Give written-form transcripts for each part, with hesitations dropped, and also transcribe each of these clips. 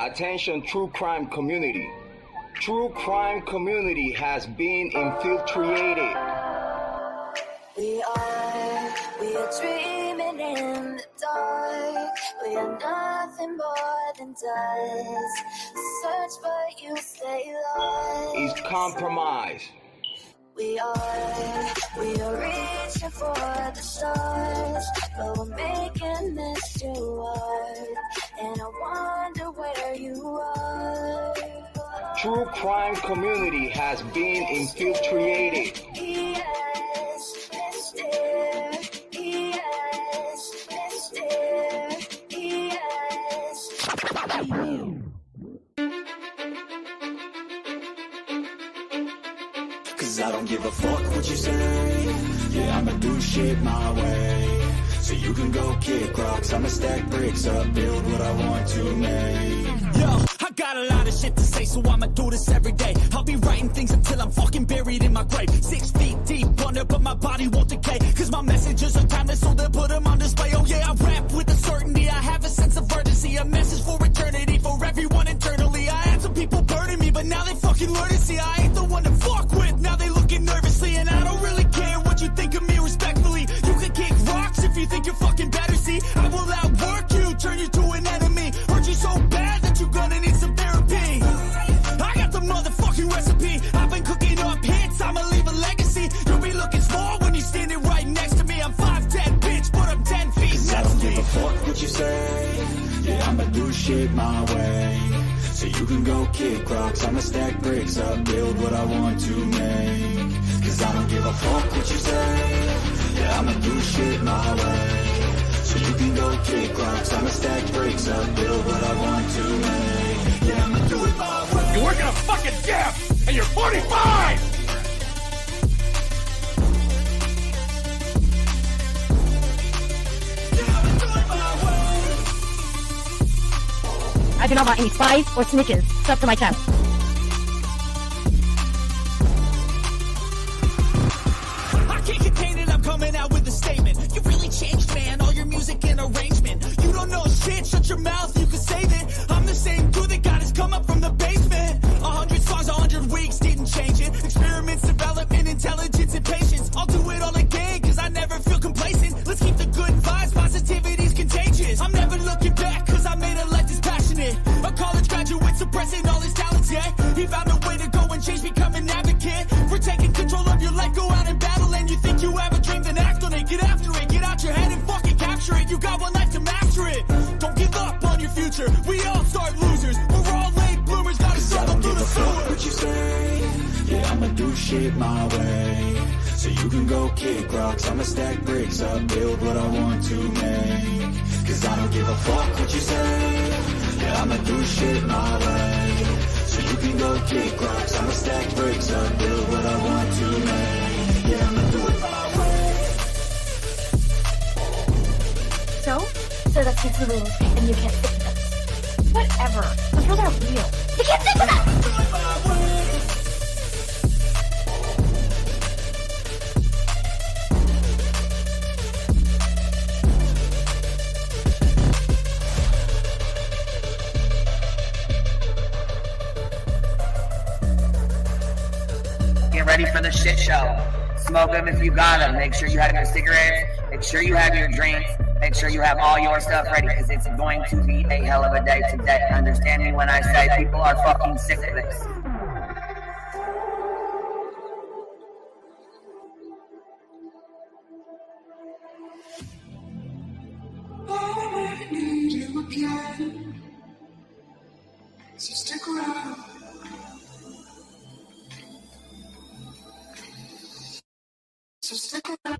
Attention, true crime community. True crime community has been infiltrated. We are dreaming in the dark. We are nothing more than dust. Search but you stay lost. Is compromised. We are reaching for the stars, but we're making this too hard. And I wonder where you are. True crime community has been infiltrated. Yes, Mr. Yes, Mr. Yes. Cause I don't give a fuck what you say. Yeah, I'ma do shit my way. So you can go kick rocks, I'ma stack bricks up, build what I want to make. Yo, I got a lot of shit to say, so I'ma do this every day. I'll be writing things until I'm fucking buried in my grave. 6 feet deep under, but my body won't decay. Cause my messages are timeless, so they'll put them on display. Oh yeah, I rap with a certainty, I have a sense of urgency. A message for eternity, for everyone internally. I had some people burning me, but now they fucking learn to see I ain't the one to fuck with. Now they looking nervously, and I don't really care what you think of me respectfully. You can kick rocks if you think you're fucking better, see. I will outwork you, turn you to an enemy. Hurt you so bad that you're gonna need some therapy. I got the motherfucking recipe. I've been cooking up hits, I'ma leave a legacy. You'll be looking small when you're standing right next to me. I'm 5'10", bitch, but I'm 10 feet next to me. I don't give a fuck what you say. Yeah, I'ma do shit my way. So you can go kick rocks, I'ma stack bricks up, build what I want to make. Cause I don't give a fuck what you say. Yeah, I'ma do shit my way. So you can go kick rocks, I'ma stack bricks up, build what I want to make. Yeah, I'ma do it my way. You work in a fucking gym, and you're 45! I do not want any spies or snitches stuck to my chest. I can't contain it, I'm coming out with a statement. You really changed, man, all your music and arrangement. You don't know shit, shut your mouth, you can save it. I'm the same dude that got his come up from the basement. 100 songs, 100 weeks, didn't change it. Experiments, development, intelligence, and patience. I'll do it all again, cause I never feel complacent. Let's keep the good vibes, positivity's contagious. I'm never looking back, cause I made a life that's passionate. A college graduate suppressing all his talents, yeah. He found a way to go and change, become an advocate. For taking control of your life, go out and battle. And you think you have a dream, then act on it. Get after it, get out your head and fucking capture it. You got one life to master it. Don't give up on your future, we all start losers. We're all late bloomers, gotta struggle through the sewer. What you say? Yeah, I'ma do shit my way. So you can go kick rocks, I'ma stack bricks up, build what I want to make. Cause I don't give a fuck what you say. Yeah, I'ma do shit my way. So you can go kick rocks, I'ma stack bricks up, build what I want to make. Yeah, I'ma do it my way. So that's it's the rules, and you can't stick with us. Whatever. Those rules aren't real. You can't stick with us! Do it my way. Get ready for the shit show. Smoke them if you got them. Make sure you have your cigarettes. Make sure you have your drinks. Make sure you have all your stuff ready, because it's going to be a hell of a day today. Understand me when I say people are fucking sick of this. I need you again, so stick around. So stick around.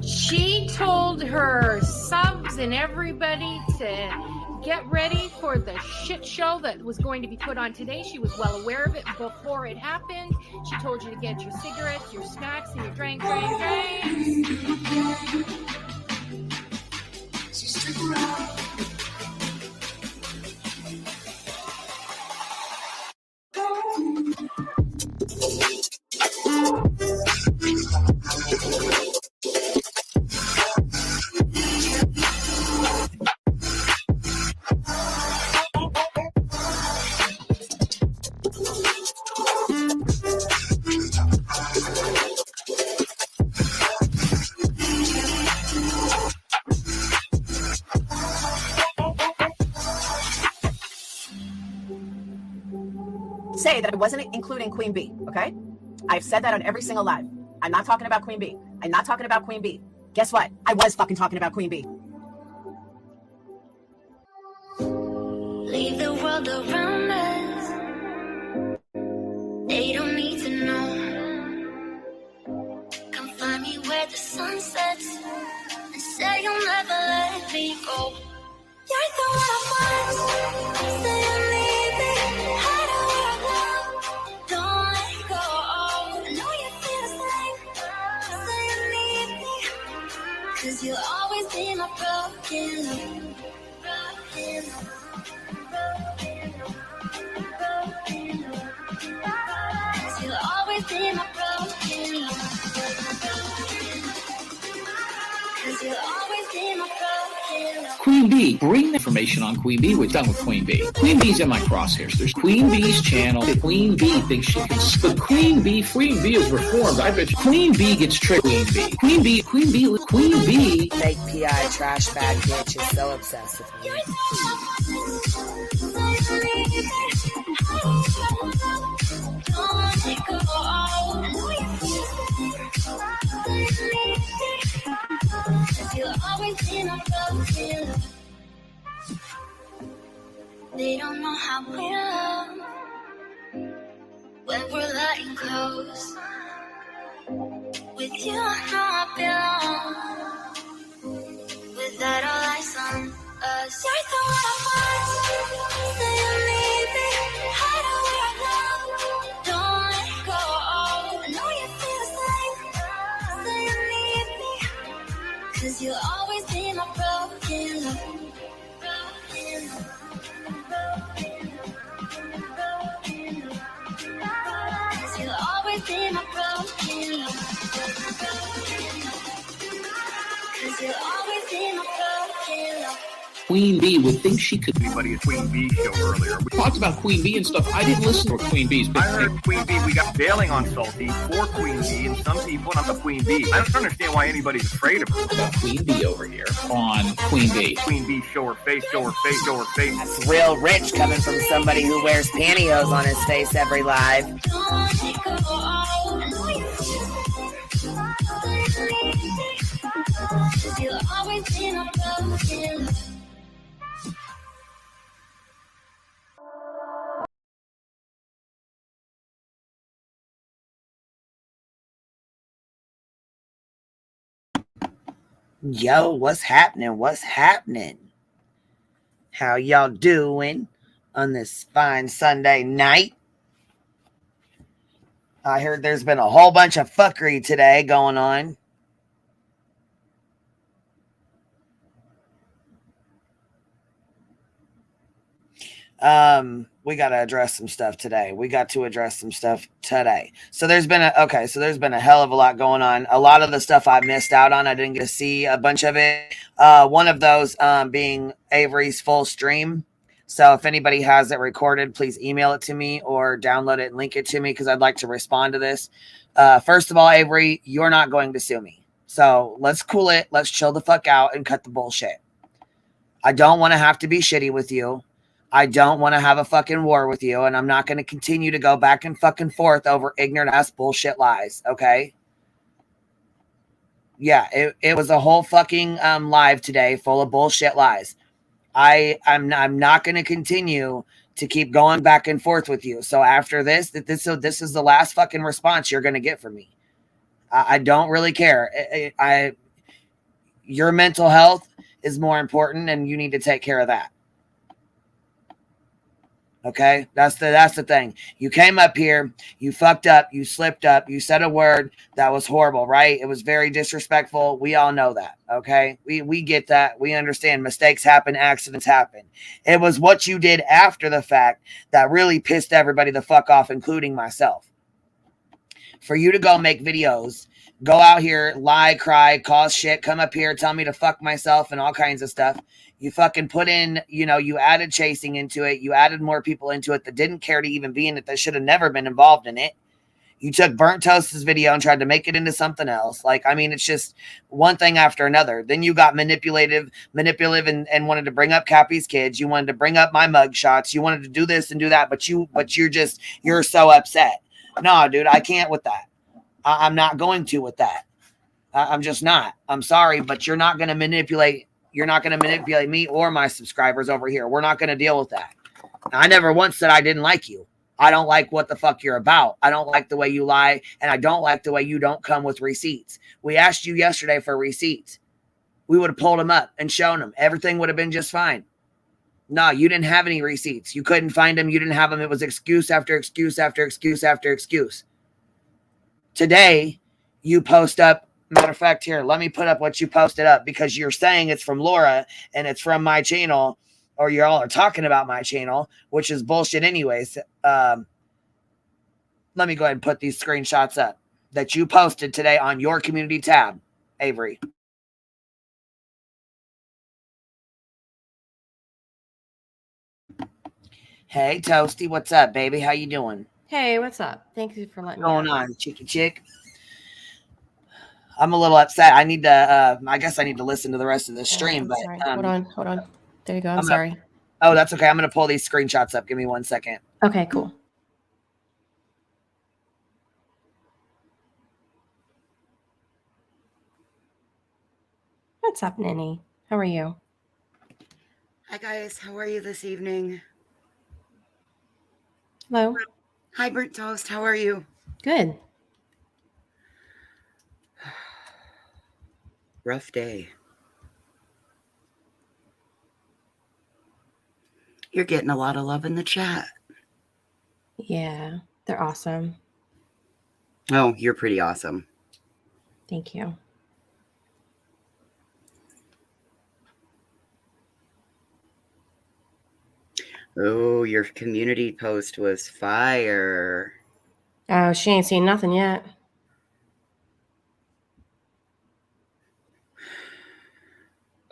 She told her subs and everybody to get ready for the shit show that was going to be put on today. She was well aware of it before it happened. She told you to get your cigarettes, your snacks, and your drinks. So stick around. Say that I wasn't including Queen Bee, okay? I've said that on every single live. I'm not talking about Queen Bee. I'm not talking about Queen Bee. Guess what? I was fucking talking about Queen Bee. Leave the world around us. They don't need to know. Come find me where the sun sets and say you'll never let me go. You're the one I want. Say you'll leave me. Hide away I love. Don't let go. I know you feel the same. Say you need me. 'Cause you'll always be my broken love. Broken love. You'll always be my broken love. 'Cause you'll always be my broken love. Queen Bee, bring information on Queen Bee. We're done with Queen Bee. Queen Bee's in my crosshairs. There's Queen Bee's channel. Queen Bee thinks she can. But Queen Bee is reformed. I bet you Queen Bee gets tricked. Queen Bee. Fake PI trash bag bitch is so obsessive. They don't know how we love when we're letting close. With you, I know I belong. Without all eyes on us, you're the one I want. Say you need me, hide away I love. Don't let go. I know you feel the same. Say you need me, 'cause you'll always be my broken love. Broken love. You'll always be my broken love. 'Cause you'll always be my broken love. Queen Bee would think she could. Anybody at Queen Bee show earlier. We talked about Queen Bee and stuff. I didn't listen to Queen Bee's. I heard Queen Bee. We got bailing on Salty for Queen Bee, and some people not the Queen Bee. I don't understand why anybody's afraid of her. About Queen Bee over here on Queen Bee. Queen Bee, show her face, show her face, show her face. That's real rich coming from somebody who wears pantyhose on his face every live. You'll always be my broken love. Yo, what's happening? What's happening? How y'all doing on this fine Sunday night? I heard there's been a whole bunch of fuckery today going on. We got to address some stuff today. So there's been a hell of a lot going on. A lot of the stuff I missed out on. I didn't get to see a bunch of it. One of those being Avery's full stream. So if anybody has it recorded, please email it to me or download it and link it to me because I'd like to respond to this. First of all, Avery, you're not going to sue me. So let's cool it. Let's chill the fuck out and cut the bullshit. I don't want to have to be shitty with you. I don't want to have a fucking war with you, and I'm not going to continue to go back and fucking forth over ignorant ass bullshit lies, okay? Yeah, it was a whole fucking live today full of bullshit lies. I'm not going to continue to keep going back and forth with you. So after this is the last fucking response you're going to get from me. I don't really care. Your mental health is more important, and you need to take care of that. Okay, that's the thing. You came up here, you fucked up, you slipped up, you said a word that was horrible, right? It was very disrespectful. We all know that. Okay, we get that. We understand mistakes happen, accidents happen. It was what you did after the fact that really pissed everybody the fuck off, including myself. For you to go make videos, go out here, lie, cry, cause shit, come up here, tell me to fuck myself and all kinds of stuff. You fucking put in, you added chasing into it. You added more people into it that didn't care to even be in it, that should have never been involved in it. You took Burnt Toast's video and tried to make it into something else. Like, I mean, it's just one thing after another. Then you got manipulative and wanted to bring up Cappy's kids. You wanted to bring up my mug shots. You wanted to do this and do that, but you're so upset. No, dude, I can't with that. I'm not going to with that. I'm just not. I'm sorry, but you're not going to manipulate. You're not going to manipulate me or my subscribers over here. We're not going to deal with that. I never once said I didn't like you. I don't like what the fuck you're about. I don't like the way you lie, and I don't like the way you don't come with receipts. We asked you yesterday for receipts. We would have pulled them up and shown them. Everything would have been just fine. No, you didn't have any receipts. You couldn't find them. You didn't have them. It was excuse after excuse after excuse after excuse. Today, you post up. Matter of fact, here, let me put up what you posted up, because you're saying it's from Laura and it's from my channel, or you all are talking about my channel, which is bullshit anyways. Let me go ahead and put these screenshots up that you posted today on your community tab, Avery. Hey, Toasty, what's up, baby? How you doing? Hey, what's up? Thank you for letting me What's going on, cheeky chick? I'm a little upset. I need to, I guess I need to listen to the rest of the stream, but hold on. There you go. I'm sorry. Oh, that's okay. I'm going to pull these screenshots up. Give me 1 second. Okay, cool. What's up, Ninny? How are you? Hi, guys. How are you this evening? Hello. Hi, Burnt Toast. How are you? Good. Rough day. You're getting a lot of love in the chat. Yeah, they're awesome. Oh, you're pretty awesome. Thank you. Oh, your community post was fire. Oh, she ain't seen nothing yet.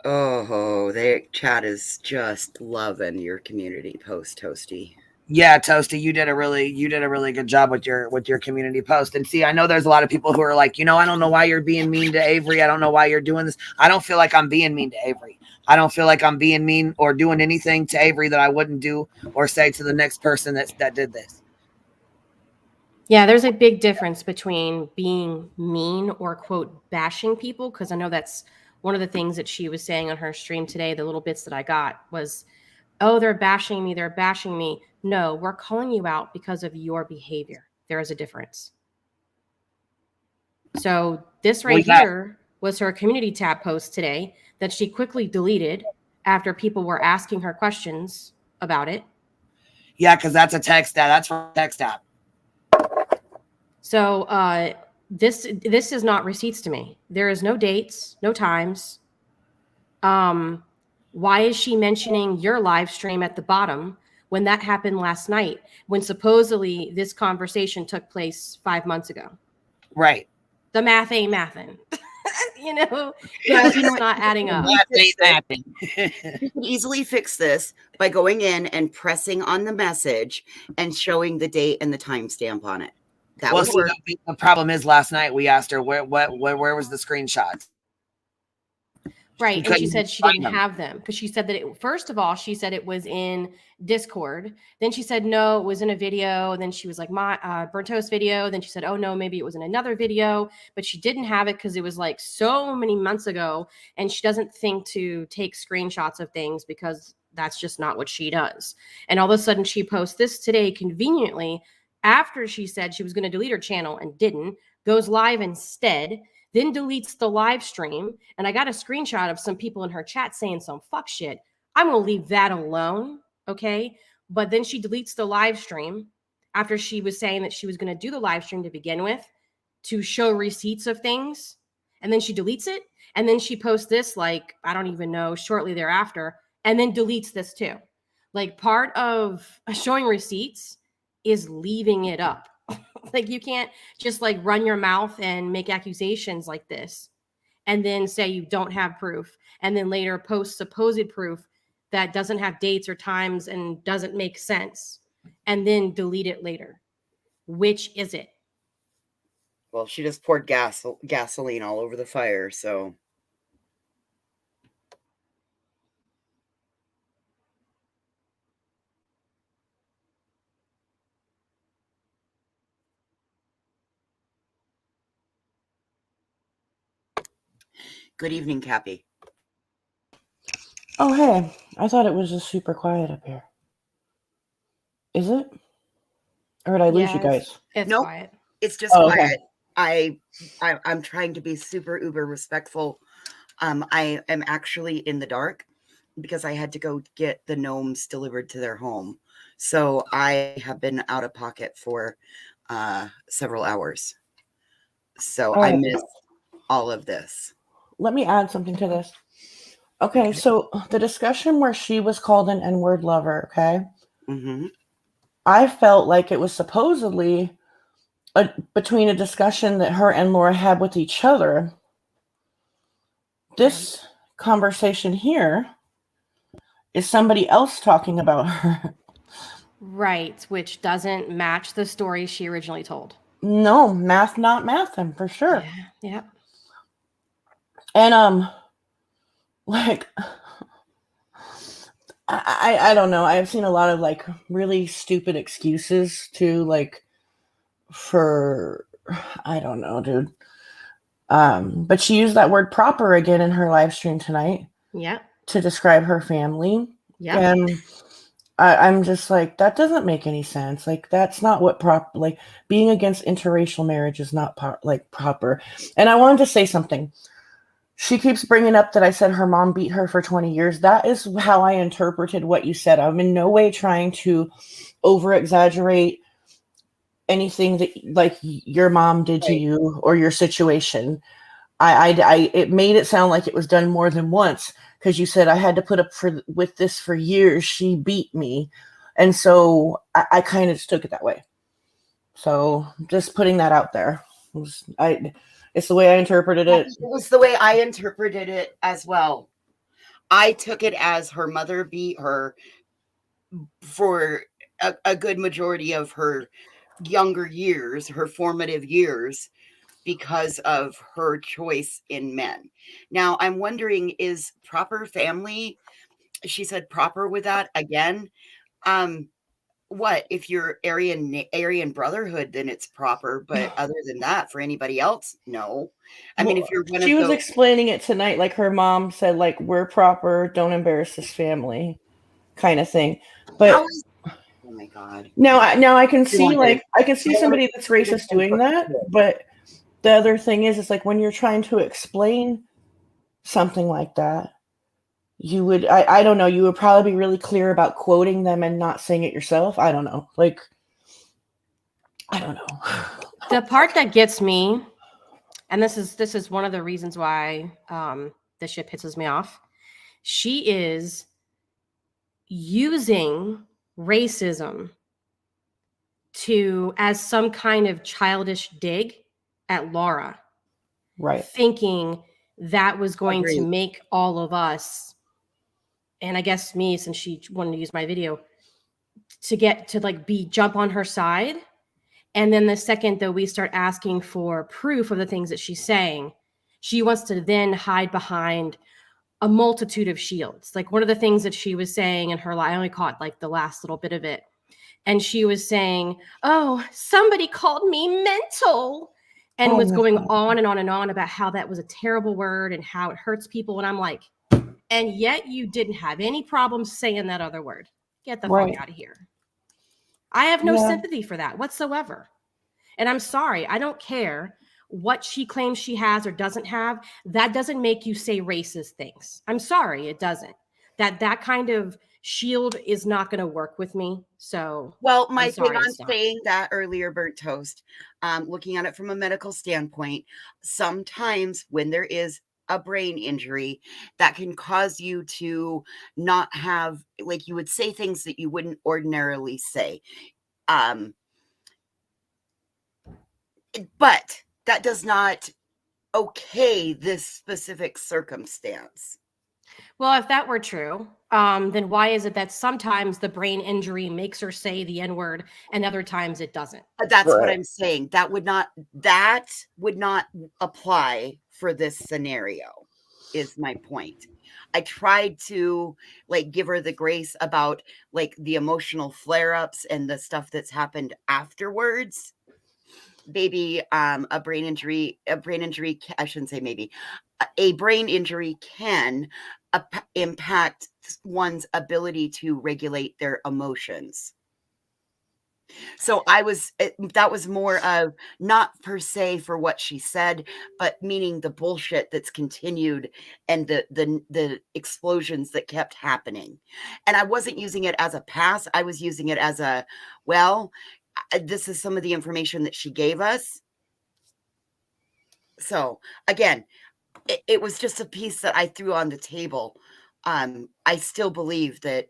Oh, the chat is just loving your community post, Toasty. Yeah, Toasty, you did a really good job with your community post. And see, I know there's a lot of people who are like, I don't know why you're being mean to Avery. I don't know why you're doing this. I don't feel like I'm being mean to Avery. I don't feel like I'm being mean or doing anything to Avery that I wouldn't do or say to the next person that did this. Yeah, there's a big difference between being mean or, quote, bashing people, because I know that's one of the things that she was saying on her stream today, the little bits that I got was, oh, they're bashing me. No, we're calling you out because of your behavior. There is a difference. So this right here was her community tab post today that she quickly deleted after people were asking her questions about it. Yeah, because that's a text app. That's from a text app. So this is not receipts to me. There is no dates, no times. Why is she mentioning your live stream at the bottom when that happened last night, when supposedly this conversation took place 5 months ago? Right. The math ain't mathin'. It's not adding up. You can easily fix this by going in and pressing on the message and showing the date and the timestamp on it. That would work. The problem is, last night we asked her where was the screenshots. Right, and she said she didn't have them because she said that first of all, she said it was in Discord. Then she said no, it was in a video. Then she was like my Burnt Toast video. Then she said, oh no, maybe it was in another video, but she didn't have it because it was like so many months ago, and she doesn't think to take screenshots of things because that's just not what she does. And all of a sudden, she posts this today conveniently after she said she was going to delete her channel and didn't. Goes live instead. Then deletes the live stream. And I got a screenshot of some people in her chat saying some fuck shit. I'm going to leave that alone. Okay. But then she deletes the live stream after she was saying that she was going to do the live stream to begin with to show receipts of things. And then she deletes it. And then she posts this, like, I don't even know, shortly thereafter, and then deletes this too. Like, part of showing receipts is leaving it up. Like, you can't just like run your mouth and make accusations like this and then say you don't have proof and then later post supposed proof that doesn't have dates or times and doesn't make sense and then delete it later. Which is it? Well, she just poured gasoline all over the fire, so. Good evening, Cappy. Oh, hey. I thought it was just super quiet up here. Is it? Or did I lose you guys? It's nope. quiet. It's just quiet. Okay. I'm trying to be super uber respectful. I am actually in the dark because I had to go get the gnomes delivered to their home. So I have been out of pocket for several hours. So I missed all of this. Let me add something to this. Okay, so the discussion where she was called an N-word lover, okay? Mm-hmm. I felt like it was supposedly between a discussion that her and Laura had with each other. This conversation here is somebody else talking about her. Right, which doesn't match the story she originally told. No, math not mathin', for sure. Yeah. And like I don't know. I've seen a lot of like really stupid excuses to like for I don't know, dude. But she used that word proper again in her live stream tonight. Yeah. To describe her family. Yeah. And I'm just like, that doesn't make any sense. Like, that's not what like being against interracial marriage is not proper. And I wanted to say something. She keeps bringing up that I said her mom beat her for 20 years. That is how I interpreted what you said. I'm in no way trying to over exaggerate anything that like your mom did to you or your situation. It made it sound like it was done more than once because you said I had to put up with this for years. She beat me. And so I kind of just took it that way. So just putting that out there. It's the way I interpreted it. It was the way I interpreted it as well. I took it as her mother beat her for a good majority of her younger years, her formative years, because of her choice in men. Now, I'm wondering, is proper family, she said proper with that again. What if you're Aryan Brotherhood, then it's proper, but other than that, for anybody else, no. I mean, if you're one she of was those, explaining it tonight, like her mom said, like, we're proper, don't embarrass this family, kind of thing. But oh my god. Now I can see somebody that's racist doing that, but the other thing is like when you're trying to explain something like that, you would, I don't know, you would probably be really clear about quoting them and not saying it yourself. I don't know. Like, I don't know. The part that gets me, and this is one of the reasons why this shit pisses me off. She is using racism as some kind of childish dig at Laura. Right. Thinking that was going to make all of us, and I guess me, since she wanted to use my video, to get to like jump on her side. And then the second that we start asking for proof of the things that she's saying, she wants to then hide behind a multitude of shields. Like one of the things that she was saying in her life, I only caught like the last little bit of it. And she was saying, oh, somebody called me mental. And was going on and on and on about how that was a terrible word and how it hurts people. And I'm like, and yet you didn't have any problem saying that other word. Get the fuck out of here. I have no sympathy for that whatsoever. And I'm sorry. I don't care what she claims she has or doesn't have. That doesn't make you say racist things. I'm sorry. It doesn't. That kind of Shield is not going to work with me. So, well, my I'm thing sorry, on it's not. saying that earlier, Burnt Toast, looking at it from a medical standpoint, sometimes when there is a brain injury, that can cause you to not have, like, you would say things that you wouldn't ordinarily say. But that does not okay this specific circumstance. Well, if that were true, then why is it that sometimes the brain injury makes her say the N-word and other times it doesn't? That's what I'm saying. That would not apply for this scenario, is my point. I tried to like give her the grace about like the emotional flare-ups and the stuff that's happened afterwards. Maybe a brain injury, I shouldn't say maybe, a brain injury can impact one's ability to regulate their emotions. So that was more of not per se for what she said, but meaning the bullshit that's continued and the explosions that kept happening. And I wasn't using it as a pass. I was using it as a, well, this is some of the information that she gave us. So again, it was just a piece that I threw on the table. I still believe that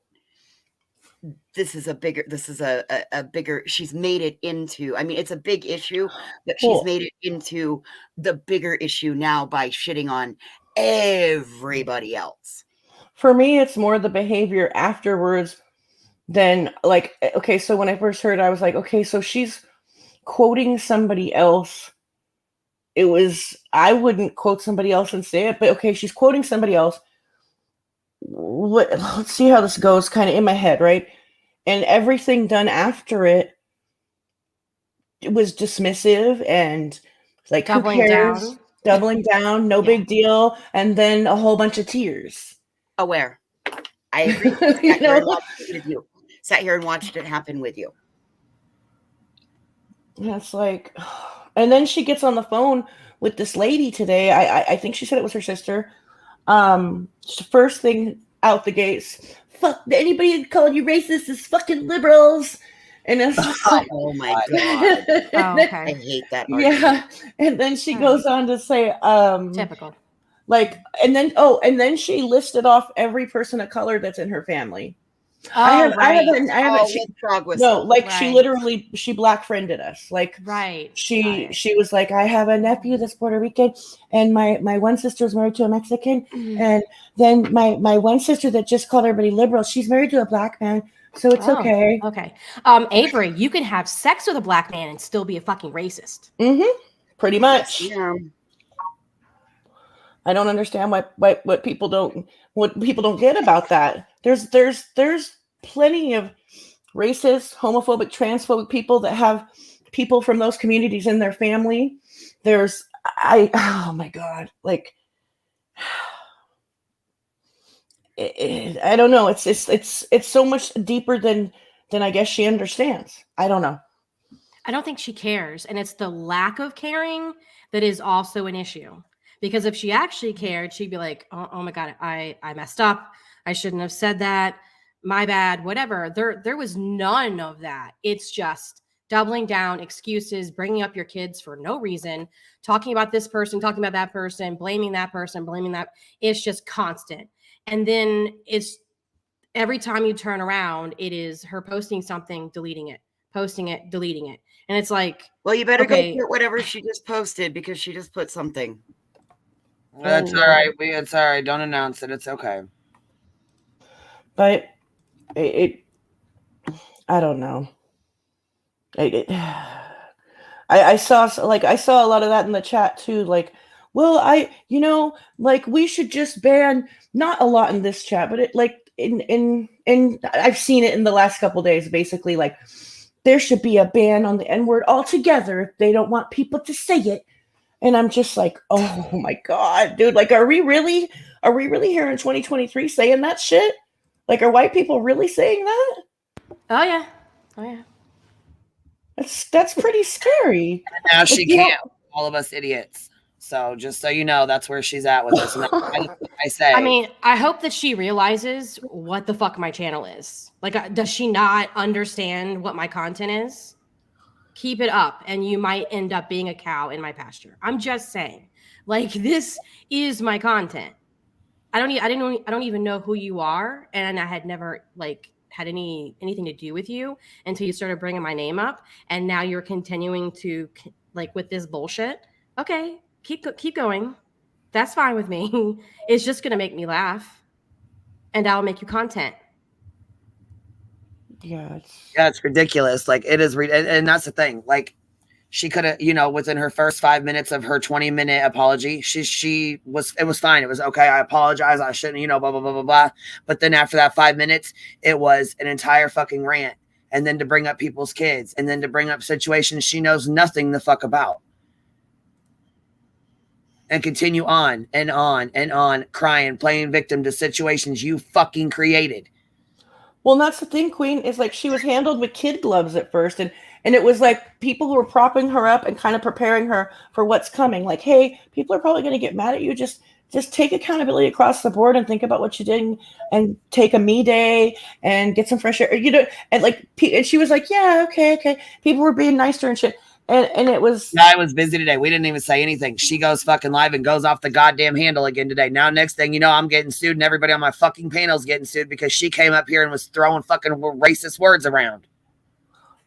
this is a bigger, she's made it into, I mean, it's a big issue, but she's made it into the bigger issue now by shitting on everybody else. For me, it's more the behavior afterwards than like, okay, so when I first heard, I was like, okay, so she's quoting somebody else. I wouldn't quote somebody else and say it, but okay, she's quoting somebody else. Let's see how this goes kind of in my head, right? And everything done after it was dismissive and like, doubling who cares? Down. Doubling down, no big deal. And then a whole bunch of tears. Aware. I agree. Sat here and watched it happen with you. That's like, and then she gets on the phone with this lady today. I think she said it was her sister. First thing out the gates, fuck, anybody calling you racist is fucking liberals. And it's just like, oh my god. Oh, okay. I hate that argument. Yeah. And then she goes on to say, typical. Like, and then she listed off every person of color that's in her family. I haven't. She literally, she black friended us. Like, she was like, I have a nephew that's Puerto Rican, and my one sister is married to a Mexican, and then my one sister that just called everybody liberal, she's married to a black man, so it's okay. Okay, Avery, you can have sex with a black man and still be a fucking racist. Pretty much. Yeah. I don't understand what people don't get about that. There's plenty of racist, homophobic, transphobic people that have people from those communities in their family. Oh my god, like I don't know. It's so much deeper than I guess she understands. I don't know. I don't think she cares, and it's the lack of caring that is also an issue. Because if she actually cared, she'd be like, oh my God, I messed up. I shouldn't have said that. My bad, whatever. There was none of that. It's just doubling down, excuses, bringing up your kids for no reason, talking about this person, talking about that person, blaming that person, blaming that. It's just constant. And then it's every time you turn around, it is her posting something, deleting it, posting it, deleting it. And it's like, well, you better go get whatever she just posted because she just put something. That's all right. It's all right. Don't announce it. It's okay. But I don't know. I saw a lot of that in the chat too. Like, well, we should just ban, not a lot in this chat, but it like in I've seen it in the last couple of days. Basically, like there should be a ban on the N-word altogether if they don't want people to say it. And I'm just like, oh my God, dude. Like, are we really here in 2023 saying that shit? Like, are white people really saying that? Oh yeah. That's pretty scary. And now she can't. All of us idiots. So just so you know, that's where she's at with this. And I say, I mean, I hope that she realizes what the fuck my channel is. Like, does she not understand what my content is? Keep it up, and you might end up being a cow in my pasture. I'm just saying, like, this is my content. I don't even know who you are, and I had never like had anything to do with you until you started bringing my name up, and now you're continuing to like with this bullshit. Okay, keep going. That's fine with me. It's just gonna make me laugh, and I'll make you content. Yeah, it's ridiculous. Like it is, and that's the thing. Like she could have, you know, within her first 5 minutes of her 20-minute apology, it was fine. It was okay. I apologize. I shouldn't, you know, blah, blah, blah, blah, blah. But then after that 5 minutes, it was an entire fucking rant. And then to bring up people's kids, and then to bring up situations she knows nothing the fuck about. And continue on and on and on, crying, playing victim to situations you fucking created. Well, and that's the thing, Queen, is like she was handled with kid gloves at first, and it was like people were propping her up and kind of preparing her for what's coming. Like, hey, people are probably going to get mad at you. Just take accountability across the board and think about what you did, and take a me day and get some fresh air. You know, and like, and she was like, yeah, okay. People were being nice to her and shit. And it was... I was busy today. We didn't even say anything. She goes fucking live and goes off the goddamn handle again today. Now, next thing you know, I'm getting sued, and everybody on my fucking panel's getting sued because she came up here and was throwing fucking racist words around.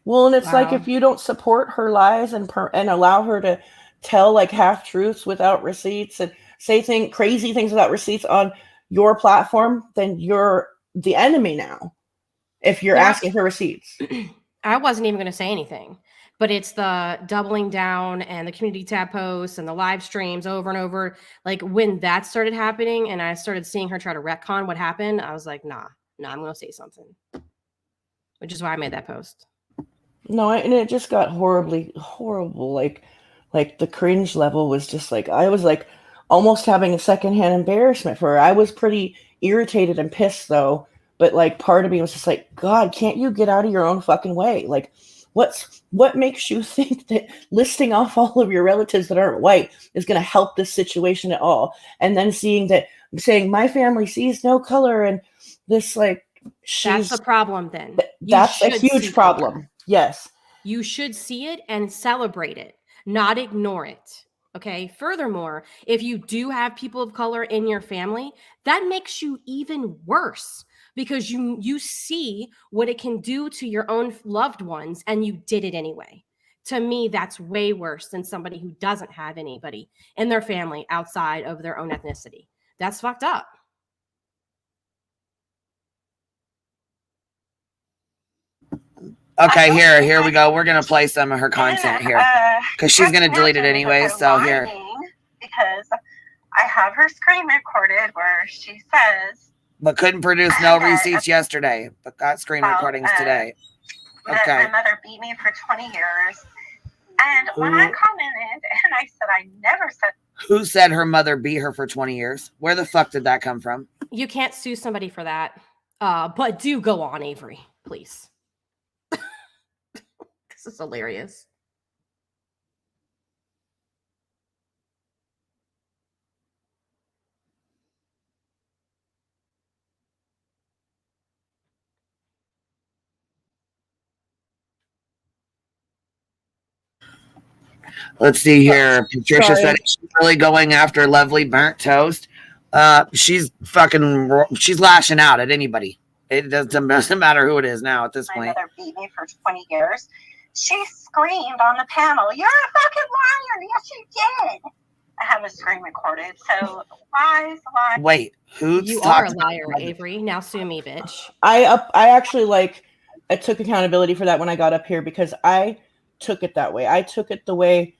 Well, and it's like, if you don't support her lies and allow her to tell like half truths without receipts and say crazy things without receipts on your platform, then you're the enemy now. If you're asking for receipts. I wasn't even going to say anything. But it's the doubling down and the community tab posts and the live streams over and over. Like when that started happening and I started seeing her try to retcon what happened, I was like, nah, I'm going to say something. Which is why I made that post. No, and it just got horrible. Like the cringe level was just like, I was like almost having a secondhand embarrassment for her. I was pretty irritated and pissed though. But like part of me was just like, God, can't you get out of your own fucking way? Like, what makes you think that listing off all of your relatives that aren't white is going to help this situation at all? And then saying my family sees no color, and this like that's the problem. Then that's a huge problem. Color. Yes, you should see it and celebrate it, not ignore it. Okay. Furthermore, if you do have people of color in your family, that makes you even worse. Because you see what it can do to your own loved ones, and you did it anyway. To me, that's way worse than somebody who doesn't have anybody in their family outside of their own ethnicity. That's fucked up. Okay, here we go. We're gonna play some of her content here because she's gonna delete it anyway. So here, because I have her screen recorded where she says. But couldn't produce no receipts yesterday, but got screen recordings today. Okay. My mother beat me for 20 years. And when I commented and I said, I never said. Who said her mother beat her for 20 years? Where the fuck did that come from? You can't sue somebody for that. But do go on, Avery, please. This is hilarious. Let's see here. Patricia said she's really going after Lovely Burnt Toast. She's lashing out at anybody. It doesn't matter who it is now at this point. My mother beat me for 20 years. She screamed on the panel, "You're a fucking liar!" Yes, you did. I have a screen recorded. So lies. Wait, you are a liar, Avery. Now sue me, bitch. I actually I took accountability for that when I got up here because I took it that way. I took it the way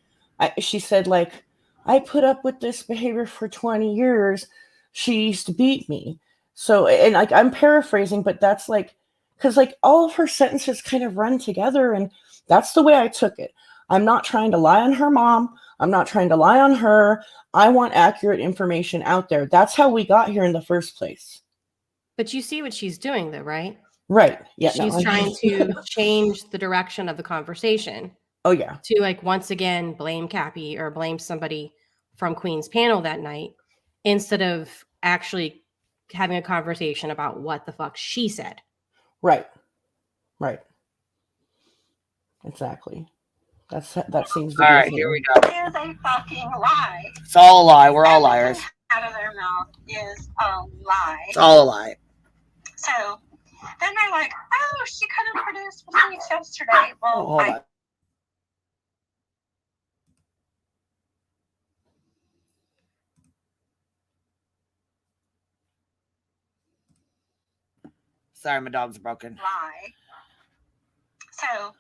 she said, like, I put up with this behavior for 20 years. She used to beat me. So, and like, I'm paraphrasing, but that's like, because like all of her sentences kind of run together, and that's the way I took it. I'm not trying to lie on her mom. I'm not trying to lie on her. I want accurate information out there. That's how we got here in the first place. But you see what she's doing though, right? Right. Yeah. She's trying to change the direction of the conversation. Oh, yeah. To like once again blame Cappy or blame somebody from Queen's panel that night instead of actually having a conversation about what the fuck she said. Right. Exactly. That seems to be. All right, here we go. It is a fucking lie. It's all a lie. We're all liars. Out of their mouth is a lie. It's all a lie. So then they're like, oh, she couldn't produce receipts yesterday. Well, Hold on. Sorry, my dog's broken. Lie. So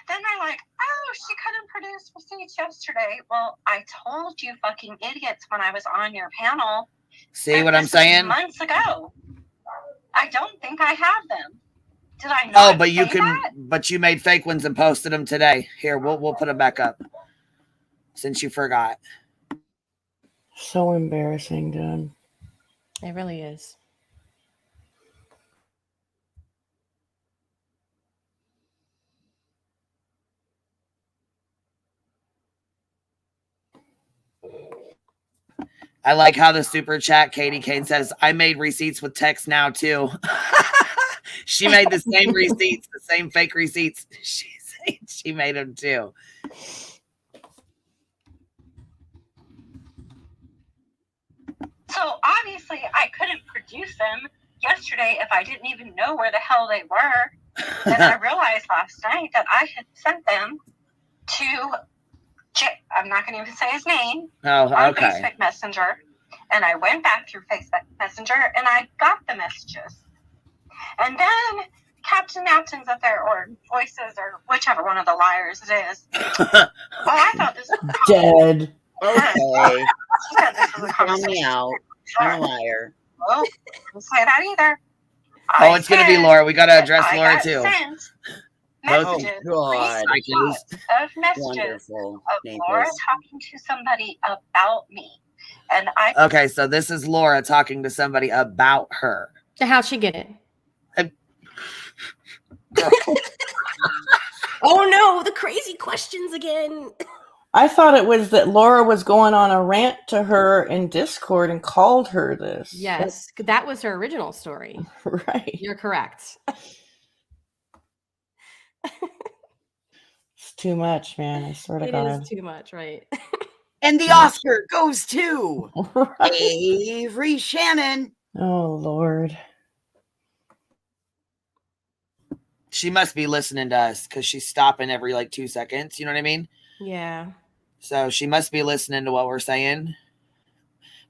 then they're like, oh, she couldn't produce receipts yesterday. Well, I told you fucking idiots when I was on your panel. See what I'm saying? Months ago. I don't think I have them. Did I not? Oh, but you can. That? But you made fake ones and posted them today. Here, we'll put them back up. Since you forgot. So embarrassing, dude. It really is. I like how the super chat, Katie Kane says, I made receipts with text now too. She made the same receipts, the same fake receipts. She made them too. So obviously I couldn't produce them yesterday if I didn't even know where the hell they were. And I realized last night that I had sent them to I'm not going to even say his name. Oh, on okay. Facebook Messenger. And I went back through Facebook Messenger and I got the messages. And then Captain Mountains up there, or Voices, or whichever one of the liars it is. I thought this was dead. Okay. Count me out. I'm a liar. Well, don't say that either. Oh, it's going to be Laura. We got to address Laura too. Messages, God. of messages of Laura talking to somebody about me. And Okay, so this is Laura talking to somebody about her. So how'd she get it? Oh no, the crazy questions again. I thought it was that Laura was going on a rant to her in Discord and called her this. Yes, that was her original story. Right. You're correct. It's too much, man. I swear to God. It is too much, right? And the Oscar goes to Avery Shannon. Oh, Lord. She must be listening to us because she's stopping every 2 seconds. You know what I mean? Yeah. So she must be listening to what we're saying.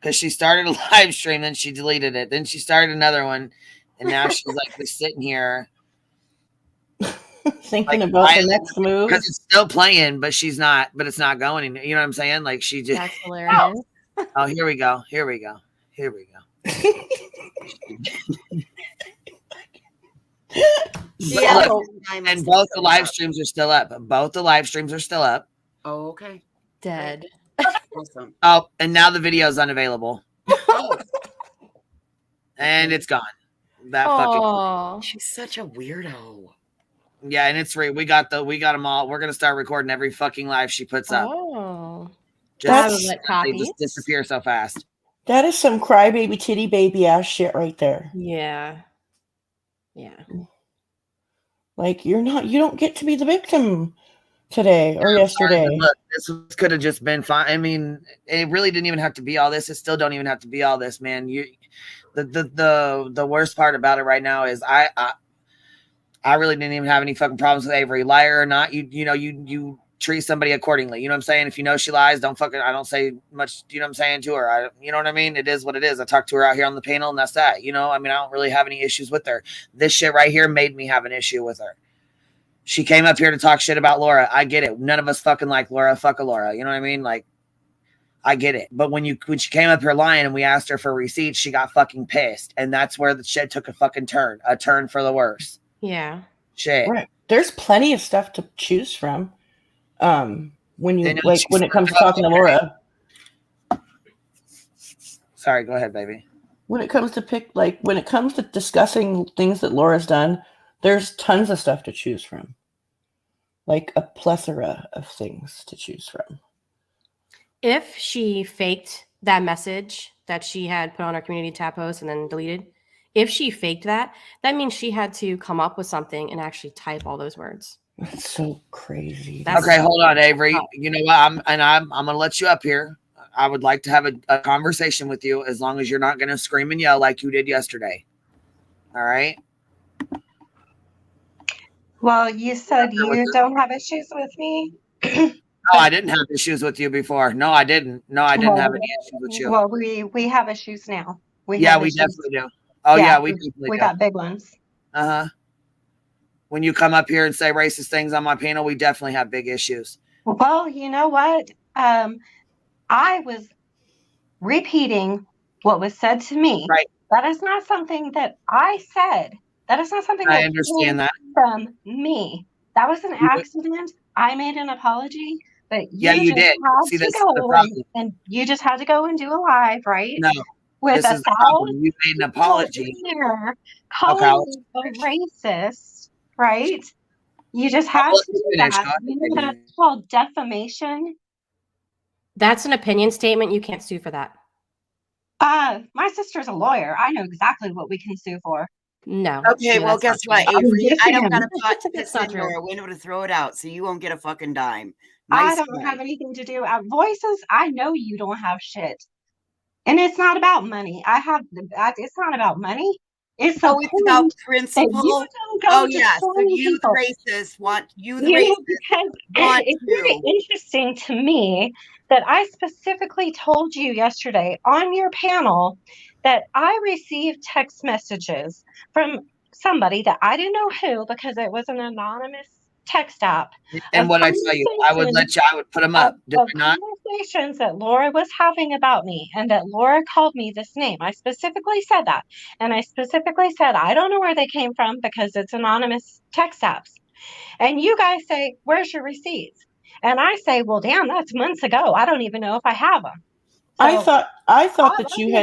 Because she started a live stream, then she deleted it. Then she started another one. And now she's just sitting here. Thinking about the next move. Because it's still playing, but she's not. But it's not going. You know what I'm saying? She just. That's hilarious. Oh, here we go. Here we go. Here we go. Yeah. And both the live streams are still up. Both the live streams are still up. Oh, okay. Dead. Awesome. Oh, and now the video is unavailable. And it's gone. That fucking. She's such a weirtle. Yeah, and it's free. We got them all. We're gonna start recording every fucking live she puts up. Oh. They just disappear so fast. That is some crybaby titty baby ass shit right there. Yeah. Yeah. You don't get to be the victim today or yesterday. Look, this could have just been fine. I mean, it really didn't even have to be all this. It still don't even have to be all this, man. The worst part about it right now is I really didn't even have any fucking problems with Avery. Liar or not, you treat somebody accordingly. You know what I'm saying? If you know she lies, I don't say much, you know what I'm saying, to her. You know what I mean? It is what it is. I talked to her out here on the panel and that's that. I don't really have any issues with her. This shit right here made me have an issue with her. She came up here to talk shit about Laura. I get it. None of us fucking like Laura. Fuck a Laura. You know what I mean? I get it. But when she came up here lying and we asked her for receipts, she got fucking pissed. And that's where the shit took a fucking turn. A turn for the worse. Yeah. Shit. Right. There's plenty of stuff to choose from. When it comes to talking to Laura. Sorry, go ahead, baby. When it comes to discussing things that Laura's done, there's tons of stuff to choose from. A plethora of things to choose from. If she faked that message that she had put on her community tab post and then deleted, if she faked that, that means she had to come up with something and actually type all those words. That's so crazy. Okay, hold on, Avery. You know what? I'm gonna let you up here. I would like to have a conversation with you as long as you're not gonna scream and yell like you did yesterday. All right. Well, you said you don't have issues with me. No, I didn't have issues with you before. No, I didn't. No, I didn't have any issues with you. Well, we have issues now. We have we issues. definitely do. Oh yeah, we got big ones. When you come up here and say racist things on my panel, we definitely have big issues. Well, you know what? I was repeating what was said to me. Right. That is not something that I said. That is not something I that understand came that from me. That was an accident. I made an apology, but you did. See, had that's to the go problem. and you just had to go and do a live, right? No, with this is the problem. You made an apology. Calling me a racist, right? You just had to do that. You know that's called defamation. That's an opinion statement. You can't sue for that. My sister's a lawyer. I know exactly what we can sue for. No. Okay, well, guess what, Avery? I don't got a pot to That's piss not in or true. a window to throw it out, so you won't get a fucking dime. I don't have anything to do. Voices, I know you don't have shit. And it's not about money. It's not about money. It's so it's about principle. You don't go yeah. So you, people. the racist, want you, the racist, because it's very interesting to me that I specifically told you yesterday on your panel that I received text messages from somebody that I didn't know who because it was an anonymous text app. And what I tell you, I would put them up. Did I not? Conversations that Laura was having about me and that Laura called me this name. I specifically said that. And I specifically said, I don't know where they came from because it's anonymous text apps. And you guys say, where's your receipts? And I say, well, damn, that's months ago. I don't even know if I have them. So, I thought that you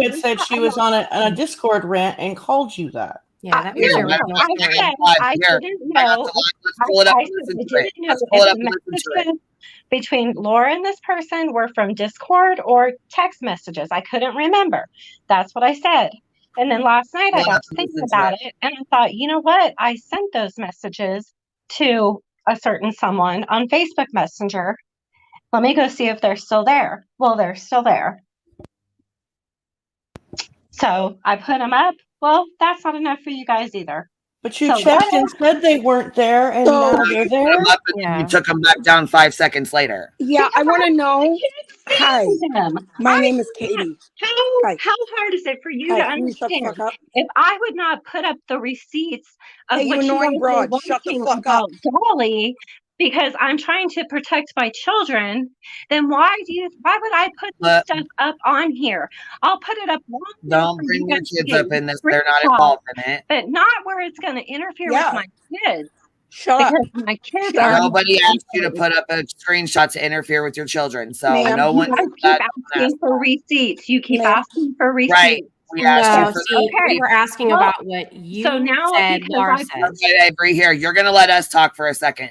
had said she was on a Discord rant and called you that. Yeah, that was your original story. I didn't know. I didn't know if the messages between Laura and this person were from Discord or text messages. I couldn't remember. That's what I said. And then last night I got thinking about it and I thought, you know what? I sent those messages to a certain someone on Facebook Messenger. Let me go see if they're still there. Well, they're still there. So I put them up. Well, that's not enough for you guys either. But you checked and said they weren't there, and now they're there. You took them back down 5 seconds later. Yeah, I want to know. Hi, my name is Katie. How hard is it for you to understand if I would not put up the receipts of what you guys were watching about Dolly because I'm trying to protect my children, then why would I put this stuff up on here? I'll put it up. Don't bring your kids up in this. They're not involved in it. But not where it's going to interfere with my kids. Shut up. My kids Nobody asked you to put up a screenshot to interfere with your children. So no one. You keep asking for receipts. You keep asking for receipts. Right. We asked you for we were asking about what you said. Laura said. Okay, Avery, here. You're going to let us talk for a second.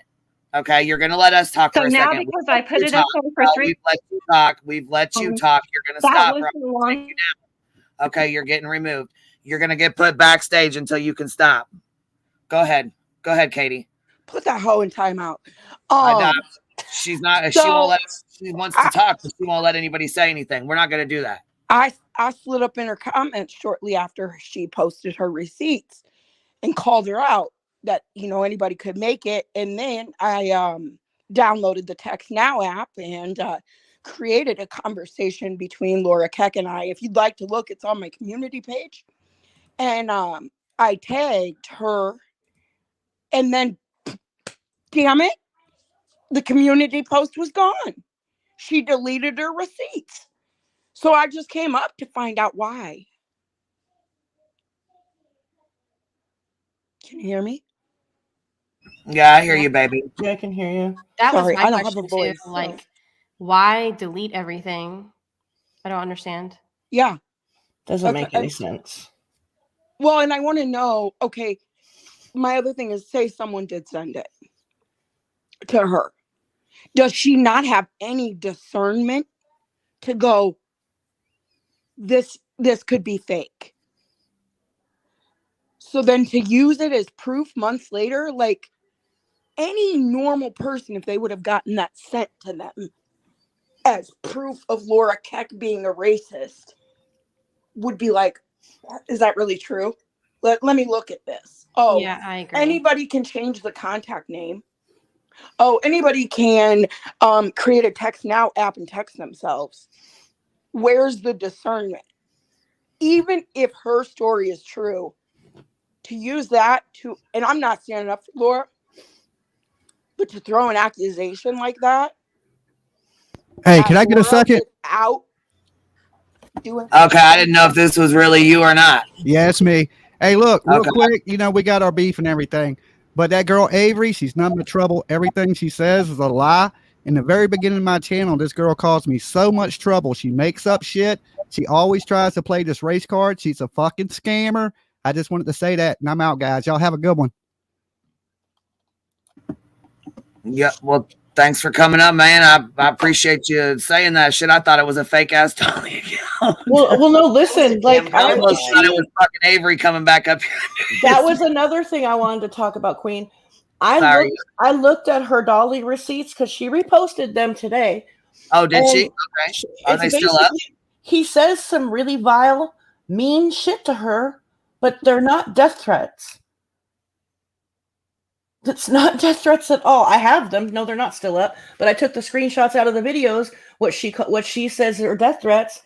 Okay, you're going to let us talk for a second. So now because I put it up for 3 we've let you talk. We've let you talk. You're going to stop. Okay, you're getting removed. You're going to get put backstage until you can stop. Go ahead. Go ahead, Katie. Put that hoe in timeout. She's not. She won't let. She wants to talk, but she won't let anybody say anything. We're not going to do that. I slid up in her comments shortly after she posted her receipts and called her out that anybody could make it, and then I downloaded the Text Now app and created a conversation between Laura Keck and I. If you'd like to look, it's on my community page, and I tagged her, and then damn it, the community post was gone. She deleted her receipts. So I just came up to find out why. Can you hear me? Yeah, I hear you, baby. Yeah, I can hear you. That was Sorry, my I don't have question a voice. too. Like, why delete everything? I don't understand. Yeah. Doesn't make any sense. Well, and I want to know, my other thing is, say someone did send it to her Does she not have any discernment to go, this could be fake? So then to use it as proof months later, like any normal person, if they would have gotten that sent to them as proof of Laura Keck being a racist, would be like, is that really true? Let me look at this. Oh, yeah, I agree. Anybody can change the contact name. Oh, anybody can create a text now app and text themselves. Where's the discernment? Even if her story is true, to use that to, and I'm not standing up for Laura, but to throw an accusation like that. Hey, can I get a second? Out doing. Okay, I didn't know if this was really you or not. Yeah, it's me. Hey, look, real quick, you know, we got our beef and everything, but that girl Avery, she's nothing but trouble. Everything she says is a lie. In the very beginning of my channel, this girl caused me so much trouble. She makes up shit. She always tries to play this race card. She's a fucking scammer. I just wanted to say that, and I'm out, guys. Y'all have a good one. Yeah, well, thanks for coming up, man. I appreciate you saying that shit. I thought it was a fake ass Dolly account. Well, no, listen, like I almost thought it was fucking Avery coming back up here. That was another thing I wanted to talk about, Queen. I looked at her Dolly receipts because she reposted them today. Oh, did she? Okay. Are they still up? He says some really vile, mean shit to her, but they're not death threats. It's not death threats at all. I have them. No, they're not still up. But I took the screenshots out of the videos. What she says are death threats,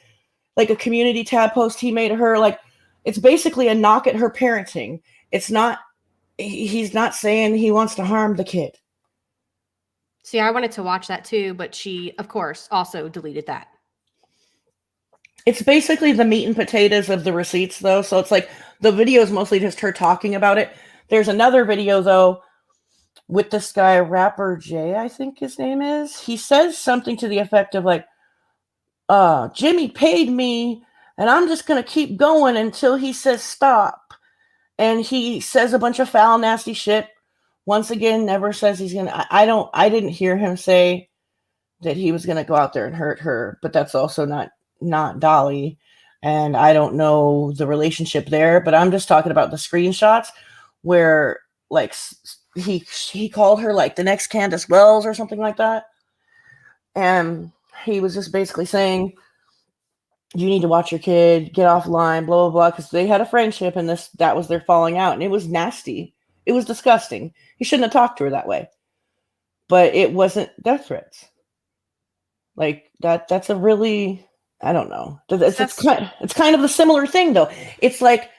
like a community tab post he made of her. Like, it's basically a knock at her parenting. It's not. He's not saying he wants to harm the kid. See, I wanted to watch that too, but she, of course, also deleted that. It's basically the meat and potatoes of the receipts, though. So it's like the video is mostly just her talking about it. There's another video, though, with this guy, Rapper Jay, I think his name is. He says something to the effect of like, Jimmy paid me, and I'm just going to keep going until he says stop. And he says a bunch of foul, nasty shit. Once again, never says he's going to, I didn't hear him say that he was going to go out there and hurt her, but that's also not Dolly. And I don't know the relationship there, but I'm just talking about the screenshots where like he called her like the next Candace Wells or something like that. And he was just basically saying, you need to watch your kid, get offline, blah, blah, blah, because they had a friendship and that was their falling out. And it was nasty. It was disgusting. He shouldn't have talked to her that way. But it wasn't death threats. Like that's a really, I don't know. It's kind of a similar thing, though. It's like,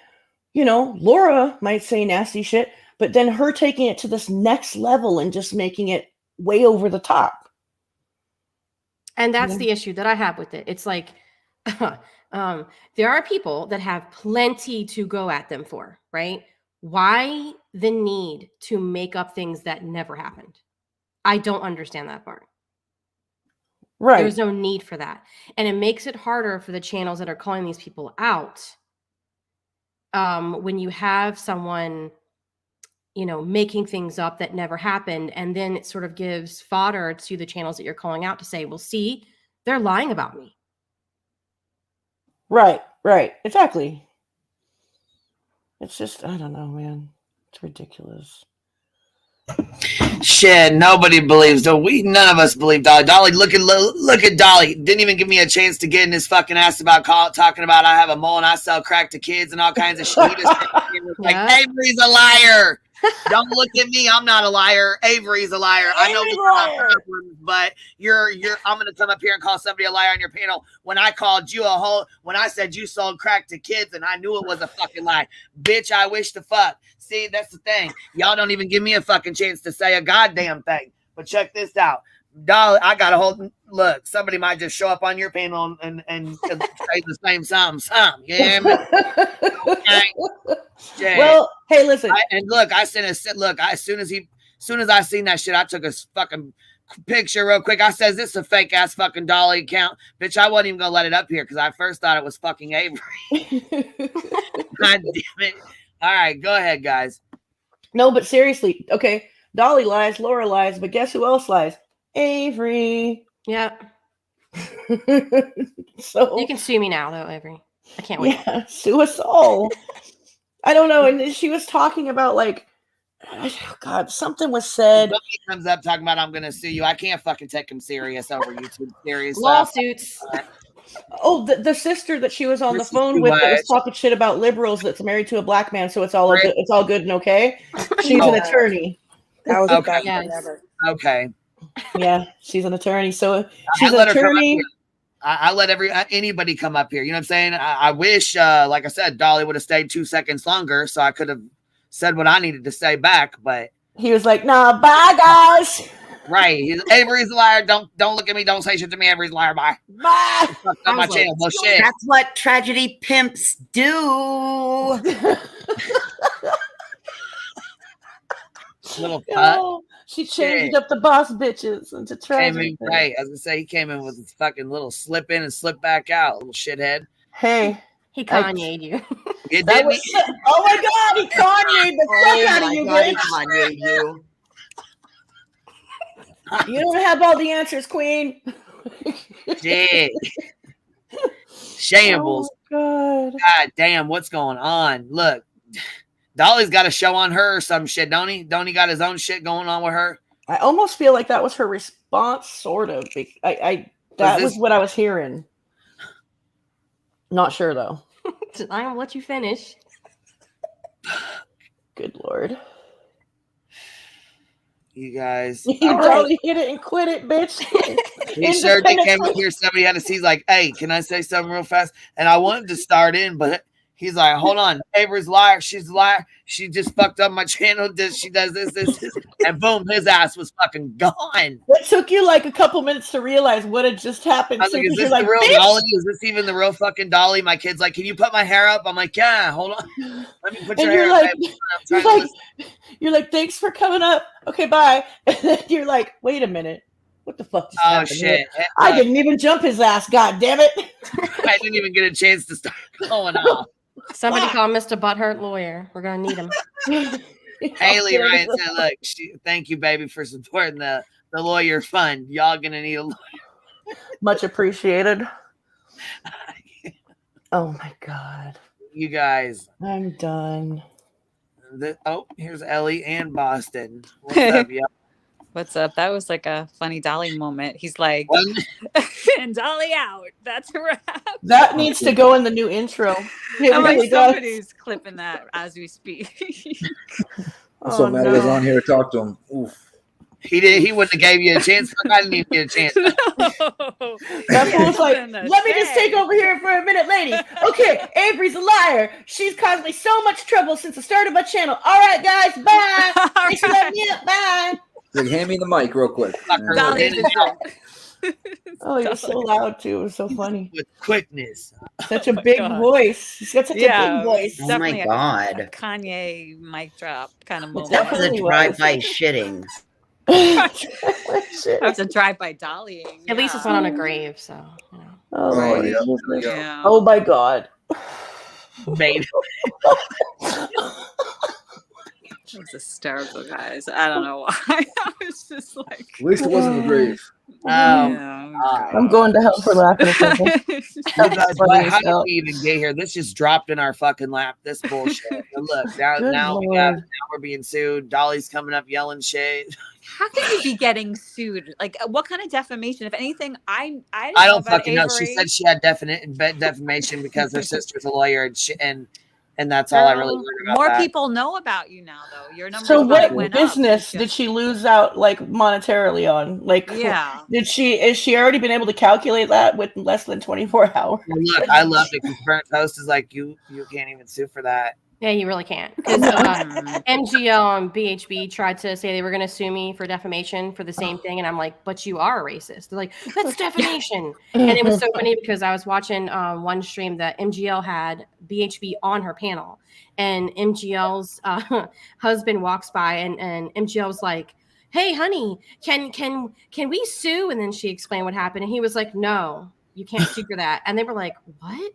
you know, Laura might say nasty shit, but then her taking it to this next level and just making it way over the top. And that's the issue that I have with it. It's like, there are people that have plenty to go at them for, right? Why the need to make up things that never happened? I don't understand that part. Right. There's no need for that. And it makes it harder for the channels that are calling these people out. When you have someone, you know, making things up that never happened, and then it sort of gives fodder to the channels that you're calling out to say, well, see, they're lying about me. Right. Exactly. It's just, I don't know, man. It's ridiculous. Shit, nobody believes. None of us believe Dolly. Dolly, look at Dolly. Didn't even give me a chance to get in his fucking ass about talking about I have a mole and I sell crack to kids and all kinds of shit. He just like, Avery's a liar. Don't look at me. I'm not a liar. Avery's a liar. I know problems, but I'm gonna come up here and call somebody a liar on your panel when I called you when I said you sold crack to kids and I knew it was a fucking lie. Bitch, I wish to fuck. See, that's the thing. Y'all don't even give me a fucking chance to say a goddamn thing. But check this out. Dolly, I got a whole look. Somebody might just show up on your panel and say the same something. Yeah, okay. Well, hey, listen. As soon as I seen that shit, I took a fucking picture real quick. I says this is a fake ass fucking Dolly account, bitch. I wasn't even gonna let it up here because I first thought it was fucking Avery. God damn it! All right, go ahead, guys. No, but seriously, okay. Dolly lies, Laura lies, but guess who else lies? Avery. Yeah. So you can sue me now, though, Avery. I can't wait. Yeah, sue us all. I don't know. And she was talking about like, oh God, something was said. Somebody comes up talking about I'm gonna sue you. I can't fucking take him serious over YouTube serious lawsuits. Oh, the sister that she was on the phone with that was talking shit about liberals that's married to a black man, so it's all good. It's all good and okay. She's an attorney. That was okay. the best one ever. Okay. Yeah, she's an attorney. So she's I let an her come up attorney. here. I let anybody come up here. You know what I'm saying? I wish, like I said, Dolly would have stayed 2 seconds longer, so I could have said what I needed to say back. But he was like, "Nah, bye, guys." Right? Avery's a liar. Don't look at me. Don't say shit to me. Avery's a liar. Bye. Bye. On my channel. Bullshit. That's what tragedy pimps do. Little putt. She changed up the boss bitches into tragedy. Right. I was gonna say he came in with his fucking little slip in and slip back out, little shithead. Hey, he Kanye'd you. It that did was me. Oh my God, he Kanye'd the fuck out of you, bitch. Kanye, you. You don't have all the answers, Queen. Shit. Shambles. Oh, God. God damn, what's going on? Look, Dolly's got a show on her or some shit, don't he? Don't he got his own shit going on with her? I almost feel like that was her response, sort of. That was what I was hearing. Not sure though. I'm gonna let you finish. Good Lord. You guys. You totally hit it and quit it, bitch. He sure did came up here. Somebody had to see, like, hey, can I say something real fast? And I wanted to start in, but he's like, hold on. Avery's a liar. She's a liar. She just fucked up my channel. She does this. And boom, his ass was fucking gone. It took you like a couple minutes to realize what had just happened. I was like, is this the real Dolly? Is this even the real fucking Dolly? My kid's like, can you put my hair up? I'm like, yeah, hold on. Let me put your hair up. You're like, thanks for coming up. Okay, bye. And then you're like, wait a minute. What the fuck just happened shit. here? I didn't even jump his ass, god damn it. I didn't even get a chance to start going off. Somebody call Mr. Butthurt Lawyer. We're gonna need him. Haley Ryan said, look, thank you, baby, for supporting the lawyer fund. Y'all gonna need a lawyer. Much appreciated. Oh my God. You guys. I'm done. Here's Ellie and Boston. What's up, y'all? What's up? That was like a funny Dolly moment. He's like, and Dolly out. That's a wrap. That needs to go in the new intro. It I'm really like, does. somebody's clipping that as we speak. I'm so mad I was on here to talk to him. Oof. He wouldn't have gave you a chance. I didn't even get a chance. That fool's like, let me just take over here for a minute, ladies. Okay, Avery's a liar. She's caused me so much trouble since the start of my channel. All right, guys, bye. Thanks for letting me up. Bye. Like, hand me the mic real quick. Oh, you're so loud too. It was so funny. With quickness. Such a big voice. He's got such a big voice. Oh my God. A Kanye mic drop kind of moment. That was a drive-by shitting. That's a drive-by dollying. At least it's not on a grave, so you know. Oh, yeah. Oh my God. Baby. It was hysterical, guys. I don't know why. I was just like, at least it wasn't the grave. I'm going to hell for laughing at that. How did we even get here? This just dropped in our fucking lap. This bullshit. But look, now we're being sued. Dolly's coming up yelling shit. how can you be getting sued? Like, what kind of defamation? If anything, I don't fucking know. She said she had defamation because her sister's a lawyer, and that's all I really learned about. More people know about you now, though. Your number. So, what business did she lose out, like, monetarily on? Like, yeah, is she already been able to calculate that with less than 24 hours? Well, look, I love it because Burnt Toast is like, you can't even sue for that. Yeah, you really can't. Because MGL and BHB tried to say they were going to sue me for defamation for the same thing. And I'm like, but you are a racist. They're like, that's defamation. And it was so funny because I was watching one stream that MGL had BHB on her panel. And MGL's husband walks by and MGL was like, hey, honey, can we sue? And then she explained what happened. And he was like, no, you can't sue for that. And they were like, what?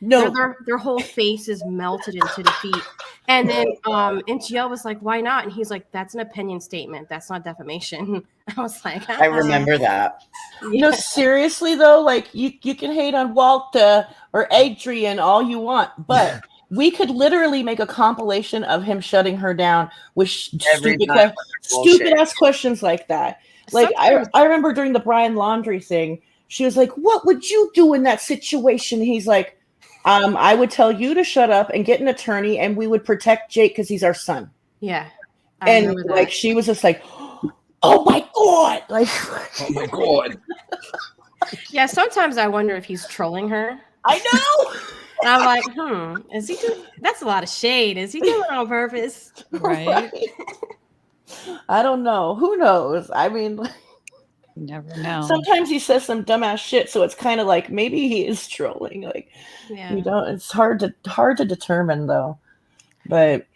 No. Their whole face is melted into defeat. And then and GL was like, why not? And he's like, that's an opinion statement. That's not defamation. I was like, I remember that. No, seriously though, like you can hate on Walter or Adrian all you want, but we could literally make a compilation of him shutting her down with stupid ass questions like that. Like I remember during the Brian Laundrie thing, she was like, "What would you do in that situation?" He's like, I would tell you to shut up and get an attorney, and we would protect Jake because he's our son." Yeah, and like she was just like, "Oh my god!" Like, oh my god. Yeah, sometimes I wonder if he's trolling her. I know. And I'm like, is he doing? That's a lot of shade. Is he doing it on purpose? Right. I don't know. Who knows? I mean, you never know. Sometimes he says some dumbass shit, so it's kind of like maybe he is trolling. Like, you don't. It's hard to determine though. But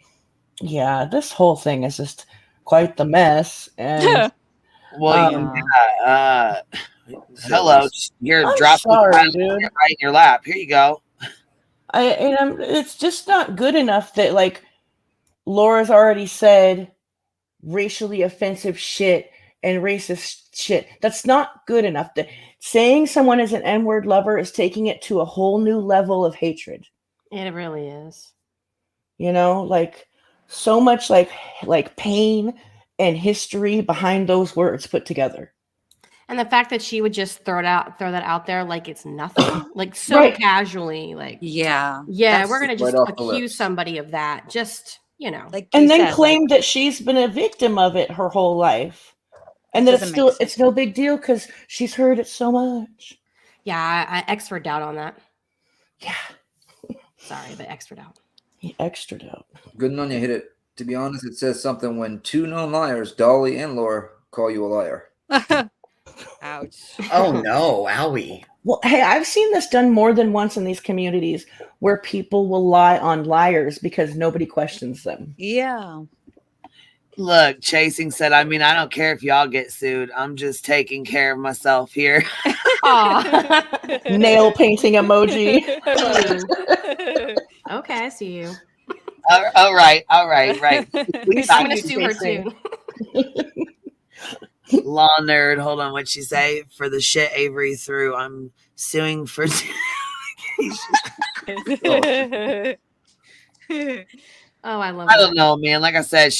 yeah, this whole thing is just quite the mess. And hello, you're dropping right in your lap. Here you go. It's just not good enough that like Laura's already said racially offensive shit and racist shit. That's not good enough. Saying someone is an N-word lover is taking it to a whole new level of hatred. It really is. You know, like so much like pain and history behind those words put together. And the fact that she would just throw that out there like it's nothing, like so casually, like yeah, we're gonna just accuse somebody of that, just like, and then claim that she's been a victim of it her whole life, and that it's no big deal because she's heard it so much. Yeah, I extra doubt on that. Yeah, sorry, but extra doubt. Extra doubt. Good on you hit it. To be honest, it says something when two known liars, Dolly and Laura, call you a liar. Ouch. Oh no, owie. Well, hey, I've seen this done more than once in these communities where people will lie on liars because nobody questions them. Yeah. Look, Chasing said, I mean, I don't care if y'all get sued. I'm just taking care of myself here. Nail painting emoji. Okay, I see you. All right. I'm going to sue her too. Law nerd, hold on, what'd she say? For the shit Avery threw, I'm suing for I love I don't know, man. Like I said,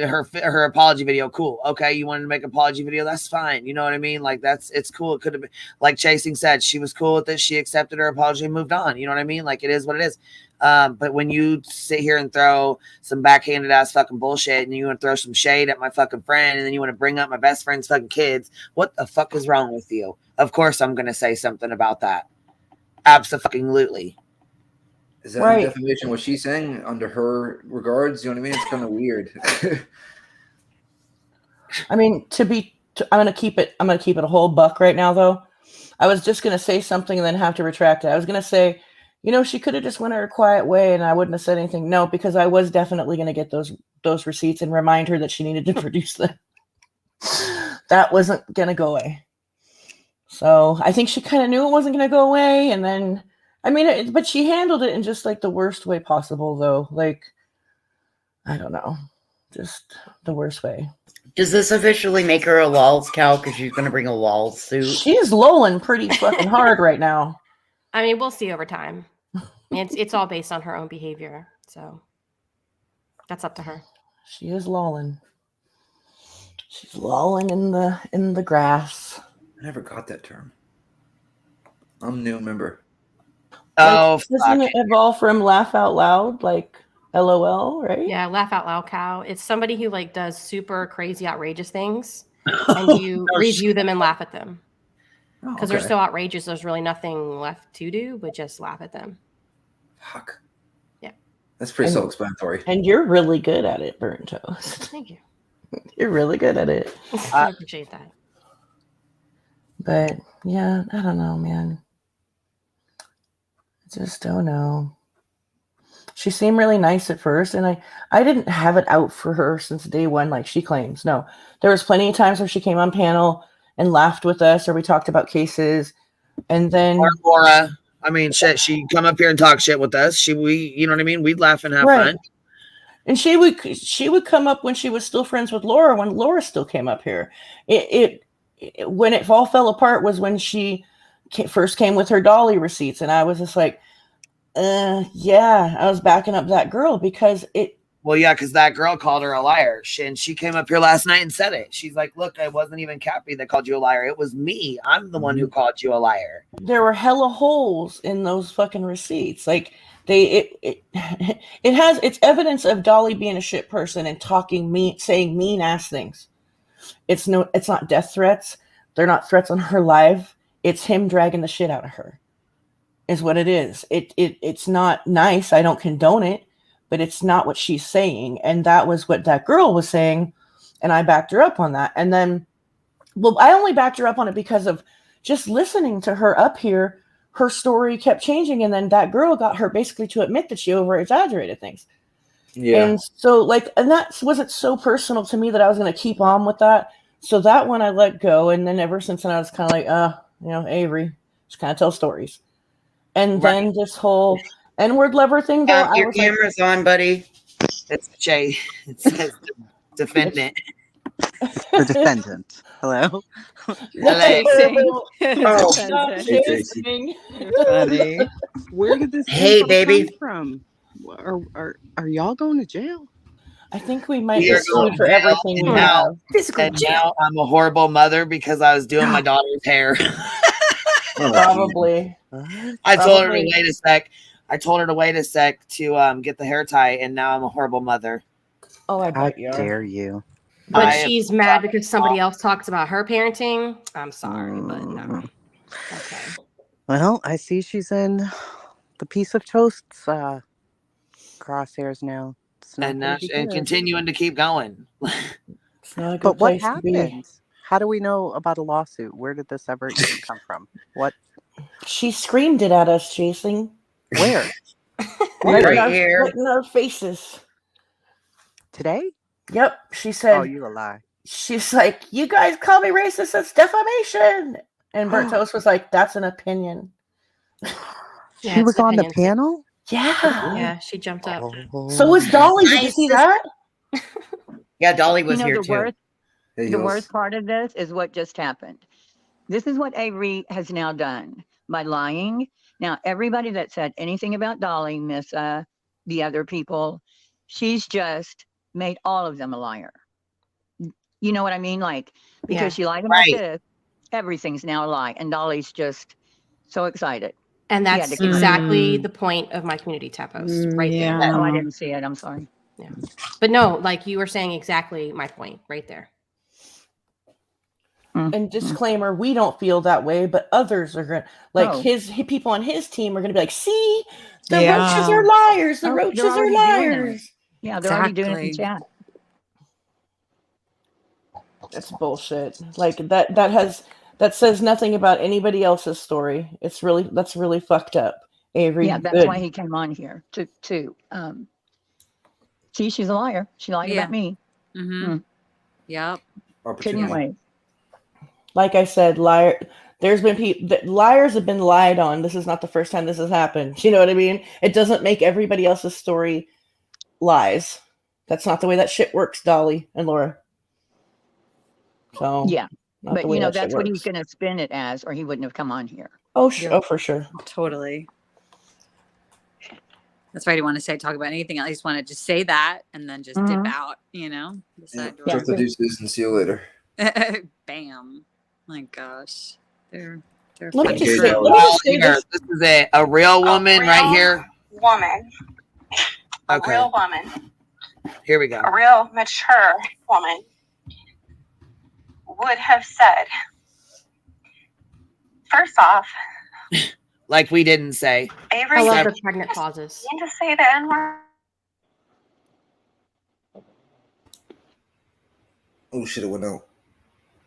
her apology video, cool. Okay, you wanted to make an apology video, that's fine. You know what I mean? Like it's cool. It could have been like Chasing said, she was cool with it, she accepted her apology and moved on. You know what I mean? Like it is what it is. But when you sit here and throw some backhanded ass fucking bullshit and you want to throw some shade at my fucking friend and then you want to bring up my best friend's fucking kids, what the fuck is wrong with you? Of course I'm gonna say something about that. Absolutely. Is that a defamation what she's saying under her regards? You know what I mean? It's kind of weird. I mean, I'm gonna keep it a whole buck right now though. I was just gonna say something and then have to retract it. I was gonna say, she could have just went her quiet way and I wouldn't have said anything. No, because I was definitely going to get those receipts and remind her that she needed to produce them. That wasn't going to go away. So I think she kind of knew it wasn't going to go away. And then, but she handled it in just like the worst way possible though. Like, I don't know, just the worst way. Does this officially make her a lols cow because she's going to bring a lols suit? She's lolling pretty fucking hard right now. I mean, we'll see over time. It's all based on her own behavior, so that's up to her. She is lolling. She's lolling in the grass. I never got that term. I'm a new member. Oh, doesn't it evolve from laugh out loud, like LOL, right? Yeah, laugh out loud cow. It's somebody who like does super crazy, outrageous things, and you review them and laugh at them. Because they're so outrageous, there's really nothing left to do but just laugh at them. Fuck. Yeah. That's pretty self-explanatory. And you're really good at it, Burnt Toast. Thank you. You're really good at it. I appreciate that. But yeah, I don't know, man. I just don't know. She seemed really nice at first, and I didn't have it out for her since day one, like she claims. No, there was plenty of times where she came on panel and laughed with us, or we talked about cases, and then or Laura. I mean, shit, she'd come up here and talk shit with us. You know what I mean? We'd laugh and have Right. fun. And she would come up when she was still friends with Laura, when Laura still came up here. When it all fell apart was when she first came with her Dolly receipts, and I was just like, yeah, I was backing up that girl because it. Well, yeah, because that girl called her a liar. And she came up here last night and said it. She's like, look, it wasn't even Cappy that called you a liar. It was me. I'm the one who called you a liar. There were hella holes in those fucking receipts. Like it's evidence of Dolly being a shit person and saying mean ass things. It's not death threats. They're not threats on her life. It's him dragging the shit out of her. Is what it is. It's not nice. I don't condone it. But it's not what she's saying. And that was what that girl was saying. And I backed her up on that. And then, well, I only backed her up on it because of just listening to her up here. Her story kept changing. And then that girl got her basically to admit that she over-exaggerated things. Yeah. And so, and that wasn't so personal to me that I was going to keep on with that. So that one I let go. And then ever since then, I was kind of like, Avery, just kind of tell stories. And then this whole N-word lover thing, though. Your camera's on, buddy. It's Jay. It says defendant. The defendant. Hello. Hello. Funny. Where did this come from? Are y'all going to jail? I think we might be sued for everything we have. Now I'm a horrible mother because I was doing my daughter's hair. Probably. I told her to wait a sec. To get the hair tie, and now I'm a horrible mother. Oh, I bet you. How dare you? But she's mad because somebody else talks about her parenting. I'm sorry, but no. Okay. Well, I see she's in the piece of toast's crosshairs now. And continuing to keep going. But what happened? How do we know about a lawsuit? Where did this ever even come from? What? She screamed it at us, Jason. Where? Right here. Right in our faces. Today? Yep. She said. Oh, you a lie. She's like, you guys call me racist. That's defamation. And Burnt Toast was like, that's an opinion. She was on the panel? Yeah. Yeah, she jumped up. So was Dolly. Did you see that? Yeah, Dolly was here too. The worst part of this is what just happened. This is what Avery has now done by lying. Now, everybody that said anything about Dolly, Miss the other people, she's just made all of them a liar. You know what I mean? Like, because she lied about this, everything's now a lie. And Dolly's just so excited. And that's exactly the point of my community tab post right there. Oh, I didn't see it. I'm sorry. Yeah. But no, like you were saying exactly my point right there. And disclaimer, we don't feel that way, but others are going to, like his people on his team are going to be like, see, the roaches are liars. The roaches are liars. Yeah, they're already doing it in chat. That's bullshit. Like that says nothing about anybody else's story. That's really fucked up. Avery. Yeah, that's why he came on here to see, she's a liar. She lied about me. Yep. Couldn't wait. Like I said, there's been people that liars have been lied on. This is not the first time this has happened. You know what I mean? It doesn't make everybody else's story lies. That's not the way that shit works, Dolly and Laura. So yeah, but you know that's what he's going to spin it as, or he wouldn't have come on here. Oh, oh, for sure, totally. That's why I didn't want to talk about anything. I just want to just say that and then just dip out. You know, Just the deuces and see you later. Bam. My gosh, they're let me just say this is a real woman right here. Woman. A Okay. real woman. Here we go. A real mature woman would have said, first off, like we didn't say. Avery, I love the pregnant pauses. You need to say the N-word. Oh shit! It went out.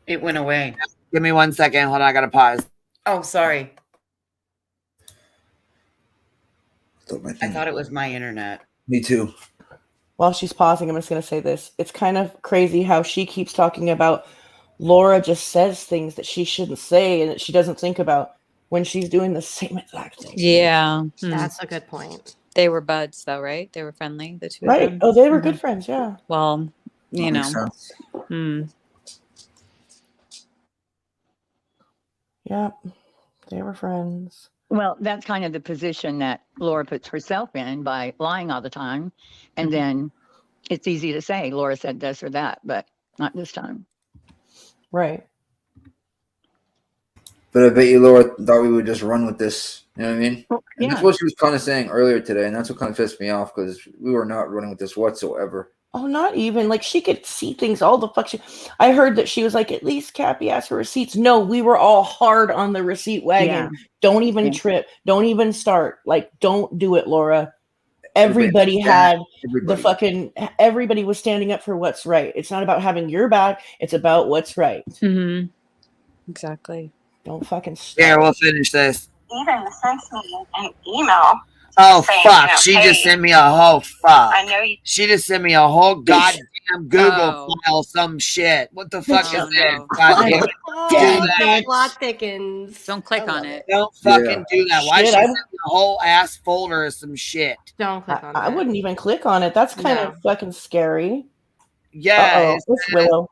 It went away. Give me 1 second. Hold on. I got to pause. Oh, sorry. I thought it was my internet. Me too. While she's pausing, I'm just going to say this. It's kind of crazy how she keeps talking about Laura just says things that she shouldn't say and that she doesn't think about. when she's doing the same exact thing. Yeah. That's a good point. They were buds, though, right? They were friendly, the two of Right. them. Oh, they were good friends. Yeah. Well, you That know. makes sense. Yep. They were friends. Well, that's kind of the position that Laura puts herself in by lying all the time. And then it's easy to say Laura said this or that, but not this time. Right. But I bet you Laura thought we would just run with this. You know what I mean? Well, And that's what she was kind of saying earlier today, and that's what kind of pissed me off because we were not running with this whatsoever. Oh, not even. Like, she could see things all the fuck. I heard that she was like, at least Cappy asked for receipts. No, we were all hard on the receipt wagon. Yeah. Don't even trip. Don't even start. Like, don't do it, Laura. Everybody had the fucking, everybody was standing up for what's right. It's not about having your back. It's about what's right. Mm-hmm. Exactly. Don't fucking start. Here, we'll finish this. Even sent me an email. Oh, saying, fuck. you know, She hey, just sent me a whole fuck. I know you. She just sent me a whole goddamn Google file, some shit. What the fuck is this? Goddamn. The plot thickens. Don't click on it. Don't fucking do that. Why Shit, she send me a whole ass folder of some shit? Don't click on I wouldn't even click on it. That's kind of fucking scary. Yeah. It's Willow.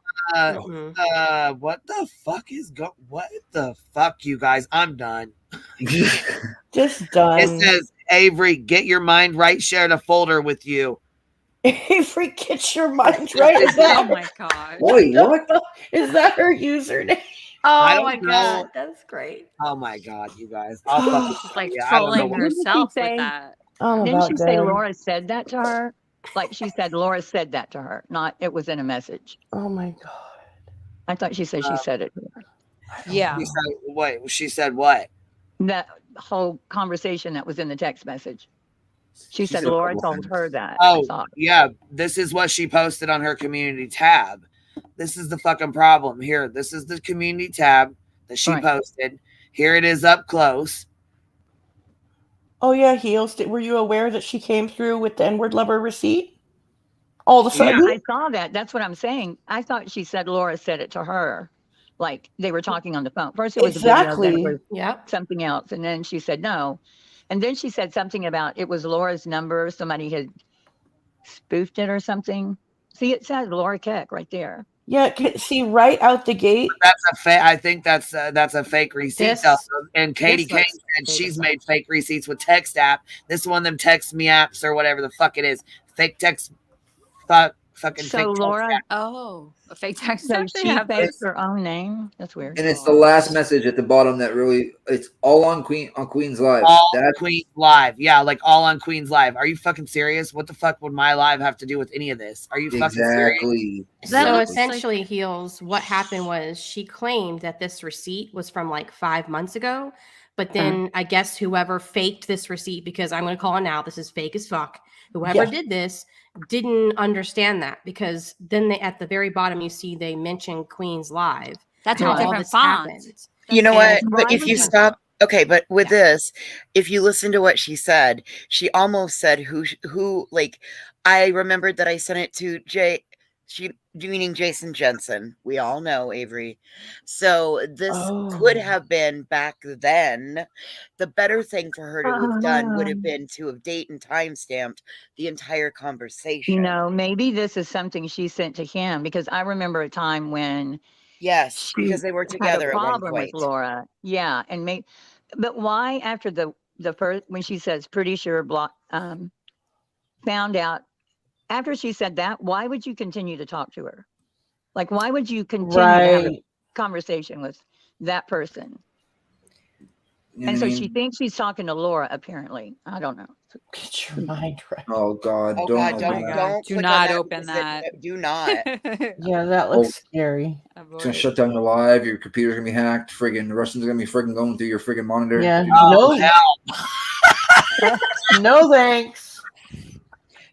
What the fuck is what the fuck, you guys? I'm done. Just done. It says, Avery, get your mind right, share the folder with you. Avery, get your mind right. Is that, Oh my god. Wait, what? Is that her username? I Oh don't my know. god, that's great. Oh my god, you guys. I'll fucking She's like yeah, I don't know trolling what- herself Didn't she with say- that. Didn't she say dead. Laura said that to her? Like she said Laura said that to her, not it was in a message. Oh my god. I thought she said she said it to her. Yeah. She said, wait, she said what? That whole conversation that was in the text message. She said said a Laura couple told her that. Oh, I thought. yeah. This is what she posted on her community tab. This is the fucking problem. Here, this is the community tab that she posted. Here it is up close. Oh yeah, Heels. Were you aware that she came through with the N-word lover receipt? All of a sudden? Yeah, I saw that. That's what I'm saying. I thought she said Laura said it to her. Like they were talking on the phone. First it was a video, then it was something else. And then she said no. And then she said something about it was Laura's number. Somebody had spoofed it or something. See, it says Laura Keck right there. Yeah, see, right out the gate. That's a fake. I think that's a fake receipt. This- though. And Katie this Kane looks said she's made fake receipts with text app. This is one of them text me apps or whatever the fuck it is. Fake text. Fucking So fake text Laura, app. Oh, a fake text. so They she have faked those. her own name. That's weird. And it's the last message at the bottom that really, it's all on Queen's Live. All That's Queen's Live. Yeah, like all on Queen's Live. Are you fucking serious? What the fuck would my live have to do with any of this? Are you fucking serious? exactly. So essentially, Heels, what happened was she claimed that this receipt was from like 5 months ago. But then I guess whoever faked this receipt, because I'm going to call it now, this is fake as fuck. Whoever did this didn't understand that, because then they, at the very bottom, you see they mention Queen's Live. That's how a all different this font. happened. You know what? And But if you stop, okay, but with this, if you listen to what she said, she almost said who like, I remembered that I sent it to meaning Jason Jensen. We all know Avery. So this could have been back then. The better thing for her to have done would have been to have date and time stamped the entire conversation. You know, maybe this is something she sent to him, because I remember a time when Yes, because they were together had at a one problem with point. Laura. Yeah, and but why after the first, when she says pretty sure found out, after she said that, why would you continue to talk to her? Like, why would you continue to have a conversation with that person? And so she thinks she's talking to Laura, apparently. I don't know. Get your mind right. Oh God! Oh don't God, open that. don't Do click not on open because that. do not. Yeah, that looks scary. It's gonna shut down your live. Your computer's gonna be hacked. Friggin' the Russians are gonna be friggin' going through your friggin' monitor. Yeah. Oh, No. hell. No thanks.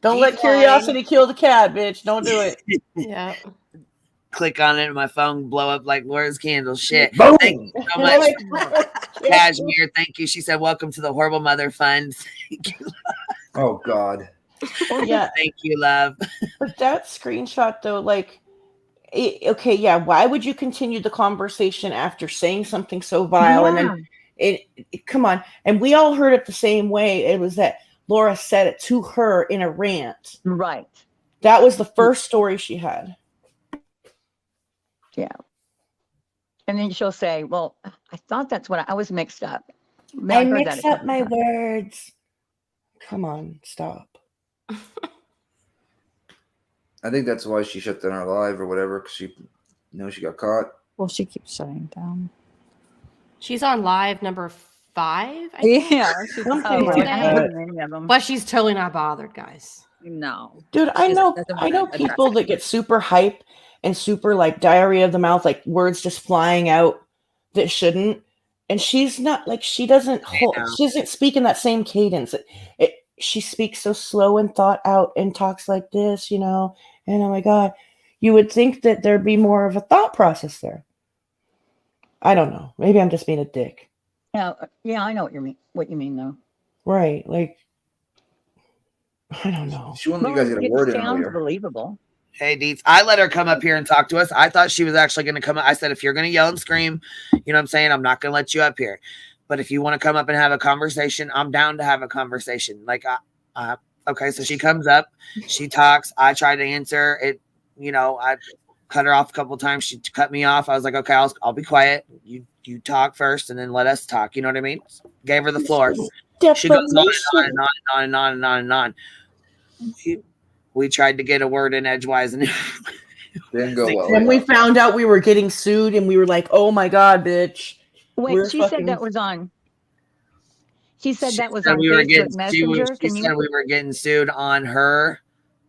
Don't let Decline. curiosity kill the cat, bitch. Don't do it. Yeah. Click on it and my phone blow up like Laura's candle. Shit. Boom. Thank you so much. Cashmere, thank you. She said, welcome to the Horrible Mother Fund. Thank you. Oh God. Yeah. Thank you, love. But that screenshot, though, like, okay, yeah, why would you continue the conversation after saying something so vile? And then Come on. And we all heard it the same way. It was that Laura said it to her in a rant. Right. That was the first story she had. Yeah. And then she'll say, well, I thought that's what I was mixed up. I mix up my words. Come on, stop. I think that's why she shut down her live or whatever, because she she got caught. Well, she keeps shutting down. She's on live number 5. I think. Yeah. Something like that. But she's totally not bothered, guys. No. Dude, I know people that get super hype and super like diarrhea of the mouth, like words just flying out that shouldn't. And she's not like she doesn't speak in that same cadence. She speaks so slow and thought out and talks like this, and oh my God, you would think that there'd be more of a thought process there. I don't know. Maybe I'm just being a dick. Yeah, I know what you mean though. Right. Like, I don't know. She won't let you guys get a word in earlier. Believable. Hey, Deets, I let her come up here and talk to us. I thought she was actually going to come up. I said, if you're going to yell and scream, you know what I'm saying? I'm not going to let you up here. But if you want to come up and have a conversation, I'm down to have a conversation. Like, okay, so she comes up, she talks. I tried to answer it. I cut her off a couple of times. She cut me off. I was like, okay, I'll be quiet. You talk first and then let us talk. You know what I mean? Gave her the floor. She goes on and on and on and on and on and on. We tried to get a word in edgewise and didn't go well. And we found out we were getting sued and we were like, oh my God, bitch. Wait, she said that was on. She said that was on Facebook Messenger. She said we were getting sued on her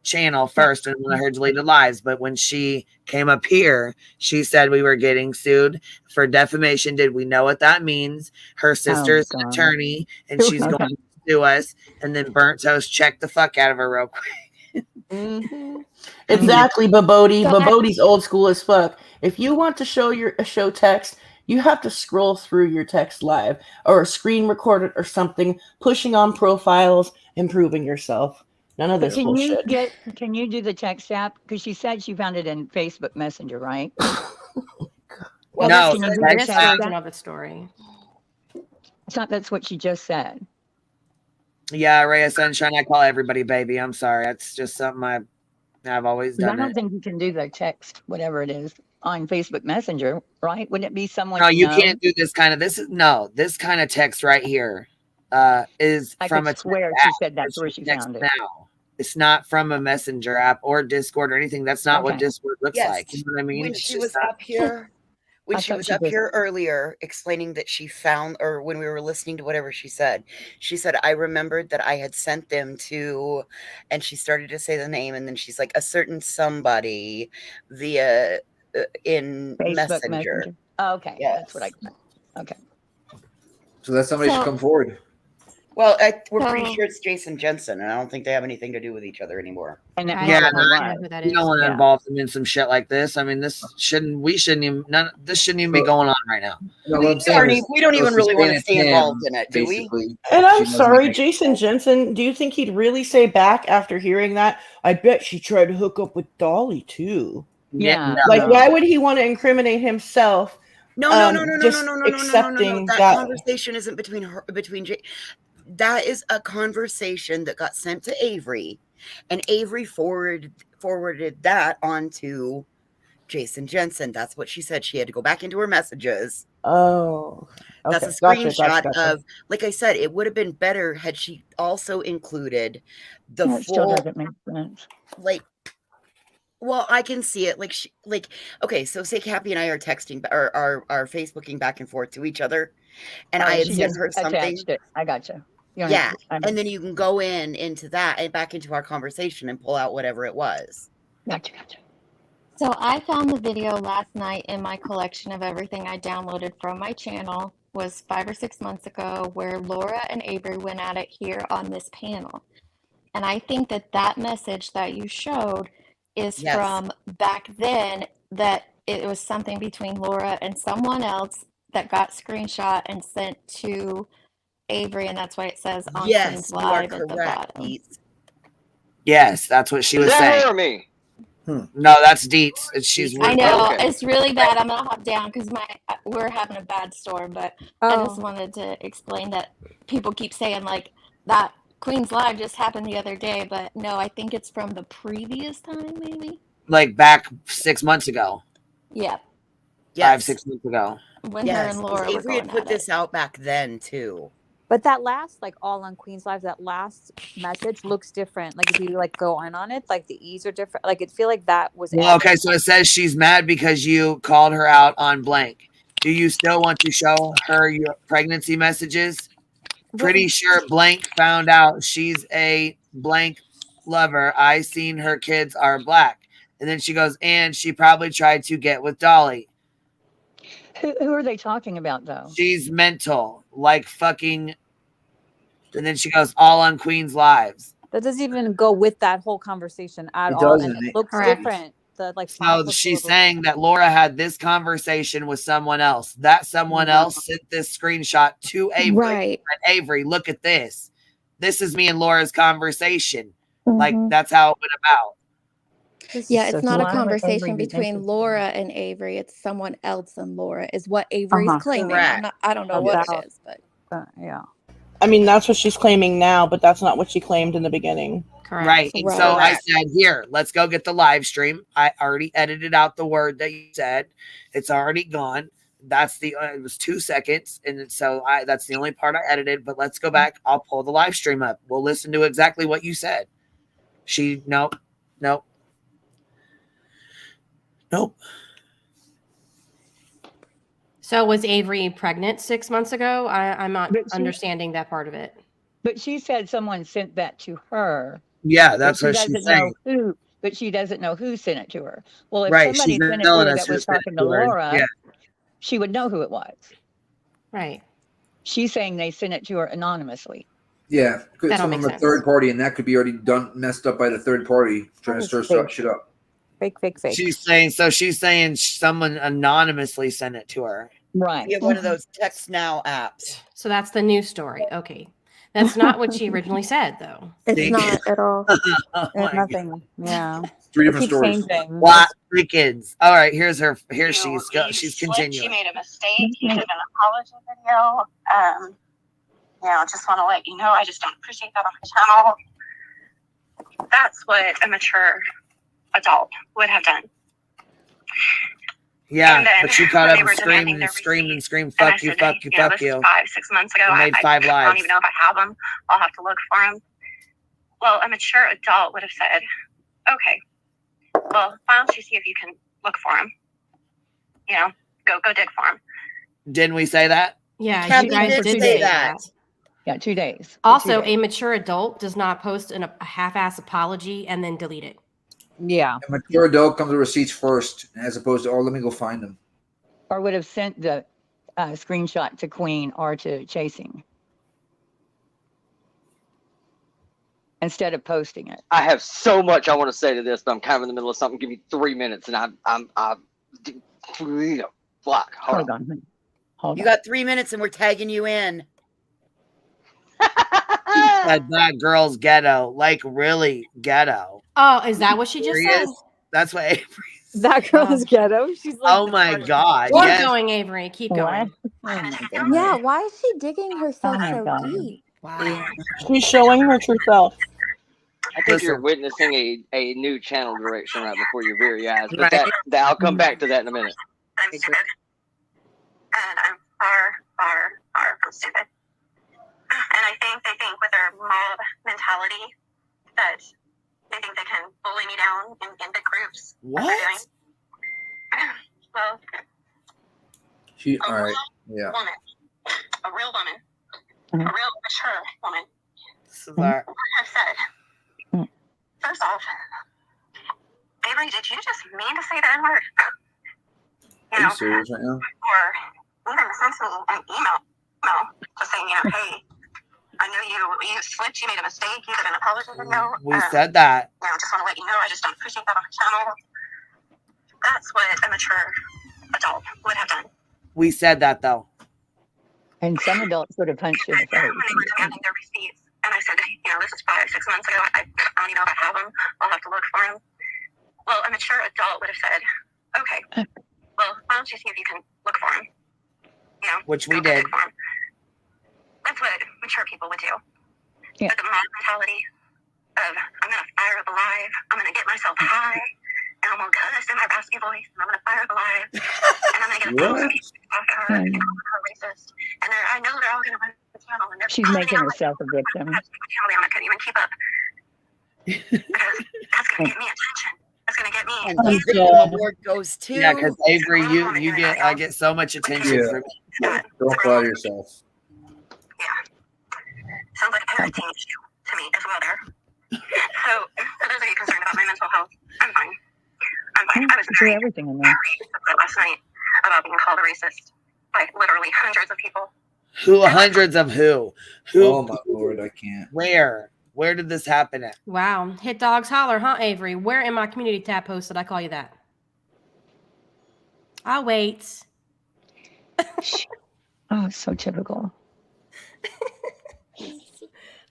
channel first and one of her deleted lives. But when she came up here, she said we were getting sued for defamation. Did we know what that means? Her sister's an attorney and she's going to sue us. And then Burnt Toast checked the fuck out of her real quick. Mm-hmm. Exactly, Babodi. Babodi's old school as fuck. If you want to show text, you have to scroll through your text live or screen record it or something, pushing on profiles, improving yourself. None of this bullshit. Can you do the text app? Because she said she found it in Facebook Messenger, right? Well, no, this version of the story. I thought that's what she just said. Yeah, Ray of Sunshine, I call everybody baby. I'm sorry. That's just something I've always done. I don't think you can do the text, whatever it is, on Facebook Messenger, right? Wouldn't it be someone? No, you can't do this kind of this kind of text right here is from a swear she said that's where she found it. Now. It's not from a messenger app or Discord or anything. That's not what Discord looks like. You know what I mean? When she was up here, earlier explaining that she found, or when we were listening to whatever she said, I remembered that I had sent them to, and she started to say the name, and then she's like, a certain somebody via in Facebook Messenger. Oh, okay. Yes. That's what I got. Okay. So that somebody should come forward. Well, we're pretty sure it's Jason Jensen, and I don't think they have anything to do with each other anymore. And you don't want to involve them in some shit like this. I mean, this shouldn't even be going on right now. No, we don't even really want to stay involved in it, do we? And I'm sorry, Jason Jensen, do you think he'd really say back after hearing that? I bet she tried to hook up with Dolly too. Yeah. Why would he want to incriminate himself? No. That conversation isn't between Jay. That is a conversation that got sent to Avery, and Avery forwarded that onto Jason Jensen. That's what she said. She had to go back into her messages. Oh, okay. That's a screenshot of. Like I said, it would have been better had she also included the full. Still doesn't make sense. Well, I can see it. Okay, so say Cappy and I are texting or are Facebooking back and forth to each other, and I had sent her something. I gotcha. Yeah, and then you can go into that and back into our conversation and pull out whatever it was. Gotcha. So I found the video last night in my collection of everything I downloaded from my channel. Was 5 or 6 months ago, where Laura and Avery went at it here on this panel, and I think that message that you showed is from back then, that it was something between Laura and someone else that got screenshot and sent to Avery, and that's why it says on Queen's Live at the bottom. Yes, that's what she was saying. Hear me. No, that's Deets. She's. I know Okay. it's really bad. I'm gonna hop down because we're having a bad storm. But I just wanted to explain that people keep saying like that Queen's Live just happened the other day, but no, I think it's from the previous time, maybe. Like back 6 months ago. Yeah. 5-6 months ago. When her and Laura were Avery had going put at this out back then too. But that last, like all on Queen's Live, that last message looks different. Like if you like go in on it, like the E's are different. Like it feel like that was. Well, okay, so it says she's mad because you called her out on blank. Do you still want to show her your pregnancy messages? Pretty sure blank found out she's a blank lover. I seen her kids are black. And then she goes, and she probably tried to get with Dolly. Who are they talking about though? She's mental, like fucking. And then she goes, all on Queen's Lives. That doesn't even go with that whole conversation at It all, doesn't. and it looks Correct. different. The like. So she's saying that Laura had this conversation with someone else. That someone else sent this screenshot to Avery. Right. And Avery, look at this. This is me and Laura's conversation. Like that's how it went about. Yeah, it's not a conversation between Laura and Avery. It's someone else and Laura is what Avery's claiming. I don't know what it is, but yeah. I mean, that's what she's claiming now, but that's not what she claimed in the beginning. Right. And so I said, here, let's go get the live stream. I already edited out the word that you said. It's already gone. That's it was 2 seconds. And so that's the only part I edited, but let's go back. I'll pull the live stream up. We'll listen to exactly what you said. Nope. So was Avery pregnant 6 months ago? I'm not understanding that part of it. But she said someone sent that to her. Yeah, that's what she's saying. But she doesn't know who sent it to her. Well, if Right, somebody she's sent it to telling her us that was who sent it talking to to her. Laura, Yeah. she would know who it was. Right. She's saying they sent it to her anonymously. Yeah, could That don't someone make from a third party, and that could be already done, messed up by the third party trying to stir shit up. Fake. She's saying someone anonymously sent it to her. Right. Yeah, one of those text now apps. So that's the new story. Okay. That's not what she originally said, though. It's not at all. Oh Nothing. Yeah. 3 different Keep stories. changing. What freakins? All right, here's she's She continuing. made a mistake. You did an apology video. Just want to let you know I just don't appreciate that on the channel. That's what a mature adult would have done. Yeah, And then but she caught when up they and were screamed demanding and their screamed and screamed, And I fuck you, said, fuck you, fuck this is you. 5-6 months ago. I made 5 I lives. don't even know if I have them. I'll have to look for them. Well, a mature adult would have said, okay, well, why don't you see if you can look for them? Go dig for them. Didn't we say that? Yeah, Kathy you guys did did say say that. that. Yeah, 2 days. Also, 2 days. a mature adult does not post a half-ass apology and then delete it. Yeah. A mature adult comes with receipts first, as opposed to, let me go find them. Or would have sent the screenshot to Queen or to Chasing instead of posting it. I have so much I want to say to this, but I'm kind of in the middle of something. Give me 3 minutes, and I'm fuck. Hold on. You got 3 minutes and we're tagging you in. That girl's ghetto, like really ghetto. Oh, is that what she just said? Serious? That's what Avery. That girl is ghetto. She's like, Oh my god! Keep Yes. going, Avery. Keep going. Yeah, why is she digging herself so deep? Wow. She's showing her true self. I think you're witnessing a new channel direction right before your very eyes. But Right. that I'll come back to that in a minute. I'm stupid. And I'm far from stupid. And I think they think with their mob mentality that they think they can bully me down in big groups. What? Well, All right. Yeah. woman, a real woman, a real mature woman This is our. would have said, first off, Avery, did you just mean to say the N-word? Are you serious right now? Or even sent me an email just saying, hey, I know you slipped, you made a mistake, you did an apology video. We said that. Just want to let you know, I just don't appreciate that on the channel. That's what a mature adult would have done. We said that though. And some adults would have punched you in the face. When they were demanding their receipts, and I said, this is 5-6 months ago, I don't even know if I have them. I'll have to look for them. Well, a mature adult would have said, okay, well, why don't you see if you can look for him? You know, which we go did. for him. That's what mature people would do. Yeah. But the mom mentality of, I'm going to fire up alive, I'm going to get myself high, and I'm going to cuss in my raspy voice, and I'm going to fire up alive, and I'm going to get 1,000 people after her, and I'm a racist. And I know they're all going to run the channel, and they're She's making herself a victim. I couldn't even keep up. Because that's going to get me attention. That's going to get me. And the victim award goes to. Yeah, because Avery, I get so much attention from Yeah. Don't flatter yourself. Sounds like a parenting issue to me as well there. So, for those of you concerned about my mental health, I'm fine. I'm fine. I was through everything in there. upset last night about being called a racist by literally hundreds of people. Who? Hundreds of who? Who? Oh my Lord, I can't. Where? Where did this happen at? Wow. Hit dogs holler, huh, Avery? Where in my community tab post did I call you that? I'll wait. Oh, so typical.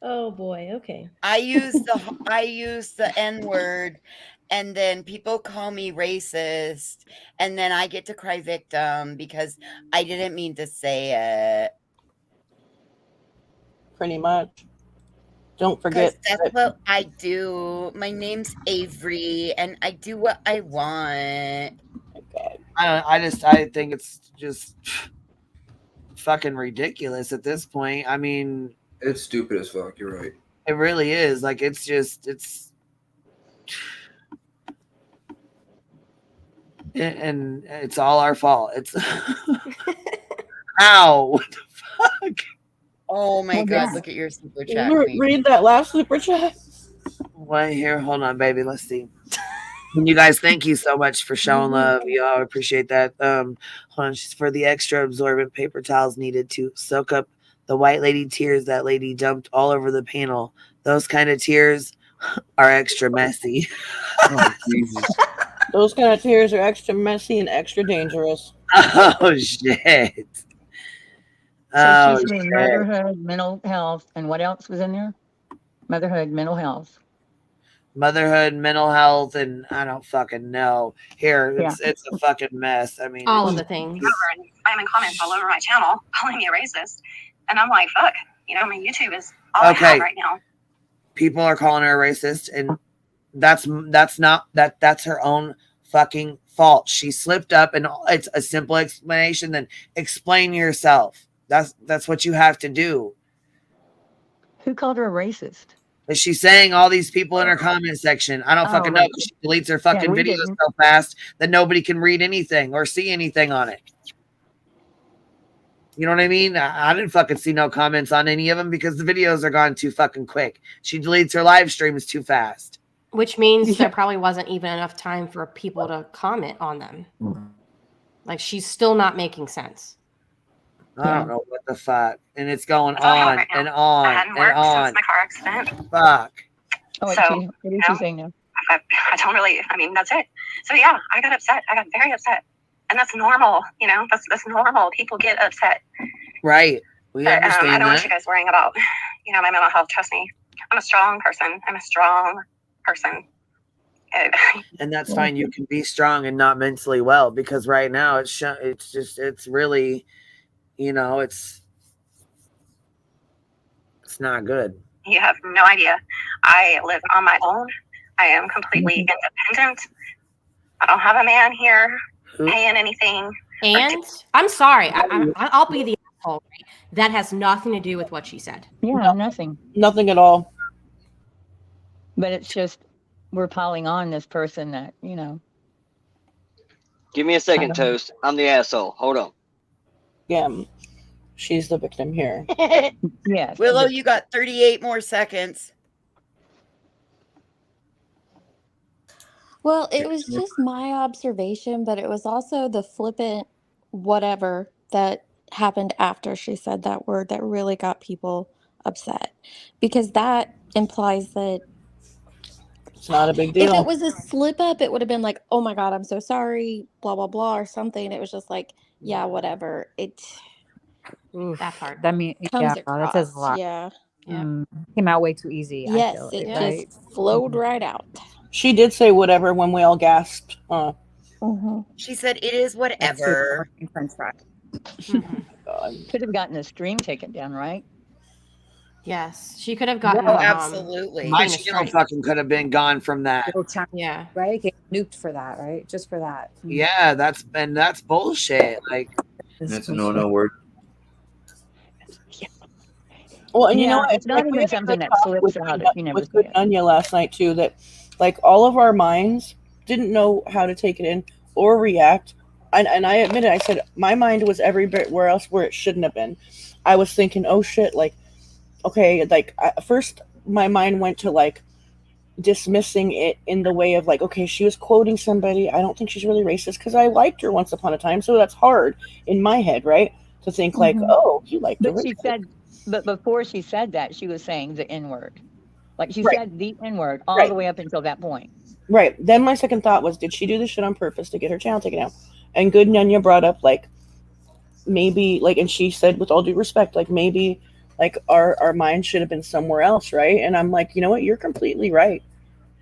Oh boy. Okay. I use the N-word, and then people call me racist, and then I get to cry victim because I didn't mean to say it. Pretty much. Don't forget. That's what I do. My name's Avery, and I do what I want. I think it's just fucking ridiculous at this point. I mean, it's stupid as fuck. You're right. It really is. Like, it's and it's all our fault. It's ow. What the fuck? Oh my God! Look at your super chat. Read that last super chat. Wait here, hold on, baby. Let's see. And you guys, thank you so much for showing love. Y'all appreciate that. Hold on, she's for the extra absorbent paper towels needed to soak up the white lady tears that lady dumped all over the panel. Those kind of tears are extra messy. Oh, Jesus. Those kind of tears are extra messy and extra dangerous. Oh shit. So she's saying motherhood, mental health, and what else was in there? Motherhood, mental health. Motherhood, mental health, and I don't fucking know. Here, it's a fucking mess. I mean, all of the things. I'm in comments all over my channel calling me a racist, and I'm like, fuck. You know, my YouTube is all I have right now. People are calling her a racist, and that's her own fucking fault. She slipped up, and it's a simple explanation. Then explain yourself. That's what you have to do. Who called her a racist? Is she saying all these people in her comment section? I don't fucking know. Right. She deletes her fucking videos so fast that nobody can read anything or see anything on it. You know what I mean? I didn't fucking see no comments on any of them because the videos are gone too fucking quick. She deletes her live streams too fast. Which means there probably wasn't even enough time for people to comment on them. Like, she's still not making sense. I don't know what the fuck. And it's going on and on and on. Since my car accident. Fuck. Oh, what is she saying now? I don't really, I mean, that's it. So yeah, I got upset. I got very upset. And that's normal, you know, that's normal. People get upset. Right. We understand I don't want that. you guys worrying about, you know, my mental health. Trust me. I'm a strong person. And that's fine. You can be strong and not mentally well, because right now it's really, you know, it's not good. You have no idea. I live on my own. I am completely independent. I don't have a man here paying anything. And I'm sorry, I'll be the asshole. That has nothing to do with what she said. Yeah, nothing. Nothing at all. But it's just we're piling on this person that, you know. Give me a second, Toast. I'm the asshole. Hold on. Yeah, she's the victim here. Yes. Willow, you got 38 more seconds. Well, it was just my observation, but it was also the flippant whatever that happened after she said that word that really got people upset, because that implies that it's not a big deal. If it was a slip up, it would have been like, oh my God, I'm so sorry, blah, blah, blah, or something. It was just like, yeah, whatever. That part. That means, comes that across. says a lot. Yeah. Came out way too easy. Yes, I feel it like, just flowed right out. She did say whatever when we all gasped. She said it is whatever. Could have gotten a stream taken down, right? Yes, she could have gotten. Absolutely. My Queen of channel Strikes. fucking could have been gone from that. Yeah. Right? Get nuked for that, right? Just for that. Yeah, that's bullshit. Like, That's a no word. Well, and you know Yeah, what? it's not we even had a something good that talk slips out if you never with see Good it. Anya last night too. That like all of our minds didn't know how to take it in or react. And I admit it. I said my mind was every bit where else where it shouldn't have been. I was thinking, oh shit, like okay, like first my mind went to like dismissing it in the way of like, okay, she was quoting somebody. I don't think she's really racist because I liked her once upon a time. So that's hard in my head, right? To think like, oh, you liked her. But she said, but before she said that, she was saying the N word. Like she Right. said the N word all the way up until that point. Right. Then my second thought was, did she do this shit on purpose to get her channel taken out? And Good Nunya brought up like maybe like, and she said with all due respect, like maybe like our mind should have been somewhere else, right? And I'm like, you know what, you're completely right.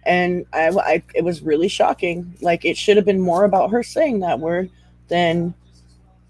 And I it was really shocking. Like it should have been more about her saying that word than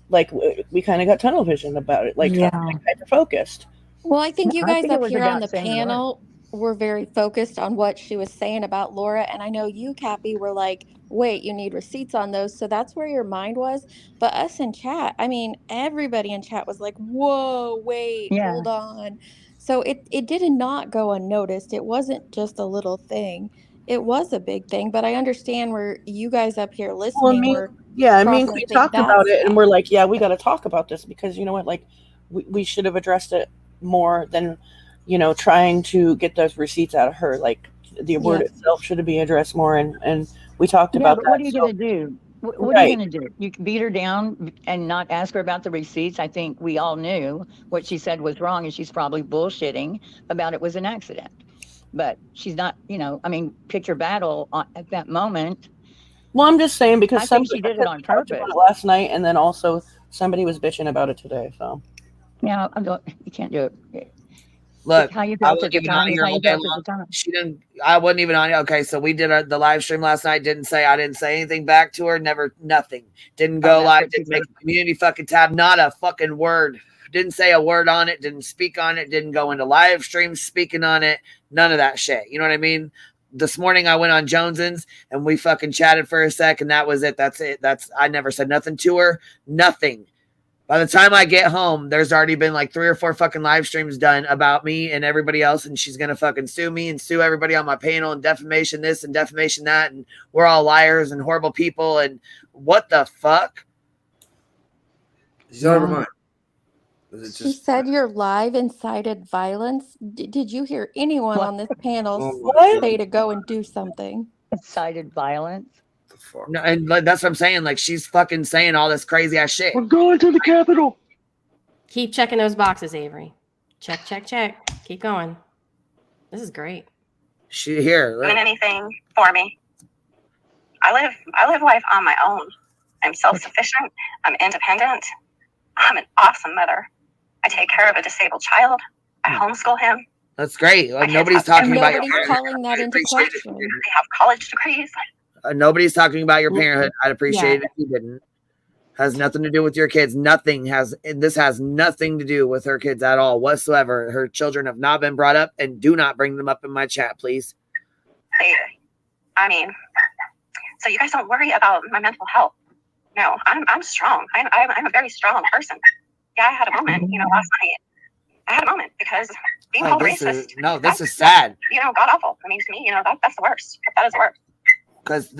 like we kind of got tunnel vision about it, like hyper focused. Well, I think No, you I guys think it up was here on about the saying the word. panel were very focused on what she was saying about Laura. And I know you, Cappy, were like, wait, you need receipts on those. So that's where your mind was. But us in chat, I mean, everybody in chat was like, whoa, wait, Yeah. hold on. So it did not go unnoticed. It wasn't just a little thing. It was a big thing. But I understand where you guys up here Well, listening were I mean, we processing talked that about it, and stuff. we're like, yeah, we got to talk about this because you know what, like, we should have addressed it more than, you know, trying to get those receipts out of her. Like, the word itself should have been addressed more, and we talked Yeah, about but that. what are you going to do? What are you Right. going to do? You can beat her down and not ask her about the receipts. I think we all knew what she said was wrong, and she's probably bullshitting about it was an accident. But she's not, you know, I mean, pick your battle at that moment. Well, I'm just saying because I think she did it on we talked about purpose. it last night, and then also somebody was bitching about it today. So Yeah, you can't do it. look, It's how you I felt wasn't at the even on time. It's here how all you day felt at long. the time. She didn't. I wasn't even on. Okay, so we did the live stream last night. I didn't say anything back to her. Never, nothing. Didn't go that's live. what she Didn't make a community fucking tab. Not a fucking word. Didn't say a word on it. Didn't speak on it. Didn't go into live streams speaking on it. None of that shit. You know what I mean? This morning I went on Jones's and we fucking chatted for a sec, and that was it. That's it. I never said nothing to her. Nothing. By the time I get home, there's already been like 3 or 4 fucking live streams done about me and everybody else, and she's gonna fucking sue me and sue everybody on my panel and defamation this and defamation that, and we're all liars and horrible people, and what the fuck? She's out of her mind. She said your live incited violence. Did you hear anyone on this panel say to go and do something? Incited violence. No, and like, that's what I'm saying. Like she's fucking saying all this crazy ass shit. We're going to the Capitol. Keep checking those boxes, Avery. Check. Keep going. This is great. She here. Doing anything for me. I live life on my own. I'm self-sufficient. I'm independent. I'm an awesome mother. I take care of a disabled child. I homeschool him. That's great. Like, nobody's talking about your Nobody's calling that into question. They have college degrees. nobody's talking about your parenthood. I'd appreciate it if you didn't. Has nothing to do with your kids. This has nothing to do with her kids at all whatsoever. Her children have not been brought up, and do not bring them up in my chat, please. I mean, so you guys don't worry about my mental health. No, I'm strong. I'm a very strong person. Yeah, I had a moment, last night. I had a moment because being called racist. This is sad. God awful. I mean, to me, that's the worst. That is the worst. Because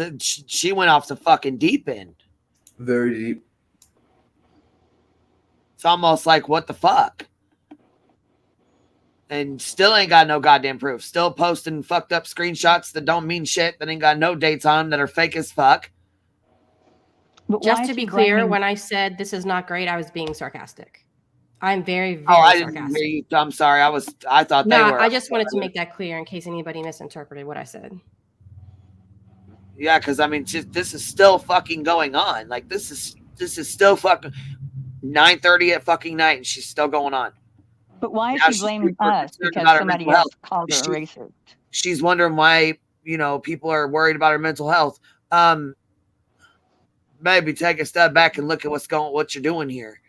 she went off the fucking deep end. Very deep. It's almost like, what the fuck? And still ain't got no goddamn proof. Still posting fucked up screenshots that don't mean shit, that ain't got no dates on them, that are fake as fuck. But just to be clear, when I said this is not great, I was being sarcastic. I'm very, very I sarcastic. didn't hear you. I'm sorry. I thought they were. I just wanted to make that clear in case anybody misinterpreted what I said. Yeah, because I mean, this is still fucking going on. Like this is still fucking 9:30 at fucking night, and she's still going on. But why is she blaming us because somebody else called her a racist? She's wondering why people are worried about her mental health. Maybe take a step back and look at what you're doing here.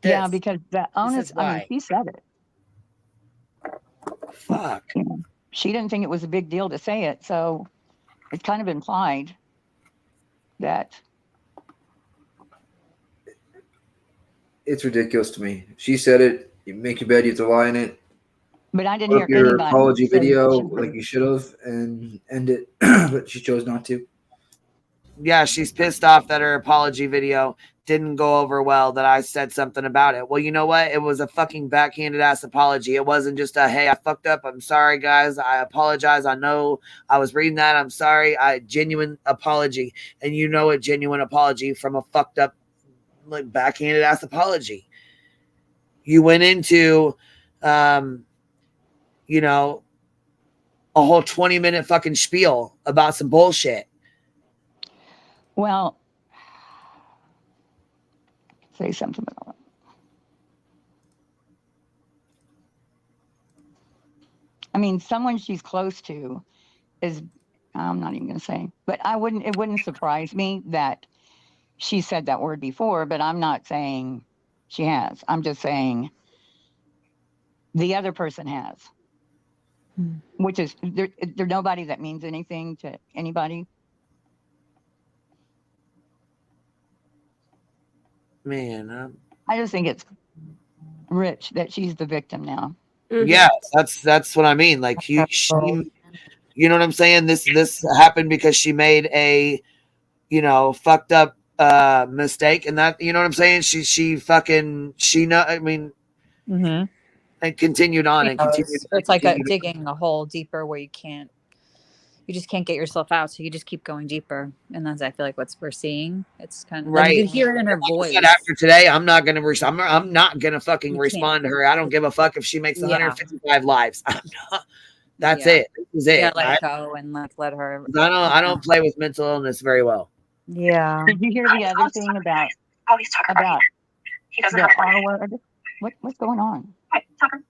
Yeah, because the honest, she said it. Fuck. She didn't think it was a big deal to say it, so it's kind of implied that. It's ridiculous to me. She said it. You make your bed, you have to lie in it. But I didn't Put hear up your anybody apology say video she like you should have and end it, but she chose not to. Yeah, she's pissed off that her apology video didn't go over well, that I said something about it. Well, you know what? It was a fucking backhanded ass apology. It wasn't just a, hey, I fucked up. I'm sorry, guys. I apologize. I know I was reading that. I'm sorry. Genuine apology. And you know a genuine apology from a fucked up, like, backhanded ass apology. You went into, a whole 20-minute fucking spiel about some bullshit. Well, say something about it. I mean, someone she's close to is, I'm not even going to say, but it wouldn't surprise me that she said that word before, but I'm not saying she has. I'm just saying the other person has, which is, there's nobody that means anything to anybody. Man, I just think it's rich that she's the victim now. Yeah, that's what I mean. Like she, you know what I'm saying? This happened because she made a, fucked up mistake, and that, you know what I'm saying? I mean, and continued on and continued. It's like digging a hole deeper where you just can't get yourself out, so you just keep going deeper, and that's, I feel like, what we're seeing. It's kind of Right. like you can hear it in her voice. Said, after today, I'm not gonna I'm not gonna fucking respond to her. I don't give a fuck if she makes 155 lives. I'm not. That's it. This is it. Yeah, let it go and let her. I don't play with mental illness very well. Yeah. Did you hear the other thing about He doesn't the have R word? What's going on? Tucker,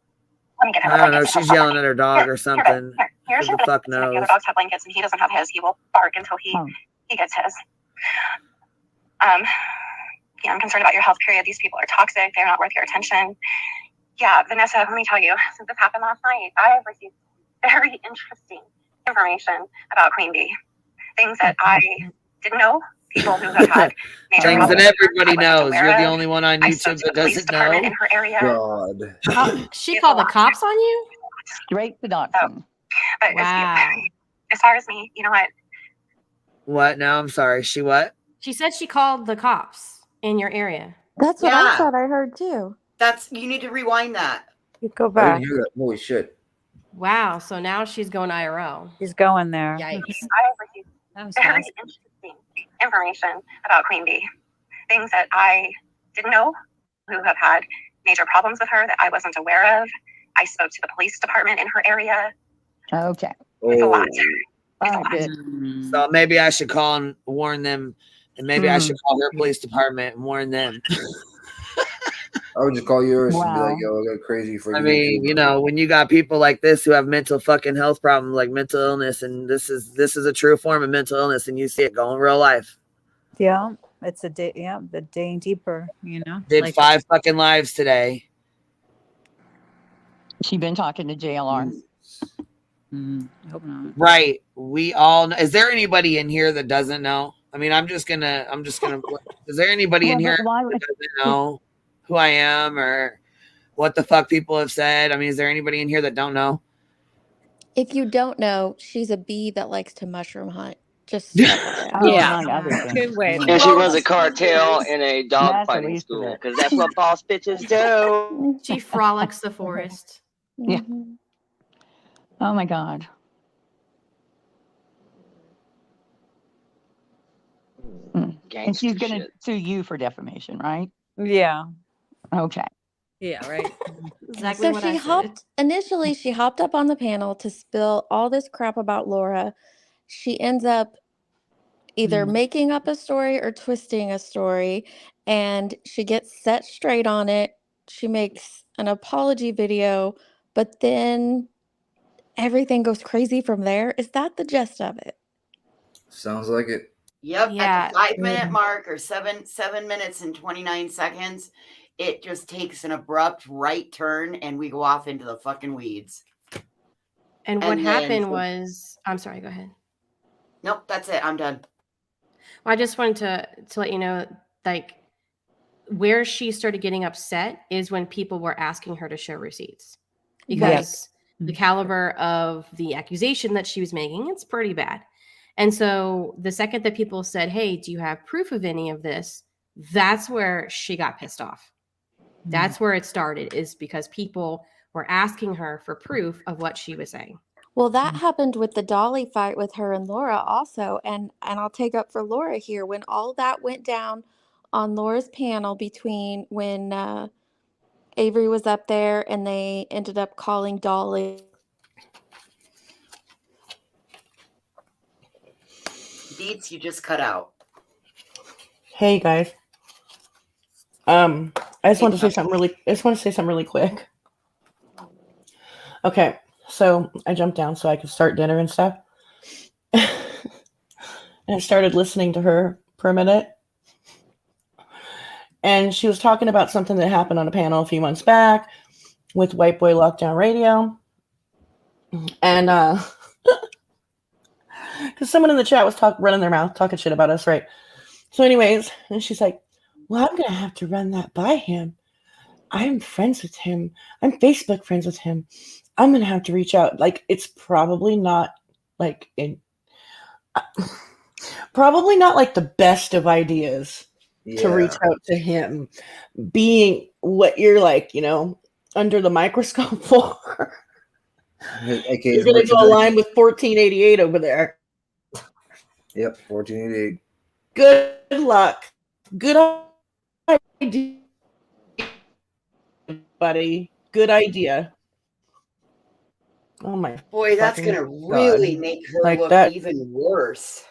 let me get him. I don't know. She's yelling at her dog or something. Here's Who the fuck knows? The other dogs have blankets and he doesn't have his. He will bark until he gets his. Yeah, I'm concerned about your health, period. These people are toxic. They're not worth your attention. Yeah, Vanessa, let me tell you, since this happened last night, I have received very interesting information about Queen Bee. Things that I didn't know. People who have had major things that everybody knows. You're the of. only one on YouTube that doesn't know. In her area. God. She called the cops on you? Straight to doxing. But Wow. as far as me, you know what? What? No, I'm sorry. She what? She said she called the cops in your area. That's what I thought I heard too. You need to rewind that. You go I back. didn't hear that. Holy shit. Wow. So now she's going IRL. She's going there. I have received very interesting information about Queen Bee. Things that I didn't know, who have had major problems with her that I wasn't aware of. I spoke to the police department in her area. Okay. It's a lot. So maybe I should call and warn them, and maybe I should call her police department and warn them. I would just call yours and be like, yo, I got crazy for you. I mean, when you got people like this who have mental fucking health problems, like mental illness, and this is a true form of mental illness, and you see it go in real life. Yeah, it's the digging deeper, Did 5 fucking lives today. She been talking to JLR. I hope not. Right. We all know. Is there anybody in here that doesn't know? I mean, I'm just gonna is there anybody in here that doesn't know who I am or what the fuck people have said? I mean, is there anybody in here that don't know? If you don't know, she's a bee that likes to mushroom hunt. Just good way. And she was a cartel in a dog fighting school because that's what boss bitches do. She frolics the forest. Yeah. Oh my God. And she's going to sue you for defamation, right? Yeah. Okay. Yeah, right. Exactly what I said. Initially, she hopped up on the panel to spill all this crap about Laura. She ends up either making up a story or twisting a story, and she gets set straight on it. She makes an apology video, but then everything goes crazy from there. Is that the gist of it? Sounds like it. Yep, Yeah. at the 5-minute mark or 7 minutes and 29 seconds, it just takes an abrupt right turn and we go off into the fucking weeds. And what happened was, I'm sorry, go ahead. Nope, that's it. I'm done. Well, I just wanted to let you know, like, where she started getting upset is when people were asking her to show receipts, because the caliber of the accusation that she was making, it's pretty bad. And so the second that people said, hey, do you have proof of any of this? That's where she got pissed off. That's where it started, is because people were asking her for proof of what she was saying. Well, that happened with the Dolly fight with her and Laura also. And I'll take up for Laura here. When all that went down on Laura's panel between when Avery was up there and they ended up calling Dolly. Deets, you just cut out. Hey guys. I just want to say something really quick. Okay, so I jumped down so I could start dinner and stuff. And I started listening to her for a minute. And she was talking about something that happened on a panel a few months back with White Boy Lockdown Radio. And because someone in the chat was running their mouth, talking shit about us, right? So anyways, and she's like, well, I'm going to have to run that by him. I'm friends with him. I'm Facebook friends with him. I'm going to have to reach out. Like, it's probably not like the best of ideas to reach out to him, being what you're like, under the microscope for. You're going to go align with 1488 over there. Yep, 1488. Good luck. Good idea, buddy. Good idea. Oh my boy, that's gonna really make her look even worse.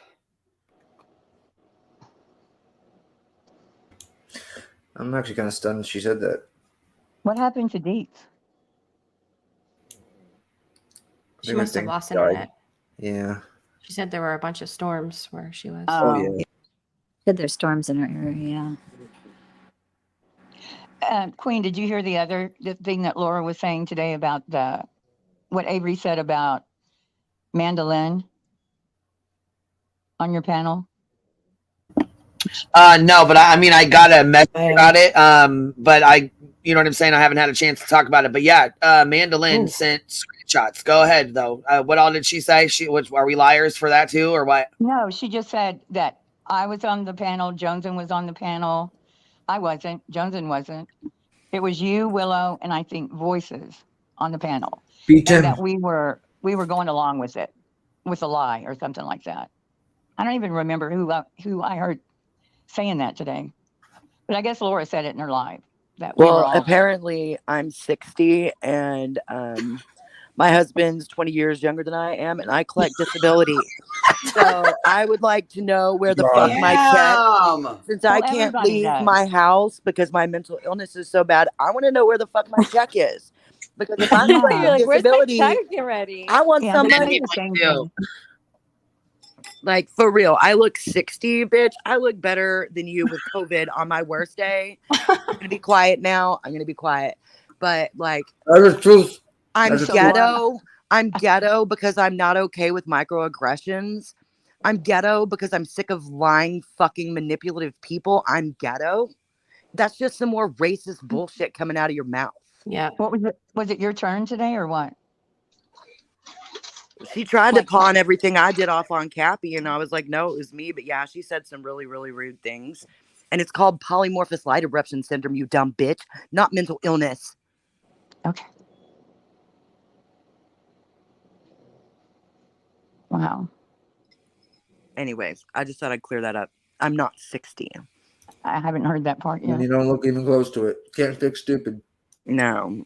I'm actually kind of stunned she said that. What happened to Deets? She must have lost internet. Yeah. She said there were a bunch of storms where she was. Oh yeah. Said there's storms in her area. Queen, did you hear the thing that Laura was saying today about what Avery said about mandolin on your panel? No, but I got a message about it. But you know what I'm saying? I haven't had a chance to talk about it. But yeah, Mandolin sent screenshots. Go ahead though. What all did she say? Are we liars for that too, or what? No, she just said that I was on the panel. Joneson was on the panel. I wasn't. Joneson wasn't. It was you, Willow, and I think Voices on the panel. And that we were going along with it, with a lie or something like that. I don't even remember who I heard saying that today, but I guess Laura said it in her live. Apparently I'm 60 and my husband's 20 years younger than I am, and I collect disability. So I would like to know where the fuck my check, since I can't leave my house because my mental illness is so bad. I want to know where the fuck my check is, because if I'm collecting disability, I want some money. Like, for real, I look 60, bitch. I look better than you with COVID on my worst day. I'm gonna be quiet now. I'm gonna be quiet, but like, I'm ghetto. I'm ghetto because I'm not okay with microaggressions. I'm ghetto because I'm sick of lying, fucking manipulative people. I'm ghetto. That's just some more racist bullshit coming out of your mouth. Yeah. What was it? Was it your turn today or what? She tried to pawn everything I did off on Cappy, and I was like, no, it was me. But yeah, she said some really, really rude things. And it's called polymorphous light eruption syndrome, you dumb bitch, not mental illness. Okay. Wow. Anyways, I just thought I'd clear that up. I'm not 60. I haven't heard that part yet. And you don't look even close to it. Can't fix stupid. No,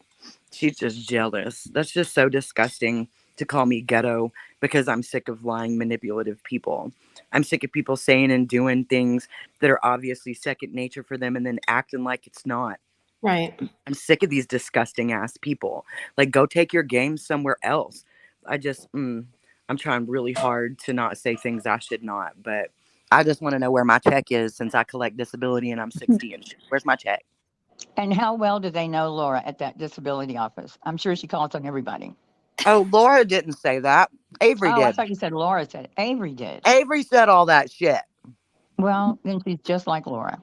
she's just jealous. That's just so disgusting to call me ghetto because I'm sick of lying, manipulative people. I'm sick of people saying and doing things that are obviously second nature for them and then acting like it's not. Right. I'm sick of these disgusting ass people. Like, go take your game somewhere else. I'm trying really hard to not say things I should not, but I just want to know where my check is since I collect disability and I'm 60 and shit. Where's my check? And how well do they know Laura at that disability office? I'm sure she calls on everybody. Oh, Laura didn't say that. Avery Oh, I did. thought you said Laura said it. Avery did. Avery said all that shit. Well, then she's just like Laura.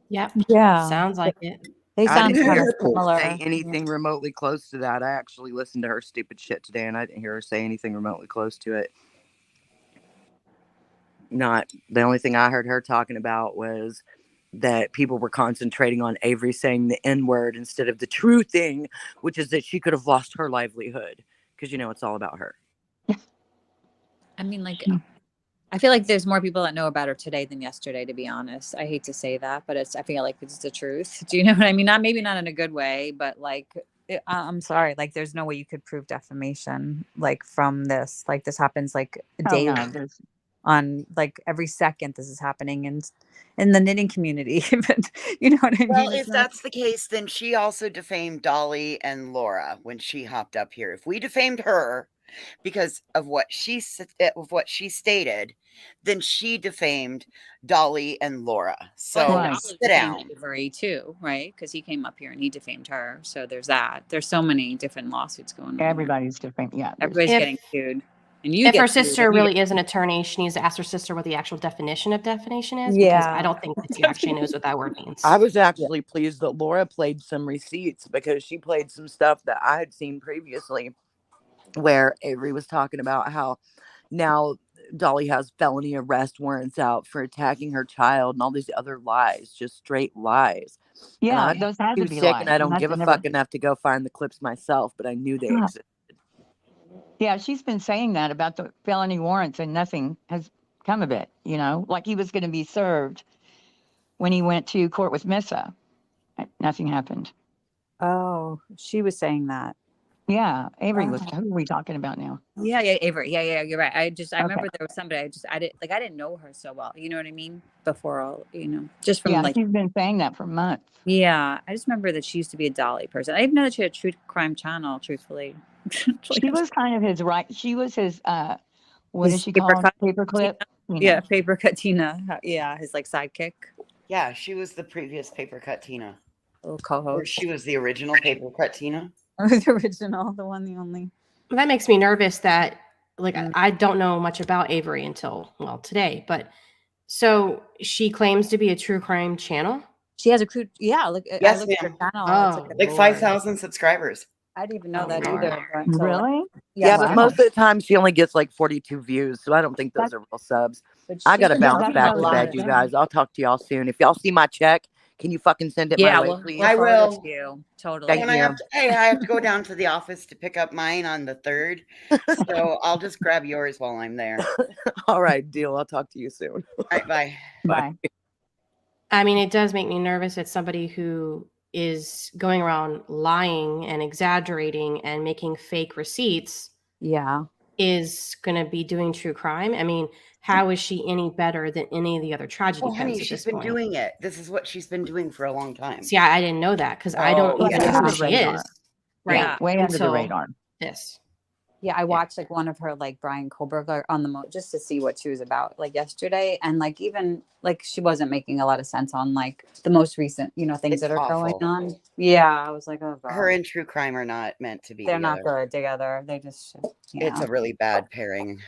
Yep. Yeah. Sounds like it. They I sound didn't kind hear of her similar. say anything remotely close to that. I actually listened to her stupid shit today, and I didn't hear her say anything remotely close to it. Not the only thing I heard her talking about was that people were concentrating on Avery saying the N-word instead of the true thing, which is that she could have lost her livelihood because it's all about her. I mean, like, I feel like there's more people that know about her today than yesterday, to be honest. I hate to say that, but I feel like it's the truth. Do you know what I mean? Maybe not in a good way, but like, I'm sorry. Like, there's no way you could prove defamation, like, from this. Like, this happens, like, daily. No, on, like, every second this is happening in the knitting community. But you know what I mean? Well, if that's the case, then she also defamed Dolly and Laura when she hopped up here. If we defamed her because of what she stated, then she defamed Dolly and Laura. So sit down. Avery too, right? Because he came up here and he defamed her. So there's that. There's so many different lawsuits going on. Everybody's different. Yeah. Everybody's getting sued. And you if get her sued, sister and you really get- is an attorney, she needs to ask her sister what the actual definition of defamation is. Yeah. Because I don't think that she actually knows what that word means. I was actually pleased that Laura played some receipts because she played some stuff that I had seen previously where Avery was talking about how now Dolly has felony arrest warrants out for attacking her child and all these other lies, just straight lies. Yeah, those had to be sick lies. and I don't And give a that's fuck enough to go find the clips myself, but I knew they existed. Yeah, she's been saying that about the felony warrants and nothing has come of it, like he was going to be served when he went to court with Missa. Nothing happened. Oh, she was saying that. Yeah, Avery was. Who are we talking about now? Yeah, Avery. Yeah, you're right. I remember there was somebody I didn't know her so well. You know what I mean? Before all, just from like. She's been saying that for months. Yeah, I just remember that she used to be a Dolly person. I didn't know that she had a true crime channel. Truthfully, she was kind of his right. She was his. What is she called? Paperclip. Yeah, Papercut Tina. Yeah, his like sidekick. Yeah, she was the previous Papercut Tina. Little co-host. Or she was the original Papercut Tina. The original, the one, the only. That makes me nervous that, like, I don't know much about Avery until, today. But so she claims to be a true crime channel? She has a true, look, yes, I looked at her channel. Oh, like 5,000 subscribers. I didn't even know that either. Really? Yeah, but most of the time she only gets like 42 views, so I don't think those are real subs. I gotta bounce back to bed, you guys. I'll talk to y'all soon. If y'all see my check, can you fucking send it my way, please? I will. You. Totally. Thank you. I have to go down to the office to pick up mine on the 3rd, so I'll just grab yours while I'm there. All right, deal. I'll talk to you soon. All right, bye. Bye. I mean, it does make me nervous that somebody who is going around lying and exaggerating and making fake receipts is going to be doing true crime. I mean, how is she any better than any of the other tragedy Well, honey, codes at she's this been point? doing it. This is what she's been doing for a long time. See, I didn't know that because I don't even know who she is. Right. Yeah, way under the radar. This. Yeah, I watched like one of her like Brian Kohlberg on the just to see what she was about like yesterday, and like even like she wasn't making a lot of sense on like the most recent things that are going on. Yeah, I was like, oh god, her and true crime are not meant to be. They're together. not good together. They just it's a really bad pairing.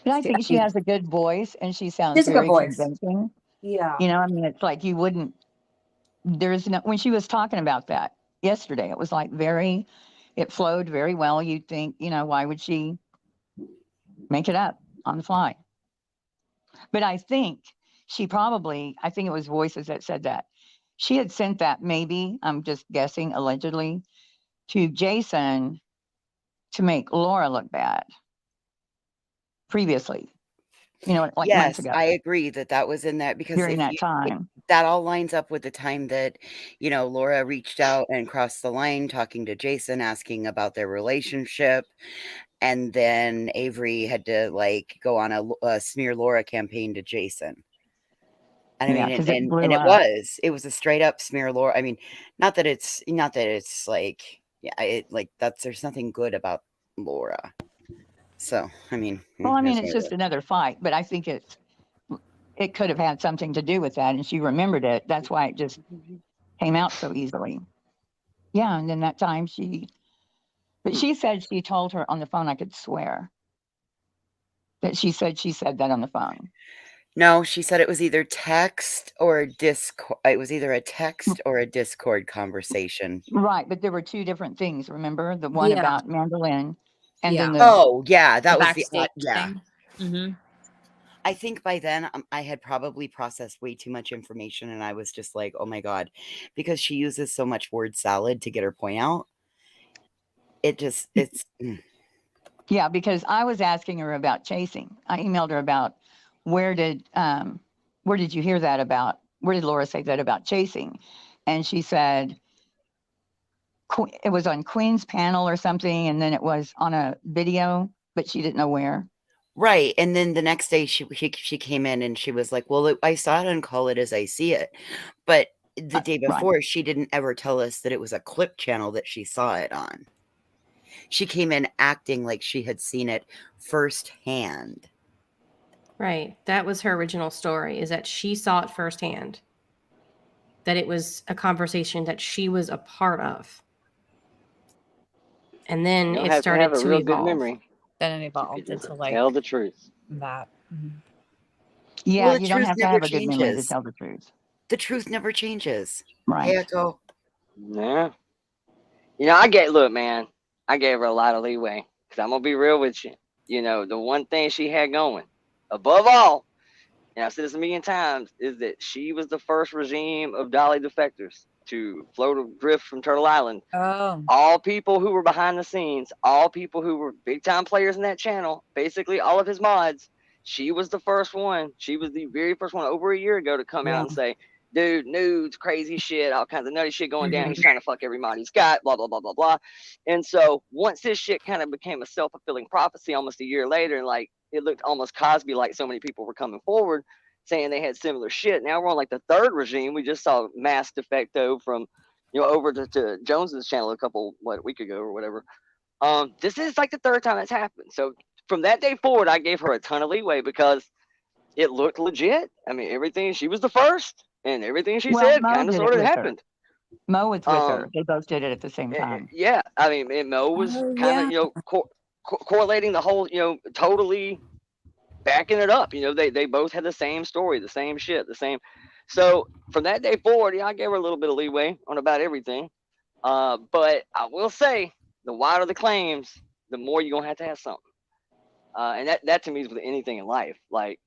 But I think she has a good voice, and she sounds very convincing. Yeah, I mean, it's like you wouldn't. There's no when she was talking about that yesterday. It was like it flowed very well. You'd think, why would she make it up on the fly? But I think I think it was Voices that said that. She had sent that, maybe, I'm just guessing, allegedly, to Jason to make Laura look bad previously. Like months ago. I agree that was in that because during that time. That all lines up with the time that, Laura reached out and crossed the line talking to Jason, asking about their relationship. And then Avery had to go on a smear Laura campaign to Jason. And I mean, it was a straight up smear Laura. I mean, not that it's like, there's nothing good about Laura. So, I mean, Well, I mean, that's it's what it just is. another fight, but I think it could have had something to do with that, and she remembered it. That's why it just came out so easily. Yeah, and then that time but she said she told her on the phone, I could swear that she said that on the phone. No, she said it was either text or Discord. It was either a text or a Discord conversation. Right, but there were two different things. Remember the one Yeah. about mandolin, and then the Oh yeah, that The was the backstage yeah. thing. Mm-hmm. I think by then I had probably processed way too much information, and I was just like, "Oh my god," because she uses so much word salad to get her point out. It's. Yeah, because I was asking her about chasing. I emailed her about where did you hear that about? Where did Laura say that about chasing? And she said it was on Queen's panel or something, and then it was on a video, but she didn't know where. Right, and then the next day she came in and she was like, "Well, I saw it on Call It As I See It," but the day before she didn't ever tell us that it was a clip channel that she saw it on. She came in acting like she had seen it firsthand. Right. That was her original story, is that she saw it firsthand. That it was a conversation that she was a part of. And then You it have started to have a to real evolve. good memory. Then it evolved into like Tell the truth. that. Yeah, Well, the you don't truth have to never have a good memory to changes. tell the truth. The truth never changes. Right. Hey, Echo. Yeah. You know, look, man, I gave her a lot of leeway because I'm going to be real with you. You know, the one thing she had going, above all, and I've said this a million times, is that she was the first regime of Dolly defectors to float a drift from Turtle Island. Oh. All people who were behind the scenes, all people who were big time players in that channel, basically all of his mods, she was the first one. She was the very first one over a year ago to come out and say, dude, nudes, crazy shit, all kinds of nutty shit going down. He's trying to fuck every mod he's got, blah, blah, blah, blah, blah. And so once this shit kind of became a self-fulfilling prophecy almost a year later, and like it looked almost Cosby like so many people were coming forward saying they had similar shit. Now we're on like the third regime. We just saw Mass Defecto from, you know, over to Jones's channel a week ago or whatever. This is like the third time that's happened. So from that day forward, I gave her a ton of leeway because it looked legit. I mean, everything, she was the first, and everything she said kind of sort of happened. Mo was with her. They both did it at the same time. Yeah, I mean, and Mo was kind of, you know, correlating the whole, you know, totally backing it up. You know, they both had the same story, the same shit, the same. So from that day forward, yeah, I gave her a little bit of leeway on about everything. But I will say, the wider the claims, the more you're gonna have something. And that to me is with anything in life. Like,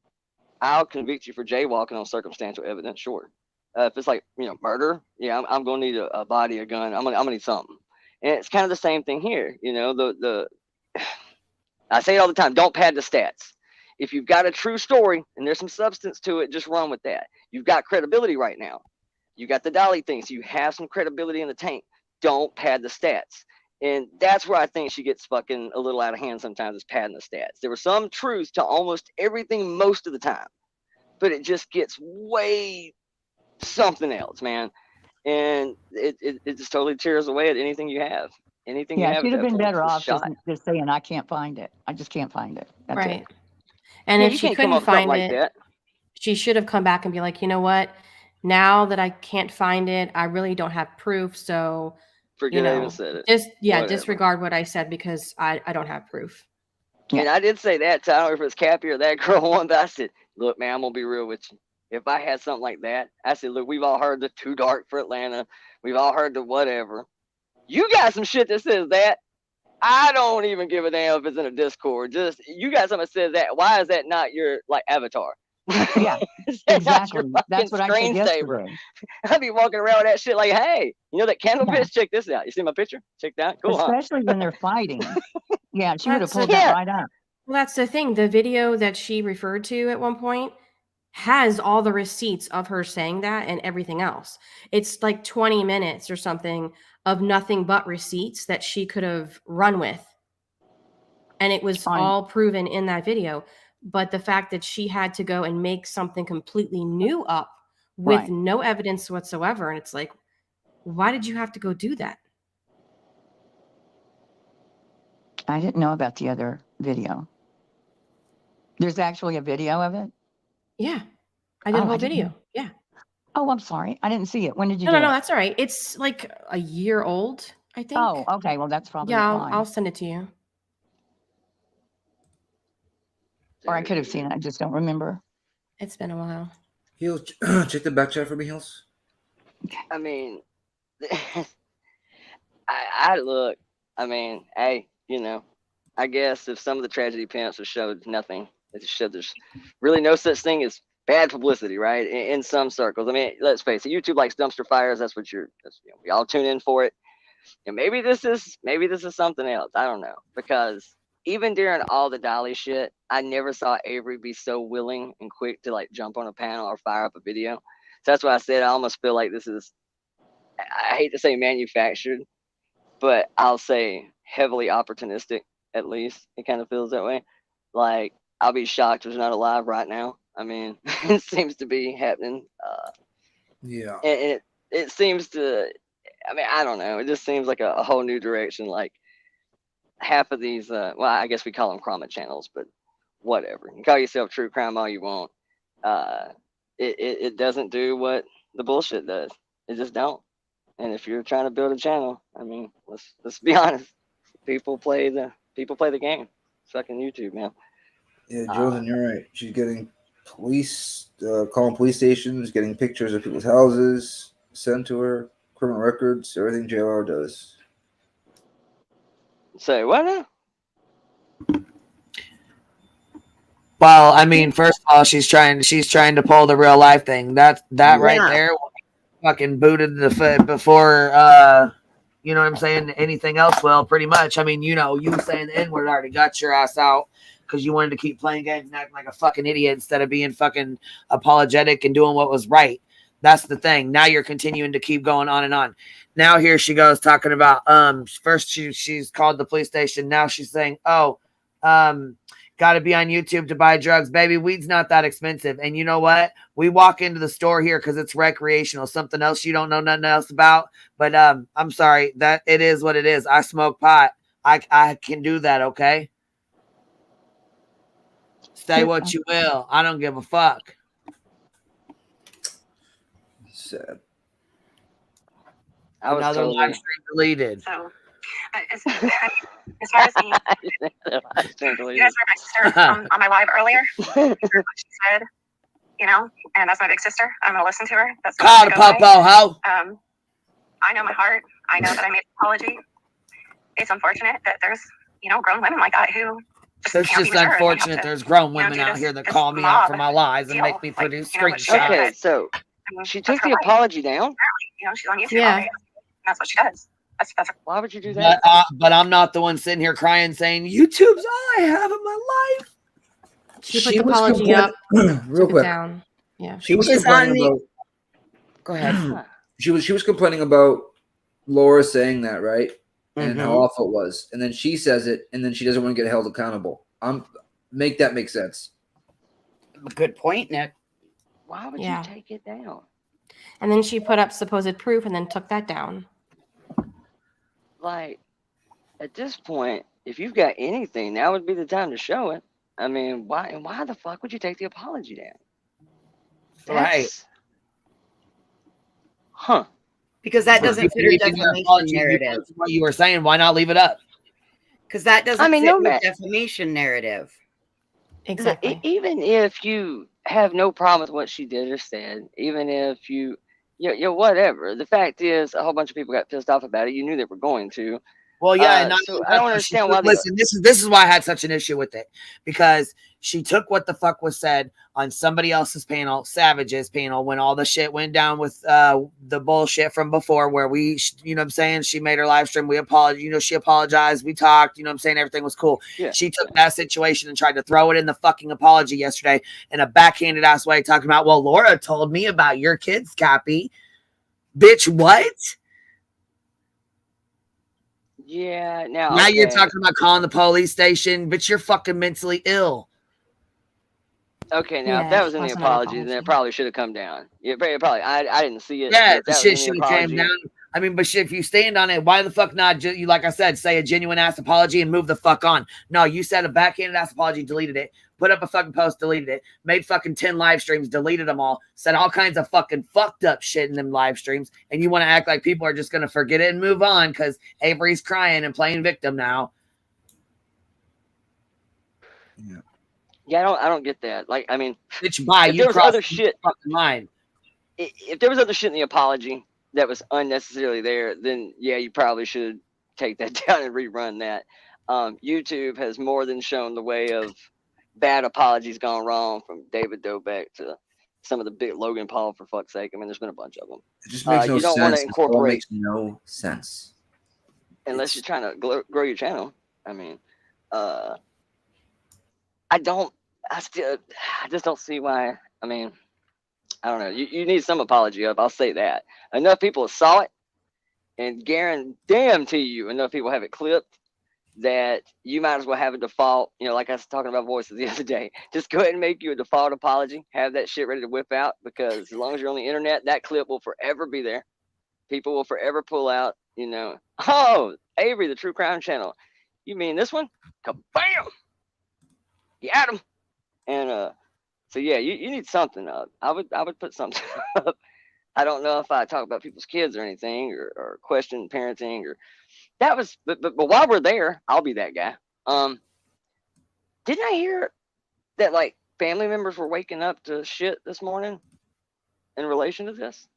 I'll convict you for jaywalking on circumstantial evidence, sure. If it's like, you know, murder, yeah, I'm gonna need a body, a gun. I'm gonna need something. And it's kind of the same thing here. You know, the I say it all the time. Don't pad the stats. If you've got a true story and there's some substance to it, just run with that. You've got credibility right now. You got the Dolly thing, so you have some credibility in the tank. Don't pad the stats. And that's where I think she gets fucking a little out of hand sometimes, is padding the stats. There was some truth to almost everything most of the time, but it just gets way something else, man. And it just totally tears away at anything you have. Anything you have. She'd have been better off just saying, I can't find it. I just can't find it. That's Right. it. And Yeah, if you she can't come couldn't up with something find like it, that. she should have come back and be like, you know what? Now that I can't find it, I really don't have proof. So, Forget you I know, even said it. Just Whatever. disregard what I said because I don't have proof. And I did say that. I don't know if it was Cappy or that girl one, but I said, look, man, I'm going to be real with you. If I had something like that, I said, look, we've all heard the Too Dark for Atlanta. We've all heard the whatever. You got some shit that says that. I don't even give a damn if it's in a Discord. Just, you got something that says that. Why is that not your, like, avatar? Yeah, exactly. That's what I said Screensaver. yesterday. I'd be walking around with that shit like, hey, you know that candle pitch? Check this out. You see my picture? Check that. Cool, Especially when they're fighting. Yeah, she would have pulled that right up. Well, that's the thing. The video that she referred to at one point has all the receipts of her saying that and everything else. It's like 20 minutes or something of nothing but receipts that she could have run with. And it was all proven in that video. But the fact that she had to go and make something completely new up with no evidence whatsoever. And it's like, why did you have to go do that? I didn't know about the other video. There's actually a video of it? Yeah. I did a whole I didn't- video. Yeah. Oh, I'm sorry. I didn't see it. When did you No, do no, it? that's all right. It's like a year old, I think. Oh, okay. Well, that's probably Yeah, why. I'll send it to you. Or I could have seen it. I just don't remember. It's been a while. Heels, check the back chat for me, Heels. I mean, I look. I mean, hey, you know, I guess if some of the tragedy pimps have showed nothing, it just showed there's really no such thing as bad publicity, right? In some circles. I mean, let's face it, YouTube likes dumpster fires. That's what we all tune in for it. And maybe this is something else. I don't know, because even during all the Dolly shit, I never saw Avery be so willing and quick to like jump on a panel or fire up a video. So that's why I said I almost feel like this is, I hate to say manufactured, but I'll say heavily opportunistic. At least it kind of feels that way. Like, I'll be shocked if it's not alive right now. I mean, it seems to be happening. Yeah. And it seems to, I mean, I don't know. It just seems like a whole new direction. Like, half of these, well, I guess we call them crime channels, but whatever. You call yourself true crime all you want. It doesn't do what the bullshit does. It just don't. And if you're trying to build a channel, I mean, let's be honest. People play the game. It's fucking YouTube, man. Yeah, Jordan, you're right. She's getting police, calling police stations, getting pictures of people's houses sent to her, criminal records, everything JLR does. Say what now? Well, I mean, first of all, she's trying to pull the real life thing. That right there, fucking booted the foot before. You know what I'm saying? Anything else will, pretty much. I mean, you know, you saying the N-word already got your ass out because you wanted to keep playing games and acting like a fucking idiot instead of being fucking apologetic and doing what was right. That's the thing. Now you're continuing to keep going on and on. Now here she goes talking about first she's called the police station. Now she's saying, got to be on YouTube to buy drugs. Baby, weed's not that expensive. And you know what? We walk into the store here because it's recreational. Something else you don't know nothing else about. But I'm sorry. That it is what it is. I smoke pot. I can do that, okay? Say what you will. I don't give a fuck. Sad. Another live stream deleted. So, as far as me, you guys heard my sister on my live earlier. You heard what she said, you know, and that's my big sister. I'm gonna listen to her. That's call the popo ho. I know my heart. I know that I made an apology. It's unfortunate that there's, you know, grown women like that who. It's just unfortunate there's grown women out here that call me out for my lies and make me produce screenshots. Okay, so she took the apology down. You know, she's on YouTube. Yeah, and that's what she does. That's why would you do that? But I'm not the one sitting here crying saying YouTube's all I have in my life. She put the apology up. Real quick. Down. Yeah. She was complaining about. Go ahead. She was complaining about Laura saying that, right? And how awful it was. And then she says it, and then she doesn't want to get held accountable. Make that make sense. Good point, Nick. Why would you take it down? And then she put up supposed proof and then took that down. Like, at this point, if you've got anything, now would be the time to show it. I mean, why the fuck would you take the apology down? Right. Huh. Because that doesn't fit her defamation narrative. What you were saying, why not leave it up? Because that doesn't fit her defamation narrative. Exactly. Even if you have no problem with what she did or said, even if you whatever. The fact is, a whole bunch of people got pissed off about it. You knew they were going to. Well, yeah, and so I don't understand why. Listen, this is why I had such an issue with it, because she took what the fuck was said on somebody else's panel, Savage's panel, when all the shit went down with the bullshit from before, where we, you know what I'm saying, she made her live stream. We apologized, you know, she apologized. We talked, you know what I'm saying, everything was cool. Yeah. She took that situation and tried to throw it in the fucking apology yesterday in a backhanded ass way, talking about, well, Laura told me about your kids, Cappy. Bitch, what? Yeah, now you're talking about calling the police station, but you're fucking mentally ill. Okay, now if that was in the apology, then it probably should have come down. Yeah, probably. I didn't see it. Yeah, the shit should have came down. I mean, but shit, if you stand on it, why the fuck not? You, like I said, say a genuine ass apology and move the fuck on. No, you said a backhanded ass apology, deleted it, put up a fucking post, deleted it, made fucking 10 live streams, deleted them all, said all kinds of fucking fucked up shit in them live streams, and you want to act like people are just gonna forget it and move on because Avery's crying and playing victim now. Yeah, I don't get that. Like, I mean, bitch, bye. If You there was crossed other shit, fucking line. If there was other shit in the apology that was unnecessarily there, then yeah, you probably should take that down and rerun that. YouTube has more than shown the way of bad apologies gone wrong, from David Dobrik to some of the big Logan Paul, for fuck's sake. I mean, there's been a bunch of them. It just makes no you don't sense. want to It incorporate, makes no sense. unless you're trying to grow your channel. I mean, I just don't see why. I mean, I don't know. You need some apology up. I'll say that. Enough people saw it, and guarantee you, enough people have it clipped that you might as well have a default. You know, like I was talking about voices the other day. Just go ahead and make you a default apology. Have that shit ready to whip out, because as long as you're on the internet, that clip will forever be there. People will forever pull out, you know, oh, Avery, the True Crime Channel. You mean this one? Kabam! You had him. And so yeah, you need something up. I would put something up. I don't know if I talk about people's kids or anything, or question parenting, or that was. But while we're there, I'll be that guy. Didn't I hear that like family members were waking up to shit this morning in relation to this?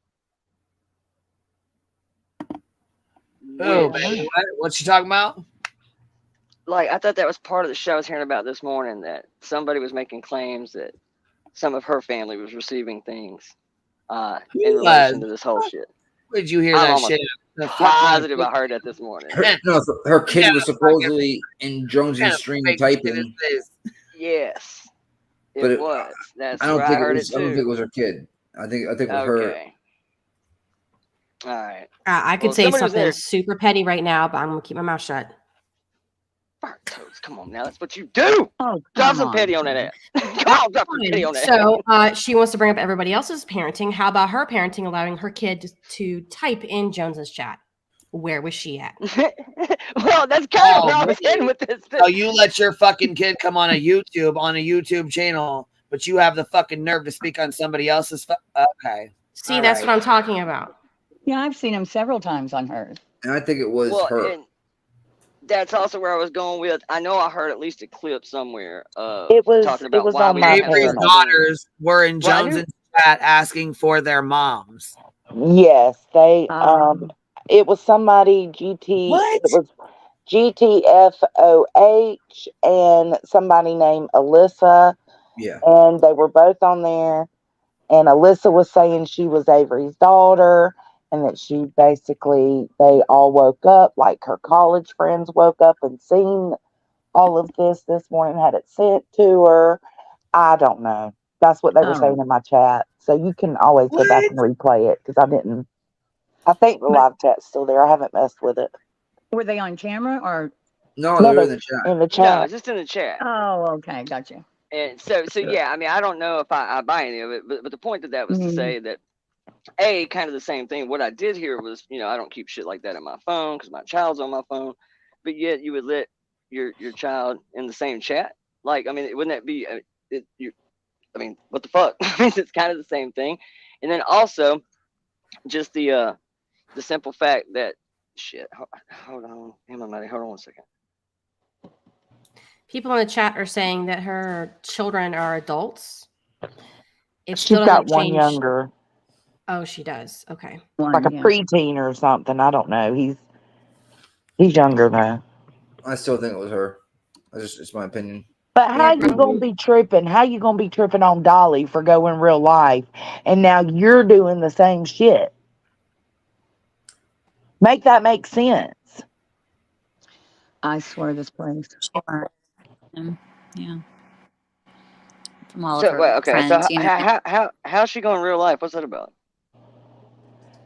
Oh, baby, what you talking about? Like, I thought that was part of the show I was hearing about this morning, that somebody was making claims that some of her family was receiving things in relation to this whole shit. Where did you hear I'm that shit? positive I heard that this morning. Her kid was supposedly in Jonesy's stream typing. Yes, But it was. That's I don't where think I heard it was. it too. I don't think it was her kid. I think it was her. Okay. All right. I could Well, say somebody was something there. super petty right now, but I'm gonna keep my mouth shut. Come on now, that's what you do. Oh, drop some petty on that ass. Come on, drop some petty on that. So she wants to bring up everybody else's parenting. How about her parenting allowing her kid to type in Jones's chat? Where was she at? Well, that's kind of where I was heading with this. So you let your fucking kid come on a YouTube channel, but you have the fucking nerve to speak on somebody else's. Okay. See, that's what I'm talking about. Yeah, I've seen him several times on hers. And I think it was her. And that's also where I was going with. I know I heard at least a clip somewhere talking about why we Avery's daughters were in Jones's chat asking for their moms. Yes, they it was somebody it was GTFOH and somebody named Alyssa. Yeah. And they were both on there, and Alyssa was saying she was Avery's daughter, and that they all woke up, like her college friends woke up and seen all of this morning, had it sent to her. I don't know. That's what they were saying in my chat. So you can always go back and replay it, because I think the live chat's still there. I haven't messed with it. Were they on camera or? No, they were in the chat. In the chat. No, just in the chat. Oh, okay, gotcha. And so yeah, I mean, I don't know if I buy any of it, but the point of that was to say that kind of the same thing. What I did hear was, you know, I don't keep shit like that on my phone because my child's on my phone, but yet you would let your child in the same chat. Like, I mean, wouldn't that be? I mean, what the fuck? It's kind of the same thing. And then also, just the simple fact that shit. Hold on, hold on 1 second. People in the chat are saying that her children are adults. She's got one younger. Oh, she does. Okay. Like a preteen or something. I don't know. He's younger though. I still think it was her. It's my opinion. But how you gonna be tripping? How you gonna be tripping on Dolly for going real life, and now you're doing the same shit? Make that make sense. I swear this place. Sure. Yeah. From all So, of her okay. friends, So how's she going in real life? What's that about?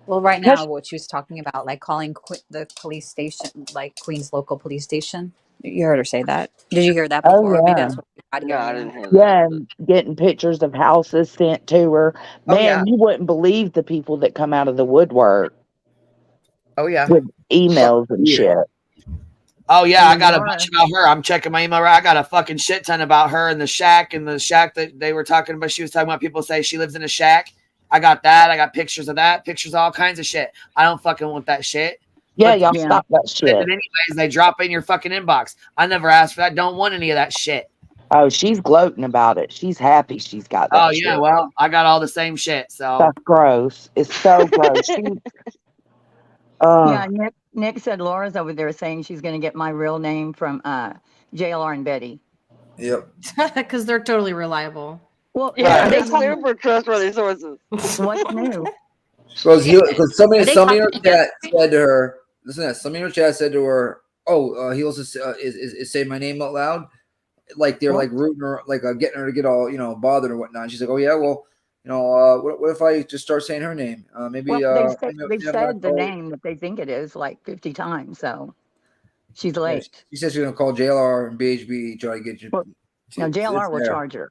Well, right now, what she was talking about, like calling the police station, like Queens local police station. You heard her say that. Did you hear that before? Oh, Maybe yeah. that's what I didn't hear that. Yeah, and getting pictures of houses sent to her. Man, yeah. you wouldn't believe the people that come out of the woodwork. Oh yeah. With emails and shit. Oh yeah, I got a bunch about her. I'm checking my email. I got a fucking shit ton about her and the shack that they were talking about. She was talking about people say she lives in a shack. I got that. I got pictures of that. Pictures of all kinds of shit. I don't fucking want that shit. Yeah, y'all stop that shit. Anyways, they drop it in your fucking inbox. I never asked for that. Don't want any of that shit. Oh, she's gloating about it. She's happy she's got that. Oh yeah, well, I got all the same shit. So that's gross. It's so gross. Yeah, Nick said Laura's over there saying she's going to get my real name from JLR and Betty. Yep. Because they're totally reliable. Well, yeah, they're super trustworthy sources. What's new? Because somebody in her chat said to her, listen to that. Somebody in her chat said to her, "Oh, he also is saying my name out loud." Like they're like rooting her, like getting her to get all bothered or whatnot. And she's like, "Oh yeah, well, what if I just start saying her name? Maybe." Well, they said the name that they think it is like 50 times, so she's late. Yeah, she said she's gonna call JLR and BHB try to get you. Well, now JLR will charge her.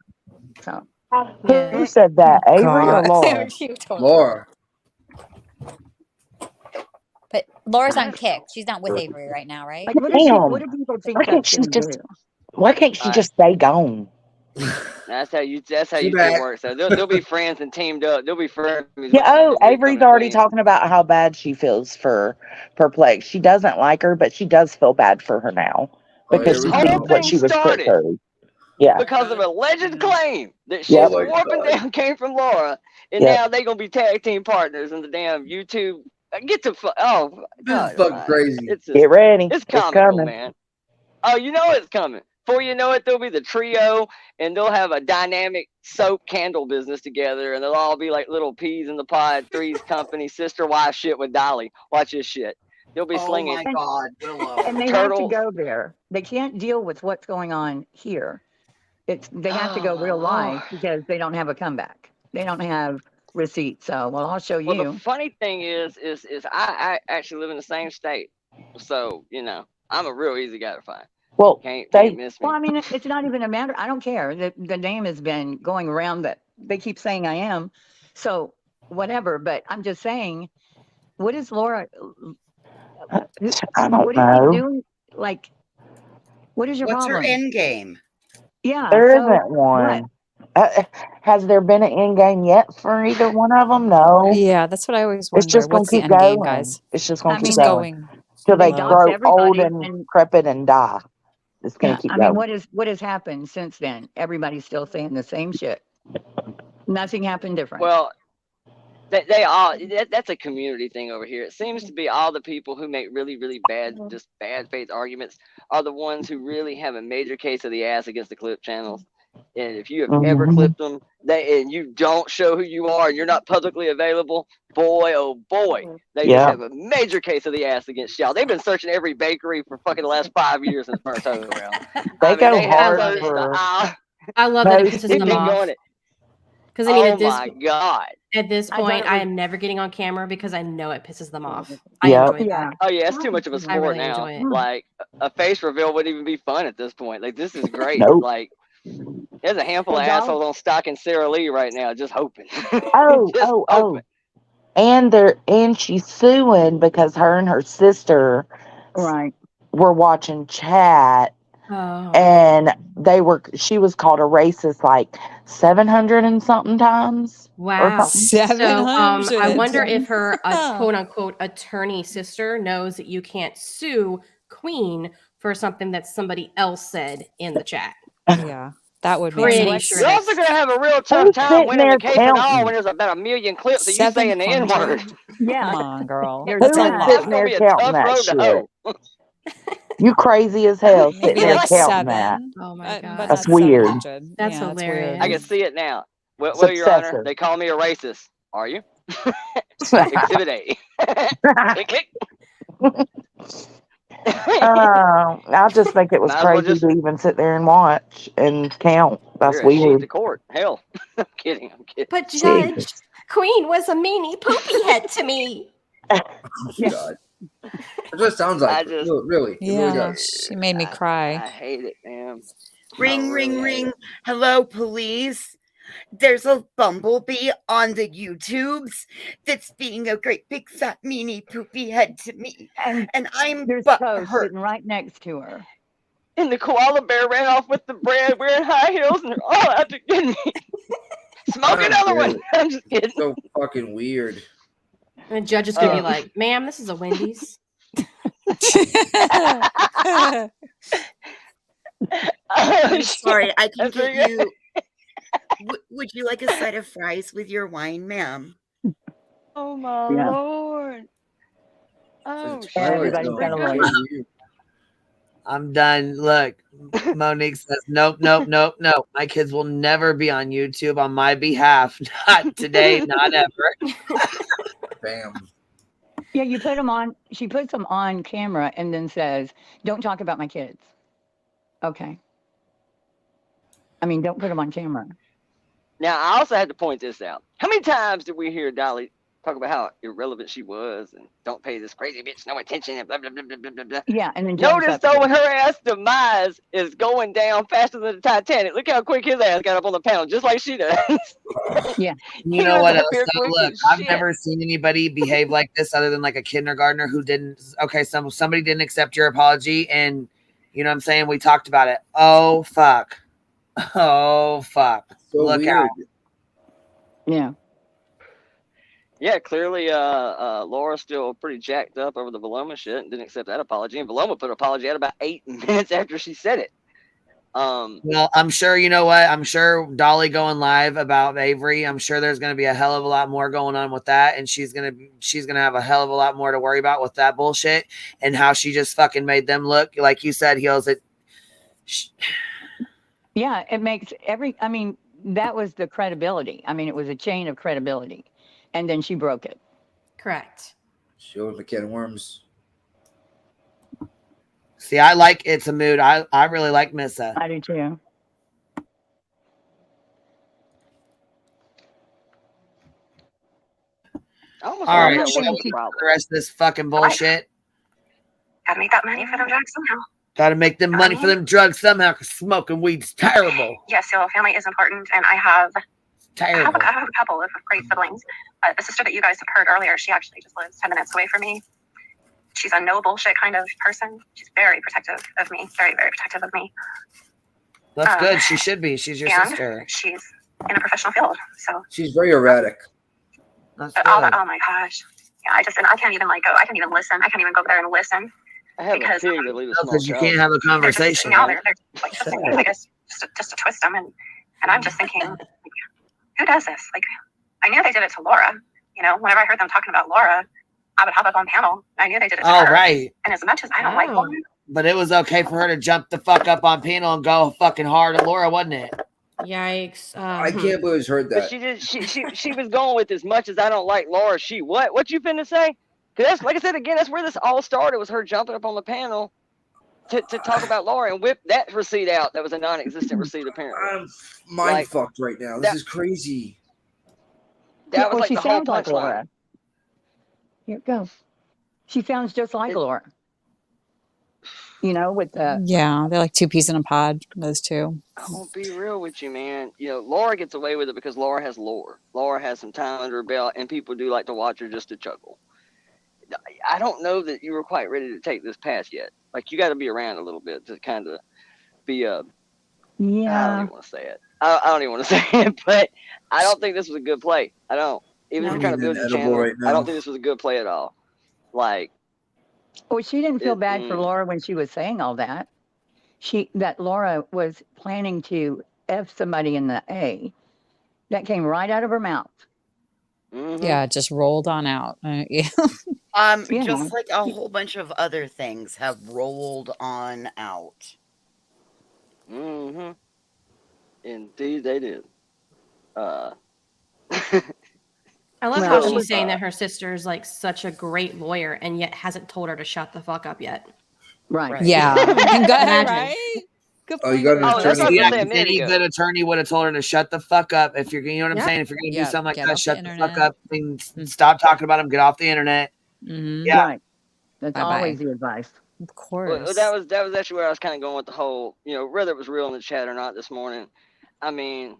So who said that? Avery or Laura? Laura. But Laura's on Kick. She's not with Avery right now, right? Like, what do people think that's going to do? Why can't she just stay gone? That's how you work. So they'll be friends and teamed up. They'll be friends. Yeah. Avery's already talking about how bad she feels for Perplex. She doesn't like her, but she does feel bad for her now because she did what she was put through. Yeah. Because of an alleged claim that she swore up and down came from Laura, and now they're gonna be tag team partners in the damn YouTube. Get the fuck. Oh, this is fucking crazy. Get ready. It's comical, man. Oh, you know it's coming. Before you know it, there'll be the trio, and they'll have a dynamic soap candle business together, and they'll all be like little peas in the pod, Three's Company, sister wife shit with Dolly. Watch this shit. They'll be slinging. Oh my God, Willow. And they have to go there. They can't deal with what's going on here. They have to go real live because they don't have a comeback. They don't have receipts. So, well, I'll show you. Well, the funny thing is I actually live in the same state, so I'm a real easy guy to find. Well, can't miss me. Well, I mean, it's not even a matter. I don't care. The name has been going around that they keep saying I am. So whatever. But I'm just saying, what is Laura? I don't what know. is she doing? Like, what is your What's problem? her end game? Yeah, There isn't one. Has there been an end game yet for either one of them? No. Yeah, that's what I always wonder. It's just going What's to the keep end going, game, guys? It's just going to keep Just going till they dox grow old everybody and decrepit and die. It's going to keep I going. mean, what has happened since then? Everybody's still saying the same shit. Nothing happened different. Well, they all that's a community thing over here. It seems to be all the people who make really, really bad faith arguments are the ones who really have a major case of the ass against the clip channels. And if you have ever clipped them, and you don't show who you are and you're not publicly available, boy, oh boy, they just have a major case of the ass against y'all. They've been searching every bakery for fucking the last 5 years since first around. They go hard I love that it pisses them off. Because I mean, my God. At this point, I am never getting on camera because I know it pisses them off. Yeah. I enjoy that. Oh yeah, it's too much of a I sport really now. enjoy it. Like a face reveal wouldn't even be fun at this point. Like this is great. Nope. Like there's a handful of assholes on stock in Sarah Lee right now, just hoping. Oh. And she's suing because her and her sister were watching chat. Oh. And she was called a racist like 700 and something times. Wow. So 700. I wonder if her quote unquote attorney sister knows that you can't sue Queen for something that somebody else said in the chat. Yeah, that would be pretty sure. You're also gonna have a real tough time winning the case at all when there's about 1 million clips of you saying the N-word. Yeah. Come on, girl. Who's That's a lot. sitting there counting that shit? You crazy as hell sitting Maybe there like counting 7. that. Oh my God. But That's not weird. 700. That's Yeah, hilarious. I can see it now. Well, It's Your Honor, obsessive. they call me a racist. Are you? Exhibit A. Click, click. I just think it was Might as well crazy to even sit there and watch and count. That's You're a sheep weird. to court. Hell. I'm kidding. But Judge, Queen was a meanie poopy head to me. Oh, God. That's what it sounds like. Really. It really Yeah, does. she made me cry. I hate it, man. Ring, ring, ring. Hello, police. there's a bumblebee on the YouTubes that's being a great big fat meanie poopy head to me, and I'm There's but Poe hurt. sitting right next to her. And the koala bear ran off with the bread wearing high heels, and they're all out to get me. Smoke another one. I'm just kidding. So fucking weird. And the judge is gonna be like, "Ma'am, this is a Wendy's." I'm sorry, I can get you. Would you like a side of fries with your wine, ma'am? Oh my Yeah. Lord. Oh shit. Everybody's got a lawyer. I'm done. Look, Monique says, nope. My kids will never be on YouTube on my behalf. Not today, not ever. Bam. Yeah, you put them on. She puts them on camera and then says, "Don't talk about my kids." Okay. I mean, don't put them on camera. Now, I also had to point this out. How many times did we hear Dolly talk about how irrelevant she was and don't pay this crazy bitch no attention and blah, blah, blah, blah, blah, blah. Yeah, and then jumps notice up though to when her ass demise is going down faster than the Titanic. Look how quick his ass got up on the panel, just like she does. Yeah. You know what else? So look, I've never seen anybody behave like this other than like a kindergartner who didn't. Okay, somebody didn't accept your apology, and you know what I'm saying. We talked about it. Oh fuck. Oh fuck. So Look weird. out. Yeah. Yeah, clearly Laura's still pretty jacked up over the Veloma shit and didn't accept that apology. And Veloma put an apology out about 8 minutes after she said it. Well, I'm sure, you know what? I'm sure Dolly going live about Avery. I'm sure there's going to be a hell of a lot more going on with that. And she's going to have a hell of a lot more to worry about with that bullshit and how she just fucking made them look, like you said, heels it. Yeah, it makes I mean, that was the credibility. I mean, it was a chain of credibility. And then she broke it. Correct. She opened the can of worms. See, I like It's a Mood. I really like Missa. I do too. All right, shall we get the rest of this fucking bullshit? Gotta make that money for them drugs somehow. Got to make them money for them drugs somehow because smoking weed's terrible. Yes, so family is important, and I have Terrible. I have a couple of great siblings. The sister that you guys have heard earlier, she actually just lives 10 minutes away from me. She's a no bullshit kind of person. She's very protective of me, very, very protective of me. That's good. She should be. She's your and sister. She's in a professional field, so. She's very erratic. That's Oh my gosh. Yeah, I can't even go. I can't even listen. I can't even go there and listen. Because you can't have a conversation. Now they're like, I guess just to twist them, and I'm just thinking, like, who does this? Like, I knew they did it to Laura. You know, whenever I heard them talking about Laura, I would hop up on panel. I knew they did it to her. Oh, right. And as much as I don't like Laura, But it was okay for her to jump the fuck up on panel and go fucking hard at Laura, wasn't it? Yikes! I can't believe I heard that. But she was going with as much as I don't like Laura. What you finna say? Because that's, like I said again, that's where this all started, was her jumping up on the panel to talk about Laura and whip that receipt out. That was a non-existent receipt, apparently. I'm mind fucked right now. This is crazy. That was like she the whole sounds like punchline. Laura. Here it goes. She sounds just like Laura. You know, with the Yeah, they're like two peas in a pod, those two. I'll be real with you, man. You know, Laura gets away with it because Laura has lore. Laura has some time under her belt, and people do like to watch her just to chuckle. I don't know that you were quite ready to take this pass yet. Like, you got to be around a little bit to kind of be a. Yeah. I don't even want to say it. I don't even want to say it, but I don't think this was a good play. I don't. Even if you're trying to build your channel, right I don't think this was a good play at all. Like. Well, she didn't feel bad for Laura when she was saying all that. That Laura was planning to F somebody in the A. That came right out of her mouth. Mm-hmm. Yeah, it just rolled on out. Yeah. Just like a whole bunch of other things have rolled on out. Mm-hmm. Indeed, they did. I love how she's saying that her sister is like such a great lawyer and yet hasn't told her to shut the fuck up yet. Right. Yeah. And go ahead, Imagine. right? Good Oh, you got an attorney. Yeah, any good attorney would have told her to shut the fuck up. If you're, you know what I'm Yeah. saying? If you're going to Yeah, do something like get that, off the shut the fuck internet. up and stop talking about them. Get off the internet. Mm-hmm. Yeah. Right. That's Bye-bye. always the advice. Of course. Well, that was actually where I was kind of going with the whole, you know, whether it was real in the chat or not this morning. I mean,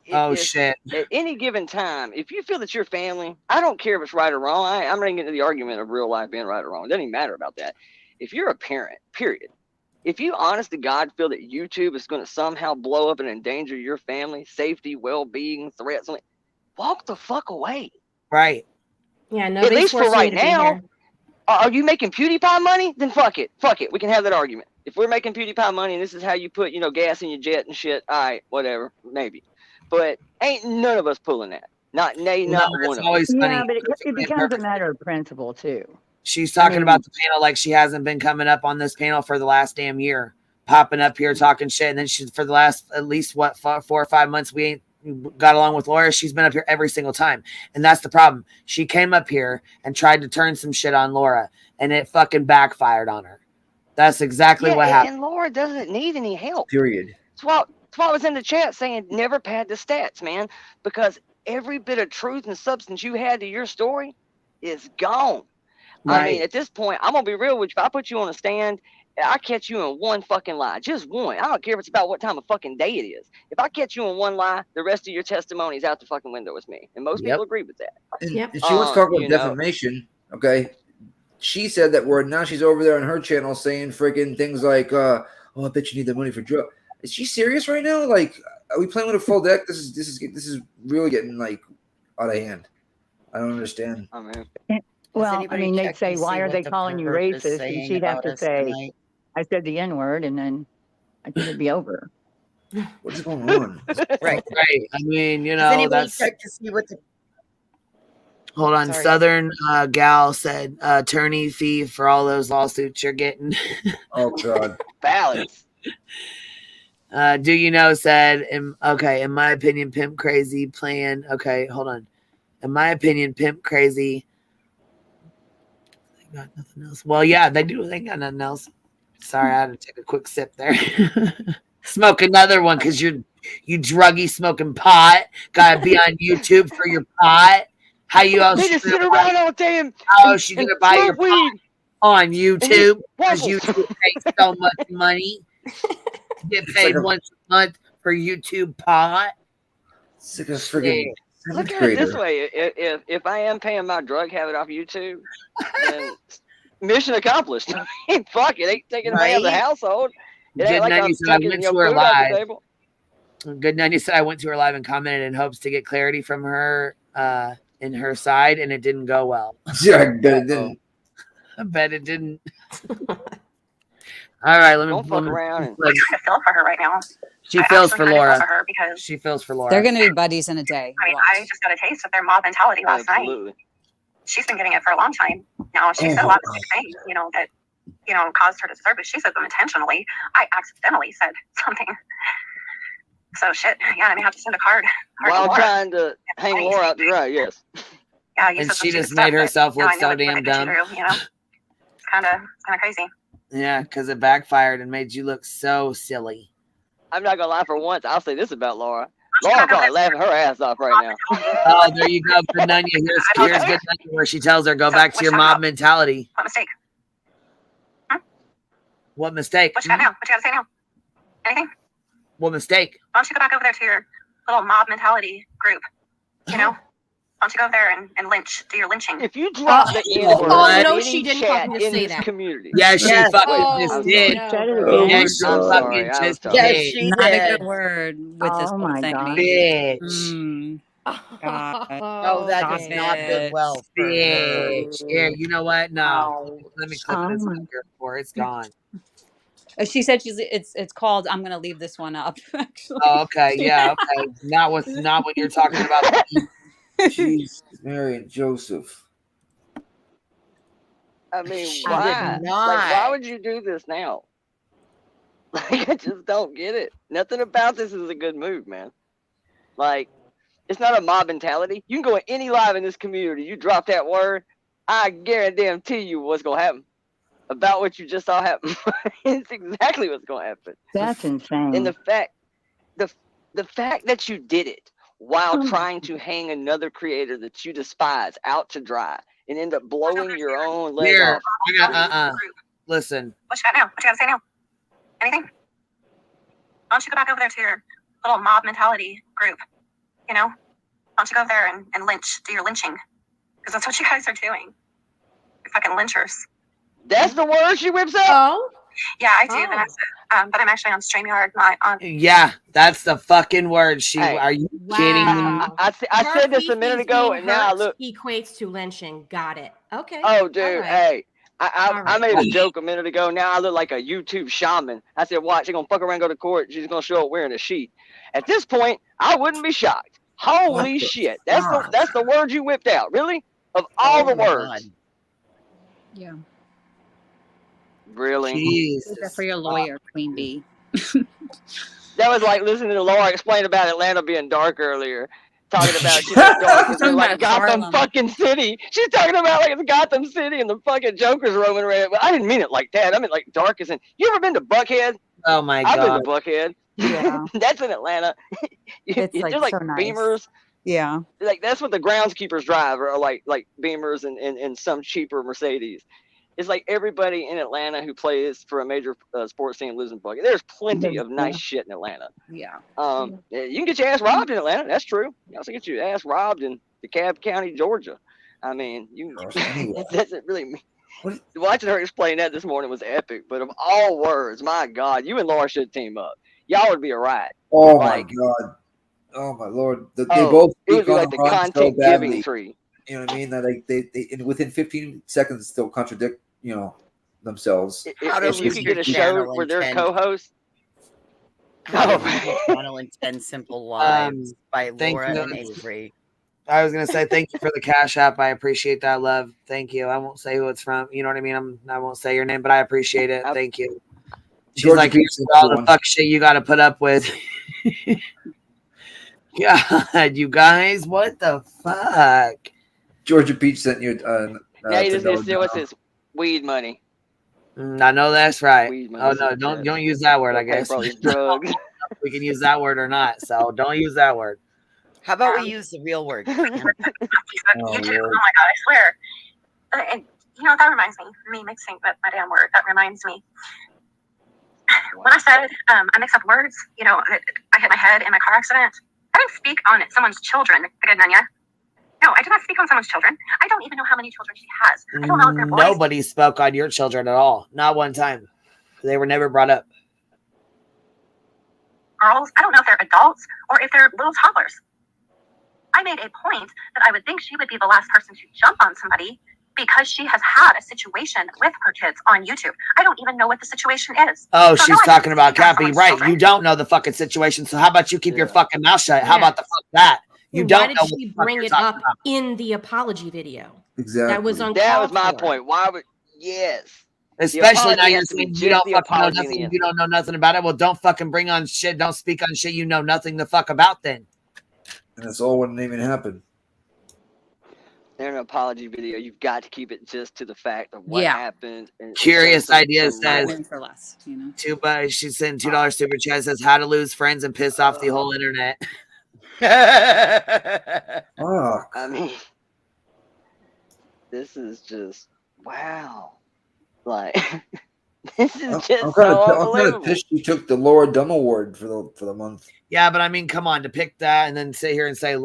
Shit. At any given time, if you feel that your family, I don't care if it's right or wrong. I'm not going to get into the argument of real life being right or wrong. It doesn't even matter about that. If you're a parent, period, if you honest to God feel that YouTube is going to somehow blow up and endanger your family, safety, well-being, threats, walk the fuck away. Right. Yeah, At nobody's least for forcing you right to be now. here. Are you making PewDiePie money? Then fuck it. Fuck it. We can have that argument. If we're making PewDiePie money and this is how you put, gas in your jet and shit, all right, whatever, maybe. But ain't none of us pulling that. Not one of us. Yeah, but it becomes a matter of principle too. She's talking about the panel like she hasn't been coming up on this panel for the last damn year, popping up here talking shit, and then she for the last at least 4 or 5 months we ain't got along with Laura. She's been up here every single time, and that's the problem. She came up here and tried to turn some shit on Laura, and it fucking backfired on her. That's exactly what happened. And Laura doesn't need any help. Period. That's why I was in the chat saying never pad the stats, man, because every bit of truth and substance you had to your story is gone. Right. I mean, at this point, I'm gonna be real with you. If I put you on a stand, I catch you in one fucking lie, just one. I don't care if it's about what time of fucking day it is. If I catch you in one lie, the rest of your testimony is out the fucking window with me, and most people agree with that. And she wants to talk about defamation. Okay, she said that word. Now she's over there on her channel saying freaking things like, "Oh, I bet you need the money for drugs." Is she serious right now? Like, are we playing with a full deck? This is really getting like out of hand. I don't understand. Oh man. Well, I mean, they'd say, why are they calling you racist? And she'd have to say, I said the N-word, and then I think it'd be over. What's going on? Right. I mean, Does anybody check to see what the Hold on. Sorry. Southern Gal said attorney fee for all those lawsuits you're getting. Oh, God. Balance. Do you know said, in my opinion, Pimp Crazy playing. Okay, hold on. In my opinion, Pimp Crazy. They got nothing else. Well, yeah, they do. They got nothing else. Sorry, I had to take a quick sip there. Smoke another one because you druggy smoking pot. Gotta be on YouTube for your pot. How you else? They just sit around all day and how is she gonna buy your weed pot on YouTube? Because waffles. YouTube pays so much money. Get paid once a month for YouTube pot. It's like a friggin' Look at it this way: if I am paying my drug habit off YouTube, then mission accomplished. I mean, fuck it, ain't taking away the household. It ain't like I'm taking food off the table. Good night. You said I went to her live and commented in hopes to get clarity from her in her side, and it didn't go well. Yeah, I bet it didn't. I bet it didn't. All right, let me fuck around. I'm trying to feel for her right now. She feels for Laura. For her because She feels for Laura. They're going to be buddies in a day. I mean, I just got a taste of their mob mentality last night. She's been getting it for a long time. Now, she said a lot of things, that, caused her to deserve it. She said them intentionally. I accidentally said something. So, shit. Yeah, I may have to send a card. While trying to hang Laura out to dry, yes. Yeah, you And said she some just stupid made herself stuff, look but, so I knew damn it would dumb. get you through, It's kind of crazy. Yeah, because it backfired and made you look so silly. I'm not gonna lie. For once, I'll say this about Laura. Laura probably laughing her ass off right now. Oh, there you go. Good Nunya. Here's Good Nunya where she tells her, go back to your mob mentality. What mistake? What mistake? What you got now? What you got to say now? Anything? What mistake? Why don't you go back over there to your little mob mentality group? Why don't you go over there and lynch, do your lynching? If you drop the N-word no, in she any didn't chat fucking in say this that. community. Yes, she fucking Oh, just did. no. Yes, she I'm fucking sorry. I was just talking. did. Yes, she Not a did. good word with this Oh whole my thing. God. Bitch. God. Oh, that does not bode well for her. Bitch. Yeah, you know what? No. Let me clip this up here before it's gone. She said it's called I'm gonna leave this one up. Actually. Oh, okay, yeah, okay. Not when you're talking about She's marrying Joseph. I mean, She why? did Why not. would you do this now? Like, I just don't get it. Nothing about this is a good move, man. Like, it's not a mob mentality. You can go in any live in this community. You drop that word, I guarantee you what's gonna happen. About what you just saw happen. It's exactly what's gonna happen. That's insane. And the fact that you did it while trying to hang another creator that you despise out to dry and end up blowing your own leg Here, off. I got listen. What you got now? What you got to say now? Anything? Why don't you go back over there to your little mob mentality group? You know, why don't you go there and do your lynching? Because that's what you guys are doing. You're fucking lynchers. That's the word she whips out? Oh? Yeah, I do. But I'm actually on StreamYard, not on. Yeah, that's the fucking word. Are you kidding me? Wow. I said this a minute ago, and now I look. Equates to lynching. Got it. Okay. Oh, dude, right. hey. I made a joke a minute ago. Now I look like a YouTube shaman. I said, watch, she's going to fuck around and go to court. She's going to show up wearing a sheet. At this point, I wouldn't be shocked. Holy shit. That's the word you whipped out. Really? Of all the words. God. Yeah. Really? Use that for your lawyer, Queen Bee. That was like listening to Laura explain about Atlanta being dark earlier. Talking about shit that's dark. It's like Gotham fucking City. She's talking about like it's Gotham City and the fucking Joker's roaming around. But I didn't mean it like that. I mean like dark as in. You ever been to Buckhead? Oh my God. God. I've been to Buckhead. Yeah. That's in Atlanta. It's like so nice. Beamers. Yeah. Like that's what the groundskeepers drive, or like Beamers and some cheaper Mercedes. It's like everybody in Atlanta who plays for a major sports team lives in Buckhead. There's plenty of nice shit in Atlanta. Yeah. You can get your ass robbed in Atlanta. That's true. You also get your ass robbed in DeKalb County, Georgia. I mean, it doesn't really mean. Watching her explain that this morning was epic. But of all words, my God, you and Laura should team up. Y'all would be a riot. Oh my God. Oh my Lord. They both speak on the content giving tree. You know what I mean? That they within 15 seconds still contradict, themselves. If you could get a show where they're co-hosts. Channel and 10 Simple Lives by Laura and Avery. I was gonna say thank you for the Cash App. I appreciate that, love. Thank you. I won't say who it's from. You know what I mean? I won't say your name, but I appreciate it. Thank you. She's Georgia like, here's all the fuck shit you got to put up with. God, you guys, what the fuck? Georgia Peach sent you. Now you just need to see what's this weed money. I know that's right. Oh no, don't use that word. I guess drugs. We can use that word or not. So don't use that word. How about we use the real word? YouTube. Oh my God, I swear. And that reminds me mixing that my damn word. That reminds me. When I said I mix up words, I hit my head in my car accident. I didn't speak on someone's children. No, I did not speak on someone's children. I don't even know how many children she has. I don't know if they're boys. Nobody spoke on your children at all. Not one time. They were never brought up. Girls, I don't know if they're adults or if they're little toddlers. I made a point that I would think she would be the last person to jump on somebody because she has had a situation with her kids on YouTube. I don't even know what the situation is. Oh, so she's talking about Cappy. Right. Children. You don't know the fucking situation. So how about you keep your fucking mouth shut? How about the fuck that? You don't know. Why did she bring it up in the apology video? Exactly. That was That was my point. Why would Especially now you're saying you don't fucking know nothing. You don't know nothing about it. Well, don't fucking bring on shit. Don't speak on shit you know nothing the fuck about then. And it's all wouldn't even happen. In an apology video, you've got to keep it just to the fact of what happened. And Curious Idea says for less, she sent $2 super chat, says how to lose friends and piss off the whole internet. I mean, this is just wow. Like this is just I'm unbelievable. kind of pissed you took the Laura Dumb Award for the month. Yeah, but I mean, come on, to pick that and then sit here and say,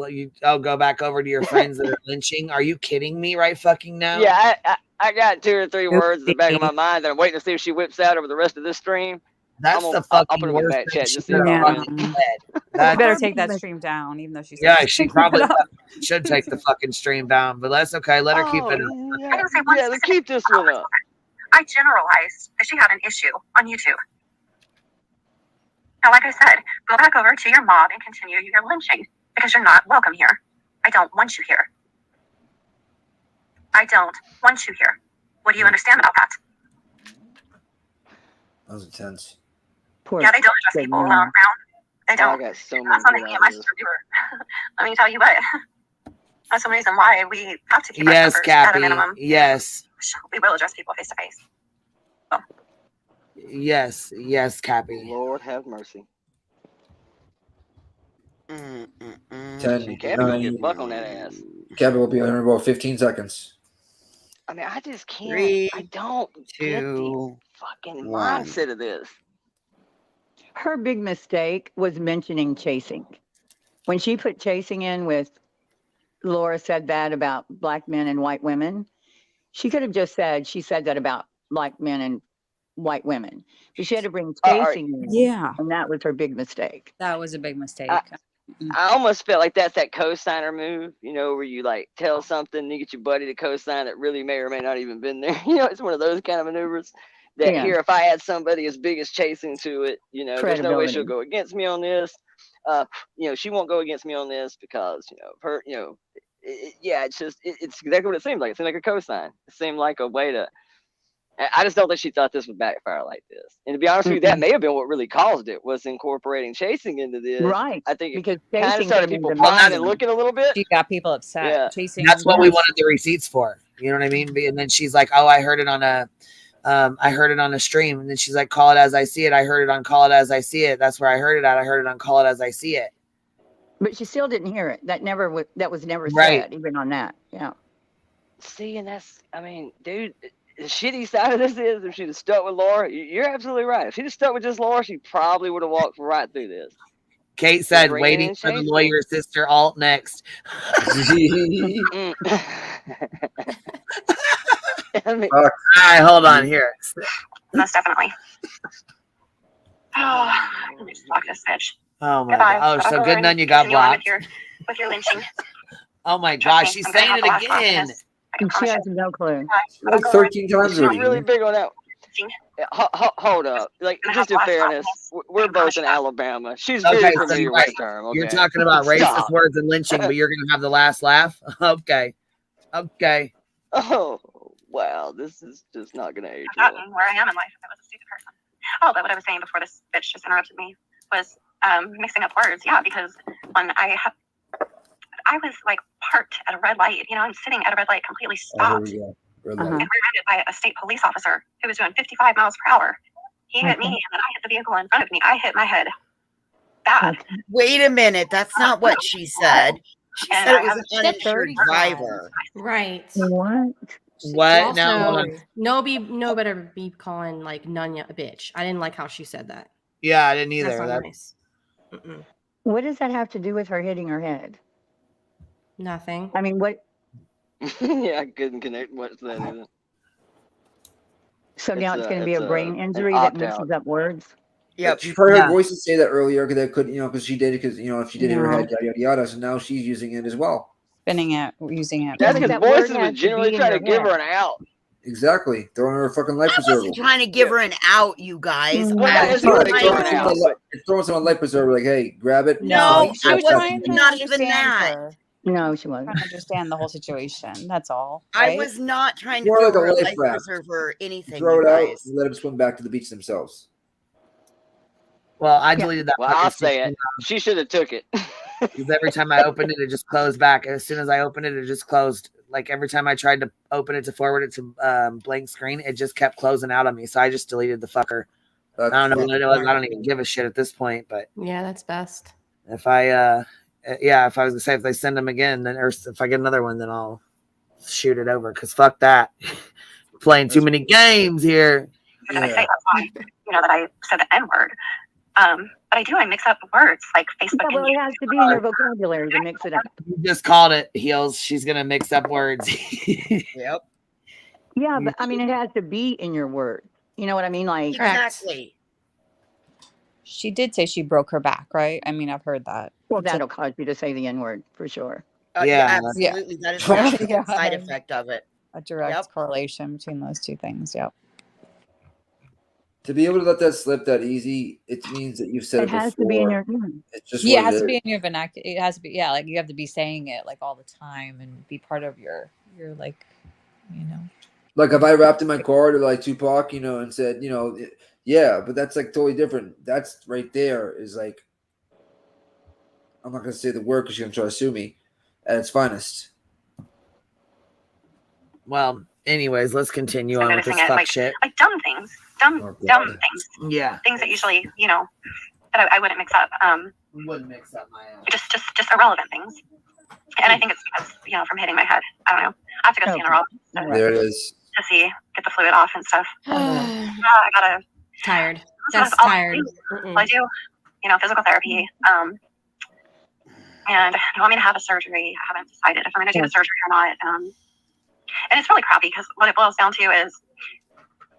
go back over to your friends that are lynching. Are you kidding me right fucking now? Yeah, I got 2 or 3 words in the back of my mind that I'm waiting to see if she whips out over the rest of this stream. That's the fucking worst thing chat. You better take that stream down, even though she's she probably should take the fucking stream down, but that's okay. Let her keep it. Let's keep this one up. I generalized that she had an issue on YouTube. Now, like I said, go back over to your mob and continue your lynching because you're not welcome here. I don't want you here. I don't want you here. What do you understand about that? That was intense. Yeah, they don't address people around. They don't. That's something me and my sister do. Let me tell you what. That's some reason why we have to keep our tempers at a minimum. Yes. We will address people face to face. Yes, Cappy. Lord have mercy. 10, Cappy will get buck on that ass. Cappy will be on in about 15 seconds. I mean, I just can't. 3, I don't 2, get the fucking 1. mindset of this. Her big mistake was mentioning chasing. when she put chasing in with Laura said that about black men and white women, she could have just said she said that about black men and white women. But she had to bring chasing in. Yeah. And that was her big mistake. That was a big mistake. I almost felt like that's that co-signer move, you know, where you like tell something and you get your buddy to co-sign that really may or may not even been there. You know, it's one of those kind of maneuvers that here, if I add somebody as big as chasing to it, you know, there's no way she'll go against me on this. You know, she won't go against me on this because, you know, her, you know, it's exactly what it seemed like. It seemed like a co-sign. It seemed like a way to, I just don't think she thought this would backfire like this. And to be honest with you, that may have been what really caused it, was incorporating chasing into this. Right. I think because it kind of started people prying and looking a little bit. She got people upset. Yeah. Chasing. That's what we wanted the receipts for. You know what I mean? And then she's like, "Oh, I heard it on a stream." And then she's like, "Call it as I see it. I heard it on Call It As I See It. That's where I heard it at. I heard it on Call It As I See It." But she still didn't hear it. That was never Right. said, even on that. Yeah. See, and that's, I mean, dude, the shitty side of this is if she'd have stuck with Laura, you're absolutely right. If she'd have stuck with just Laura, she probably would have walked right through this. Kate said, "Waiting for the lawyer sister alt next." I mean, all right, hold on here. Most definitely. Oh, let me just block this bitch. Oh my Goodbye. god! Oh, so I'll good, go none you and got continue on blocked. with your lynching. Oh my gosh, she's I'm gonna saying have it the last laugh again. on this. She has no clue. Like 13 times she's already. really big on that. Hold up. Like, just in fairness, we're both in Alabama. She's very Okay, so familiar with the term. Okay? you're talking about racist Stop. words and lynching, but you're gonna have the last laugh. Okay. Oh, wow. This is just not going to age well. I've gotten where I am in life if I was a stupid person. Oh, but what I was saying before this bitch just interrupted me was mixing up words. Yeah, because when I was like parked at a red light. You know, I'm sitting at a red light, completely stopped, and rear-ended by a state police officer who was doing 55 miles per hour. He hit me, and then I hit the vehicle in front of me. I hit my head bad. Wait a minute. That's not what she said. She said it was an uninsured driver. Right. What? Also, Now, no better be calling like Nunya a bitch. I didn't like how she said that. Yeah, I didn't either. That's not That- nice. What does that have to do with her hitting her head? Nothing. I mean, what? Yeah, I couldn't connect much to that either. So now it's going to be a brain injury that mixes up words. Yep. She heard her voices say that earlier because they couldn't, because she did it because if she did it in her head, yada yada yada. So now she's using it as well. Spinning it, using it. That's because voices was generally trying to give her an out. Exactly, throwing her a fucking life I preserver. wasn't trying to give her an out, you guys. It's throwing someone a life preserver, like, hey, grab it. No, she was trying to not even understand that. her. No, she wasn't. Trying to understand the whole situation. That's all. I right? was not trying to More give like a her a life life raft. preserver or anything. Throw you it out guys. and let them swim back to the beach themselves. Well, I deleted that. Well, I'll say it. She should have took it. Because every time I opened it, it just closed back. As soon as I opened it, it just closed. Like every time I tried to open it to forward it to blank screen, it just kept closing out on me. So I just deleted the fucker. I don't know what it was. I don't even give a shit at this point. But Yeah, that's best. if I, if I was to say if they send them again, then or if I get another one, then I'll shoot it over. Because fuck that, playing too many games here. Did I say that's why, that I said the N-word? But I mix up words like Facebook. Well, it has to be in your vocabulary to mix it up. You just called it, Heels. She's gonna mix up words. Yep. Yeah, but I mean, it has to be in your word. You know what I mean? Like Exactly. She did say she broke her back, right? I mean, I've heard that. Well, that'll cause you to say the N-word for sure. Yeah. Absolutely. That is a Yeah. side effect of it. A direct correlation between those two things. Yep. To be able to let that slip that easy, it means that you've said it, It has before. to be in your. It's just Yeah, it what has is. to be in your vernacular. It has to be, like you have to be saying it like all the time and be part of your like, Like if I rapped in my car to like Tupac, and said, yeah, but that's like totally different. That's right there is like, I'm not gonna say the word because she's gonna try to sue me at its finest. Well, anyways, let's continue on with this fuck shit. Like dumb things. Dumb things. Yeah. Things that usually, that I wouldn't mix up. Wouldn't mix up my just irrelevant things. And I think it's because, from hitting my head. I don't know. I have to go see a neurologist There it is. to get the fluid off and stuff. I gotta. Tired. That's all tired. I do, physical therapy. and they want me to have a surgery. I haven't decided if I'm going to do the surgery or not. And it's really crappy because what it boils down to is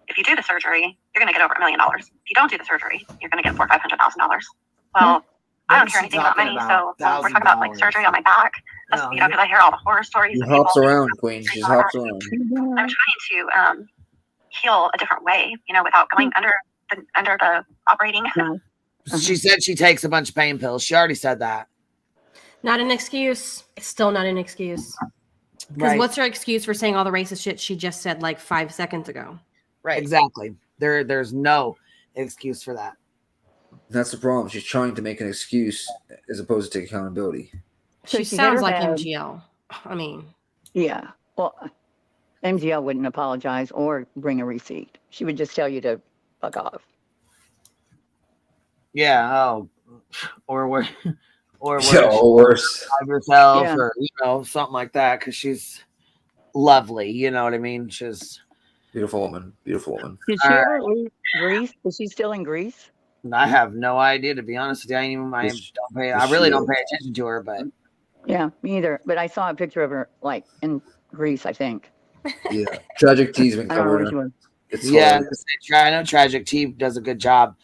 if you do the surgery, you're going to get over $1 million. If you don't do the surgery, you're going to get $400,000 or $500,000. Well, I don't care anything about money, so we're talking about like surgery on my back. That's, you know, because I hear all the horror stories. She hops around, Queen. She hops around. I'm trying to heal a different way, you know, without going under the operating. She said she takes a bunch of pain pills. She already said that. Not an excuse. It's still not an excuse. Because what's her excuse for saying all the racist shit she just said like 5 seconds ago? Right. Exactly. There's no excuse for that. That's the problem. She's trying to make an excuse as opposed to take accountability. She sounds like MGL. I mean. Yeah. Well, MGL wouldn't apologize or bring a receipt. She would just tell you to fuck off. Yeah. Oh. Or worse. Worse. Yourself, or you know, something like that. Because she's lovely. You know what I mean? She's beautiful woman. Beautiful woman. Did she ever leave Greece? Is she still in Greece? I have no idea, to be honest with you. I really don't pay attention to her, but yeah, me either. But I saw a picture of her like in Greece, I think. Yeah, Tragic T's been covering her. I know Tragic T does a good job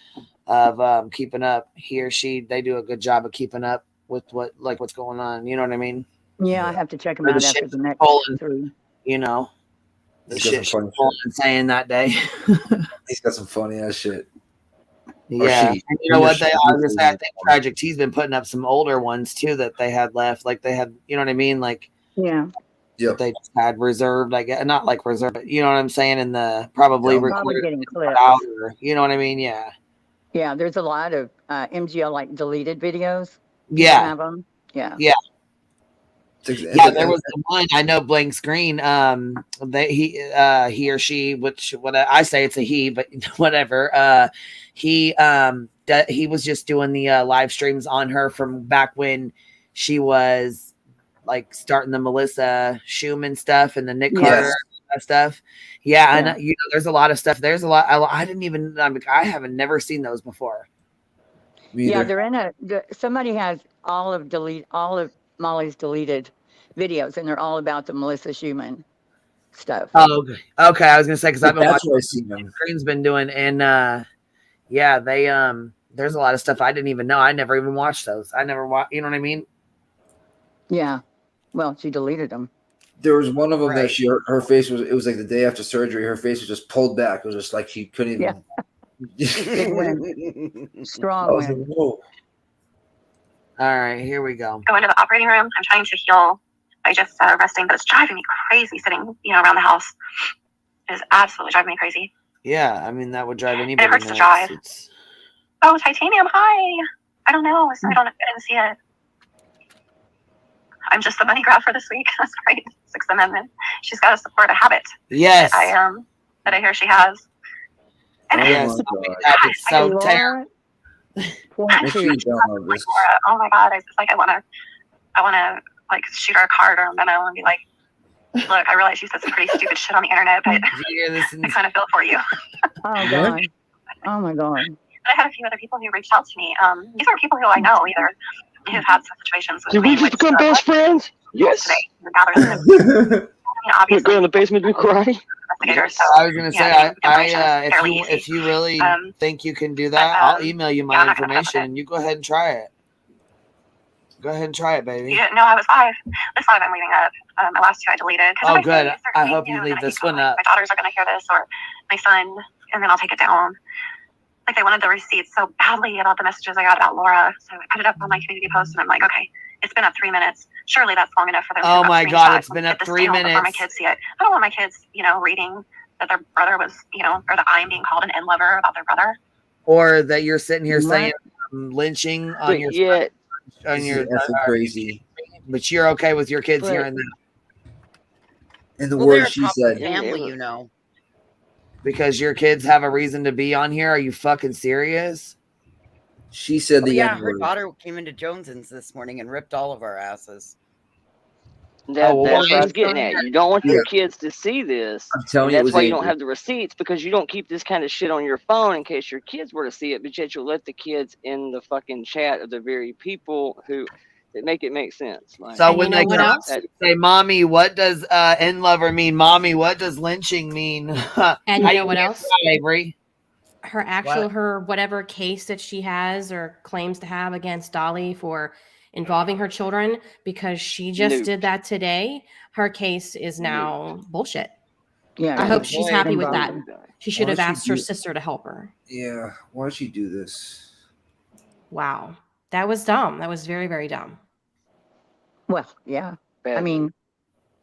of keeping up. He or she, they do a good job of keeping up with what's going on. You know what I mean? Yeah, I have to check them out after the next three. You know, the shit she's saying that day. He's got some funny ass shit. Yeah, and you know what? I think Tragic T's been putting up some older ones too that they had left. Like they had, you know what I mean? Like yeah, they just had reserved. I guess not like reserved, but you know what I'm saying? In the probably getting clips. Out, or, you know what I mean? Yeah. Yeah, there's a lot of MGL like deleted videos. Yeah. Have them. Yeah. Yeah. Yeah, there was one I know. Blank screen. He or she, what I say it's a he, but whatever. He was just doing the live streams on her from back when she was like starting the Melissa Schumann stuff and the Nick Carter stuff. Yeah, and you know, there's a lot of stuff. There's a lot. I didn't even. I haven't never seen those before. Yeah, they're in somebody has all of Molly's deleted videos, and they're all about the Melissa Schumann stuff. Oh, okay. I was gonna say because I've been watching them. Green's been doing, and yeah, they there's a lot of stuff I didn't even know. I never even watched those. I never watched. You know what I mean? Yeah. Well, she deleted them. There was one of them that her face was. It was like the day after surgery. Her face was just pulled back. It was just like she couldn't even. Strong win. Like, all right, here we go. Go into the operating room. I'm trying to heal by just resting, but it's driving me crazy sitting, you know, around the house. It is absolutely driving me crazy. Yeah, I mean that would drive anybody. And it hurts to drive. Oh, titanium! Hi. I don't know. I didn't see it. I'm just the money grab for this week. That's great. Sixth Amendment. She's got to support a habit. Yes. That I hear she has. And it's so terrible. Oh my god! It's like I want to like shoot her a card or a memo and be like, "Look, I realize you said some pretty stupid shit on the internet, but I kind of feel for you." Oh god! Oh my god! I had a few other people who reached out to me. These are people who I know either who've had some situations with me. Did we just become best friends? Yes. Obviously, go in the basement and do karate. Yes. I was gonna say, if you really think you can do that, I'll email you my information and you go ahead and try it. Go ahead and try it, baby. Yeah, no, I was live. This live I'm leaving up. My last two I deleted. Oh, good. I hope you leave this one up. My daughters are gonna hear this, or my son, and then I'll take it down. Like they wanted the receipts so badly about the messages I got about Laura, so I put it up on my community post, and I'm like, okay, it's been up 3 minutes. Surely that's long enough for them. Oh my god, it's been up 3 minutes. Before my kids see it. I don't want my kids, you know, reading that their brother was, you know, or that I'm being called an N-lover about their brother. Or that you're sitting here saying lynching on your that's crazy. But you're okay with your kids hearing that. And the words she said. Family, you know. Because your kids have a reason to be on here? Are you fucking serious? She said her daughter came into Jones's this morning and ripped all of our asses. That's what I was getting at. You don't want your kids to see this. I'm telling you, that's why you don't have the receipts, because you don't keep this kind of shit on your phone in case your kids were to see it, but yet you'll let the kids in the fucking chat of the very people who make it make sense. Like, So And when you know they what come up else? and say, "Mommy, what does end lover mean?" Mommy, what does lynching mean? And How you do know what answer else? that, Avery? Her actual, her whatever case that she has or claims to have against Dolly for involving her children, because she just did that today, her case is now bullshit. Yeah, I hope good she's point. happy with that. Involved. She should Why have does she asked her do- sister to help her. Yeah, why did she do this? Wow. That was dumb. That was very, very dumb. Well, yeah. I mean,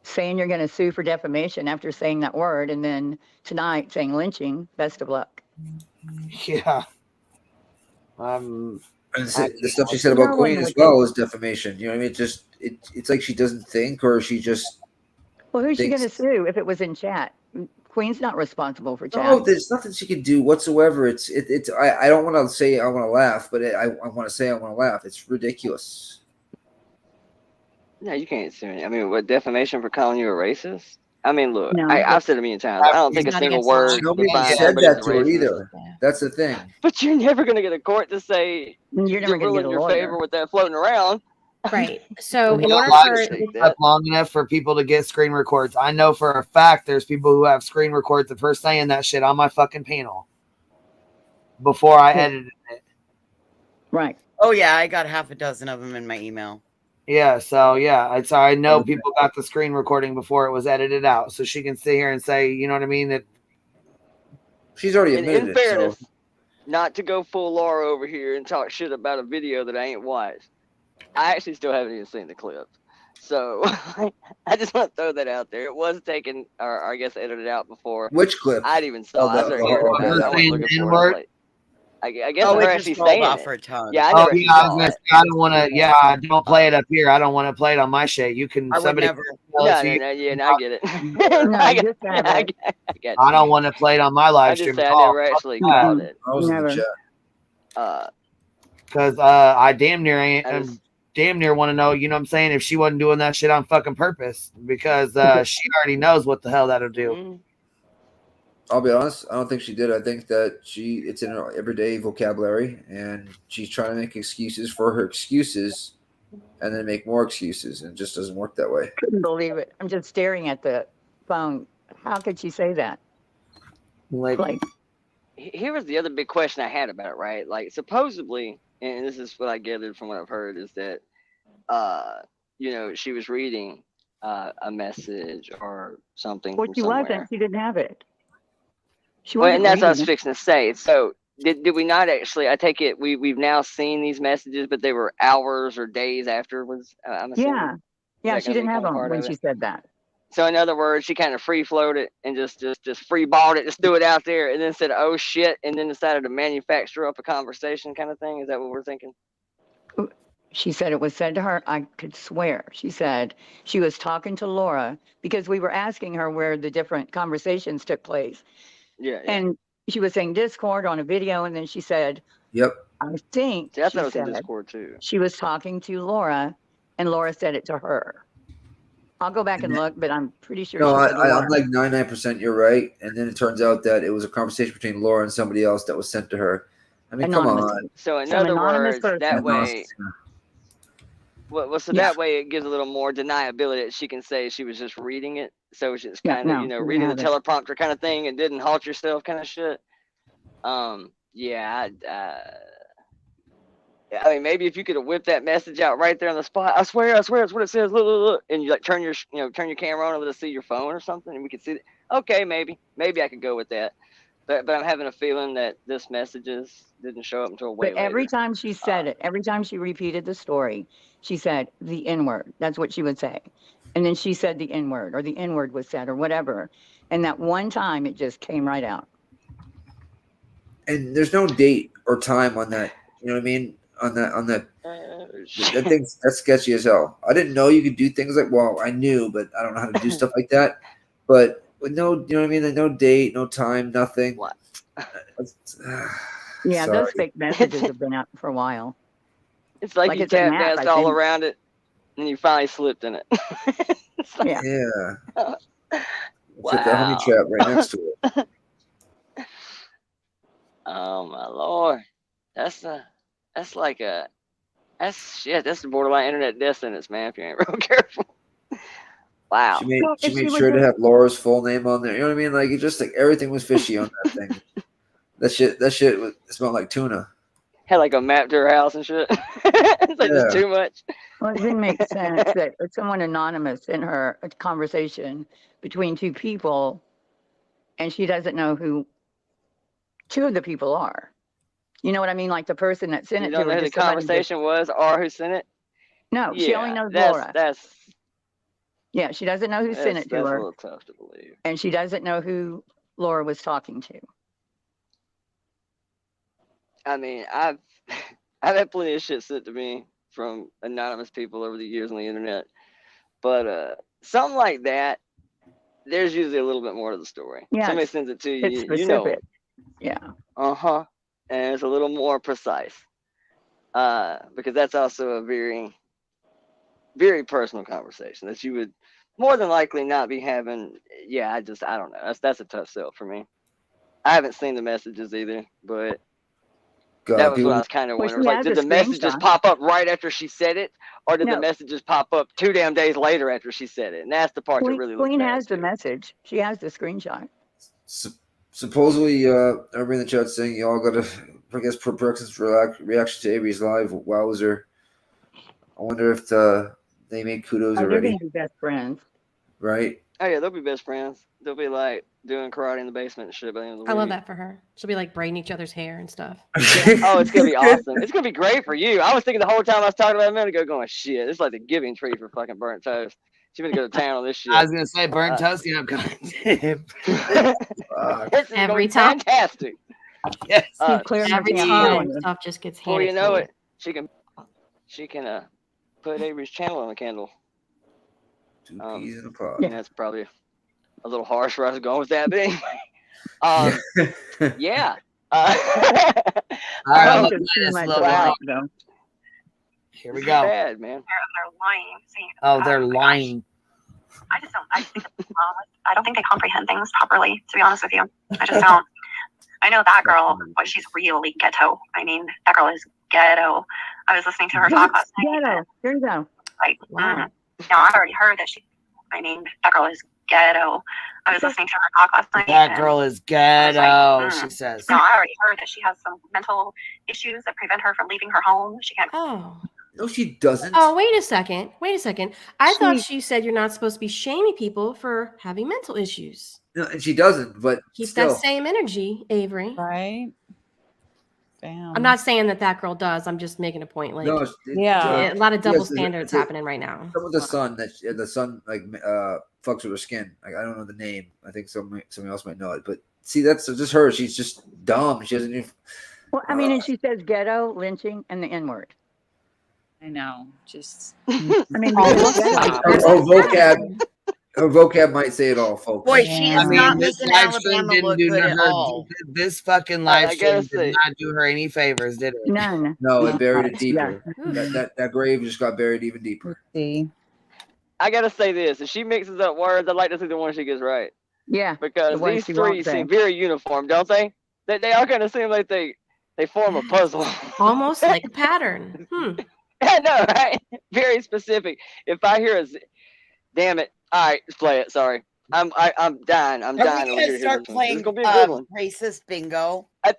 saying you're going to sue for defamation after saying that word, and then tonight saying lynching. Best of luck. Yeah. And the stuff she said about No Queen one as would well get- is defamation. You know what I mean? It's like she doesn't think, or she just. Well, who's she going thinks. to sue if it was in chat? Queen's not responsible for chat. No, there's nothing she can do whatsoever. I don't want to say I want to laugh, but I want to say I want to laugh. It's ridiculous. No, you can't sue me. I mean, what, defamation for calling you a racist? I mean, look, No. I've said it a million times. I don't think a single word Nobody defines said somebody as that a to her racist. either. That's the thing. But you're never going to get a court to say you're never to rule in your favor with that floating around. Right. So in No order lies for keep up long enough for people to get screen records. I know for a fact there's people who have screen records of her saying that shit on my fucking panel before I edited it. Right. Oh yeah, I got half a dozen of them in my email. Yeah, so yeah, I know people got the screen recording before it was edited out, so she can sit here and say, you know what I mean, that she's already in fairness, not to go full Laura over here and talk shit about a video that I ain't watched. I actually still haven't even seen the clip. So I just want to throw that out there. It was taken, or I guess edited out before. Which clip? I'd even saw it. I started hearing about it. I wasn't looking for it. I guess Oh, her it actually just rolled saying off it. her tongue. Yeah, I oh never actually yeah, I was saw gonna it. say, I don't want to. Yeah, don't play it up here. I don't want to play it on my shit. You can. I would Somebody. never. No, I get it. I get it. I don't want to play it on my live I stream. just say at I all. never actually Fuck that. called it. I was in the chat. Because I damn near ain't. Damn near want to know, you know what I'm saying, if she wasn't doing that shit on fucking purpose, because she already knows what the hell that'll do. I'll be honest, I don't think she did. I think that it's in her everyday vocabulary, and she's trying to make excuses for her excuses and then make more excuses, and it just doesn't work that way. Couldn't believe it. I'm just staring at the phone. How could she say that? Like here was the other big question I had about it, right? Like, supposedly, and this is what I gathered from what I've heard, is that she was reading a message or something Well, from she somewhere. wasn't. She didn't have it. She Well, wasn't and that's what I was reading it. fixing to say. So did we not actually? I take it we've now seen these messages, but they were hours or days afterwards. I'm assuming. Yeah. Yeah, she didn't have them when she said that. So in other words, she kind of free floated and just free balled it, just threw it out there, and then said, "Oh shit," and then decided to manufacture up a conversation, kind of thing. Is that what we're thinking? She said it was said to her, I could swear. She said she was talking to Laura because we were asking her where the different conversations took place. Yeah. And she was saying Discord on a video, and then she said, "Yep." I think See, I she thought it was in said Discord too. she was talking to Laura, and Laura said it to her. I'll go back and look, but I'm pretty sure No, she said Laura. I'm like 99% you're right. And then it turns out that it was a conversation between Laura and somebody else that was sent to her. I mean, come on. So in Some other anonymous words, person. that way. So Yeah. that way it gives a little more deniability that she can say she was just reading it. So it's just kind of, no, reading the haven't. teleprompter kind of thing and didn't halt yourself kind of shit. I mean, maybe if you could have whipped that message out right there on the spot, I swear, that's what it says. Look, and you like turn your camera on over to see your phone or something, and we could see it. Okay, maybe I could go with that. But I'm having a feeling that this messages didn't show up until way But every later. time she said it, every time she repeated the story, she said the N-word. That's what she would say. And then she said the N-word, or the N-word was said, or whatever. And that one time it just came right out. And there's no date or time on that. You know what I mean? On that that's sketchy as hell. I didn't know you could do things like, well, I knew, but I don't know how to do stuff like that. But with no, you know what I mean? Like no date, no time, nothing. What? Yeah, Sorry. those fake messages have been out for a while. It's like you it's a tap map, danced I all think. around it, and you finally slipped in it. Yeah. Yeah. Wow. Put the honey trap right next to it. Oh my lord, that's like a That's shit. That's the borderline internet death sentence, man. If you ain't real careful. Wow. She made sure to have Laura's full name on there. You know what I mean? Like it just like everything was fishy on that thing. That shit smelled like tuna. Had like a map to her house and shit. It's like just too much. Well, it didn't make sense that someone anonymous in her conversation between two people, and she doesn't know who two of the people are. You know what I mean? Like the person that sent You it don't to her. know who the conversation was or who sent it? No, Yeah, she only knows that's, Laura. Yeah, she doesn't know who sent it to that's her. a little tough to believe. And she doesn't know who Laura was talking to. I mean, I've had plenty of shit sent to me from anonymous people over the years on the internet, but something like that, there's usually a little bit more to the story. Yeah, Somebody sends it to you, it's you know specific. it. Yeah. And it's a little more precise, because that's also a very, very personal conversation that you would more than likely not be having. Yeah, I don't know. That's a tough sell for me. I haven't seen the messages either, but that was what I was kind of wondering. Like, did the message just pop up right after she said it, or did the messages pop up 2 damn days later after she said it? And that's the part that really looks Queen bad has the too. message. She has the screenshot. Supposedly, everybody in the chat saying y'all got a, I guess, Brooks's reaction to Avery's live. Wowzer. I wonder if they made kudos They're already. going to be best friends. Right? Oh yeah, they'll be best friends. They'll be like doing karate in the basement and shit by the end of the week. I love that for her. She'll be like braiding each other's hair and stuff. Oh, it's gonna be awesome. It's gonna be great for you. I was thinking the whole time I was talking about it a minute ago, going, shit, it's like the giving tree for fucking burnt toast. She's gonna go to town on this shit. I was gonna say burnt toast, you know, Every time. Fantastic. Yes. Every time stuff just gets handed. Well, you know to it. She can put Avery's channel on the candle. 2 peas in a pod. Yeah, that's probably a little harsh where I was going with that, but anyway. Yeah. Here we go. Bad, man. They're lying. They're lying. I just don't. I don't think they comprehend things properly. To be honest with you, I just don't. I know that girl. But she's really ghetto. I mean, that girl is ghetto. I was listening to her talk last night. Ghetto. There you go. Like, now I already heard that she. I mean, that girl is ghetto. I was listening to her talk last night. That girl is ghetto, she says. No, I already heard that she has some mental issues that prevent her from leaving her home. She can't. Oh. No, she doesn't. Oh, wait a second. I thought she said you're not supposed to be shaming people for having mental issues. No, and she doesn't, but Keep still. that same energy, Avery. Right. Damn. I'm not saying that girl does. I'm just making a point. Like, No, a lot of double yes, standards happening right now. Some of the sun like fucks with her skin. Like I don't know the name. I think somebody else might know it. But see, that's just her. She's just dumb. She doesn't even. Well, I mean, and she says ghetto, lynching, and the N word. I know. Just. I mean, her vocab might say it all, folks. Boy, she is not making Alabama look good at all. This fucking live stream did not do her any favors, did it? None. No, it buried it deeper. That grave just got buried even deeper. See. I gotta say this: if she mixes up words, I'd like to see the one she gets right. Yeah, because these three seem very uniform, don't they? They all kind of seem like they form a puzzle, almost like a pattern. I know, right? Very specific. If I hear a, damn it! All right, let's play it. Sorry, I'm dying. I'm dying. Are we gonna start playing racist bingo? That's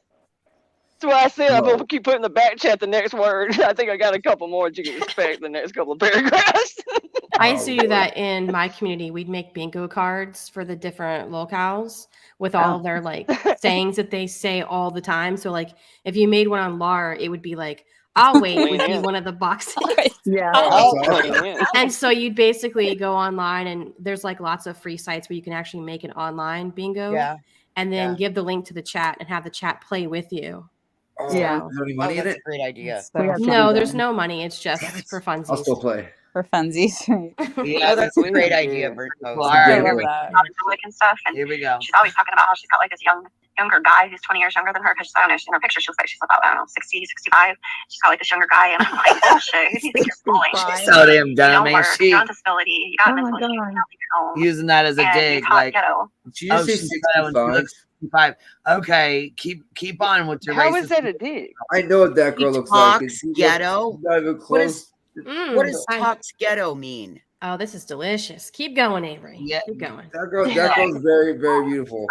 what I said. I'm gonna keep putting in the back chat the next word. I think I got a couple more that you can expect the next couple of paragraphs. I used to do that in my community. We'd make bingo cards for the different locales with all their like sayings that they say all the time. So like if you made one on Lar, it would be like, I'll wait would be one of the boxes. Yeah. And so you'd basically go online and there's like lots of free sites where you can actually make an online bingo. Yeah. And then give the link to the chat and have the chat play with you. Oh, yeah. Is there any money in that's it? a great idea. No, there's no money. It's just for funsies. I'll still play. For funsies. Yeah, that's a great idea, Berto. All right, and stuff. And here we go. She's always talking about how she's got like this younger guy who's 20 years younger than her. Because I don't know, in her picture, she looks like she's about, I don't know, 60, 65. She's got like this younger guy. And I'm like, bullshit. Who do you think you're fooling? She's so damn dumb, ain't she? You're on disability. You got a mental issue. Using that as a dig, like Did you say 65? 65. Okay, keep on with your How racist. is that a dig? I know what that girl looks like. Talks ghetto. Not even What is close. what does talks ghetto mean? Oh, this is delicious. Keep going, Avery. Yeah. Keep going. That girl's very, very beautiful.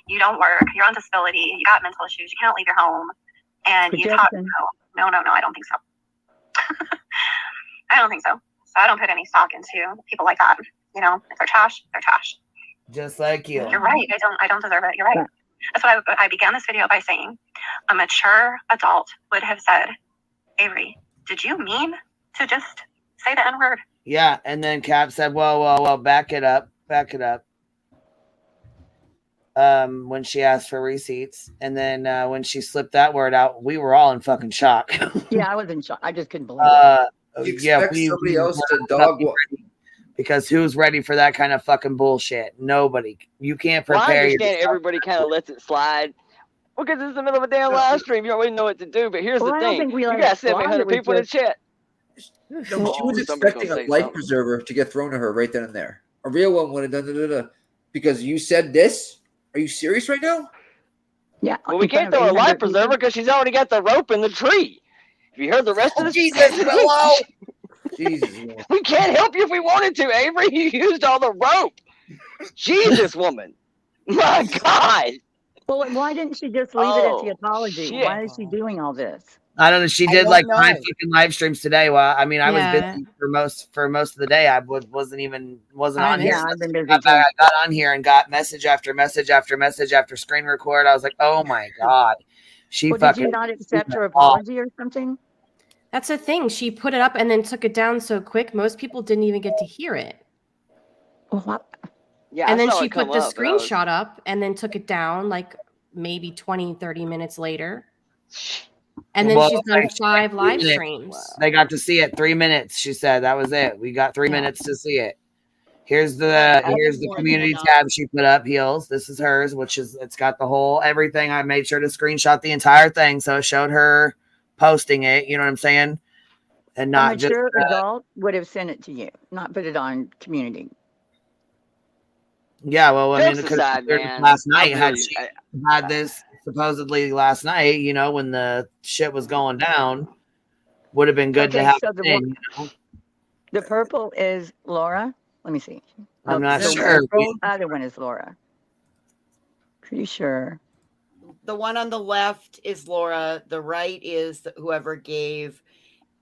You don't work. You're on disability. You got mental issues. You can't leave your home. And you talk. No, I don't think so. I don't think so. So I don't put any stock into people like that. You know, if they're trash, they're trash. Just like you. You're right. I don't deserve it. You're right. That's why I began this video by saying a mature adult would have said, Avery, did you mean to just say the N-word? Yeah, and then Cap said, "Whoa, back it up." When she asked for receipts, and then when she slipped that word out, we were all in fucking shock. Yeah, I was in shock. I just couldn't believe it. You expect somebody else to dog what? Because who's ready for that kind of fucking bullshit? Nobody. You can't prepare. Well, I understand everybody kind of lets it slide. Because it's the middle of a damn live stream. You already know what to do. But here's the thing. You got 700 people in the chat. No, she was expecting a life preserver to get thrown to her right then and there. A real one would have done because you said this. Are you serious right now? Yeah. Well, we can't throw a life preserver because she's already got the rope in the tree. Have you heard the rest of this? Jesus, Willow! Jesus. We can't help you if we wanted to, Avery. You used all the rope. Jesus, woman. My God. Well, why didn't she just leave it at the apology? Shit. Why is she doing all this? I don't know. She did like 5 fucking live streams today. Well, I mean, I was busy for most of the day. I wasn't on here. I've been busy I got on here and got message after message after message after screen record. I was like, oh my God. Did you not accept her apology or something? That's the thing. She put it up and then took it down so quick. Most people didn't even get to hear it. Yeah, and then she put the screenshot up and then took it down like maybe 20, 30 minutes later. And then she's done 5 live streams. They got to see it 3 minutes. She said that was it. We got 3 minutes to see it. Here's the community tab she put up. Heels. This is hers, which is it's got the whole everything. I made sure to screenshot the entire thing so it showed her posting it. You know what I'm saying? And not a mature adult would have sent it to you, not put it on community. Yeah, well, I mean, because last night had this supposedly last night, you know, when the shit was going down, would have been good to have. So the purple is Laura. Let me see. I'm not sure. The other one is Laura. Pretty sure. The one on the left is Laura. The right is whoever gave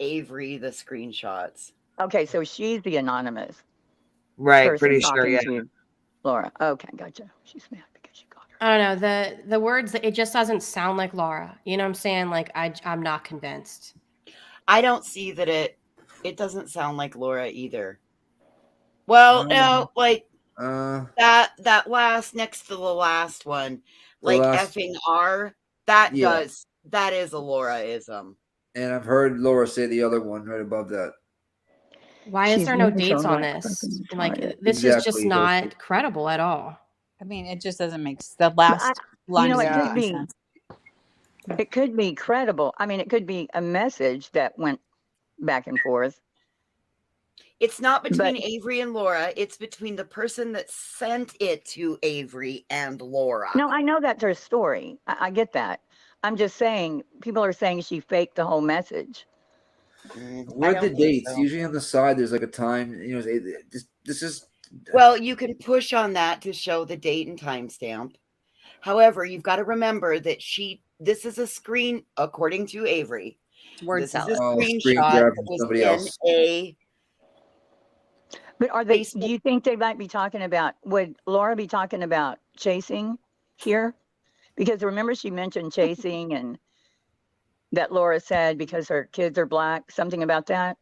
Avery the screenshots. Okay, so she's the anonymous. Right, pretty sure, yeah. Laura. Okay, gotcha. She's mad because you got her. I don't know. The words, it just doesn't sound like Laura. You know what I'm saying? Like, I'm not convinced. I don't see that it doesn't sound like Laura either. Well, no, like that last next to the last one, like effing R, that is a Laura-ism. And I've heard Laura say the other one right above that. Why is there no dates on this? Like, this is just not credible at all. I mean, it just doesn't make sense. The last line doesn't make sense. It could be credible. I mean, it could be a message that went back and forth. It's not between Avery and Laura. It's between the person that sent it to Avery and Laura. No, I know that's her story. I get that. I'm just saying, people are saying she faked the whole message. Where are the dates? So. Usually on the side, there's like a time. You know, this is. Well, you can push on that to show the date and timestamp. However, you've got to remember that this is a screen, according to Avery. Word this is a screenshot that was in a. But do you think they might be talking about, would Laura be talking about chasing here? Because remember she mentioned chasing and that Laura said because her kids are black, something about that?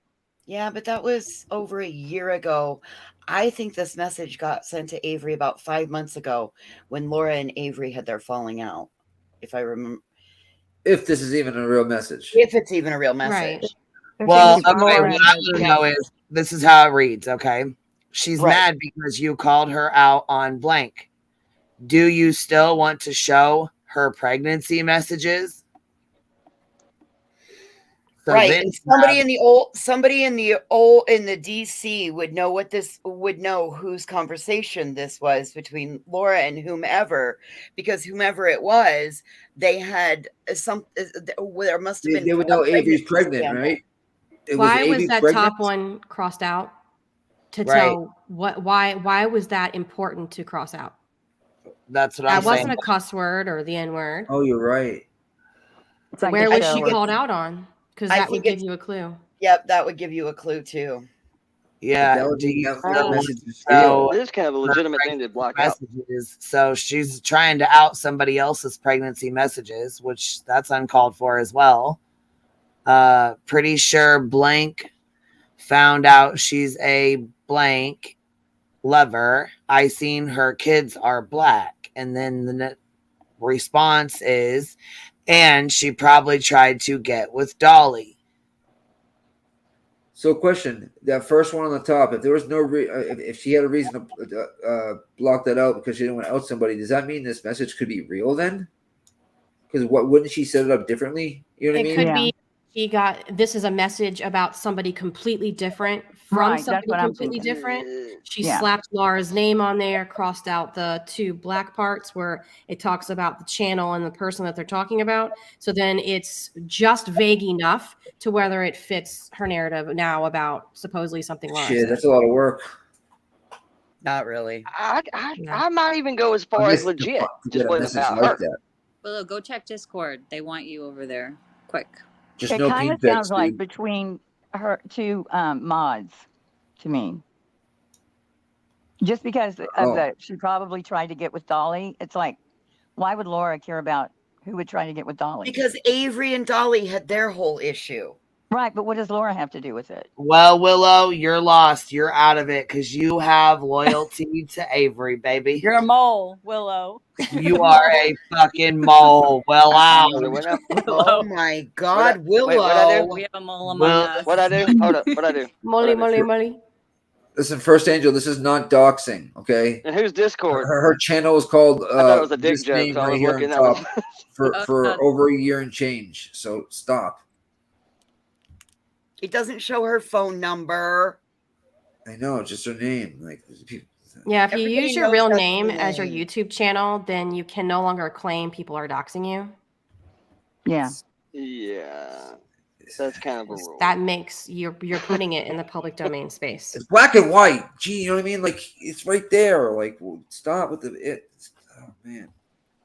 Yeah, but that was over a year ago. I think this message got sent to Avery about 5 months ago when Laura and Avery had their falling out, if I remember. If this is even a real message. If it's even a real message. Right. Well, okay, what I want to know is, this is how it reads, okay? She's mad because you called her out on blank. Do you still want to show her pregnancy messages? So right, then and somebody in the DC would know whose conversation this was between Laura and whomever, because whomever it was, they had there must have been. They would know Avery's pregnant, scandal. right? Why was that top one crossed out? To tell why was that important to cross out? That's what I'm saying. That wasn't a cuss word or the N word. Oh, you're right. Where was she called out on? Because that would give you a clue. Yep, that would give you a clue too. Yeah, that would mean that message is so It is kind of a legitimate thing to block out. messages. So she's trying to out somebody else's pregnancy messages, which that's uncalled for as well. Pretty sure blank found out she's a blank lover. I seen her kids are black. And then the response is, and she probably tried to get with Dolly. So, question: that first one on the top, if there was no if she had a reason to block that out because she didn't want to out somebody, does that mean this message could be real then? Because wouldn't she set it up differently? You know what I mean? It could be she got this is a message about somebody completely different from somebody completely different. She slapped Laura's name on there, crossed out the two black parts where it talks about the channel and the person that they're talking about. So then it's just vague enough to whether it fits her narrative now about supposedly something Laura Shit, said. that's a lot of work. Not really. I might even go as far as legit. Just what about her. Willow, go check Discord. They want you over there. Quick. Just it no kind of pink sounds pics, like dude. between her two mods to me. Just because of she probably tried to get with Dolly. It's like, why would Laura care about who would try to get with Dolly? Because Avery and Dolly had their whole issue. Right, but what does Laura have to do with it? Well, Willow, you're lost. You're out of it because you have loyalty to Avery, baby. You're a mole, Willow. You are a fucking mole. Well, out. Oh my God, Willow. Wait, what I do? We have a mole among us. What I do? Hold up. What I do? Molly. Listen, First Angel, this is not doxing, okay? And who's Discord? Her channel is called I thought it was a dick this joke, name so I right was here looking on at top for over a year and change. So stop. It doesn't show her phone number. I know, just her name. Like people. Yeah, if you Everybody use your knows real that's name the as your name. YouTube channel, then you can no longer claim people are doxing you. Yeah. Yeah. That's kind of a rule. That makes you're putting it in the public domain space. It's black and white. Gee, you know what I mean? Like it's right there. Like stop with it. Oh man,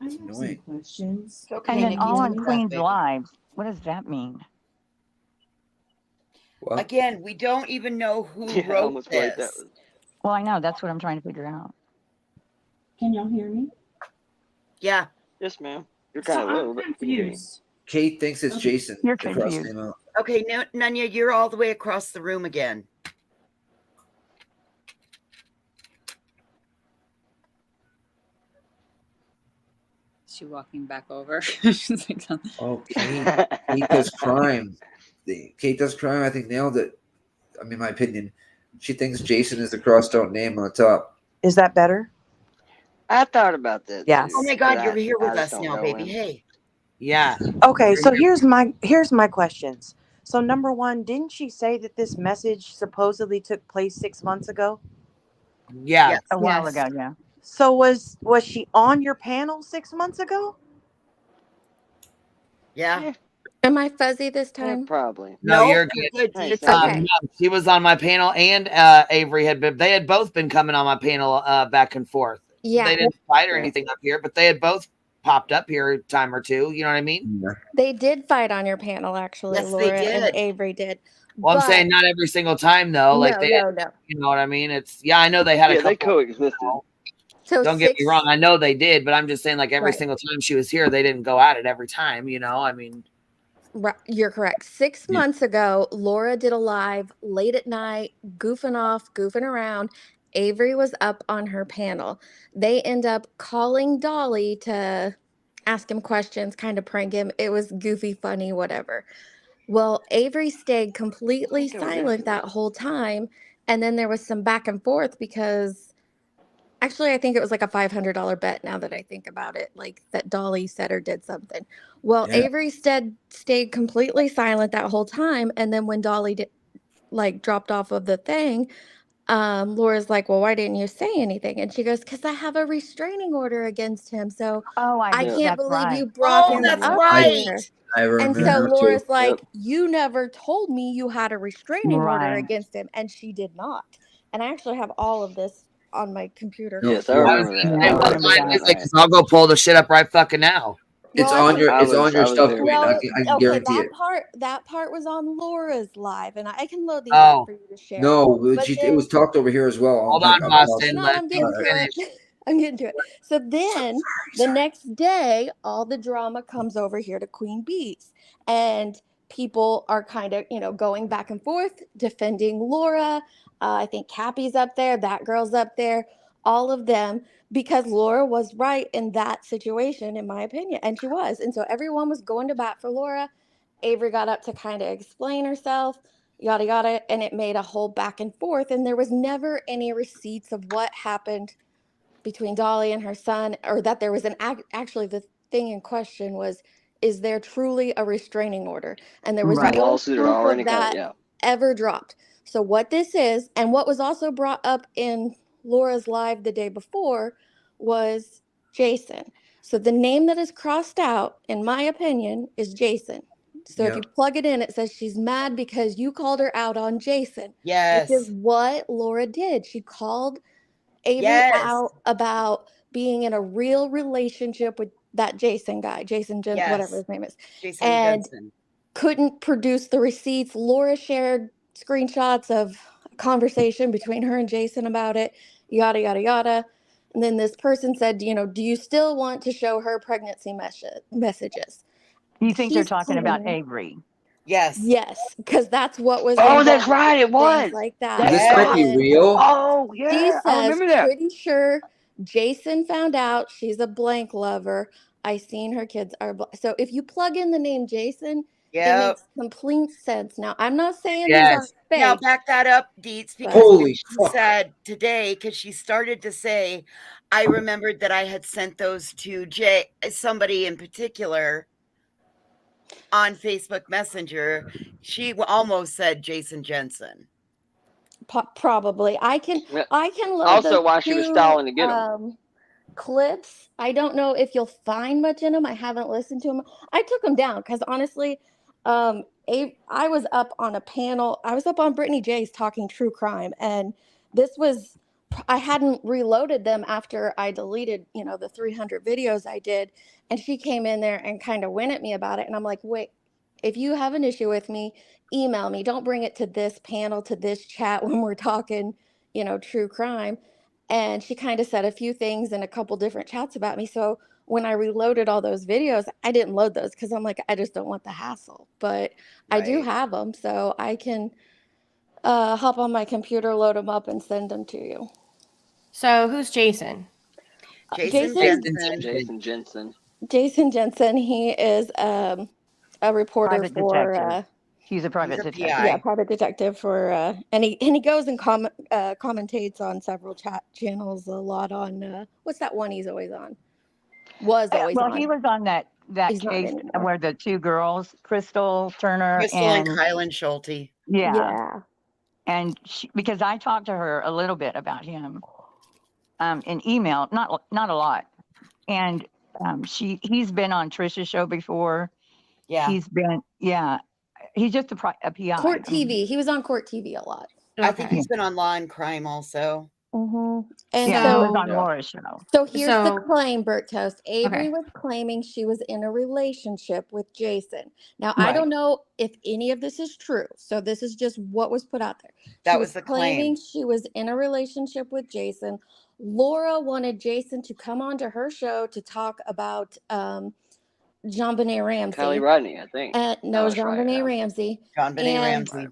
it's annoying. Questions. And then all on Queen's Lives. What does that mean? Well, Again, we don't even know who wrote this. Well, I know. That's what I'm trying to figure out. Can y'all hear me? Yeah. Yes, ma'am. You're kind of low, but confused. Kate thinks it's Jason. You're to cross confused. him out. Okay, Nanya, you're all the way across the room again. Is she walking back over? Oh, Kate does crime. Kate does crime. I think nailed it. I mean, my opinion. She thinks Jason is the crossed out name on the top. Is that better? I thought about that. Yes. Oh my God, you're here with us now, baby. Hey. Yeah. Okay, so here's my questions. So number one, didn't she say that this message supposedly took place 6 months ago? Yeah. A while ago, yeah. So was she on your panel 6 months ago? Yeah. Am I fuzzy this time? Probably. No, No, you're you're good. good. It's okay. No, she was on my panel, and Avery had been. They had both been coming on my panel back and forth. Yeah. They didn't fight or anything up here, but they had both popped up here a time or two. You know what I mean? Yeah. They did fight on your panel, actually. Yes, they Laura and did. Avery did. Well, I'm saying not every single time though. Like they, no. you know what I mean? It's I know they had a couple. They coexisted. So Don't get me wrong. I know they did, but I'm just saying, like every single time she was here, they didn't go at it every time. You know, I mean. Right, you're correct. 6 months ago, Laura did a live late at night, goofing around. Avery was up on her panel. They end up calling Dolly to ask him questions, kind of prank him. It was goofy, funny, whatever. Well, Avery stayed completely silent that whole time. And then there was some back and forth because Actually, I think it was like a $500 bet now that I think about it, like that Dolly said or did something. Well, Yeah. Avery stayed completely silent that whole time. And then when Dolly dropped off of the thing, Laura's like, well, why didn't you say anything? And she goes, because I have a restraining order against him. So Oh, I can't that's believe right. you brought Oh, him that's up right. here. I And remember so Laura's too. like, you never told me you had a restraining order Right. against him. And she did not. And I actually have all of this on my computer. No, Yes, I yeah. remember that. Yeah, Hey, I what remember time that. is it? Because I'll go pull the shit up right fucking now. It's Well, I on can. your I it's on was your stuff, there. Queen. No, I can okay, guarantee it. that part was on Laura's live, and I can load these up Oh, for you to share. No, But it then, was talked over here as well. hold On on, Clubhouse. Boston. no, Let I'm me getting to finish. it. I'm getting to it. So then, the next day, all the drama comes over here to Queen Bee's, and people are kind of, going back and forth, defending Laura. I think Cappy's up there, that girl's up there, all of them, because Laura was right in that situation, in my opinion, and she was. And so everyone was going to bat for Laura. Avery got up to kind of explain herself, yada yada, and it made a whole back and forth. And there was never any receipts of what happened between Dolly and her son, or that there was actually the thing in question was, is there truly a restraining order? And there was Right. no Lawsuit proof or of any kind of, that yeah. ever dropped. So what this is, and what was also brought up in Laura's live the day before, was Jason. So the name that is crossed out, in my opinion, is Jason. So if you Yep. plug it in, it says she's mad because you called her out on Jason. Yes. Which is what Laura did. She called Avery Yes. out about being in a real relationship with that Jason guy, whatever Yes. his name is, Jason and Jensen. couldn't produce the receipts. Laura shared screenshots of a conversation between her and Jason about it, yada, yada, yada. And then this person said, do you still want to show her pregnancy messages? You think they're She's talking about claiming, Avery? Yes. yes, because that's what was Oh, that's involved right. It in things was. like that. That's This might right. be And real. Oh, she yeah. I says, remember that. pretty sure Jason found out she's a blank lover. I seen her kids are so if you plug in the name Jason, it Yep. makes complete sense. Now, I'm not saying these Yes. aren't Now fake, back that up, Deets, because but Holy she fuck. said today, because she started to say, I remembered that I had sent those to somebody in particular on Facebook Messenger. She almost said Jason Jensen. probably I can Yeah. load Also, those why she was 2 stalling to get them. clips. I don't know if you'll find much in them. I haven't listened to them. I took them down because honestly, I was up on a panel. I was up on Brittany J's talking true crime, and I hadn't reloaded them after I deleted, the 300 videos I did, and she came in there and kind of went at me about it, and I'm like, wait, if you have an issue with me, email me. Don't bring it to this panel, to this chat when we're talking, true crime. And she kind of said a few things in a couple different chats about me. So when I reloaded all those videos, I didn't load those because I'm like, I just don't want the hassle. But I do have them, so I can hop on my computer, load them up, and send them to you. So who's Jason? Jason Jensen. Jason Jensen. Jason Jensen. He is a reporter Private for. detective. He's a private He's a detective. Yeah, PI. private detective for, and he goes and commentates on several chat channels. A lot on what's that one he's always on? Was always Well, on. he was on that He's not case anymore. where the 2 girls, Crystal Turner Crystal and Kylan Schulte. Yeah. And because I talked to her a little bit about him in email, not a lot. And he's been on Trisha's show before. Yeah. He's just a PI. Court TV. He was on Court TV a lot. I think he's been on Law and Crime also. And he was on Laura's show. So here's the claim, Bert Toast. Avery was claiming she was in a relationship with Jason. Now, I don't know if any of this is true. So this is just what was put out there. That was the claiming claim. she was in a relationship with Jason. Laura wanted Jason to come onto her show to talk about JonBenet Ramsey. Kelly Rodney, I think. No, JonBenet Ramsey. JonBenet Ramsey.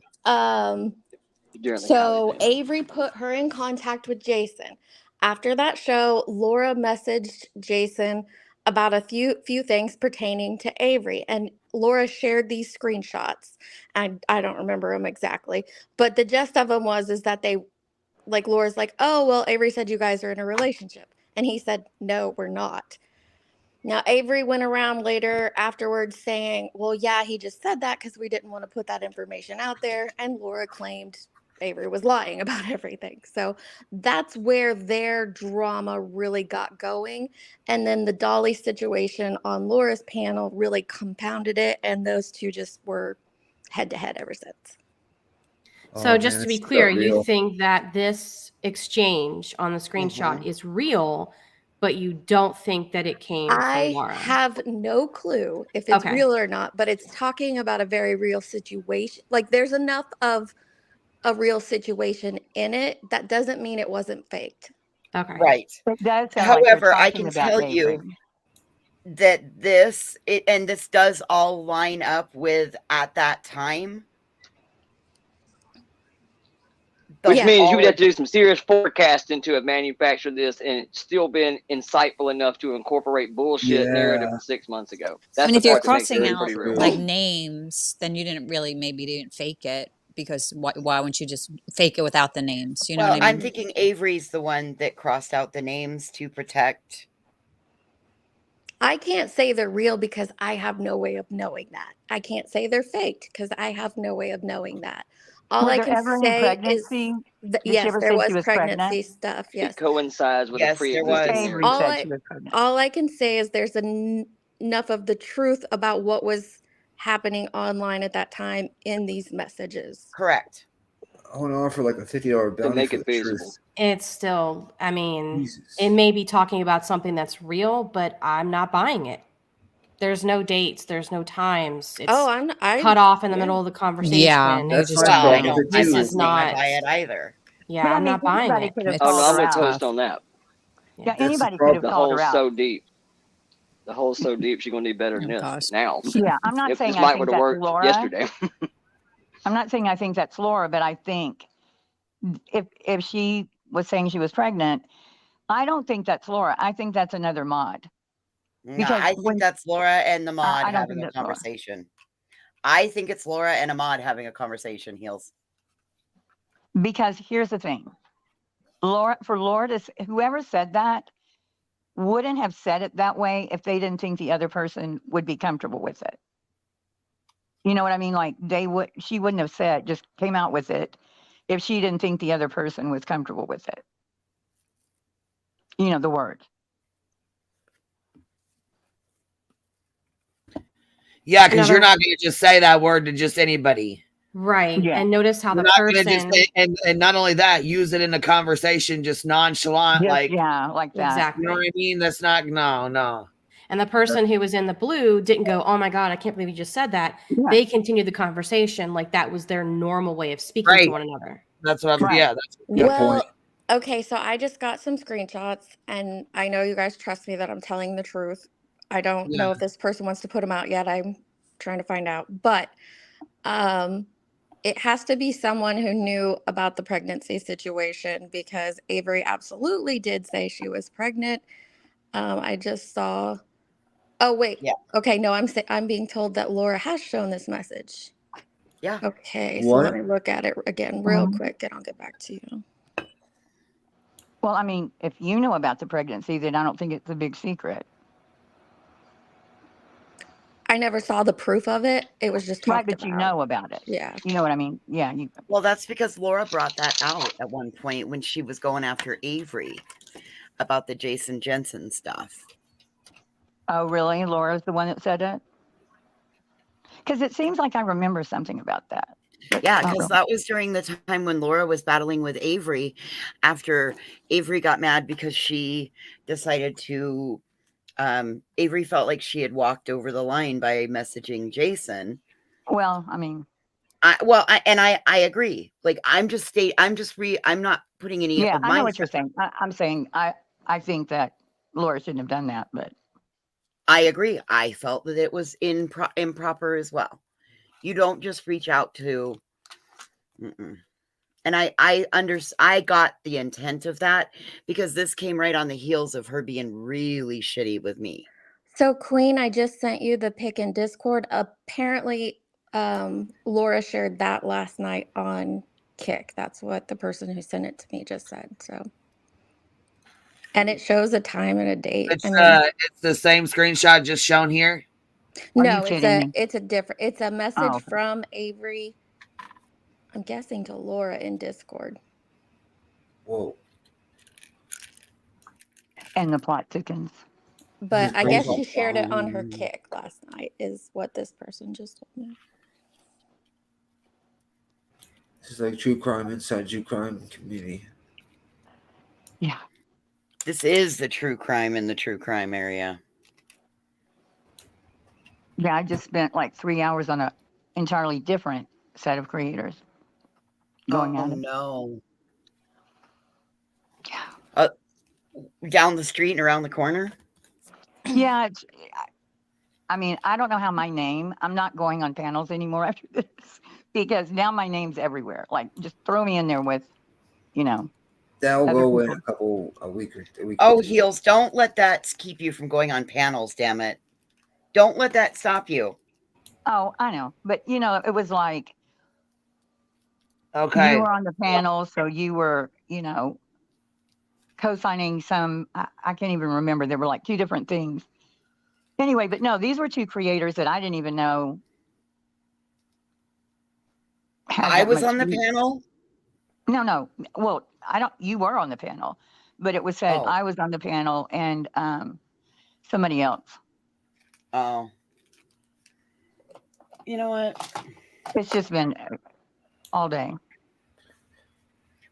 So Avery put her in contact with Jason. After that show, Laura messaged Jason about a few things pertaining to Avery, and Laura shared these screenshots. I don't remember them exactly, but the gist of them is that like Laura's like, oh, well, Avery said you guys are in a relationship. And he said, no, we're not. Now, Avery went around later afterwards saying, well, yeah, he just said that because we didn't want to put that information out there. And Laura claimed Avery was lying about everything. So that's where their drama really got going. And then the Dolly situation on Laura's panel really compounded it. And those two just were head to head ever since. So just to be clear, you think that this exchange on the screenshot is real, but you don't think that it came from Laura? I have no clue if it's real or not, but it's talking about a very real situation. Like there's enough of a real situation in it. That doesn't mean it wasn't faked. Okay. Right. It does sound However, like I can tell you that this does all line up with at that time. Which means you would have to do some serious forecasting to have manufactured this and it's still been insightful enough to incorporate bullshit narrative from 6 months ago. That's I mean, the if you're part that makes crossing it out pretty real. like names, then you didn't fake it, because why wouldn't you just fake it without the names? You know what I mean? I'm thinking Avery's the one that crossed out the names to protect. I can't say they're real because I have no way of knowing that. I can't say they're faked because I have no way of knowing that. All I can say is, yes, there was pregnancy stuff. Yes. It coincides with a pre-existing narrative. All I can say is there's enough of the truth about what was happening online at that time in these messages. Correct. I want to offer like a $50 bounty make for it the feasible. truth. It's still, I mean, it may be talking about something that's real, but I'm not buying it. There's no dates. There's no times. It's cut off in the middle of the conversation. Yeah, That's just I don't. This I'm is not not. buy it either. Yeah, But I I'm mean, not buying anybody it. could have Oh called no, I'm her gonna out. toast on that. Yeah, anybody could have The called her hole's out. so deep. The hole's so deep. She's gonna need better than this now. Yeah, I'm not saying this I might think would that's have worked Laura. yesterday. I'm not saying I think that's Laura, but I think if she was saying she was pregnant, I don't think that's Laura. I think that's another mod. No, Because I think that's Laura and the mod I don't having think a that's Laura. conversation. I think it's Laura and a mod having a conversation, Heels. Because here's the thing. Laura, whoever said that wouldn't have said it that way if they didn't think the other person would be comfortable with it. You know what I mean? Like she wouldn't have just came out with it if she didn't think the other person was comfortable with it. You know, the word. Yeah, because you're not going to just say that word to just anybody. Right. Yeah. And notice how You're the not person gonna just say, and not only that, use it in a conversation just nonchalant, like that. Exactly. You know what I mean? That's not no. And the person who was in the blue didn't go, oh my God, I can't believe you just said that. Yeah. They continued the conversation like that was their normal way of speaking to one another. That's what I'm that's a good point. Okay, so I just got some screenshots, and I know you guys trust me that I'm telling the truth. I don't know if this person wants to put them out yet. I'm trying to find out. But it has to be someone who knew about the pregnancy situation, because Avery absolutely did say she was pregnant. I just saw. Oh wait. Yeah. Okay. No, I'm being told that Laura has shown this message. Yeah. Okay. So let me look at it again real quick, and I'll get back to you. Well, I mean, if you know about the pregnancy, then I don't think it's a big secret. I never saw the proof of it. It was just talked but about. You know about it. Yeah. You know what I mean? Yeah. Well, that's because Laura brought that out at one point when she was going after Avery about the Jason Jensen stuff. Oh, really? Laura's the one that said it? Because it seems like I remember something about that. Yeah, because that was during the time when Laura was battling with Avery after Avery got mad because she decided to Avery felt like she had walked over the line by messaging Jason. Well, I mean, I agree. Like I'm not putting any of I know what you're saying. I'm saying I think that Laura shouldn't have done that, but I agree. I felt that it was improper as well. You don't just reach out to and I got the intent of that because this came right on the heels of her being really shitty with me. So Queen, I just sent you the pic in Discord. Apparently, Laura shared that last night on Kick. That's what the person who sent it to me just said. So, and it shows a time and a date. It's the same screenshot just shown here. No, it's a different. It's a message from Avery. I'm guessing to Laura in Discord. Whoa. And the plot thickens. But I guess she shared it on her Kick last night, is what this person just told me. This is like true crime inside true crime community. Yeah. This is the true crime in the true crime area. Yeah, I just spent like 3 hours on a entirely different set of creators. Going at it. No. Yeah. Down the street and around the corner? Yeah, I mean, I don't know how my name, I'm not going on panels anymore after this because now my name's everywhere. Like, just throw me in there with, That'll other go in people. a week or two. Oh, Heels, don't let that keep you from going on panels, damn it. Don't let that stop you. Oh, I know. But, it was like, okay, you were on the panel, so you were, co-signing some, I can't even remember. There were like two different things. Anyway, but no, these were two creators that I didn't even know. I was on the panel? No. Well, you were on the panel, but it was said I was on the panel and somebody else. Oh. You know what? It's just been all day.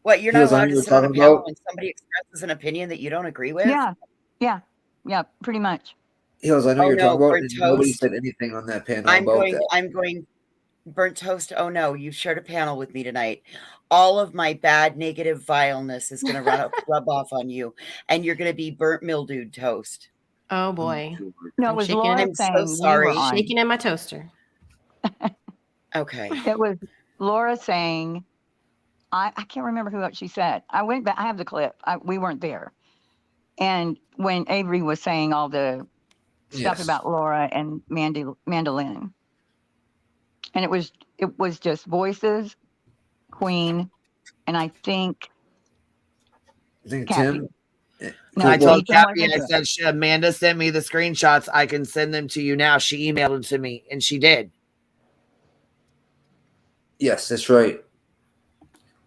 What, you're not allowed to sit on a panel when somebody expresses an opinion that you don't agree with? Yeah, pretty much. Hills, I know you're talking about, and nobody said anything on that panel about that. I'm going, Burnt Toast, oh no, you've shared a panel with me tonight. All of my bad, negative vileness is going to rub off on you, and you're going to be burnt mildewed toast. Oh boy. No, it was Laura I'm saying so sorry. Shaking in my toaster. Okay. It was Laura saying, I can't remember who else she said. I went back, I have the clip. We weren't there. And when Avery was saying all the stuff about Laura and Mandolin. And it was just voices, Queen, and I think Tim. No, I told Cappy, I said, Amanda sent me the screenshots. I can send them to you now. She emailed them to me, and she did. Yes, that's right.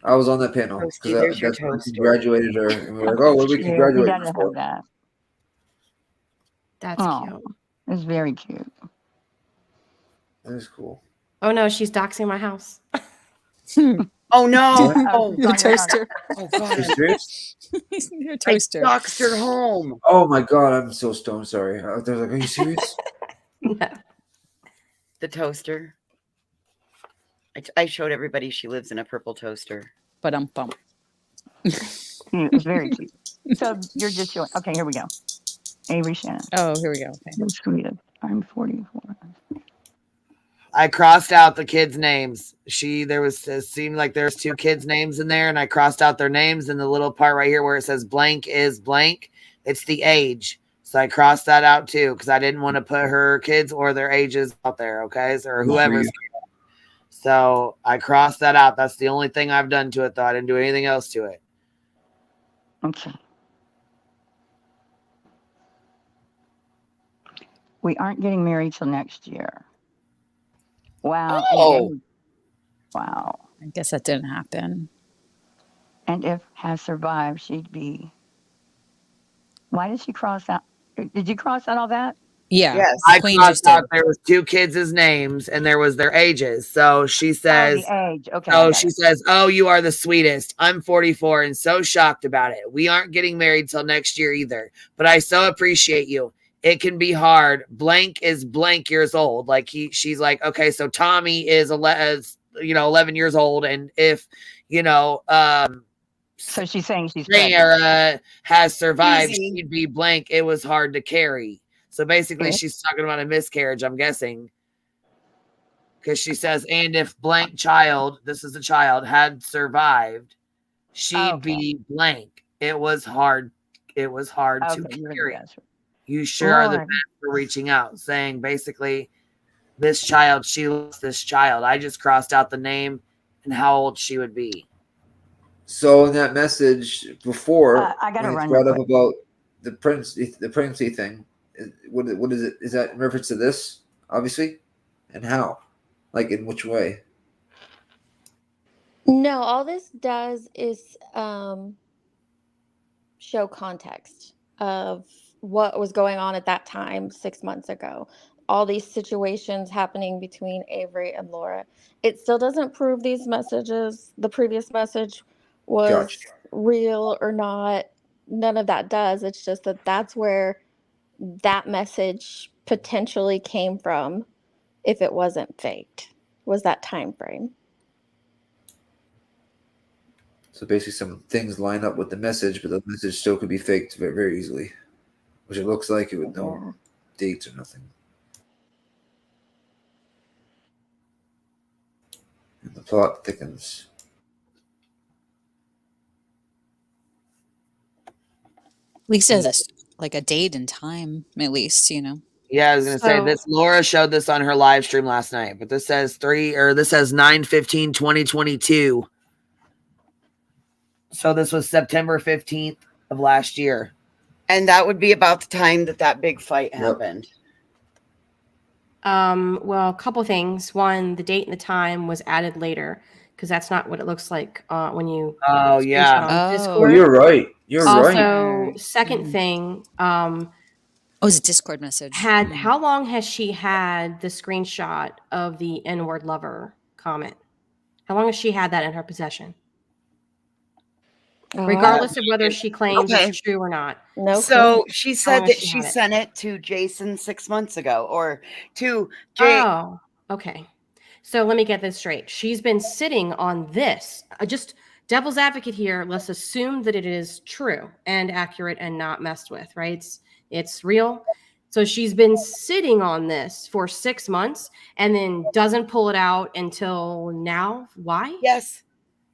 I was on that panel because that's when we graduated her, and we were like, "Oh, what did we congratulate you for?" That. That's cute. It's very cute. That is cool. Oh no, she's doxing my house. Oh no! Your toaster. Oh god! Your toaster. I doxed her home. Oh my god! I'm so stoned. Sorry. I was like, "Are you serious?" No. The toaster. I showed everybody she lives in a purple toaster. But It's very cute. So you're just showing. Okay, here we go. Avery Shannon. Oh, here we go. Okay. Sweetest. I'm 44. I crossed out the kids' names. It seemed like there's two kids' names in there, and I crossed out their names in the little part right here where it says blank is blank. It's the age. So I crossed that out too, because I didn't want to put her kids or their ages out there, okay? Or whoever's. So I crossed that out. That's the only thing I've done to it, though. I didn't do anything else to it. Okay. We aren't getting married till next year. Wow. Oh. Wow. I guess that didn't happen. And if has survived, she'd be. Why did she cross out? Did you cross out all that? Yeah. Yes. I crossed out there was two kids' names and there was their ages. So she says, the age. Okay. Oh, she says, "Oh, you are the sweetest. I'm 44 and so shocked about it. We aren't getting married till next year either, but I so appreciate you. It can be hard. Blank is blank years old." Like she's like, okay, so Tommy is 11 years old, and if so she's saying she's Sarah has survived, Easy. she'd be blank. It was hard to carry. So basically, she's talking about a miscarriage, I'm guessing, because she says, and if blank child, this is a child, had survived, she'd be blank. It was hard. It was hard to carry. You sure are the best for reaching out, saying basically, this child, she loves this child. I just crossed out the name and how old she would be. So in that message before, I gotta when it's run brought real up quick. about the pregnancy thing, what is it? Is that in reference to this, obviously, and how? Like in which way? No, all this does is show context of what was going on at that time 6 months ago. All these situations happening between Avery and Laura. It still doesn't prove these messages, the previous message was Gotcha. real or not. None of that does. It's just that that's where that message potentially came from if it wasn't faked, was that time frame. So basically, some things line up with the message, but the message still could be faked very, very easily, which it looks like it with no dates or nothing. And the plot thickens. At least it has a date and time, at least, you know. Yeah, I was gonna say this. Laura showed this on her live stream last night, but this says 9/15/2022. So this was September 15th of last year. And that would be about the time that big fight happened. Well, a couple things. One, the date and the time was added later because that's not what it looks like when you Oh yeah. on Discord. Oh, you're right. You're right. Also, second thing, Oh, it's a Discord message. How long has she had the screenshot of the N-word lover comment? How long has she had that in her possession? Regardless of whether she claims it's true or not. No. So she said that she had it? sent it to Jason 6 months ago, or to Jay. Oh, okay. So let me get this straight. She's been sitting on this. Just devil's advocate here. Let's assume that it is true and accurate and not messed with, right? It's real. So she's been sitting on this for 6 months and then doesn't pull it out until now. Why?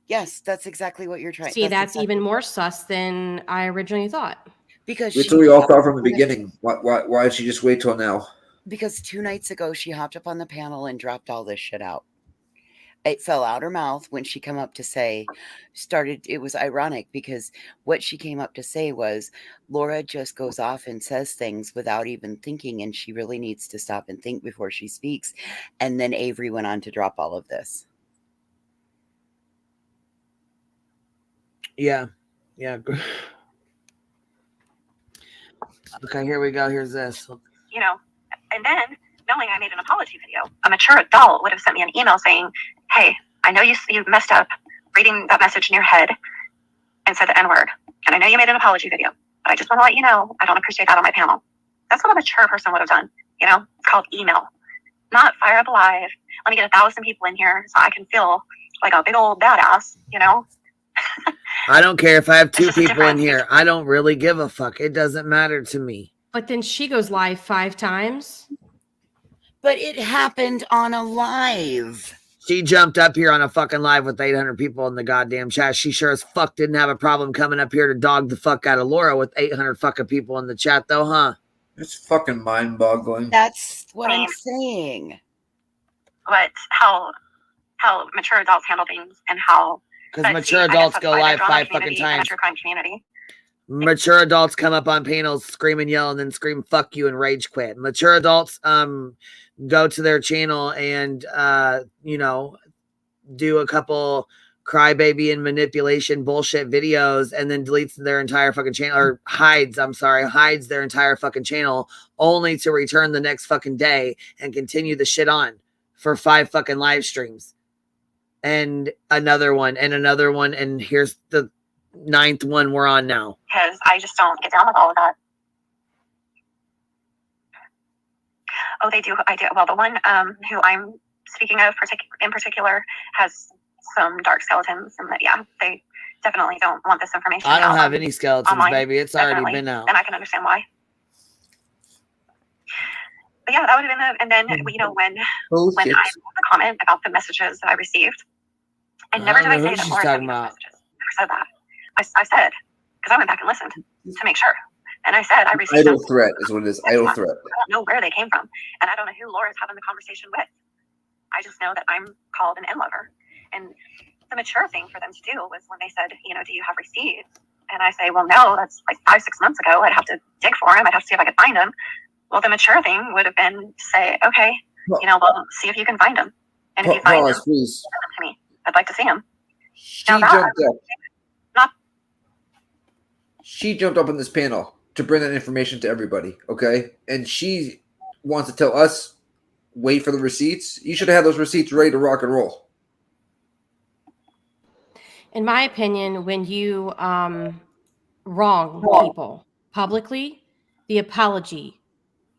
Yes, that's exactly what you're trying. See, that's even more sus than I originally thought. Because That's what we all thought from the beginning. Why did she just wait till now? Because 2 nights ago she hopped up on the panel and dropped all this shit out. It fell out her mouth when she came up to say, it was ironic because what she came up to say was, Laura just goes off and says things without even thinking, and she really needs to stop and think before she speaks. And then Avery went on to drop all of this. Yeah. Okay, here we go. Here's this. You know, and then knowing I made an apology video, a mature adult would have sent me an email saying, hey, I know you messed up reading that message in your head and said the N-word. And I know you made an apology video, but I just want to let you know I don't appreciate that on my panel. That's what a mature person would have done. You know, it's called email, not fire up live. Let me get 1,000 people in here so I can feel like a big old badass, you know? I don't care if I have 2 people in here. I don't really give a fuck. It doesn't matter to me. But then she goes live 5 times. But it happened on a live. She jumped up here on a fucking live with 800 people in the goddamn chat. She sure as fuck didn't have a problem coming up here to dog the fuck out of Laura with 800 fucking people in the chat though, huh? It's fucking mind-boggling. That's what I'm saying. But how mature adults handle things and how... Because mature adults go live 5 fucking times. Mature crime community. Mature adults come up on panels, scream and yell, and then scream "fuck you" and rage quit. Mature adults go to their channel and do a couple crybaby and manipulation bullshit videos, and then deletes their entire fucking channel, or hides their entire fucking channel, only to return the next fucking day and continue the shit on for 5 fucking live streams. And another one, and here's the 9th one we're on now. Because I just don't get down with all of that. Oh, they do. I do. Well, the one who I'm speaking of in particular has some dark skeletons, and they definitely don't want this information. I don't have any skeletons, online, baby. It's already been out. and I can understand why. But yeah, that would have been and then when I made the comment about the messages that I received, and never did I say that Laura sent me those messages. Never said that. I said, because I went back and listened to make sure. And I said, I received Idle threat is what it is. Idle threat. I don't know where they came from. And I don't know who Laura's having the conversation with. I just know that I'm called an N-lover. And the mature thing for them to do was when they said, you know, do you have receipts? And I say, well, no, that's like 5-6 months ago. I'd have to dig for them. I'd have to see if I could find them. Well, the mature thing would have been to say, okay, you know, well, see if you can find them. And if you find them, please. send them to me. I'd like to see them. She jumped up on this panel to bring that information to everybody, okay? And she wants to tell us, wait for the receipts. You should have those receipts ready to rock and roll. In my opinion, when you wrong people publicly, the apology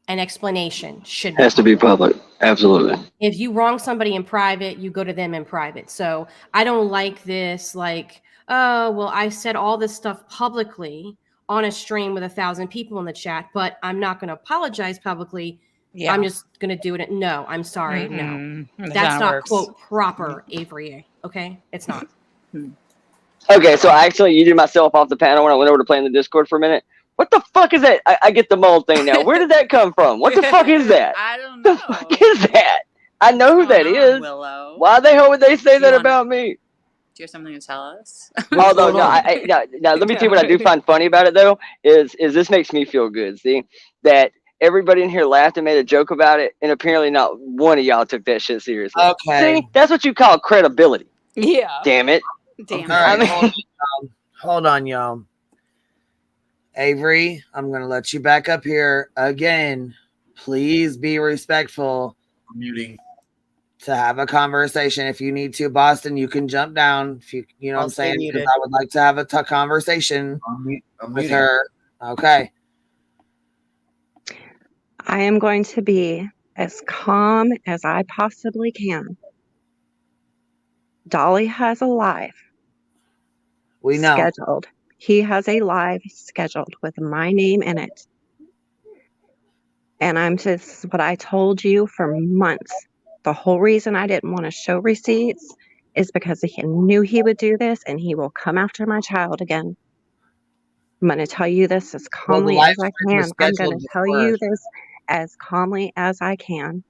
and explanation should Has to be public. Absolutely. If you wrong somebody in private, you go to them in private. So I don't like this, like, oh, well, I said all this stuff publicly on a stream with 1,000 people in the chat, but I'm not going to apologize publicly. Yeah. I'm just going to do it. No, I'm sorry. Mm-mm. No, That's that's how it not works. quote proper, Avery. Okay. It's not. Okay, so I actually muted myself off the panel when I went over to play in the Discord for a minute. What the fuck is that? I get the mole thing now. Where did that come from? What the fuck is that? I don't know. The fuck is that? I know who that is. Willow? Why the hell would they say that wanna- about me? Do you have something to tell us? Although no, now let me tell you what I do find funny about it though is this makes me feel good. See that everybody in here laughed and made a joke about it, and apparently not one of y'all took that shit seriously. Okay. See, that's what you call credibility. Yeah. Damn it. Damn All right, hold on, y'all. Avery, I'm gonna let you back up here again. Please be respectful. I'm muting. To have a conversation. If you need to, Boston, you can jump down. If you know what I'm saying, because I would like to have a conversation with her. Okay. I am going to be as calm as I possibly can. Dolly has a live We know. scheduled. He has a live scheduled with my name in it. And I'm just what I told you for months. The whole reason I didn't want to show receipts is because he knew he would do this and he will come after my child again. I'm going to tell you this as calmly as I can. I'm going to tell you this as calmly as I can.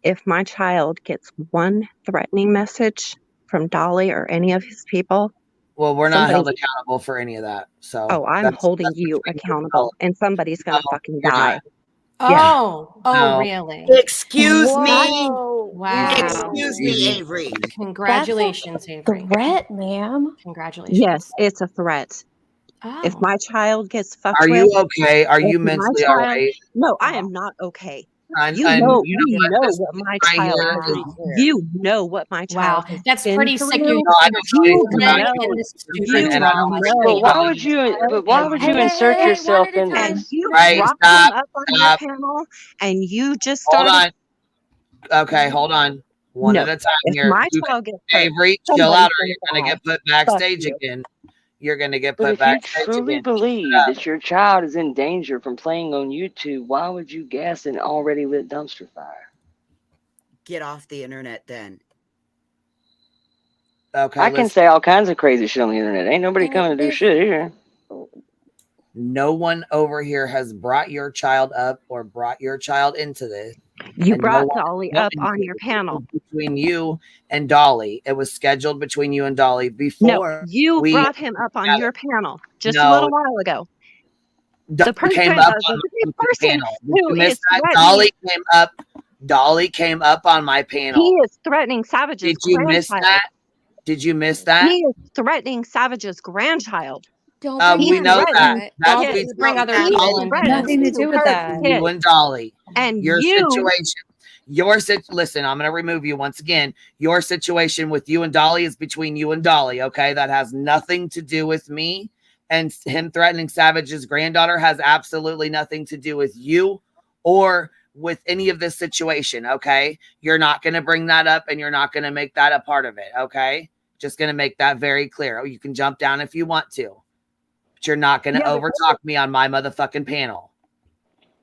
If my child gets one threatening message from Dolly or any of his people, well, we're not held accountable for any of that. So oh, I'm holding you accountable, and somebody's going to fucking die. Oh, No. really? Excuse me. Wow. Excuse me, Avery. Congratulations, Avery. Threat, ma'am. Congratulations. Yes, it's a threat. If my child gets fucked Are with, you okay? Are you if my mentally all child- right? No, I am not okay. And You know this what my right child here has. is- You know what my child has That's been pretty sick. through. You But why would you insert yourself in And this? you Right, brought stop, him up on stop. your panel, and you just Hold started. on. Okay, hold on. One No, at a time if here. my You child can- gets hurt, Avery, chill somebody's out, or you're gonna gonna die. get put Fuck backstage you. again. You're gonna get But put if you backstage truly again. believe that your child is in danger from playing on YouTube, why would you gas an already lit dumpster fire? Get off the internet then. Okay, I can say all kinds of crazy shit on the internet. Ain't nobody coming to do shit here. No one over here has brought your child up or brought your child into this. You and brought one Dolly is up going on to. your panel. Between you and Dolly. It was scheduled between you and Dolly No, before you we brought him up on together. your panel just a No. little while ago. Dolly The person, came up on the my person panel. Did who you miss is that? threatening, Dolly came up on my panel. he is threatening Savage's Did you miss grandchild. that? Did you miss that? He is threatening Savage's grandchild. Don't We know that. That's He between is threatening Nothing to do with that. you and Dolly. And Your you, situation. Listen, I'm going to remove you once again. Your situation with you and Dolly is between you and Dolly. Okay, that has nothing to do with me. And him threatening Savage's granddaughter has absolutely nothing to do with you or with any of this situation. Okay, you're not going to bring that up, and you're not going to make that a part of it. Okay, just going to make that very clear. You can jump down if you want to, but you're not going to overtalk me on my motherfucking panel.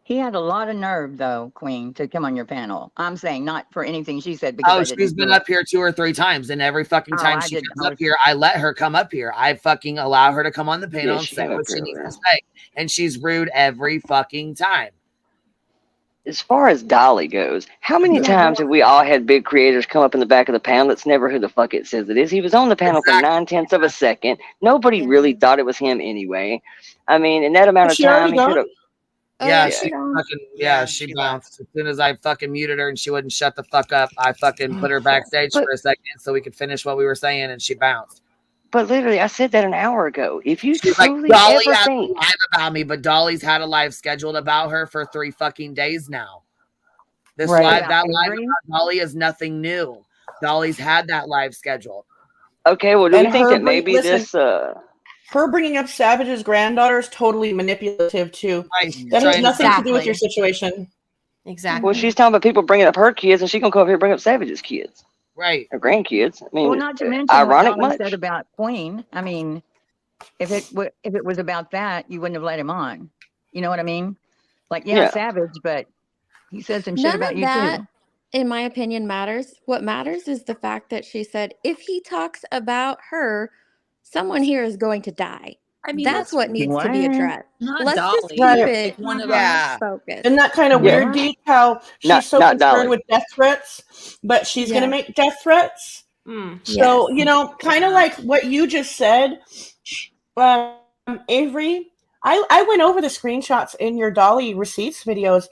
He had a lot of nerve, though, Queen, to come on your panel. I'm saying not for anything she said. Because I She's didn't been do it. up here 2 or 3 times, and every fucking time she didn't. comes up here, I let her come up here. I fucking allow her to come on the panel and she say came what up she here, needs man. to say, and she's rude every fucking time. as far as Dolly goes, how many times have we all had big creators come up in the back of the panel? It's never who the fuck it says it is. He was on the panel for 9/10 of a second. Nobody really thought it was him anyway. I mean, in that amount of time, he could have. Yeah, she bounced. As soon as I fucking muted her and she wouldn't shut the fuck up, I fucking put her backstage for a second so we could finish what we were saying, and she bounced. But literally, I said that an hour ago. If you She's truly like, Dolly ever has think a live about me, but Dolly's had a live scheduled about her for 3 fucking days now. This live about Dolly is nothing new. Dolly's had that live scheduled. Okay, well, do And we think her that maybe listen, this her bringing up Savage's granddaughter is totally manipulative too. That has nothing to do with your situation. Exactly. Well, she's talking about people bringing up her kids, and she's gonna come up here and bring up Savage's kids, right? Her grandkids. I mean, Well, not to mention ironic what Dolly much. said about Queen. I mean, if it was about that, you wouldn't have let him on. You know what I mean? Like, Yeah. Savage, but he said some shit None about of you that, too. in my opinion, matters. What matters is the fact that she said, if he talks about her, someone here is going to die. I mean, That's what needs to be addressed. Not Let's just Dolly. keep Right. it One of us focused. Isn't that kind of weird, Dee? How she's Not so concerned Dolly. with death threats, but she's going to make death threats? So, you know, kind of like what you just said, Avery, I went over the screenshots in your Dolly receipts videos,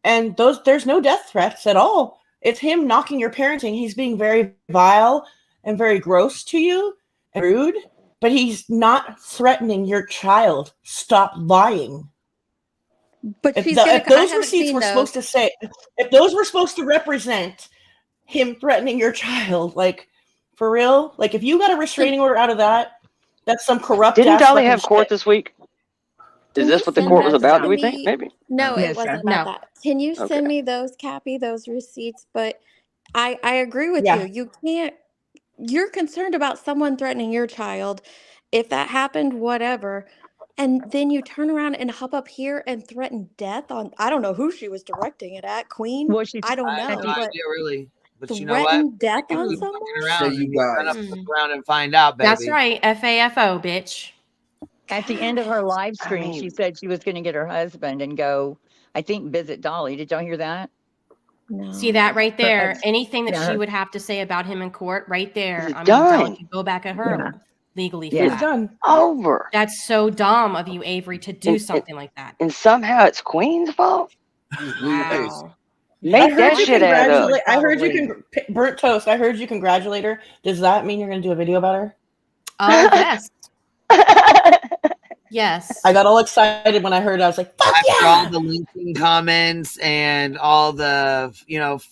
and there's no death threats at all. It's him knocking your parenting. He's being very vile and very gross to you and rude, but he's not threatening your child. Stop lying. But If, she's the, gonna. if those I haven't receipts seen were those. supposed to say, if those were supposed to represent him threatening your child, like for real, like if you got a restraining order out of that, that's some corrupt. Didn't ass Dolly fucking have court shit. this week? Is Can this you what the send court was those about? to Do we think? me? Maybe. No, it Yes, wasn't No. about that. Can you send me those, Cappy, those receipts? But I agree with you. You can't. You're concerned about someone threatening your child. If that happened, whatever. And then you turn around and hop up here and threaten death on. I don't know who she was directing it at. Queen. Well, I don't I have know. no but idea, really. But you know what? threaten death You on keep someone. fucking around. you You run up guys. look around and find out, baby. That's right. FAFO, bitch. At the end of her live I stream, she mean, said she was going to get her husband and go, I think, visit Dolly. Did y'all hear that? No. See that right Her there? ex- Anything that yeah, she her- would have to say about him in court, right there. It's I mean, done. Dolly could go back at her legally for Yeah. It's that. done. Over. That's so dumb of you, Avery, to do And- something like that. And somehow it's Queen's fault. Wow. I Make heard that you shit add up. congratulate. I heard you Probably. burnt toast. I heard you congratulate her. Does that mean you're going to do a video about her? Oh, yes. Yes. I got all excited when I heard it. I was like, "Fuck After yeah!" all the linking comments and all the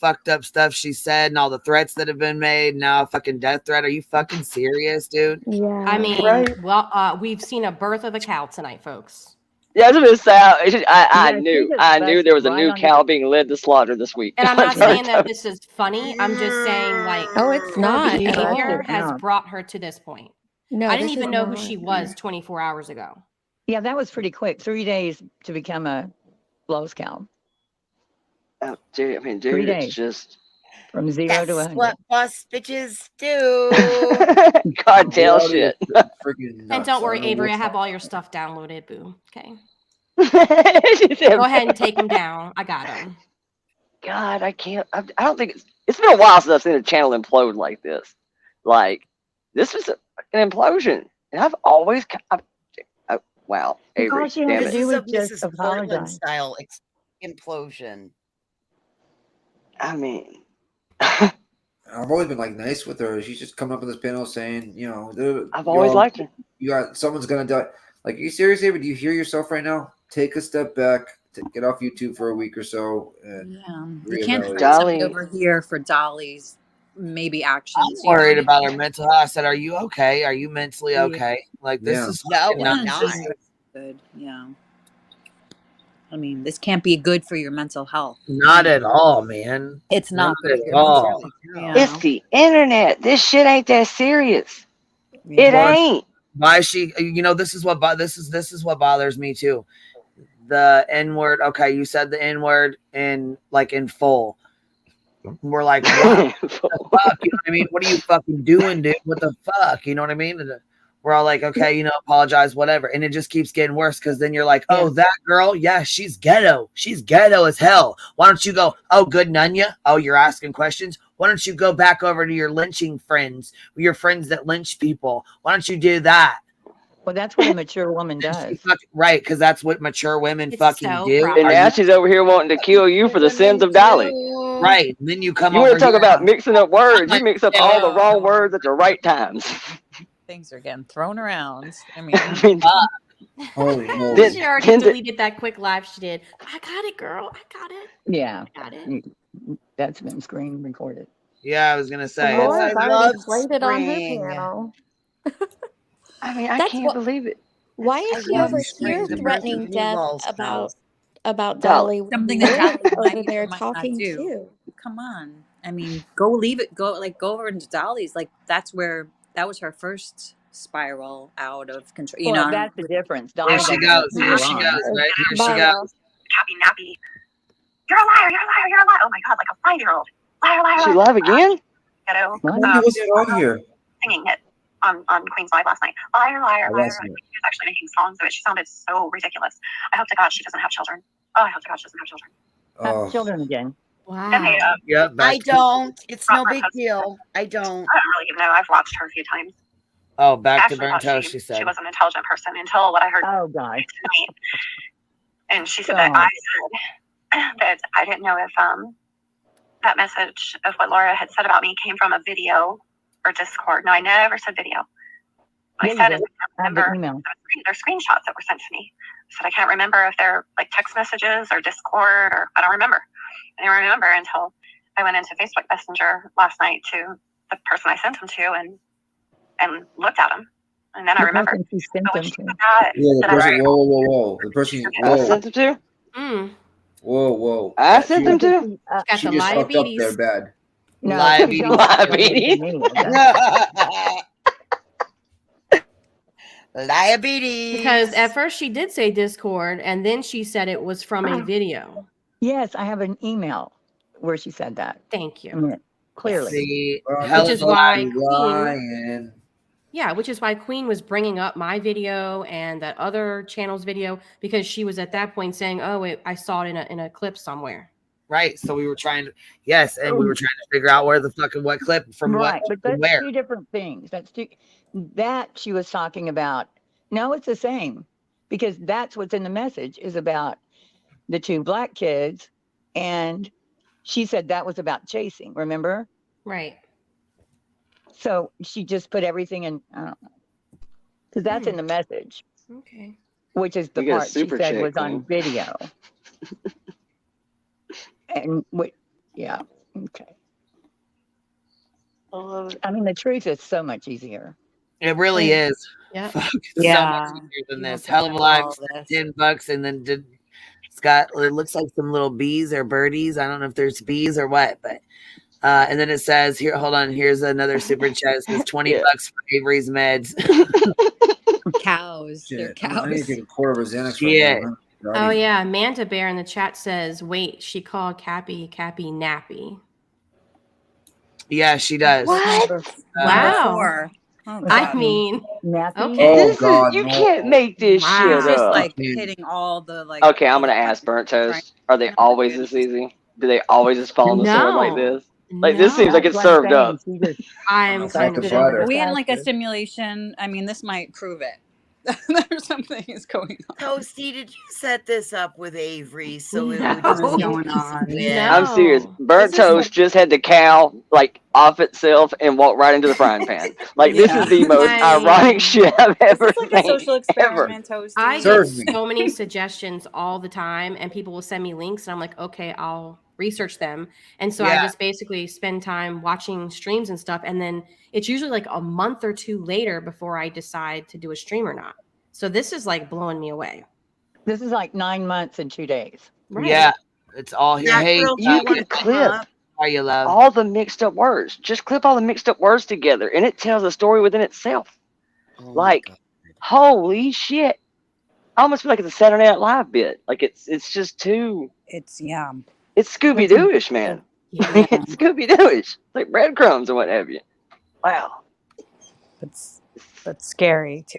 fucked up stuff she said and all the threats that have been made, now a fucking death threat. Are you fucking serious, dude? Yeah. I mean, Right. well, we've seen a birth of a cow tonight, folks. Yeah, that's what it sounds. I Yeah, she knew. just I knew there was a busted new right on cow being led to slaughter this week. And I'm not saying that this is funny. I'm just saying, like, Oh, it's her not at behavior all. has No. brought her to this point. No, I didn't this even is know who not. she was 24 hours ago. Yeah, that was pretty quick. 3 days to become a blows cow. Oh, dude, I mean, 3 dude, it's days. just From 0 That's to 100. what boss bitches do. cartel shit. And don't worry, Avery, I have all your stuff downloaded, boo. Okay. She said, Go ahead and take them down. I got them. God, I can't. I don't think it's been a while since I've seen a channel implode like this. Like, this was an implosion. And I've always, wow, Avery, All she had damn to it. do was This just is Portland apologize. style implosion. I mean, I've always been like nice with her. She's just coming up on this panel saying, I've always liked her. You got someone's gonna die. Like, are you serious, Avery? Do you hear yourself right now? Take a step back, get off YouTube for a week or so, and You can't reevaluate. find somebody over here for Dolly's maybe actions. I'm worried about her mental health. I said, "Are you okay? Are you mentally okay? Like this Yeah. is No, fucking I'm nuts." not. Good. Yeah. I mean, this can't be good for your mental health. Not at all, man. It's not good at for your all. mental health. It's the internet. This shit ain't that serious. It ain't. Why is she? This is what this is what bothers me too. The N word. Okay, you said the N word in full. We're like, what the fuck? You know what I mean? What are you fucking doing, dude? What the fuck? You know what I mean? we're all like, okay, apologize, whatever. And it just keeps getting worse because then you're like, oh, that girl, yeah, she's ghetto. She's ghetto as hell. Why don't you go, oh, good Nunya? Oh, you're asking questions? Why don't you go back over to your lynching friends, your friends that lynch people? Why don't you do that? Well, that's what a mature woman does. Right, because that's what mature women fucking do. And now she's over here wanting to kill you for the sins of Dolly. Right. And then you come You over want to talk here about mixing up words? You mix up all the wrong words at the right times. Things are getting thrown around. I mean, holy moly. She already deleted that quick live she did. I got it, girl. I got it. Yeah. I got it. That's been screen recorded. Yeah, I was going to say. Laura's already played it on her panel. I mean, I can't believe it. Why is she over here threatening death about Dolly? Something that happened over there talking too. Come on. I mean, go leave it. Go over into Dolly's. Like that was her first spiral out of control. You know, that's the difference. Here she goes. Here she goes. Right here she goes. Happy nappy. You're a liar. You're a liar. You're a liar. Oh my God, like a 5-year-old. Liar, liar. She live again? Ghetto. Why was it on here? Singing it on Queen's Live last night. Liar, liar, liar. She was actually making songs of it. She sounded so ridiculous. I hope to God she doesn't have children. Oh, I hope to God she doesn't have children. Have children again. Wow. Yeah, I don't. It's no big deal. I don't. I don't really even know. I've watched her a few times. Oh, back Ashley to burnt thought toast, she said. She was an intelligent person until what I heard. Oh, God. Tonight. And she said that I said that I didn't know if that message of what Laura had said about me came from a video or Discord. No, I never said video. What I said is I can't remember. They're screenshots that were sent to me. I said I can't remember if they're like text messages or Discord or I don't remember. I didn't remember until I went into Facebook Messenger last night to the person I sent them to and looked at them. And then I remembered. Yeah, the person. Whoa. The person. I sent them to? Whoa. I sent them to? She just fucked up there bad. No, Diabetes. Diabetes. Because at first she did say Discord, and then she said it was from a video. Yes, I have an email where she said that. Thank you. I mean, clearly. See, which is why Queen. Yeah, which is why Queen was bringing up my video and that other channel's video because she was at that point saying, "Oh, I saw it in a clip somewhere." Right. So we were trying to, yes, and we were trying to figure out where the fucking what clip from right, what, but from that's where. two different things. That she was talking about. No, it's the same because that's what's in the message is about the two black kids, and she said that was about chasing. Remember? Right. So she just put everything in. I don't know because that's in the message. Okay. Which is the part she said was on video. And yeah, okay. I mean, the truth is so much easier. It really is. Yeah. So much easier than this. Hell of a lot. $10 and then it's got, it looks like some little bees or birdies. I don't know if there's bees or what, but and then it says here, hold on, here's another super chat. It says $20 for Avery's meds. Cows. They're cows. I need to get a quarter of a Xanax Yeah. right now. Oh yeah, Manta Bear in the chat says, "Wait, she called Cappy Nappy." Yeah, she does. What? Wow. Oh, I mean, okay. You can't make this shit up. Just like hitting all the like. Okay, I'm gonna ask Burnt Toast. Are they always this easy? Do they always just fall on the sword like this? Like this seems like it's served up. I'm kind of. Are we in like a simulation? I mean, this might prove it. There's something is going on. Toasty, did you set this up with Avery so it No. would just be going on? I'm serious. Burnt Toast just had the cow like off itself and walked right into the frying pan. Like this is the most ironic shit I've ever seen. Like a social experiment. Toasty. I get so many suggestions all the time, and people will send me links, and I'm like, okay, I'll research them. And so I just basically spend time watching streams and stuff, and then it's usually like a month or two later before I decide to do a stream or not. So this is like blowing me away. This is like 9 months and 2 days. Right. Yeah, it's all here. Hey, you can clip how you love all the mixed up words. Just clip all the mixed up words together, and it tells a story within itself. Like, holy shit! I almost feel like it's a Saturday Night Live bit. Like it's just too. It's It's Scooby Doo-ish, man. It's Scooby Doo-ish, like breadcrumbs and what have you. Wow. That's scary too.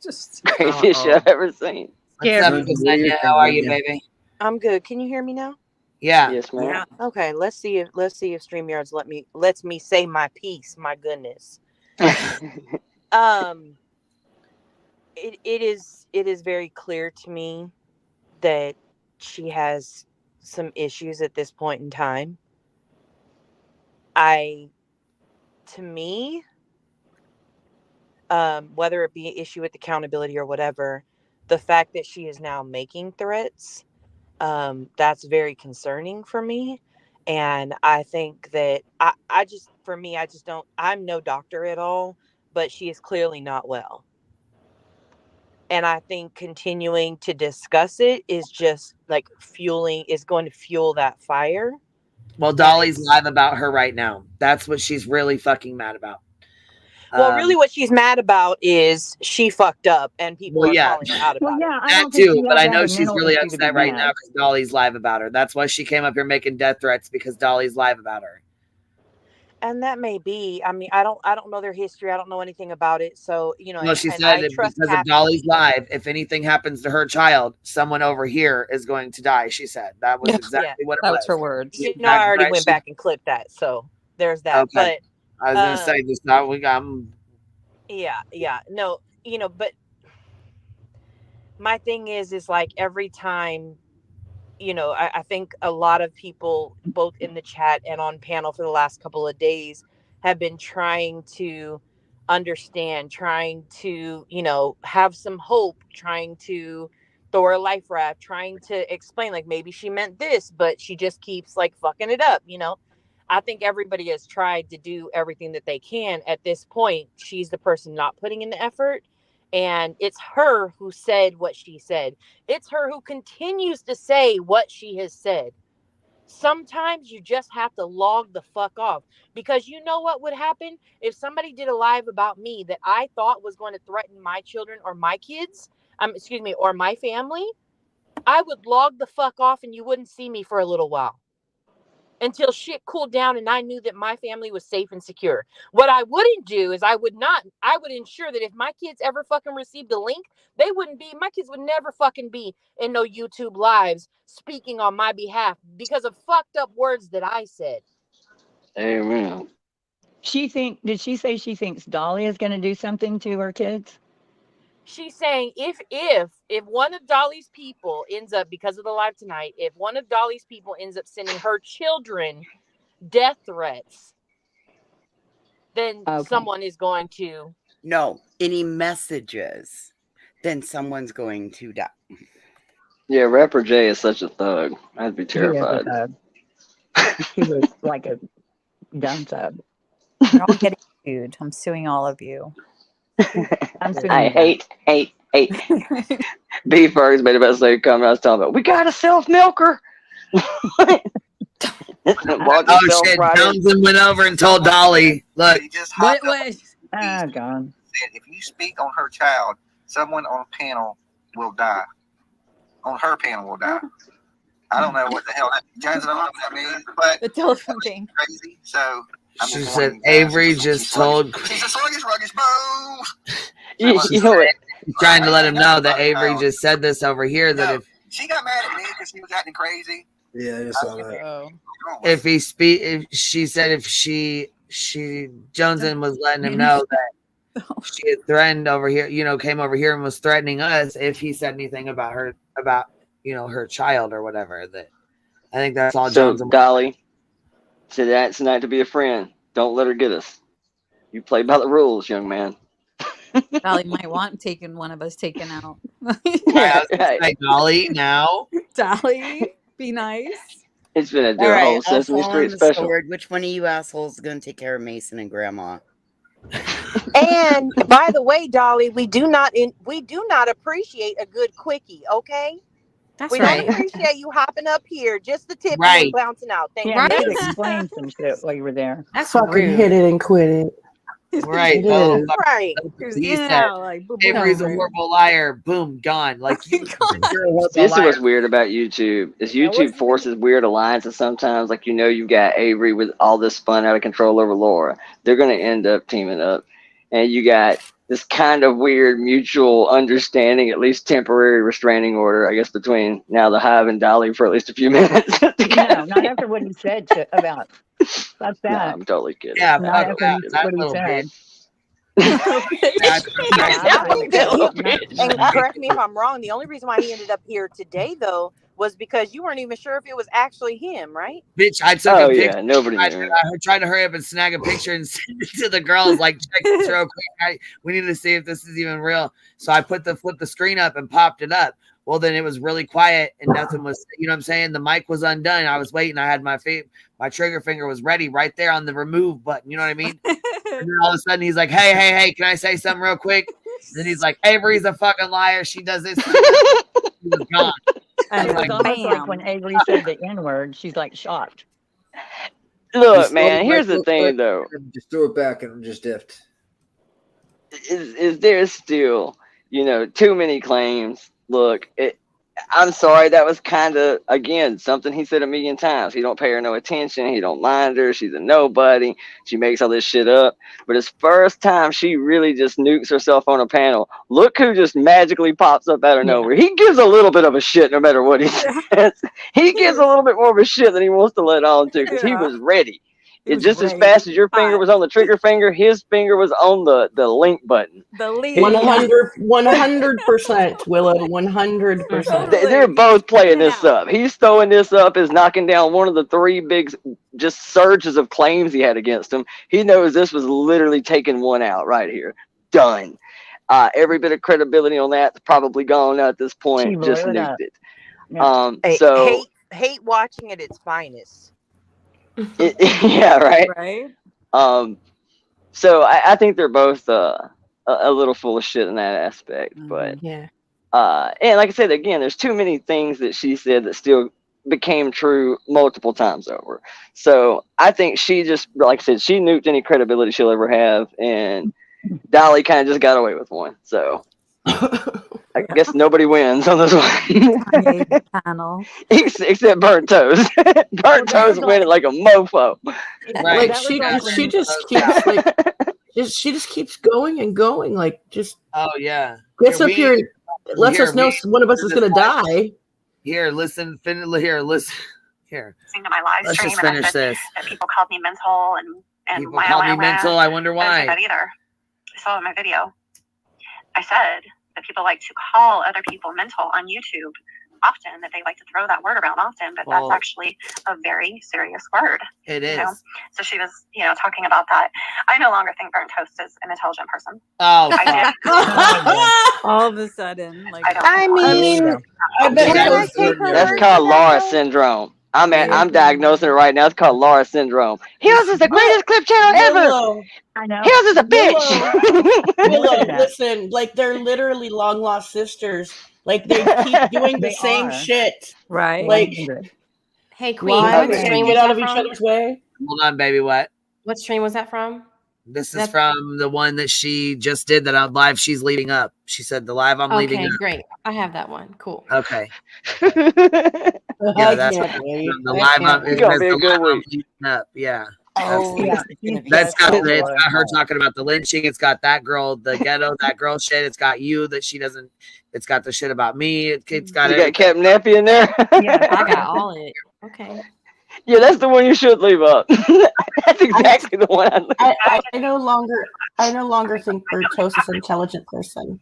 Just Craziest shit I've ever seen. What's Scary. up, Ksenia? How are you, baby? I'm good. Can you hear me now? Yeah. Yes, ma'am. Okay, let's see if StreamYards lets me say my piece. My goodness. It is very clear to me that she has some issues at this point in time. To me, whether it be an issue with accountability or whatever, the fact that she is now making threats, that's very concerning for me. And I think that I just don't, I'm no doctor at all, but she is clearly not well. And I think continuing to discuss it is just like going to fuel that fire. Well, Dolly's live about her right now. That's what she's really fucking mad about. Well, really what she's mad about is she fucked up and people are calling her out about it. I That too, but I know she's really upset right now because Dolly's live about her. That's why she came up here making death threats, because Dolly's live about her. And that may be. I mean, I don't know their history. I don't know anything about it. So, Well, she said that because of Dolly's live, if anything happens to her child, someone over here is going to die. She said that was exactly what it was. That was her words. You know, I already went back and clipped that, so there's that. Okay. But I was gonna say this. Now we got. Yeah. No, but my thing is like every time, I think a lot of people, both in the chat and on panel for the last couple of days, have been trying to understand, trying to, have some hope, trying to throw her life raft, trying to explain, like, maybe she meant this, but she just keeps like fucking it up, I think everybody has tried to do everything that they can. At this point, she's the person not putting in the effort. And it's her who said what she said. It's her who continues to say what she has said. Sometimes you just have to log the fuck off, because you know what would happen if somebody did a live about me that I thought was going to threaten my children or my kids, or my family. I would log the fuck off and you wouldn't see me for a little while until shit cooled down and I knew that my family was safe and secure. What I wouldn't do is I would ensure that if my kids ever fucking received a link, my kids would never fucking be in no YouTube lives speaking on my behalf because of fucked up words that I said. Amen. Did she say she thinks Dolly is going to do something to her kids? She's saying if one of Dolly's people ends up, because of the live tonight, if one of Dolly's people ends up sending her children death threats, then someone is going to. No, any messages, then someone's going to die. Yeah, Rapper J is such a thug. I'd be terrified. He was like a dumb thug. You're all getting sued. I'm suing all of you. I hate. B Ferg's made about to say comment. I was talking about, we got a self-milker. Oh shit! Johnson went over and told Dolly, "Look, What was? Oh God! Said if you speak on her child, someone on the panel will die. On her panel will die. I don't know what the hell that Johnson. I don't know what that means, but the telephone thing. Crazy. So she said Avery just told. She's a sluggish boo. You know what? Trying to let him know that Avery just said this over here, that if she got mad at me because she was acting crazy. Yeah, I just saw that. She said if Joneson was letting him know that she had threatened over here, came over here and was threatening us if he said anything about her, her child or whatever. That I think that's all. So Joneson. Dolly, tonight's not to be a friend. Don't let her get us. You play by the rules, young man. Dolly might want one of us taken out. Hey, Dolly, now. Dolly, be nice. It's been a All right, whole Sesame I'll fall on Street the special. sword. Which one of you assholes is going to take care of Mason and Grandma? And by the way, Dolly, we do not appreciate a good quickie. Okay. We don't appreciate you hopping up here just the tip and bouncing out. Thank Yeah, you. you could explain some shit while you were there. That's fucking hit it and quit it. Right. Right. He said, Avery's a horrible liar. Boom, gone. Like you. This is what's weird about YouTube. Is YouTube forces weird alliances sometimes. Like you've got Avery with all this fun out of control over Laura. They're gonna end up teaming up, and you got this kind of weird mutual understanding, at least temporary restraining order, I guess, between now the Hive and Dolly for at least a few minutes. No, not after what he said about. Fuck No, that. I'm totally kidding. Yeah, Not fuck after that what he little said. And correct me if I'm wrong. The only reason why he ended up here today, though, was because you weren't even sure if it was actually him, right? Bitch, I took a picture. Yeah, nobody I knew. tried to hurry up and snag a picture and send it to the girls. Like, check this real quick. We need to see if this is even real. So I flipped the screen up and popped it up. Well, then it was really quiet and nothing was, you know what I'm saying? The mic was undone. I was waiting. I had my trigger finger was ready right there on the remove button. You know what I mean? And then all of a sudden he's like, hey, can I say something real quick? And then he's like, Avery's a fucking liar. She does this. He was gone. And Like, it's almost like when Avery said the N-word, she's like shocked. Look, man, here's the thing, though. Just threw it back and just dipped. Is there still, too many claims? Look, I'm sorry, that was kind of, again, something he said a million times. He don't pay her no attention. He don't mind her. She's a nobody. She makes all this shit up. But it's first time she really just nukes herself on a panel. Look who just magically pops up out of nowhere. He gives a little bit of a shit no matter what he says. He gives a little bit more of a shit than he wants to let on to because he was ready. It's just as fast as your finger was on the trigger finger, his finger was on the link button. The link. 100%, Willow. 100%. They're both playing this up. He's throwing this up as knocking down one of the three big just surges of claims he had against him. He knows this was literally taking one out right here. Done. Every bit of credibility on that's probably gone at this point. Just nuked it. So hate watching at its finest. Yeah, right. Right. So I think they're both a little full of shit in that aspect, but yeah. And like I said, again, there's too many things that she said that still became true multiple times over. So I think she just, like I said, she nuked any credibility she'll ever have, and Dolly kind of just got away with one. So I guess nobody wins on this one. Panel. Except Burnt Toast. Burnt Toast winning like a mofo. Like she just keeps she just keeps going and going. Like just gets up here and lets us know one of us is gonna die. Here, listen. Here. To my live Let's stream just and I finish said this. that people called me mental and People called me mental. I wonder I didn't say why. that either. I saw it in my video. I said that people like to call other people mental on YouTube often, that they like to throw that word around often, but that's actually a very serious word. It is. So she was, talking about that. I no longer think Burnt Toast is an intelligent person. Oh, I did. All of a sudden, like I bet that's called Laura syndrome. I'm diagnosing it right now. It's called Laura syndrome. Hills is the greatest clip channel ever. I know. Hills is a bitch. Willow, listen, like they're literally long lost sisters. Like they keep doing the same shit. Right. Like, hey, Queen, what what stream get was out that of each from? other's way. Hold on, baby. What? What stream was that from? This is from the one that she just did that on live. She's leaving up. She said the live I'm leaving up. Okay, great. I have that one. Cool. Okay. Yeah, that's the live up. It's gonna be a good week. Up. Yeah. That's got her talking about the lynching. It's got that girl, the ghetto, that girl shit. It's got you that she doesn't. It's got the shit about me. It's got. You got Captain Nappy in there. Yeah, I got all it. Okay. Yeah, that's the one you should leave up. That's exactly the one I no longer think Burnt Toast is an intelligent person.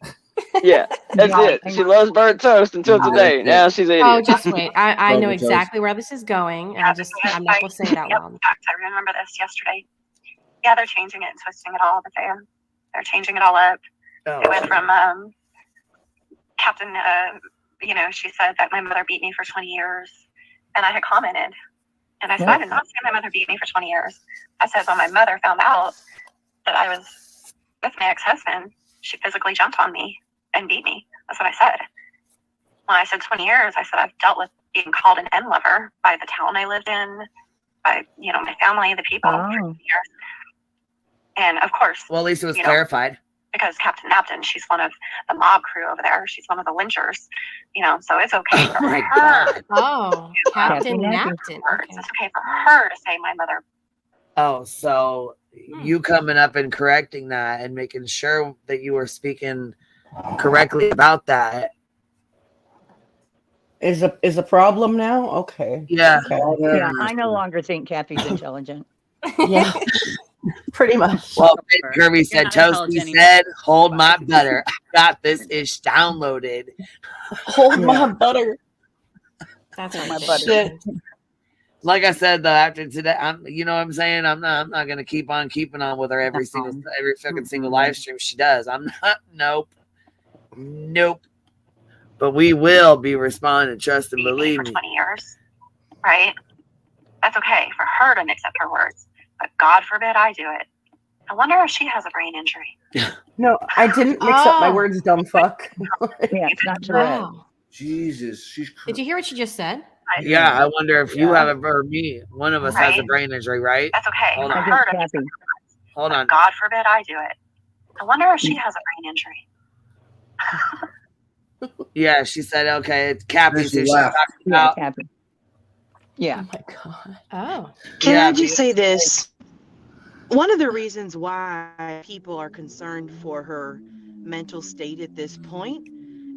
Yeah, that's it. She loves Burnt Toast until today. Now she's an idiot. Oh, just wait. I know exactly where this is going. And I'm not going to say it out loud. I remember this yesterday. Yeah, they're changing it and twisting it all, but they're changing it all up. It went from Captain, she said that my mother beat me for 20 years. And I had commented. And I said, I did not say my mother beat me for 20 years. I said, when my mother found out that I was with my ex-husband, she physically jumped on me and beat me. That's what I said. When I said 20 years, I said, I've dealt with being called an N-lover by the town I lived in, by, my family, the people for years. And of course. Well, at least it was clarified. Because Captain Napton, she's one of the mob crew over there. She's one of the lynchers, so it's okay for her. Oh, Captain Napton. It's okay for her to say my mother. Oh, so you coming up and correcting that and making sure that you were speaking correctly about that is a problem now. Okay. Yeah. Okay. Yeah, I no longer think Kathy's intelligent. Yeah. Pretty much. Well, Kirby You're said, not Toasty intelligent said, hold my butter. I got this ish downloaded. Hold my butter. That's my Shit. Like I said, though, after today, you know what I'm saying? I'm not gonna keep on keeping on with her every fucking single live stream she does. I'm not. Nope. But we will be responding. Trust and believe for me. 20 years, right? That's okay for her to mix up her words, but God forbid I do it. I wonder if she has a brain injury. No, I didn't mix up my words, dumb fuck. Yeah, it's not Wow. Jesus, she's Did you hear what she just said? Yeah, I wonder if you have a or me. One of us has a Right. brain injury, right? That's okay Hold for on. her to mix up her words. Hold but on. God forbid I do it. I wonder if she has a brain injury. Yeah, she said, okay, it's Cappy's who she's laughed. talking about. Kathy. Yeah. Oh my God. Oh. Can Yeah, I just say this? One of the reasons why people are concerned for her mental state at this point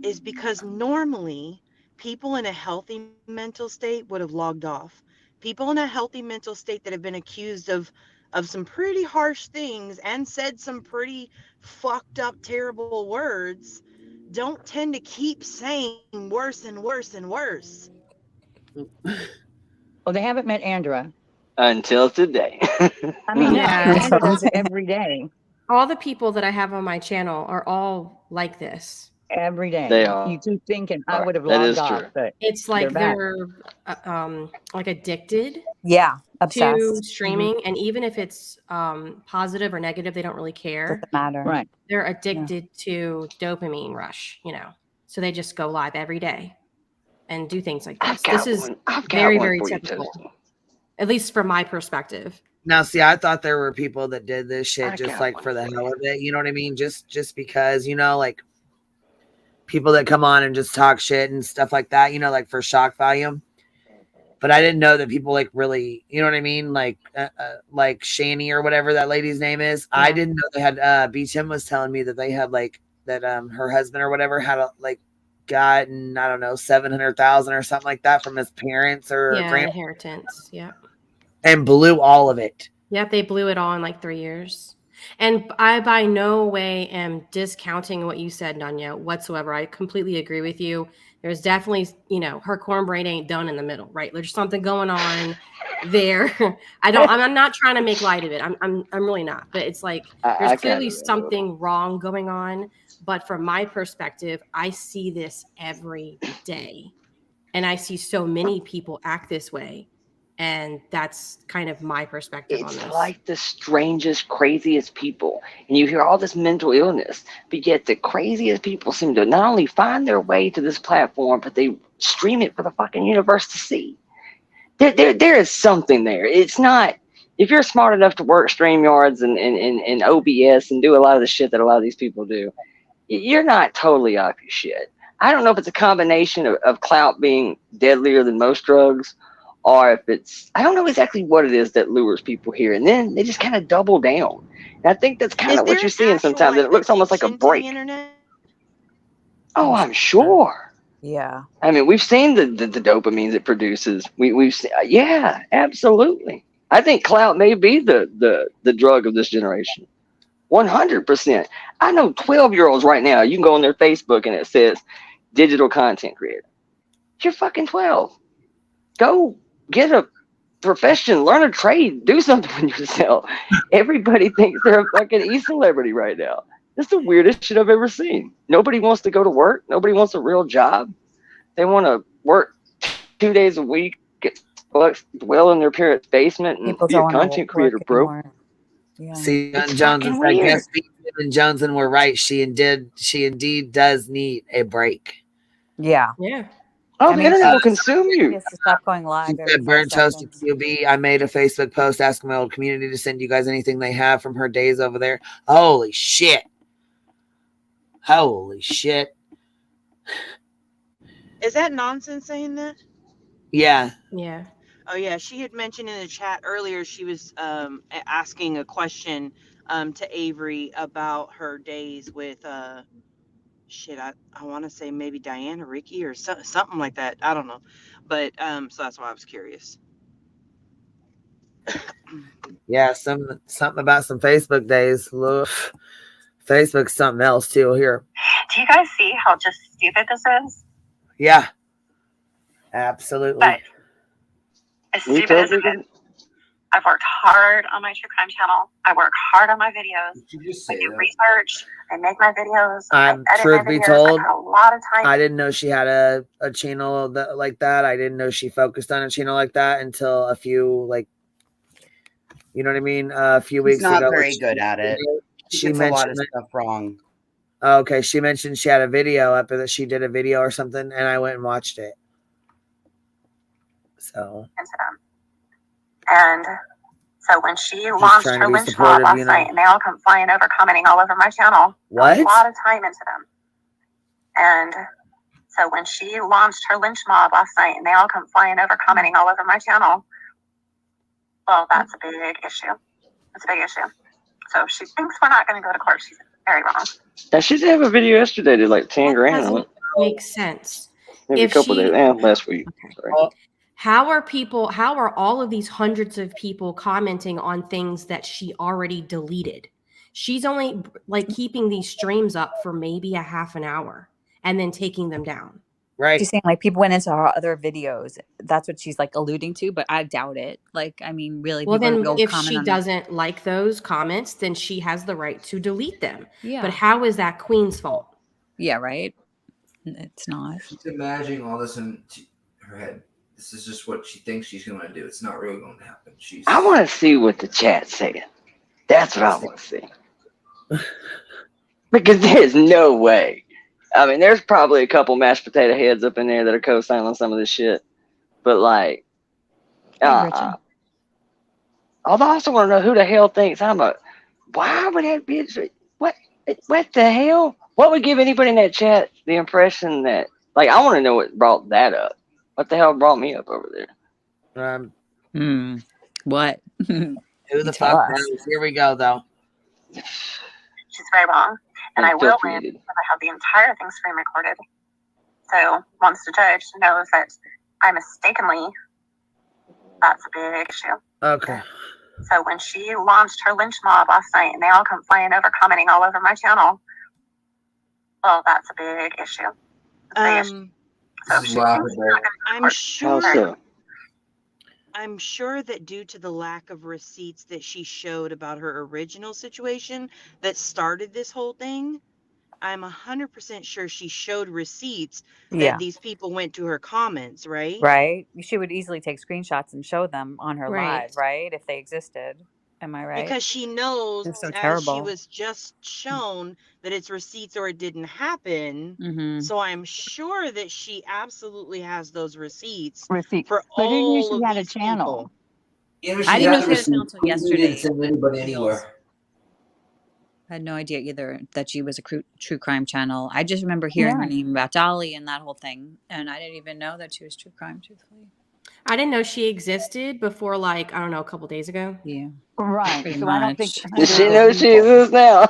is because normally people in a healthy mental state would have logged off. People in a healthy mental state that have been accused of some pretty harsh things and said some pretty fucked up, terrible words don't tend to keep saying worse and worse and worse. Well, they haven't met Andra. Until today. I mean, Yeah. Andra does it every day. All the people that I have on my channel are all like this. Every day. They are. You keep thinking I would have That logged is off, true. but It's like back. they're like addicted Yeah, to obsessed. streaming, and even if it's positive or negative, they don't really care. Doesn't matter. Right. They're addicted to dopamine rush, so they just go live every day and do things like this. This is very, very typical, at least from my perspective. Now, see, I thought there were people that did this shit I just got like one for the for hell of it. You know what I mean? Just because, like people that come on and just talk shit and stuff like that, like for shock value. But I didn't know that people like really, you know what I mean? Like Shani or whatever that lady's name is. Yeah. I didn't know they had, B. Tim was telling me that they had her husband or whatever had gotten, I don't know, 700,000 or something like that from his parents or inheritance. Yeah. And blew all of it. Yep. They blew it all in like 3 years. And I by no way am discounting what you said, Nanya, whatsoever. I completely agree with you. There's definitely, her cornbread ain't done in the middle, right? There's something going on there. I'm not trying to make light of it. I'm really not. But it's like there's clearly something wrong going on. But from my perspective, I see this every day. And I see so many people act this way. And that's kind of my perspective on this. It's like the strangest, craziest people. And you hear all this mental illness, but yet the craziest people seem to not only find their way to this platform, but they stream it for the fucking universe to see. There is something there. It's not, if you're smart enough to work StreamYards and OBS and do a lot of the shit that a lot of these people do, you're not totally off your shit. I don't know if it's a combination of clout being deadlier than most drugs, or if it's, I don't know exactly what it is that lures people here. And then they just kind of double down. And I think that's kind of what you're seeing sometimes. And it looks almost like a break. Oh, I'm sure. Yeah. I mean, we've seen the dopamines it produces. We've seen, yeah, absolutely. I think clout may be the drug of this generation. 100%. I know 12-year-olds right now. You can go on their Facebook and it says digital content creator. You're fucking 12. Go get a profession, learn a trade, do something with yourself. Everybody thinks they're a fucking e-celebrity right now. That's the weirdest shit I've ever seen. Nobody wants to go to work. Nobody wants a real job. They want to work 2 days a week, get bucks, dwell in their parents' basement, and People be a don't wanna content creator, bro. anymore. Yeah. See, It's Jones, fucking I guess weird. and Johnson were right. She indeed does need a break. Yeah. Yeah. Oh, the internet will consume you. He has to stop going live She every said, 5 Burn Toast seconds. QB. I made a Facebook post asking my old community to send you guys anything they have from her days over there. Holy shit. Holy shit. Is that nonsense saying that? Yeah. Yeah. Oh yeah, she had mentioned in the chat earlier she was asking a question to Avery about her days with shit. I want to say maybe Diana, Ricky, or something like that. I don't know, but so that's why I was curious. Yeah, something about some Facebook days. Look, Facebook's something else too. Here. Do you guys see how just stupid this is? Yeah. Absolutely. But as stupid as it is, I've worked hard on my true crime channel. I work hard on my videos. I do research. I make my videos. I edit Truth my be videos. told, I put a lot of time. I didn't know she had a channel like that. I didn't know she focused on a channel like that until a few, like, you know what I mean? A few weeks not ago. very good at it. She gets a lot of stuff wrong. Okay, she mentioned she had a video up that she did a video or something, and I went and watched it. So. And so when she launched her lynch mob last night, and they all come flying over, commenting all over my channel. What? A lot of time into them. And so when she launched her lynch mob last night, and they all come flying over, commenting all over my channel. Well, that's a big issue. It's a big issue. So if she thinks we're not going to go to court, she's very wrong. Now, she did have a video yesterday that like 10 grand on it. Makes sense. Maybe If a couple she- days. Last week. Sorry. How are all of these hundreds of people commenting on things that she already deleted? She's only like keeping these streams up for maybe a half an hour and then taking them down. Right. She's saying like people went into her other videos. That's what she's like alluding to, but I doubt it. Like, I mean, really, Well, people then go if comment she on doesn't like those comments, then she has the right to delete them. Yeah. But how is that Queen's fault? Yeah, right. It's not. She's imagining all this in her head. This is just what she thinks she's going to do. It's not really going to happen. I want to see what the chat's saying. That's what I want to see. Because there's no way. I mean, there's probably a couple mashed potato heads up in there that are co-signing on some of this shit. But like, although I also want to know who the hell thinks I'm a. Why would that be? What the hell? What would give anybody in that chat the impression that, like, I want to know what brought that up. What the hell brought me up over there? What? Who the fuck knows? Here we go, though. She's very wrong. And I will win because I have the entire thing screen recorded. So once the judge knows that I mistakenly, that's a big issue. Okay. So when she launched her lynch mob last night, and they all come flying over, commenting all over my channel, well, that's a big issue. It's a big issue. So if she thinks she's not gonna I'm sure that due to the lack of receipts that she showed about her original situation that started this whole thing, I'm 100% sure she showed receipts that these people went to her comments, right? Right. She would easily take screenshots and show them on her Right. live, right? If they existed. Am I right? Because she knows, It's so as terrible. she was just shown, that it's receipts or it didn't happen. Mhm. So I'm sure that she absolutely has those receipts for But who knew all she of had a these channel? people. I didn't know she had a channel until yesterday. Didn't send anybody anywhere. I had no idea either that she was a true crime channel. I just remember hearing her name about Dolly and that whole thing, and I didn't even know that she was true crime. Truthfully, I didn't know she existed before, like, I don't know, a couple days ago. Yeah. Right. Pretty So I don't think. much. Does she know she exists now?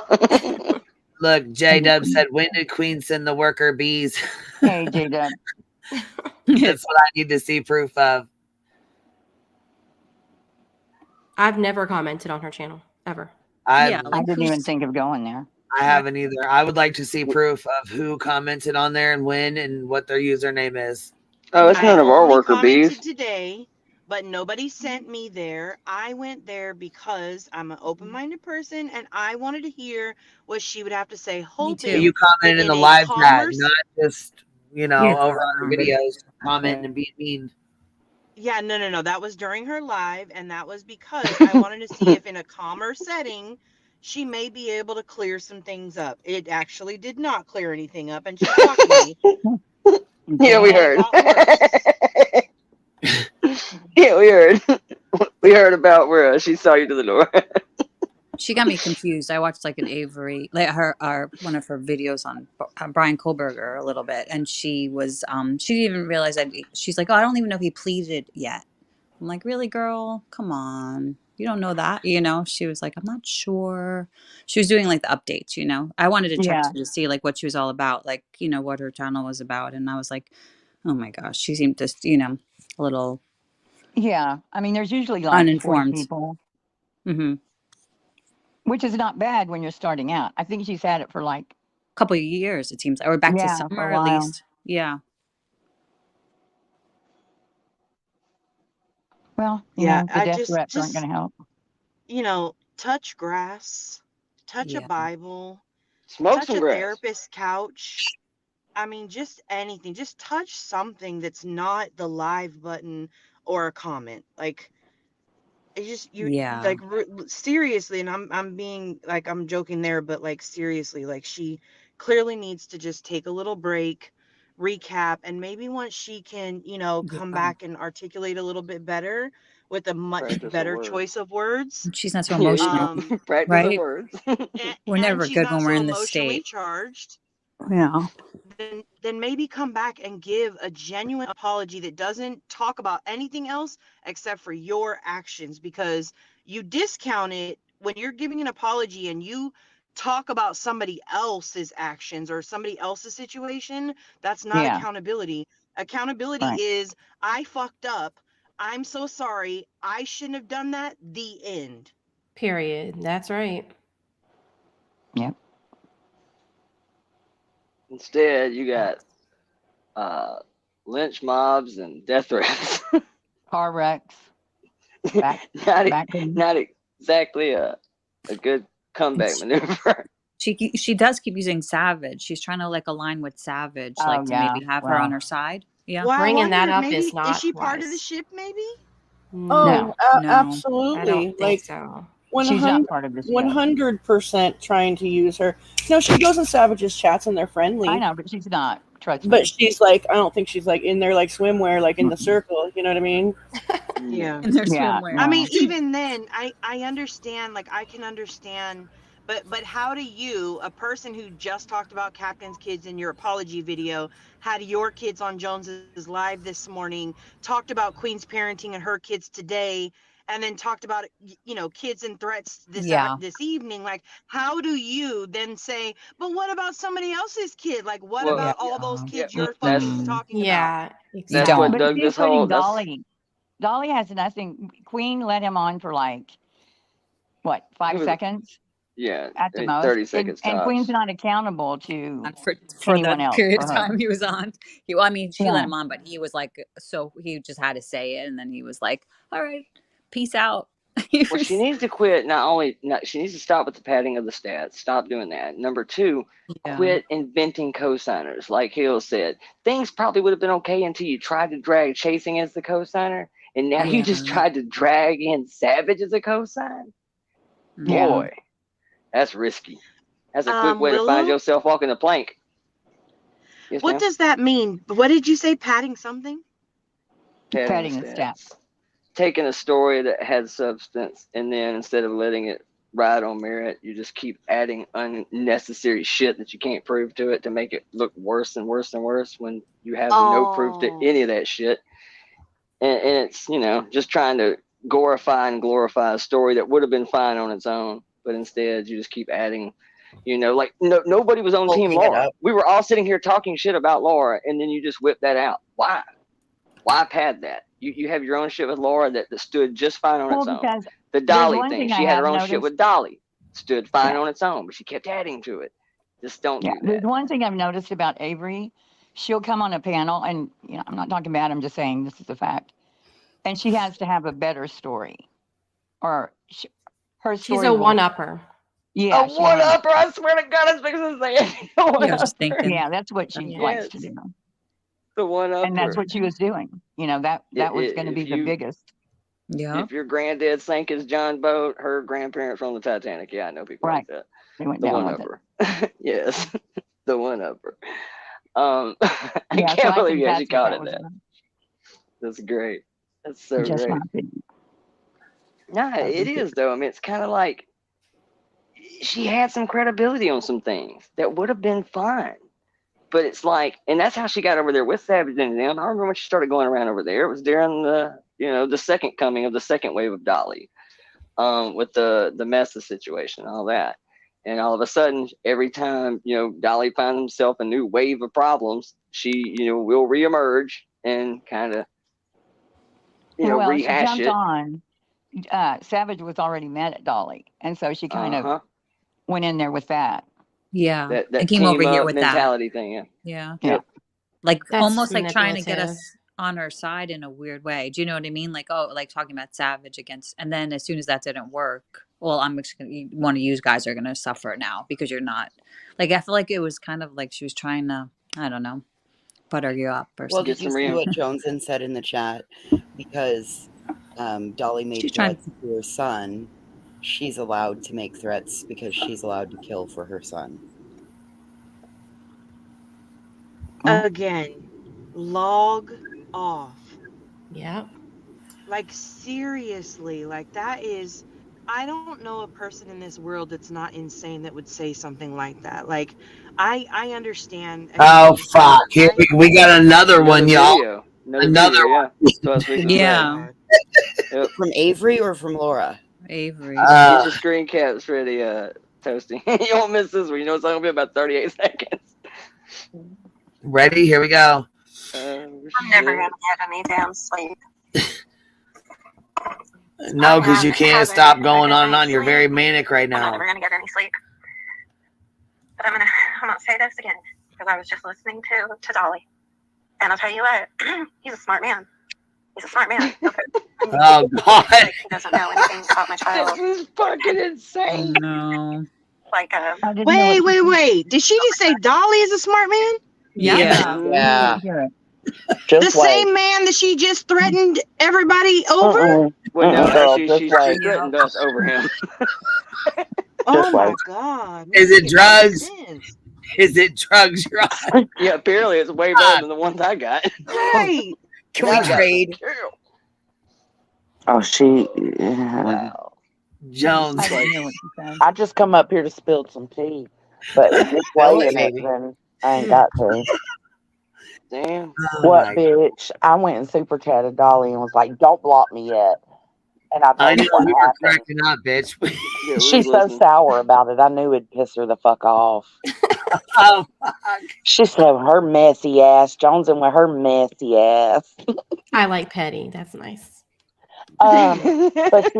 Look, J Dub said, when did Queen send the worker bees? Hey, J Dub. That's what I need to see proof of. I've never commented on her channel, ever. I didn't even think of going there. I haven't either. I would like to see proof of who commented on there and when and what their username is. Oh, it's none of our worker bees. Today, but nobody sent me there. I went there because I'm an open-minded person, and I wanted to hear what she would have to say. Hoping You commented in the a live chat, calmer- not just, over on her videos, commenting and being mean. Yeah, no. That was during her live, and that was because I wanted to see if in a calmer setting, she may be able to clear some things up. It actually did not clear anything up, and she talked to me. Yeah, we heard. Yeah, we heard. We heard about where she saw you to the door. She got me confused. I watched like an Avery, like one of her videos on Brian Kohlberger a little bit, and she was she didn't even realize that she's like, oh, I don't even know if he pleaded yet. I'm like, really, girl? Come on. You don't know that, you know? She was like, I'm not sure. She was doing like the updates, you know? I wanted to check Yeah. to see like what she was all about, like, you know, what her channel was about. And I was like, oh my gosh, she seemed just, you know, a little Yeah. I mean, there's usually like 40 uninformed. people, Mm-hmm. which is not bad when you're starting out. I think she's had it for like Couple of years, it seems. Or back to yeah, for a summer at while. least. Yeah. Well, you Yeah, know, the I death threats aren't going just to help. touch grass, touch a Yeah. Bible, Smoke touch some a grass. therapist's couch. I mean, just anything. Just touch something that's not the live button or a comment. Like it just Yeah. like seriously, and I'm being like I'm joking there, but like seriously, like she clearly needs to just take a little break, recap, and maybe once she can, come Yeah. back and articulate a little bit better with a much Practice better words. choice of words. She's not so Yeah, you emotional, do. Practice the right? words. We're And never she's good not when we're so in this emotionally state. charged, Yeah. then maybe come back and give a genuine apology that doesn't talk about anything else except for your actions, because you discount it when you're giving an apology and you talk about somebody else's actions or somebody else's situation. That's not Yeah. accountability. Accountability Right. is I fucked up, I'm so sorry, I shouldn't have done that, the end. Period. That's right. Yep. Instead, you got lynch mobs and death threats. Car wrecks. Back in. not exactly a good comeback It's- maneuver. She does keep using Savage. She's trying to like align with Savage, like Oh to yeah. maybe have her on Well. her side. Yeah. Well, I Bringing that wonder if up maybe is is not she part of the wise. ship, maybe? No. No. I don't Absolutely. think Like so. She's not part of this show. 100% trying to use her. No, she goes in Savage's chats and they're friendly. I know, but she's not. Trust me. But she's like, I don't think she's like in there like swimwear, like in the circle. You know what I mean? Yeah. In their Yeah. swimwear. I mean, even then, I understand, like I can understand, but how do you, a person who just talked about Captain's kids in your apology video, had your kids on Jones's live this morning, talked about Queen's parenting and her kids today, and then talked about kids and threats Yeah. this evening? Like, how do you then say, but what about somebody else's kid? Like, what Well, about Yeah. all those kids yeah, you're that's fucking talking about? Yeah. You that's don't. what But dug she's this putting whole. That's Dolly. Dolly has nothing. Queen let him on for like what, it 5 was seconds yeah, at the most, 30 and, seconds and Queen's tops. not accountable to For anyone the else. period For of her. time he was on. Well, I mean, she let Yeah. him on, but he was like, so he just had to say it, and then he was like, "All right, peace out." Well, she needs to quit. She needs to stop with the padding of the stats. Stop doing that. Number two, Yeah. quit inventing cosigners. Like Hill said, things probably would have been okay until you tried to drag Chasing as the cosigner, and now you just Yeah. tried to drag in Savage as a cosign. Yeah. Boy, that's risky. That's a quick way to find Willow, yourself walking the plank. Yes, what ma'am. does that mean? What did you say? Padding something? Padding the stats. stats. Taking a story that had substance, and then instead of letting it ride on merit, you just keep adding unnecessary shit that you can't prove to it to make it look worse and worse and worse when you have no proof to any of that shit. And it's, just trying to glorify a story that would have been fine on its own, but instead you just keep adding. Like nobody was on Team Bulking it Laura. up. We were all sitting here talking shit about Laura, and then you just whip that out. Why? Why pad that? You have your own shit with Laura that stood just fine on Well, its own. because The there's Dolly one thing, thing I she had her have own shit noticed. with Dolly. Stood fine Yeah. on its own, but she kept adding to it. Just don't Yeah. do that. There's one thing I've noticed about Avery. She'll come on a panel, and I'm not talking bad. I'm just saying this is a fact. And she has to have a better story, or her story. She's a one-upper. Yeah, a one-upper. I swear to God, I was fixing to say it. Yeah, I was just thinking. Yeah, that's what she likes to do. The one-upper. And that's what she was doing. That was going to be the biggest. Yeah. If your granddad sank his John boat, her grandparents were on the Titanic. Yeah, I know people like that. They went The down with one-upper. Yes, the one-upper. I Yeah, can't so I believe think you that's actually called what it that that. was. That's great. That's so Just great. my opinion. Nah, it is though. I mean, it's kind of like she had some credibility on some things that would have been fine. But it's like, and that's how she got over there with Savage and them. I remember when she started going around over there. It was during the the second coming of the second wave of Dolly, with the Mesa situation and all that. And all of a sudden, every time, Dolly finds himself a new wave of problems, she, will reemerge and kind of, Well, she rehash jumped it. on. Savage was already mad at Dolly, and so she kind of went in there with that. Yeah. That and came over here up with mentality that. thing. Yeah. Yep. Like That's almost like trying to get manipulative. us on her side in a weird way. Do you know what I mean? Like, oh, like talking about Savage against, and then as soon as that didn't work, well, I'm just gonna, one of you guys are gonna suffer now because you're not. Like, I feel like it was kind of like she was trying to, I don't know, butter you up or Well, something. did you see what Joneson said in the chat? Because Dolly made She's threats to her son. She's allowed to make threats because she's allowed to kill for her son. Again, log off. Yeah. Like, seriously, like, that is, I don't know a person in this world that's not insane that would say something like that. Like, I understand. Oh, fuck. Here we got another one, y'all. Video. Another one. Yeah. That's what I was fixing to say. Yep. From Avery or from Laura? Avery. Get your screen caps ready, Toasty. You won't miss this one. You know it's only gonna be about 38 seconds. Ready? Here we go. I'm never gonna get any damn sleep. No, because you can't stop going on and on. You're very manic right I'm now. never gonna get any sleep. But I'm gonna say this again because I was just listening to Dolly, and I'll tell you what, he's a smart man. He's a smart man. Okay. Oh, God. Like, he doesn't know anything about my child. This is fucking insane. No. Like, Wait. Did she just say Dolly is a smart man? Yeah. The same man that she just threatened everybody over? Well, no, Girl, she just wait. threatened us over him. Oh my wait. God. Is it drugs? Is it drugs, Ron? Yeah, apparently it's way better than the ones I got. Right. Can we trade? Oh, she. Jones. I just come up here to spill some tea, but if you're playing it, then I ain't got to. Damn. What, bitch? I went and super chatted Dolly and was like, "Don't block me yet." And I I told know her what we were happened. cracking up, bitch. She's so sour about it. I knew it'd piss her the fuck off. Oh, fuck. She said her messy ass. Johnson with her messy ass. I like petty. That's nice. But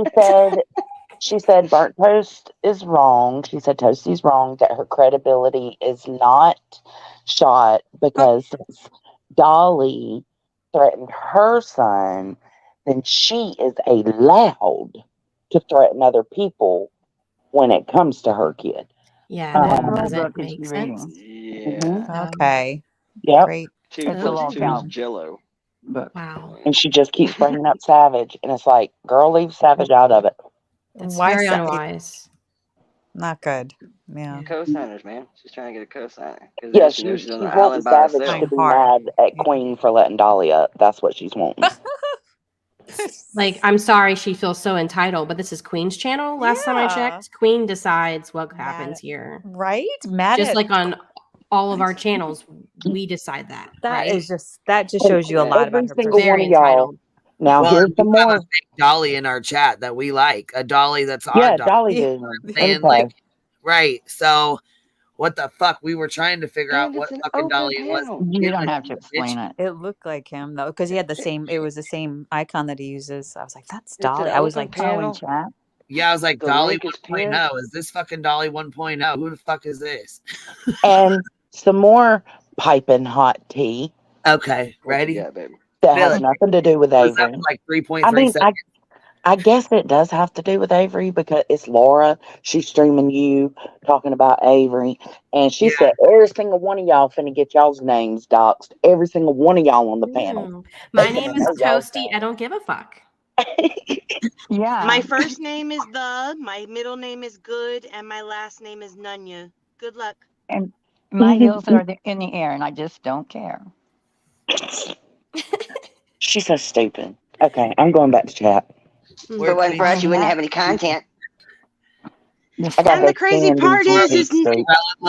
she said burnt toast is wrong. She said Toasty's wrong, that her credibility is not shot because since Dolly threatened her son, then she is allowed to threaten other people when it comes to her kid. Yeah, that doesn't make sense. Yeah. Okay. Yep. Great. 2 plus 2 is Jello. Wow. And she just keeps bringing up Savage, and it's like, girl, leave Savage out of it. That's Why very Savage? unwise. Not good. Yeah. Co-signers, man. She's trying to get a co-signer. Yeah, she knows she's she's on the wanting island by Savage herself. to be mad at Queen for letting Dolly up. That's what she's wanting. Like, I'm sorry she feels so entitled, but this is Queen's channel. Last time I checked, Queen decides what happens here. Right? Mad Just at- like on all of our channels, we decide that. That right? is just, that just shows you a lot about her single one Very of y'all. entitled. Now Well, here's we some have more. a fake Dolly in our chat that we like. A Dolly that's our Yeah, Dolly. Dolly did. You know what I'm saying? Okay. Like, right. So what the fuck? We were trying to figure out And what it's an fucking open Dolly it was. panel. You don't have to explain it. It looked like him though, because he had the same. It was the same icon that he uses. I was like, "That's It's an Dolly." I was open like, panel. Chat. Yeah, I was like, The Dolly link is pinned. 1.0. Is this fucking Dolly 1.0? Who the fuck is this? And some more piping hot tea Okay, ready? Yeah, baby. that Feel has it. nothing to do with Was that Avery. like 3.3 I mean, seconds? I guess it does have to do with Avery because it's Laura. She's streaming you talking about Avery. And she said every single one of y'all finna get y'all's names doxed. Every single one of y'all on the panel. My name is Toasty. I don't give a fuck. Yeah. My first name is my middle name is Good, and my last name is Nunya. Good luck. And my heels are in the air, and I just don't care. She's so stupid. Okay, I'm going back to chat. If it wasn't for us, you wouldn't have any content. I got And the crazy part is Look,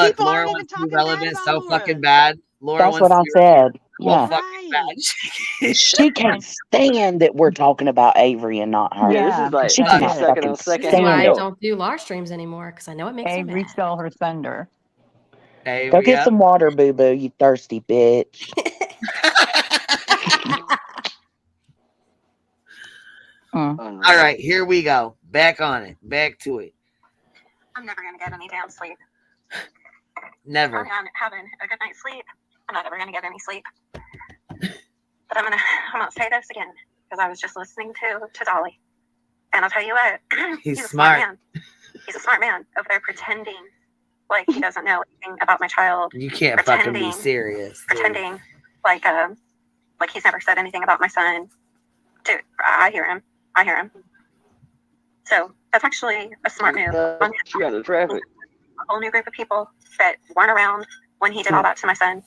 people Laura aren't even wants to be talking bad relevant about so Laura. fucking bad. Laura That's wants what I to be said. Yeah. She can't stand that we're talking about Avery and not her. Yeah, this is like She this cannot is second fucking on second This is why stand I it. don't do live streams anymore because I know it makes me Avery mad. stole her thunder. Go get some water, boo boo, you thirsty bitch. All right, here we go. Back on it. Back to it. I'm never gonna get any damn sleep. Never. I'm not having a good night's sleep. I'm not ever gonna get any sleep. But I'm gonna say this again because I was just listening to Dolly, and I'll tell you what, He's a smart. man. He's a smart man over there pretending like he doesn't know anything about my child. You can't fucking be serious. Pretending like he's never said anything about my son. Dude, I hear him. So that's actually a smart move. She got the traffic. A whole new group of people that weren't around when he did all that to my son.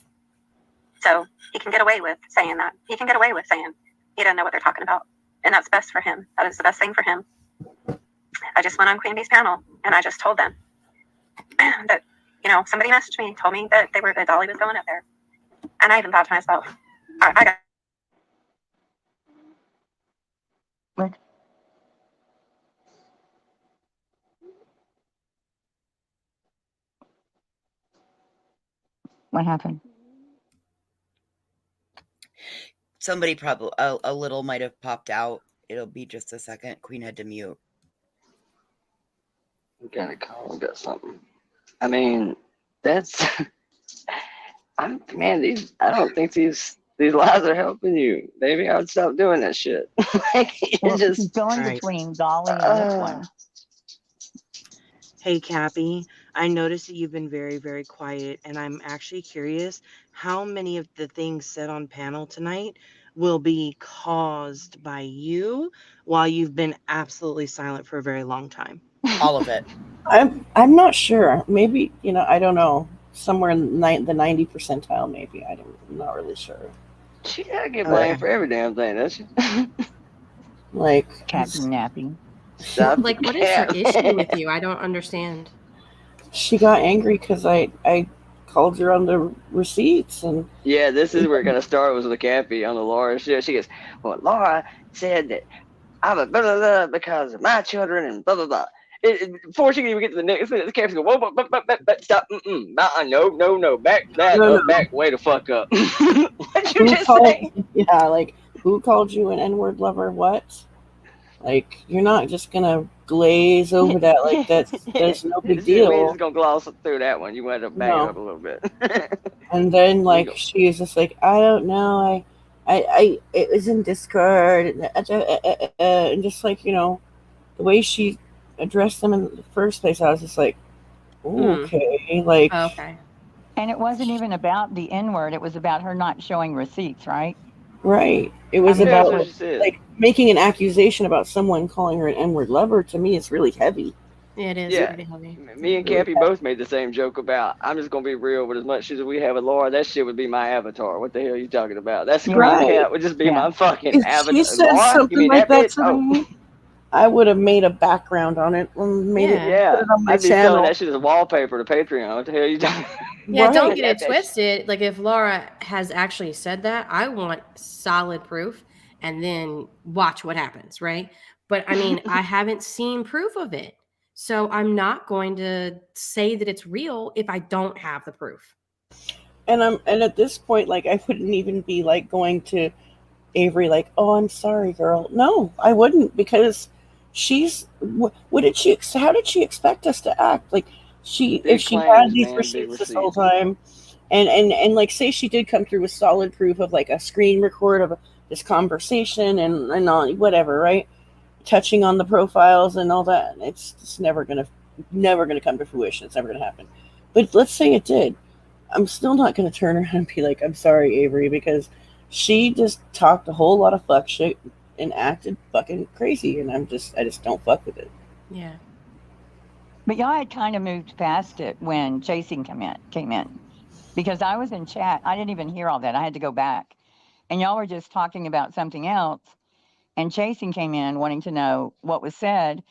So he can get away with saying that. He can get away with saying he doesn't know what they're talking about. And that's best for him. That is the best thing for him. I just went on Queen Bee's panel and I just told them that, somebody messaged me and told me that that Dolly was going up there. And I even thought to myself, I got What happened? Somebody probably a little might have popped out. It'll be just a second. Queen had to mute. Got a call, got something. I mean, that's I don't think these lies are helping you. Maybe I would stop doing that shit. Well, she's going between Dolly and this one. Hey, Cappy, I noticed that you've been very, very quiet, and I'm actually curious how many of the things said on panel tonight will be caused by you while you've been absolutely silent for a very long time. All of it. I'm not sure. Maybe, I don't know. Somewhere in the 90 percentile, maybe. I'm not really sure. She gotta get blamed for every damn thing, doesn't she? Like Captain Nappy. Like, what is her issue with you? I don't understand. She got angry because I called her on the receipts and Yeah, this is where it gonna start was with Cappy on the Laura shit. She goes, well, Laura said that I'm a blah blah blah because of my children and blah blah blah. Before she can even get to the next sentence, Cappy goes, whoa, stop, no, back that No, up, no. back, way the fuck up. What'd you just say? Yeah, like, who called you an N-word lover? What? Like, you're not just gonna glaze over that. Like, that's no big We deal. just gonna gloss through that one. You wanted to back it up a little bit. And then, like, she is just like, I don't know. I it was in Discord, and just like, the way she addressed them in the first place, I was just like, okay, like, okay. And it wasn't even about the N-word. It was about her not showing receipts, right? right. It was I mean, about that's what like making an accusation about someone calling her an N-word lover. To me, it's really heavy. It is Yeah. pretty heavy. Me and Cappy both made the same joke about, I'm just gonna be real, but as much as we have with Laura, that shit would be my avatar. What the hell are you talking about? That screen cap would just be my fucking If avatar. she said Laura, you something mean like that bitch? to me, I would have made a background on it and put it on my I'd be channel. selling that shit as wallpaper to Patreon. What the hell are you talking about? Yeah, don't get it twisted. Like, if Laura has actually said that, I want solid proof and then watch what happens, right? But I mean, I haven't seen proof of it. So I'm not going to say that it's real if I don't have the proof. And at this point, like, I wouldn't even be like going to Avery like, oh, I'm sorry, girl. No, I wouldn't, because how did she expect us to act? Like, if she had these receipts this whole time, and like, say she did come through with solid proof of like a screen record of this conversation and all, whatever, right? Touching on the profiles and all that, it's just never gonna come to fruition. It's never gonna happen. But let's say it did. I'm still not gonna turn around and be like, I'm sorry, Avery, because she just talked a whole lot of fuck shit and acted fucking crazy, and I just don't fuck with it. Yeah. But y'all had kind of moved past it when Chasing came in. Because I was in chat. I didn't even hear all that. I had to go back. And y'all were just talking about something else. And Chasing came in wanting to know what was said.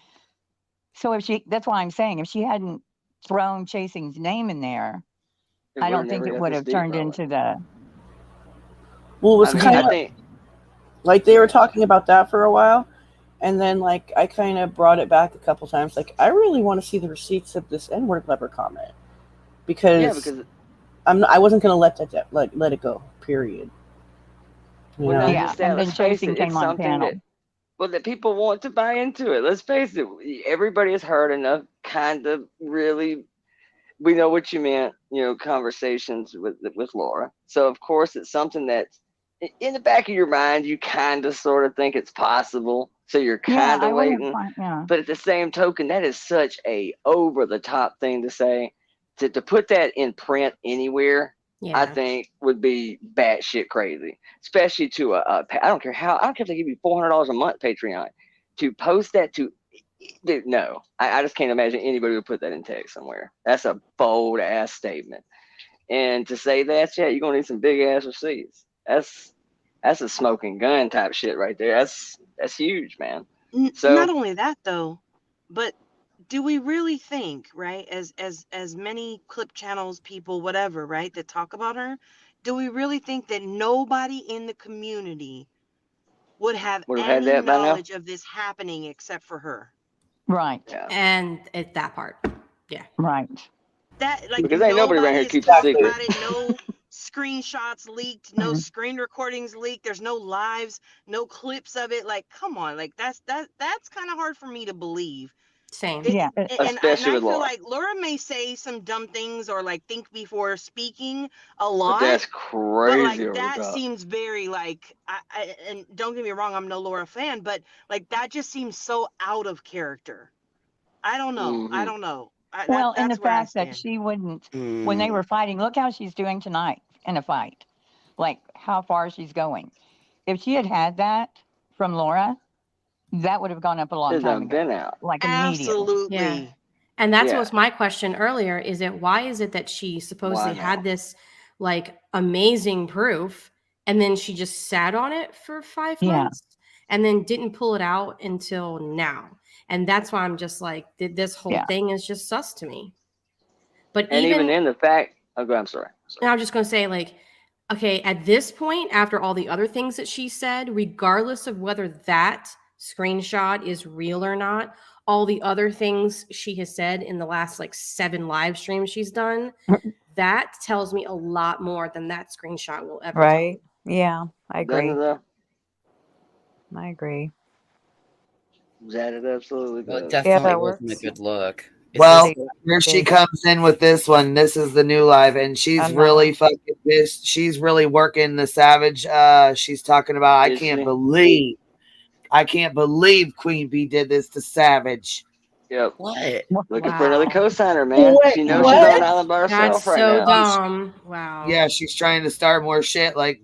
So that's why I'm saying, if she hadn't thrown Chasing's name in there, I don't think it would have turned into the... Well, it was kind of I think like they were talking about that for a while, and then like I kind of brought it back a couple times. Like I really want to see the receipts of this N-word lever comment because I wasn't gonna let it go. Period. You well, know? not Yeah, just that. and then Let's face Jason it. It's came on something panel. that people want to buy into it. Let's face it. Everybody has heard enough kind of really, we know what you meant, conversations with Laura. So of course it's something that in the back of your mind, you kind of sort of think it's possible. So you're Yeah, kind I of wouldn't waiting. find. Yeah. But at the same token, that is such a over the top thing to say. To put that in print anywhere, I think would be batshit crazy, especially to I don't care if they give you $400 a month Patreon to post that to. Dude, no, I just can't imagine anybody would put that in text somewhere. That's a bold ass statement. And to say that, you're gonna need some big ass receipts. That's a smoking gun type shit right there. That's huge, man. So Not only that though, but do we really think, right, as many clip channels, people, whatever, right, that talk about her, do we really think that nobody in the community would have had any that by now. knowledge of this happening except for her? Right. Yeah. And it's that part. Yeah. Right. That, like, Because ain't nobody around here has keeps talked a secret. about it. No screenshots leaked, no screen recordings leaked. There's no lives, no clips of it. Like, come on, like that's kind of hard for me to believe. Same. Yeah. And Especially I with feel Laura. like Laura may say some dumb things or like think before speaking a But lot. that's But crazy like over the that top. seems very like and don't get me wrong, I'm no Laura fan, but like that just seems so out of character. I don't know. I Mhm. don't know. Well, and the That's where I fact that stand. she wouldn't, when they were fighting, look how she's doing tonight in a fight, like how far she's going. If she had had that from Laura, that would have gone up a long It's time done ago, been out. like immediately. Absolutely. Yeah. And that's what Yeah. was my question earlier. Is it why is it that she supposedly now? had this like amazing proof and then she just sat on it for 5 Yeah. months and then didn't pull it out until now? And that's why I'm just like, this whole Yeah. thing is just sus to me. But And even even in the fact, I'm sorry. and I'm just going to say, like, okay, at this point, after all the other things that she said, regardless of whether that screenshot is real or not, all the other things she has said in the last like 7 live streams she's done, that tells me a lot more than that screenshot will ever tell Right. me. Yeah, I agree. Doesn't it? I agree. That it absolutely Well, it does. definitely wasn't a good look. Well, It's just- here she comes in with this one. This is the new live, and she's really fucking pissed. She's really working the savage. She's talking about I can't believe Queen Bee did this to Savage. Yep. What? Looking for another co-signer, man. Wait, She knows what? she's on an island by herself That's right so now. dumb. Wow. Yeah, she's trying to start more shit. Like,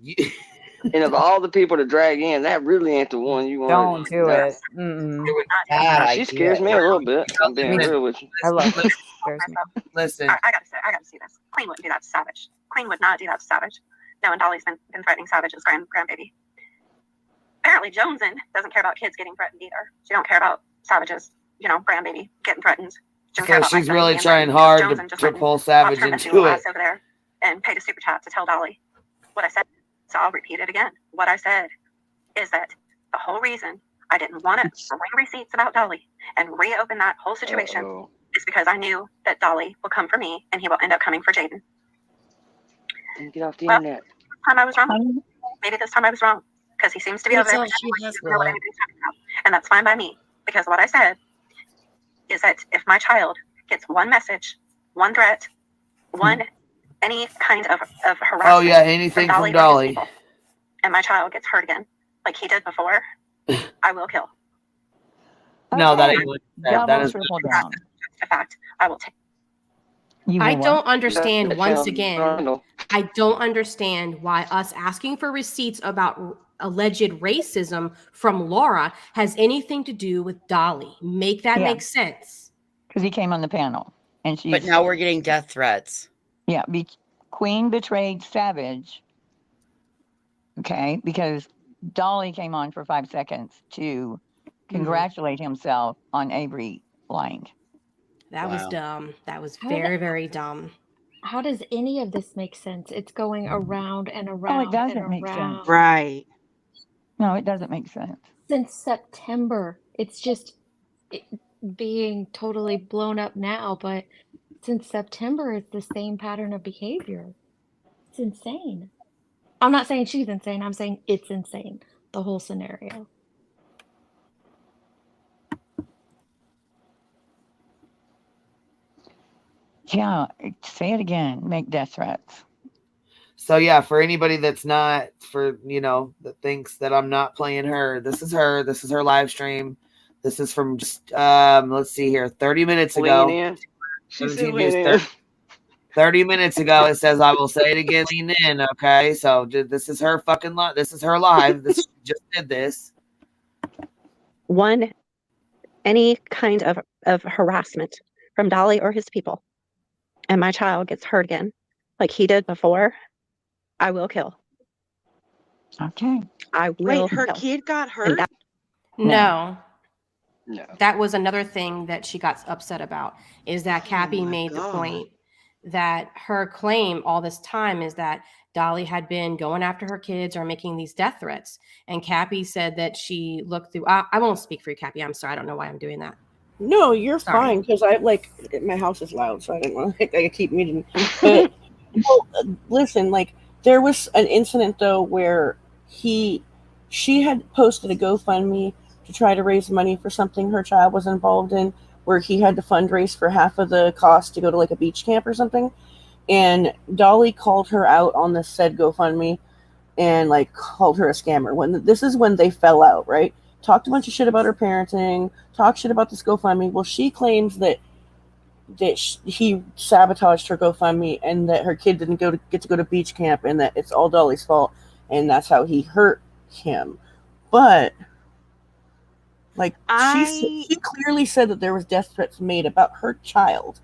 And of all the people to drag in, that really ain't the one you want. Don't do it. Mm-mm. She scares me a little bit. I'm being real with you. I love her. Scares me. Listen. I gotta see this. Queen wouldn't do that to Savage. Queen would not do that to Savage. No, and Dolly's been threatening Savage's grandbaby. Apparently, Jonesin doesn't care about kids getting threatened either. She don't care about Savage's, grandbaby getting threatened. She don't care So about she's my really being trying threatened. hard Jonesin to just went and pull Savage popped her messy into little it. ass over there and paid a super chat to tell Dolly what I said. So I'll repeat it again. What I said is that the whole reason I didn't want to bring receipts about Dolly and reopen that whole situation is because I knew that Dolly will come for me and he will end up coming for Jaden. Didn't get off the internet. This time I was wrong. Maybe this time I was wrong because he seems to be over there. And that's fine by me because what I said is that if my child gets one message, one threat, any kind of harassment. Oh yeah, anything from Dolly. People, and my child gets hurt again, like he did before, I will kill. No, that ain't. That is down. A fact. I will take. I don't understand, once again, I don't understand why us asking for receipts about alleged racism from Laura has anything to do with Dolly. Make that make sense. Because he came on the panel. And she. But now we're getting death threats. Yeah. Queen betrayed Savage. Okay. Because Dolly came on for 5 seconds to congratulate himself on Avery lying. That was dumb. That was very, very dumb. How does any of this make sense? It's going around and Oh, it around and doesn't make sense. around Right. No, it doesn't make sense. since September. It's just being totally blown up now, but since September, it's the same pattern of behavior. It's insane. I'm not saying she's insane. I'm saying it's insane, the whole scenario. Yeah, say it again. Make death threats. So yeah, for anybody that's not, for that thinks that I'm not playing her, this is her. This is her live stream. This is from just let's see here, 30 minutes ago. Lean in. She said lean in. 30 minutes ago, it says, I will say it again, lean in. Okay, so this is her fucking live. This is her live. This just did this. One, any kind of harassment from Dolly or his people, and my child gets hurt again, like he did before, I will kill. Okay. I will. Wait, her kill. kid got hurt? No. No. That was another thing that she got upset about, is that Cappy made the point that her claim all this time is that Dolly had been going after her kids or making these death threats. And Cappy said that she looked through, I won't speak for you, Cappy. I'm sorry. I don't know why I'm doing that. No, you're Sorry. fine, because I my house is loud, so I didn't want to keep muting. But well, listen, there was an incident though where she had posted a GoFundMe to try to raise money for something her child was involved in, where he had to fundraise for half of the cost to go to a beach camp or something. And Dolly called her out on this said GoFundMe and called her a scammer. This is when they fell out, right? Talked a bunch of shit about her parenting, talked shit about this GoFundMe. Well, she claims that he sabotaged her GoFundMe and that her kid didn't get to go to beach camp and that it's all Dolly's fault and that's how he hurt him. But she clearly said that there was death threats made about her child,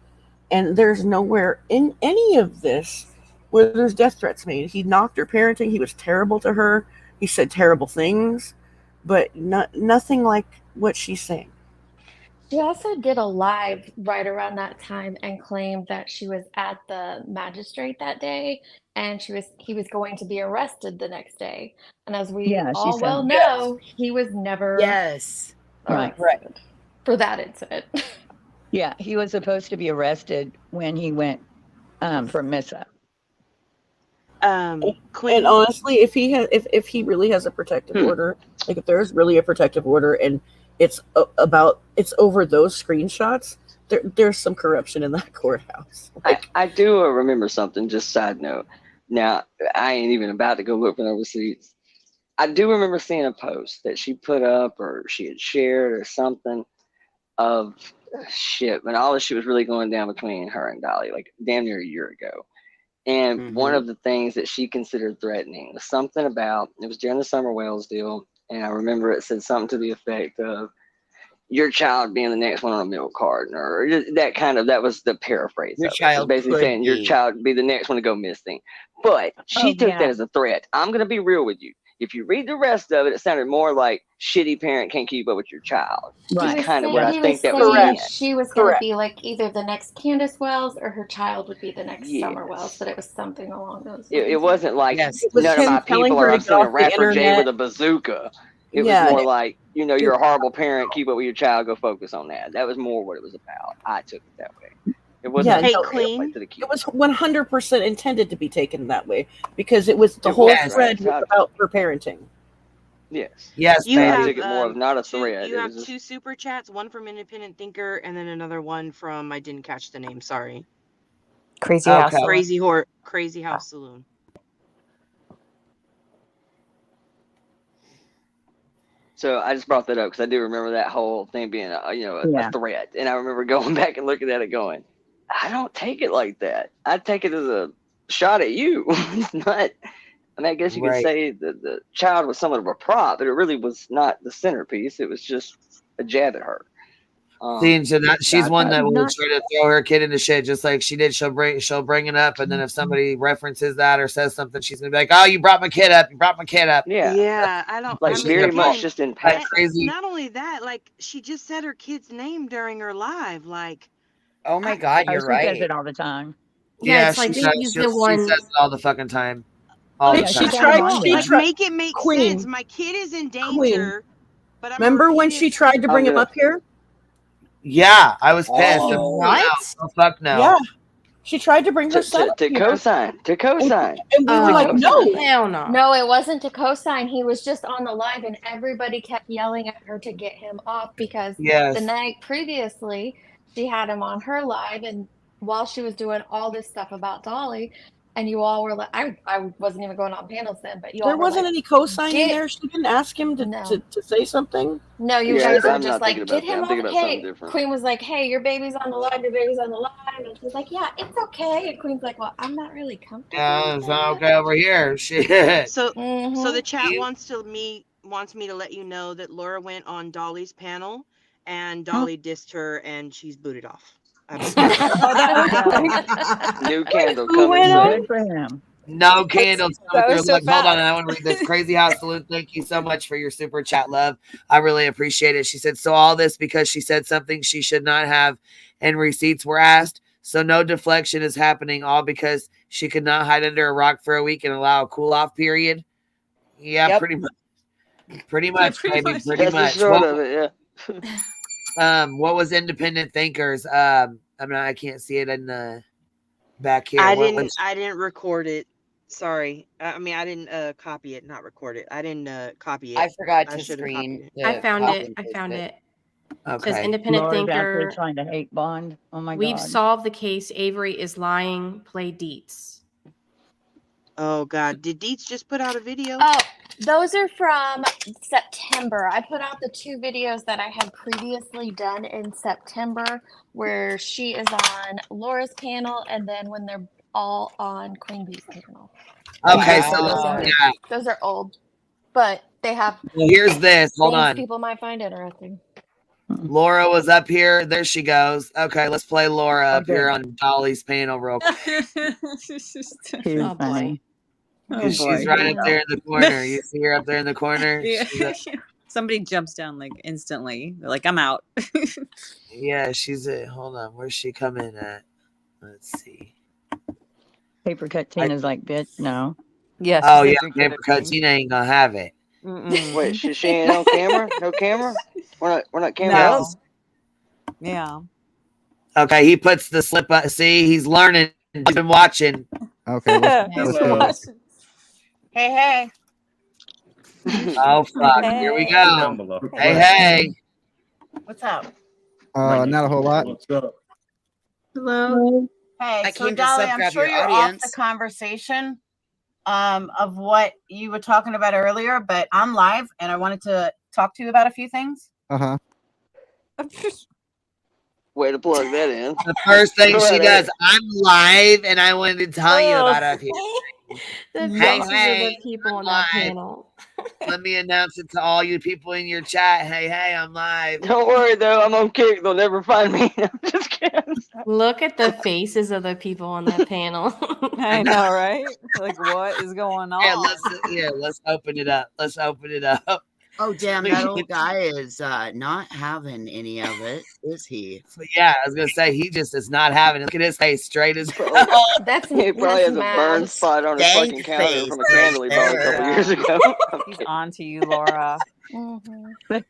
and there's nowhere in any of this where there's death threats made. He knocked her parenting. He was terrible to her. He said terrible things, but nothing like what she's saying. She also did a live right around that time and claimed that she was at the magistrate that day and he was going to be arrested the next day. And as we all well know, he was never Yes. arrested Right. for that incident. Yeah, he was supposed to be arrested when he went for Missa. And honestly, if he really has a protective order, if there's really a protective order and it's over those screenshots, there's some corruption in that courthouse. I do remember something, just side note. Now, I ain't even about to go look for no receipts. I do remember seeing a post that she put up or she had shared or something of shit, when all this shit was really going down between her and Dolly, damn near a year ago. And one of the things that she considered threatening was something about, it was during the Summer Wells deal, and I remember it said something to the effect of your child being the next one on a milk carton, or that was the paraphrase. Your of it. child Basically could saying your be. child be the next one to go missing. But she took that as a threat. I'm going to be real with you. If you read the rest of it, it sounded more like shitty parent can't keep up with your child. Right. Kind of what I think that was was meant. she was going to be either the next Candace Wells or her child would be the next Summer Wells, but it was something along those lines. It wasn't like Yes. none of my people are sending Rapper J with a bazooka. It was more like, you're a horrible parent, keep up with your child, go focus on that. That was more what it was about. I took it that way. It wasn't clean. It was 100% intended to be taken that way because it was the whole thread was about her parenting. Yes. Yes. You I have, took it more of not a threat. You have two super chats, one from Independent Thinker and then another one from, I didn't catch the name, sorry. Crazy House. Crazy House Saloon. So I just brought that up because I do remember that whole thing being a threat, and I remember going back and looking at it, going, I don't take it like that. I take it as a shot at you. It's not. I mean, I guess you could say that the child was somewhat of a prop, but it really was not the centerpiece. It was just a jab at her. She's one that will try to throw her kid into shit, just like she did. She'll bring it up, and then if somebody references that or says something, she's gonna be like, "Oh, you brought my kid up. You brought my kid up." Yeah. I don't very much just in passing. Crazy. Not only that, she just said her kid's name during her live. Oh my God, you're right. She does it all the time. Yeah, it's like she she's the she one. says it all the fucking time. All the Yeah, time. she tried. She Like, tried. make it make Queen. sense. My kid is in Queen. danger, but I'm Remember when she tried to bring him up here? Yeah, I was pissed. Oh. What? Oh, fuck no. Yeah. She tried to bring her son up To here. cosign. To cosign. And we were like, no. Hell no. No, it wasn't to co-sign. He was just on the live, and everybody kept yelling at her to get him off because Yes. the night previously she had him on her live, and while she was doing all this stuff about Dolly, and you all were like, I wasn't even going on panels then, but you all There were wasn't like, any co-signing get- there. She didn't ask him to, No. to say something. No, you Yeah, guys were I'm just not like, thinking get about that. him I'm thinking off. about something Hey, different. Queen was like, hey, your baby's on the live, your baby's on the live. And she's like, yeah, it's okay. And Queen's like, well, I'm not really comfortable. Yeah, it's not okay over here. Shit. So Mm-hmm. the chat wants me to let you know that Laura went on Dolly's panel and Dolly dissed her and she's booted off. New candle Who coming went soon. on? Good for him. No candles coming that through. was so Look, hold on. fast. I want to read this. Crazy House Salute. Thank you so much for your super chat, love. I really appreciate it. She said, so all this because she said something she should not have and receipts were asked. So no deflection is happening, all because she could not hide under a rock for a week and allow a cool off period. Yeah, Yep. pretty much. Pretty much, pretty baby. much. Pretty That's the much. short of it, yeah. What was independent thinkers? I can't see it in the back here. I What didn't was- I didn't record it. Sorry. I didn't copy it, not record it. I didn't copy it. I forgot to should have screen. copied it. I found copy it. and I paste found it. it. Okay. Says independent Laura's out there thinker. trying to hate bond. Oh my We've God. solved the case. Avery is lying. Play deets. Oh God. Did Deets just put out a video? Oh, those are from September. I put out the 2 videos that I had previously done in September where she is on Laura's panel and then when they're all on Queen Bee's panel. Okay, So so yeah. those are old, but they have Well, here's this. Hold things on. people might find interesting. Laura was up here. There she goes. Okay, let's play Laura up here on Dolly's panel real quick. Too funny. Because she's right up there in the corner. You see her up there in the corner? Yeah. She's up- Somebody jumps down like instantly. They're like, I'm out. yeah, she's it. Hold on. Where's she coming at? Let's see. Paper cut Tina's like, bitch, no. Yes. Oh, yeah. Paper cut. Tina ain't going to have it. Wait, she ain't on camera? No camera? We're not camera No. up? Yeah. Okay, he puts the slip up. See, he's learning. He's been watching. Okay, let's go. Hey. Oh, fuck. Here we go. Hey. What's up? Not a whole lot. Hello. Hey, I so came to Dolly, I'm sub-grab sure your you're off audience. the conversation of what you were talking about earlier, but I'm live and I wanted to talk to you about a few things. Uh-huh. Way to plug that in. The first thing Go she right does, ahead. I'm live and I wanted to tell you about it. The Hey, faces hey, of the people on that live. panel. Let me announce it to all you people in your chat. Hey, I'm live. Don't worry though, I'm on kick. They'll never find me. I'm just kidding. Look at the faces of the people on that panel. I know, right? Like, what is going on? Let's open it up. Let's open it up. Oh, damn, that old guy is not having any of it, is he? Yeah, I was gonna say he just is not having it. Look at his face, straight as hell. That's He probably has a burn spot on his Dank fucking counter face from a candle he bought a couple years ago. He's on to you, Laura.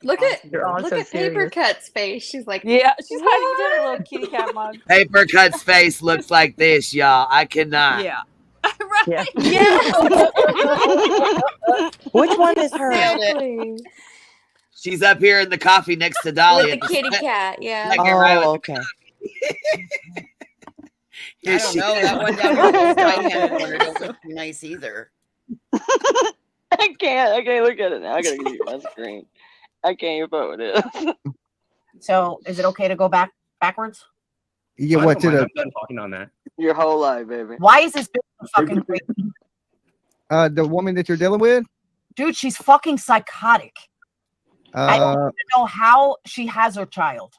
Look at You're all so Paper serious. Cut's face. She's like, Yeah, she's hiding behind a little kitty cat mug. Paper Cut's face looks like this, y'all. I cannot. Yeah. Yeah. Which one is her? Exactly. She's up here in the coffee next to Dolly. With the kitty cat, yeah. Like, right with okay. I don't know. That one down in the right-hand corner don't look too nice either. I can't look at it now. I gotta give you my screen. I can't even put it. So is it okay to go backwards? Yeah, I what don't to mind. the I'm done talking on that. Your whole life, baby. Why is this bitch so fucking crazy? the woman that you're dealing with? Dude, she's fucking psychotic. I don't even know how she has her child.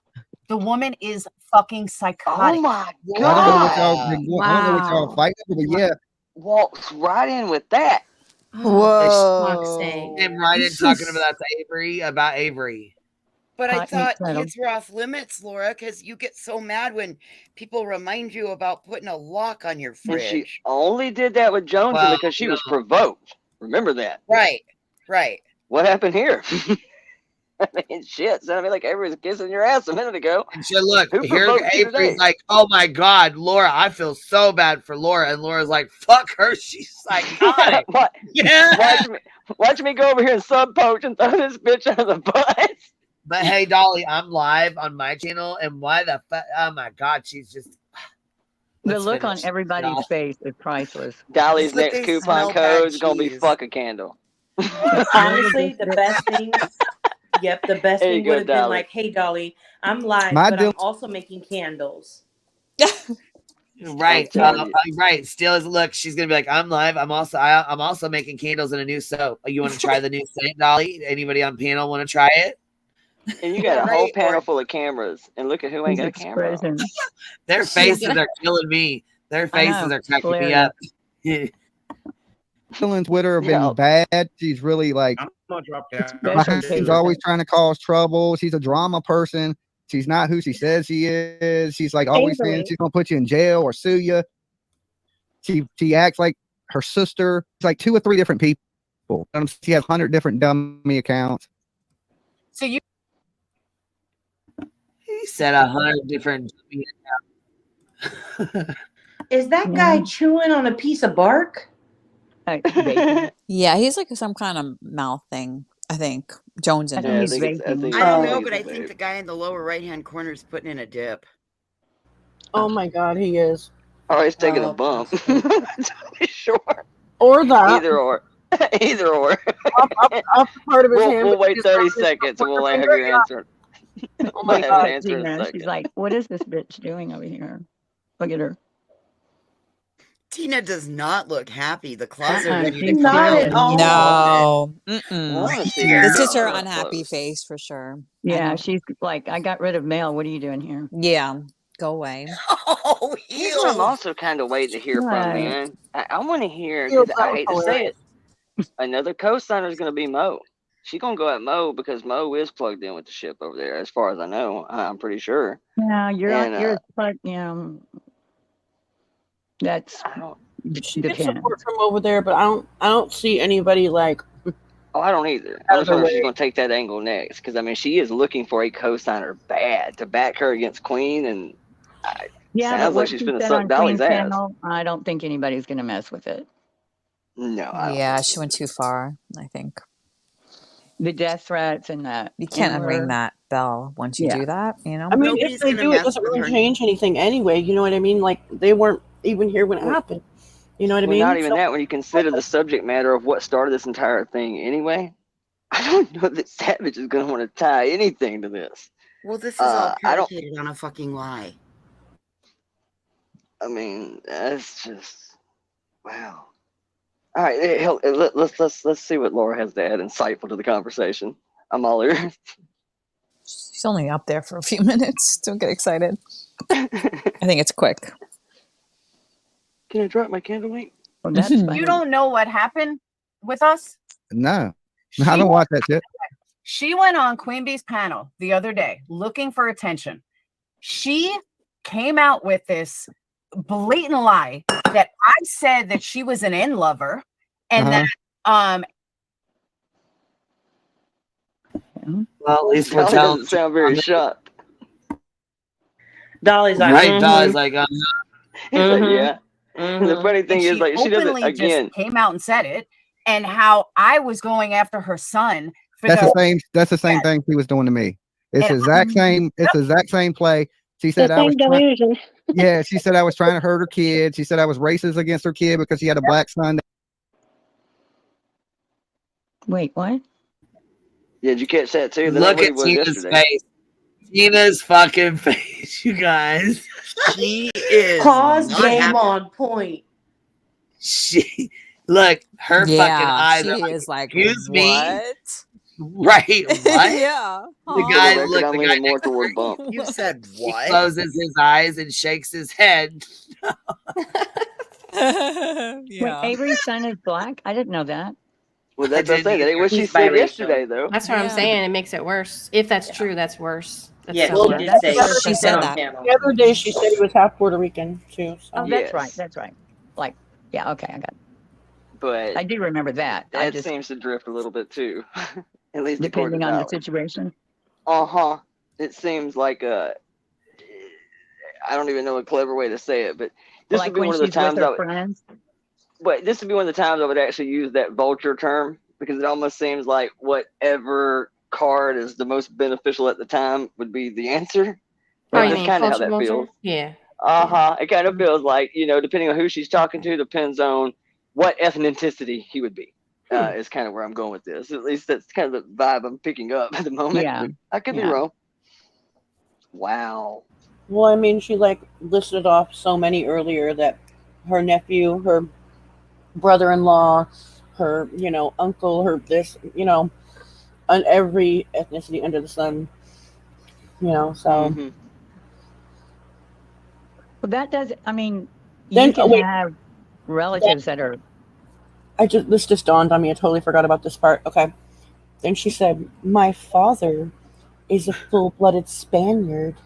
The woman is fucking psychotic. Oh my I don't know what y'all god. I don't know what y'all fighting, but yeah. Walks right in with that. Whoa. I'm right in talking about Avery. But I Pot meat thought kettle. kids were off limits, Laura, because you get so mad when people remind you about putting a lock on your And she fridge. only did that with Jonesy because she was provoked. Remember that. Right. Right. What happened here? I mean, shit. Sounded like Avery was kissing your ass a minute ago. So look, Who here provoked you Avery's today? like, oh my God, Laura, I feel so bad for Laura. And Laura's like, fuck her. She's psychotic. What? Yeah. Watch me go over here and sub poach and throw this bitch under the bus. But hey, Dolly, I'm live on my channel. And why the fuck? Oh my God, she's just. The look on everybody's face is priceless. Dolly's next coupon code is going to be fuck a candle. Honestly, the best thing. Yep, the best There you thing go, would have been Dolly. like, "Hey, Dolly, I'm live, My but deal- I'm also making candles." Right, right. Still is look. She's gonna be like, I'm live. I'm also making candles in a new soap. You want to try the new soap, Dolly? Anybody on panel want to try it? And you got a whole panel full of cameras, and look at who ain't got a camera. Their faces are killing me. Their faces are cracking me up. People on Twitter have been bad. She's really like, I'm gonna drop down. she's always trying to cause trouble. She's a drama person. She's not who she says she is. She's like always saying she's gonna put you in jail or sue you. She acts like her sister. It's like 2 or 3 different people. She has 100 different dummy accounts. So you He said 100 different dummy accounts. Is that guy chewing on a piece of bark? Yeah, he's like some kind of mouth thing. I think Jones and I him. don't know, but I think the guy in the lower right-hand corner is putting in a dip. Oh my God, he is. Oh, he's taking a bump. Sure. Or that. Either or. Either or. Up part of his hand. We'll wait 30 seconds and we'll have your answer. Oh my We'll have an God, answer in a Tina. second. She's like, what is this bitch doing over here? Look at her. Tina does not look happy. The claws are Uh-uh, ready to she's come not out. at all. No. This is her unhappy face for sure. Yeah, she's like, I got rid of mail. What are you doing here? Yeah, go away. Oh, Here's what I'm also kind of waiting to hear from, Right. man. I want to hear, Feels because I that hate to say it, another co-signer is going to be Mo. She's going to go at Mo because Mo is plugged in with the ship over there, as far as I know. I'm pretty sure. Yeah, And, you're but that's She gets support from over there, but I don't see anybody like. Oh, I don't either. I'm just wondering if she's going to take that angle next, because I mean, she is looking for a co-signer bad to back her against Queen, and yeah, but sounds what like she's she going to said suck on Dolly's Queen's ass. channel, I don't think anybody's gonna mess with it. No, I don't. Yeah, she went too far, I think. The death threats and that. You can't unring that bell once you do that, you know? I mean, if they do, it doesn't really change anything anyway. You know what I mean? Like they weren't even here when it happened. You know what I Well, mean? not even that. When you consider the subject matter of what started this entire thing anyway, I don't know that Savage is going to want to tie anything to this. Well, this is all I don't. predicated on a fucking lie. I mean, that's just wow. All right, hell, let's see what Laura has to add insightful to the conversation. I'm all ears. She's only up there for a few minutes. Don't get excited. I think it's quick. Can I drop my candle light? Well, that's You don't know what happened with us? No, I don't watch that shit. She went on Queen Bee's panel the other day looking for attention. She came out with this blatant lie that I said that she was an N lover and that Well, at least we're Dolly telling. doesn't sound very shocked. Dolly's like, Right, Dolly's like, He's like, yeah. The funny thing is, like, she doesn't. openly Again, just came out and said it, and how I was going after her son for That's the same thing she was doing to me. It's the exact same. It's the exact same play. She said I was delusion. yeah, she said I was trying to hurt her kid. She said I was racist against her kid because she had a black son. Wait, what? yeah, did you catch that too? That's Look what he at was Tina's yesterday. face. Tina's fucking face, you guys. She is Pause not game happy. on point. She look, her fucking eyes she are like, is like, excuse me? what? Right, what? Yeah. The For guy, the record, look, I'm the leaning guy more toward bump. You said he what? closes his eyes and shakes his head. Wait, Yeah. Avery's son is black? I didn't know that. Well, that's what I'm saying. That ain't what she said yesterday, though. That's what I'm saying. It makes it worse. If that's true, that's worse. That's Yeah, so she worse. did say She said on that. panel. The other day she said he was half Puerto Rican too. So. Oh, that's right. That's right. Like, yeah, okay, I got it. But I do remember that. I that just seems to drift a little bit too, at least depending according to on the Dolly. situation. It seems like I don't even know a clever way to say it, but this Like would be when one of the she's with times her friends. But this would be one of the times I would actually use that vulture term, because it almost seems like whatever card is the most beneficial at the time would be the answer. Oh, you That's mean kind of how culture that vulture? feels. Yeah. It kind of feels like, depending on who she's talking to, depends on what ethnicity he would be. Is kind of where I'm going with this. At least that's kind of the vibe I'm picking up at the moment. Yeah. I could be wrong. Wow. Well, I mean, she like listed off so many earlier that her nephew, her brother-in-law, her, uncle, her this, on every ethnicity under the sun, so. Well, that does. I mean, Then you can have relatives that are. This just dawned on me. I totally forgot about this part. Okay. Then she said, my father is a full-blooded Spaniard.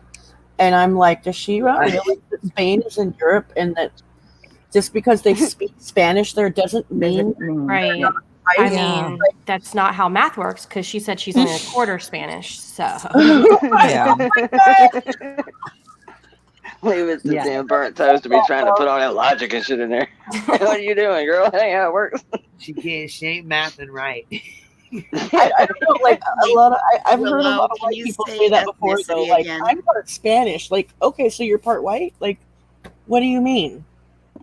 And I'm like, does she not realize that Spain is in Europe and that just because they speak Spanish there doesn't mean Right. I mean, that's not how math works, because she said she's in a quarter Spanish. So Yeah. Leave it to damn burnt toast to be trying to put all that logic and shit in there. What are you doing, girl? That ain't how it works. She ain't mathing right. I don't know, like a lot of I've heard a Willow, lot of can white you people say say that before though. ethnicity Like, again? I'm part Spanish. Like, okay, so you're part white? Like, what do you mean?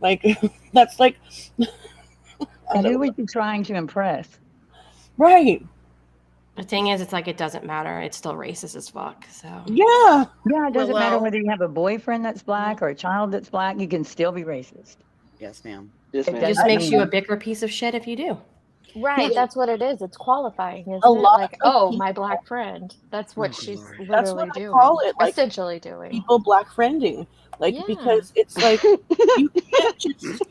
Like, that's like And who was you trying to impress? right. the thing is, it's like it doesn't matter. It's still racist as fuck. So Yeah. Yeah, it doesn't matter Willow. whether you have a boyfriend that's black or a child that's black. You can still be racist. Yes, ma'am. it just makes you a bigger piece of shit if you do. Right, that's what it is. It's qualifying, isn't A it? lot Like, of oh, people- my black friend. That's what she's That's what literally I doing. call it, like, Essentially doing. people black friending. Like, Yeah. because it's like you can't just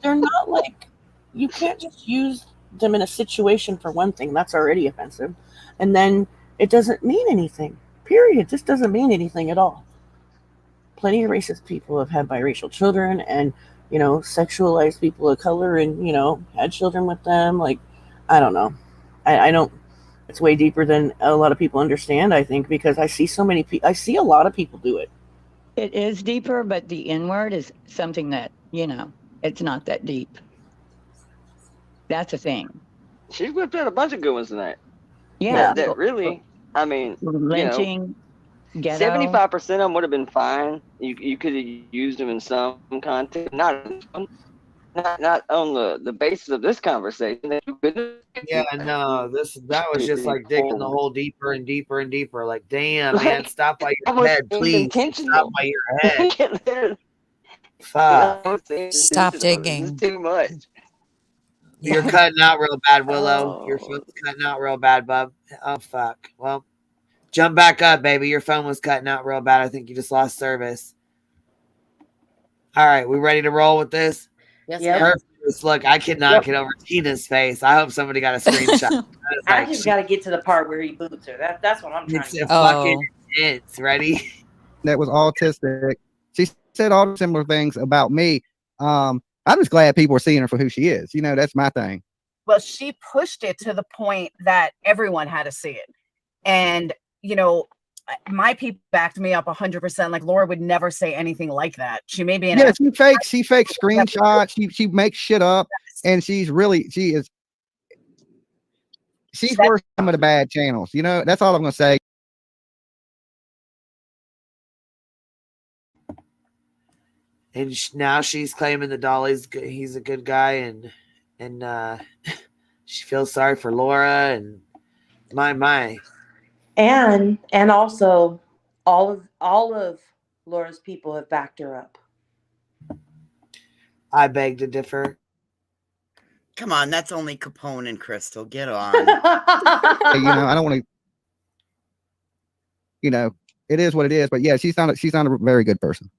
they're not like you can't just use them in a situation for one thing. That's already offensive. And then it doesn't mean anything. Period. Just doesn't mean anything at all. Plenty of racist people have had biracial children and, sexualized people of color and, had children with them. Like, I don't know. I don't, it's way deeper than a lot of people understand, I think, because I see so many people, I see a lot of people do it. It is deeper, but the N-word is something that, it's not that deep. That's a thing. She's whipped out a bunch of good ones tonight. Yeah. That really, I mean, Lynching, ghetto. 75% of them would have been fine. You could have used them in some content, not on the basis of this conversation. Yeah, no, that was just like digging the hole deeper and deeper and deeper. Like, damn, man, stop by your head, please. Stop by your head. Fuck. Stop digging. Too much. You're cutting out real bad, Willow. Your phone's cutting out real bad, bub. Oh, fuck. Well, jump back up, baby. Your phone was cutting out real bad. I think you just lost service. All right, we ready to roll with this? Yes, Perfect. Look, I cannot get over Tina's face. I hope somebody got a screenshot. I just got to get to the part where he boots her. That's what I'm trying to It's get. fucking intense. Ready? That was autistic. She said all similar things about me. I'm just glad people are seeing her for who she is. That's my thing. Well, she pushed it to the point that everyone had to see it. And, my people backed me up 100%. Like, Laura would never say anything like that. She may be an she fakes screenshots. She makes shit up, and she's worse than some of the bad channels. That's all I'm gonna say. And now she's claiming that Dolly's good. He's a good guy, and she feels sorry for Laura and my. And also all of Laura's people have backed her up. I beg to differ. Come on, that's only Capone and Crystal. Get on. I don't want to. It is what it is. But yeah, she's not a very good person.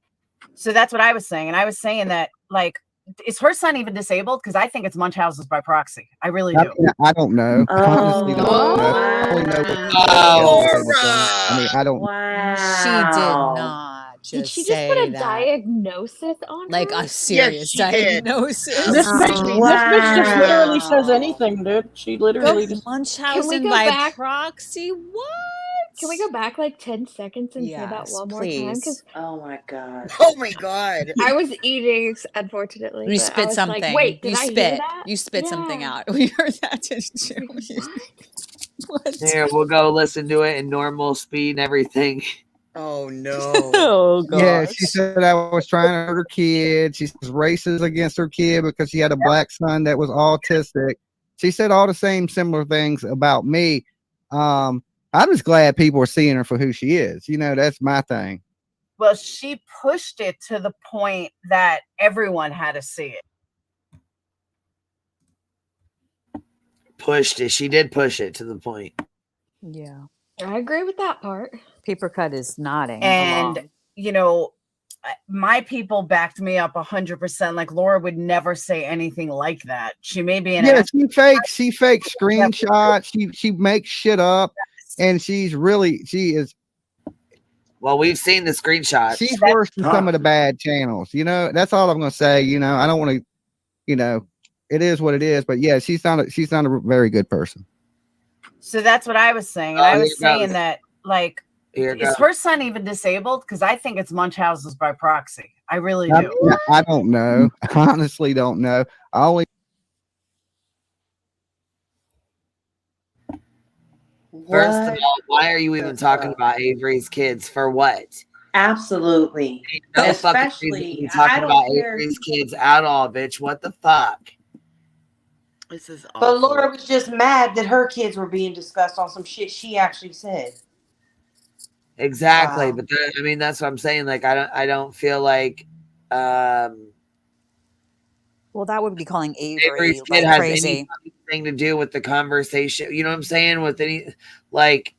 So that's what I was saying. And I was saying that, like, is her son even disabled? Because I think it's Munchausen's by proxy. I really do. I don't know. Honestly, don't know. I only know I mean, I don't. She did not just Did she just put say a that. diagnosis on Like her? a serious she did. diagnosis. This bitch just literally says anything, dude. She literally just Can we Munchausen go by back? proxy? What? Can we go back like 10 seconds and say that Yes, one more time? please. Because Oh my god. Oh my god. I was eating, unfortunately, You but I spit was something. like, wait, did You I hear spit. that? You spit something Yeah. out. We heard that, didn't you? What? Here, we'll go listen to it in normal speed and everything. Oh no. Oh Yeah, gosh. she said I was trying to hurt her kid. She was racist against her kid because she had a black son that was autistic. She said all the same similar things about me. I'm just glad people are seeing her for who she is. You know, that's my thing. Well, she pushed it to the point that everyone had to see it. Pushed it. She did push it to the point. Yeah. I agree with that part. Paper Cut is nodding And, along. you know, my people backed me up 100%. Like Laura would never say anything like that. She may be an She fakes screenshots. She makes shit up, and she is. Well, we've seen the screenshots. She's worse than some of the bad channels. You know, that's all I'm gonna say. You know, I don't want to. You know, it is what it is. But yeah, she's not a very good person. So that's what I was saying. And I was saying that, like, is her son even disabled? Because I think it's Munchausen's by proxy. I really do. I don't know. I honestly don't know. I only. First of all, why are you even talking about Avery's kids? For what? Absolutely. No fucking reason to be talking about Avery's kids at all, bitch. What the fuck? This is awful. But Laura was just mad that her kids were being discussed on some shit she actually said. Exactly, Wow. but I mean that's what I'm saying. Like I don't feel like Well, that would be calling Avery Avery's kid like has crazy. anything to do with the conversation. You know what I'm saying? With any like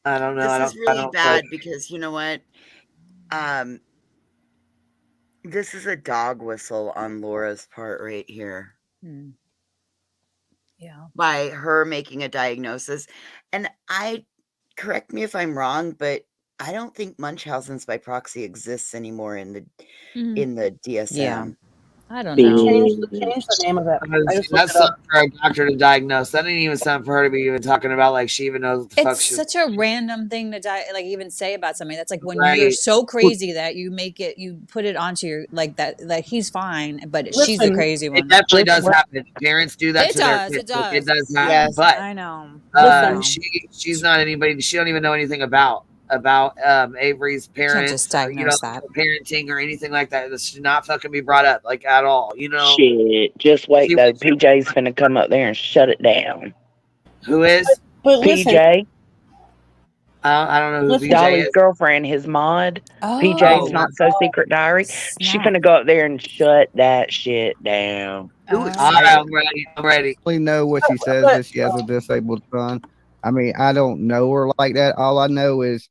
I don't know. This is really bad because you know what? This is a dog whistle on Laura's part right here. Yeah. By her making a diagnosis. And correct me if I'm wrong, but I don't think Munchausen's by proxy exists anymore in the DSM. Yeah. I don't know. Change the name of it. I just That's looked it up. something for a doctor to diagnose. That ain't even something for her to be even talking about. Like she even knows what the fuck It's she's. such a random thing to like even say about somebody. That's like when you're Right. so crazy that you put it onto your like that. Like he's fine, but she's the Listen, crazy one. It definitely does happen. Parents do that It to their does, kids. it does. It does happen. Yes, but I know. she's not anybody. She don't even know anything about Avery's parents, just or, diagnose that. parenting or anything like that. This should not fucking be brought up like at all. You know. Shit, just wait though. PJ's gonna come up there and shut it down. Who is? But listen, PJ. I don't know who PJ Dolly's is. girlfriend, his mod. Oh. PJ's Not So Secret Diary. She's gonna go up there and shut that shit down. All right, I'm ready. I'm ready. I know what she says that she has a disabled son. I mean, I don't know her like that. All I know is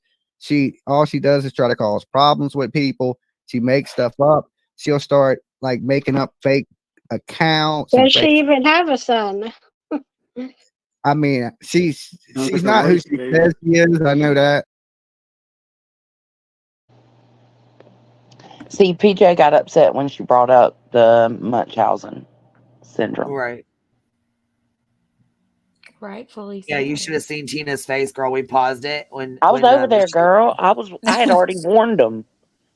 all she does is try to cause problems with people. She makes stuff up. She'll start like making up fake accounts. Does she even have a son? I mean, she's not who she says she is. I know that. See, PJ got upset when she brought up the Munchausen syndrome. Right. Rightfully so. Yeah, you should have seen Tina's face, girl. We paused it when I was over there, girl. I had already warned them.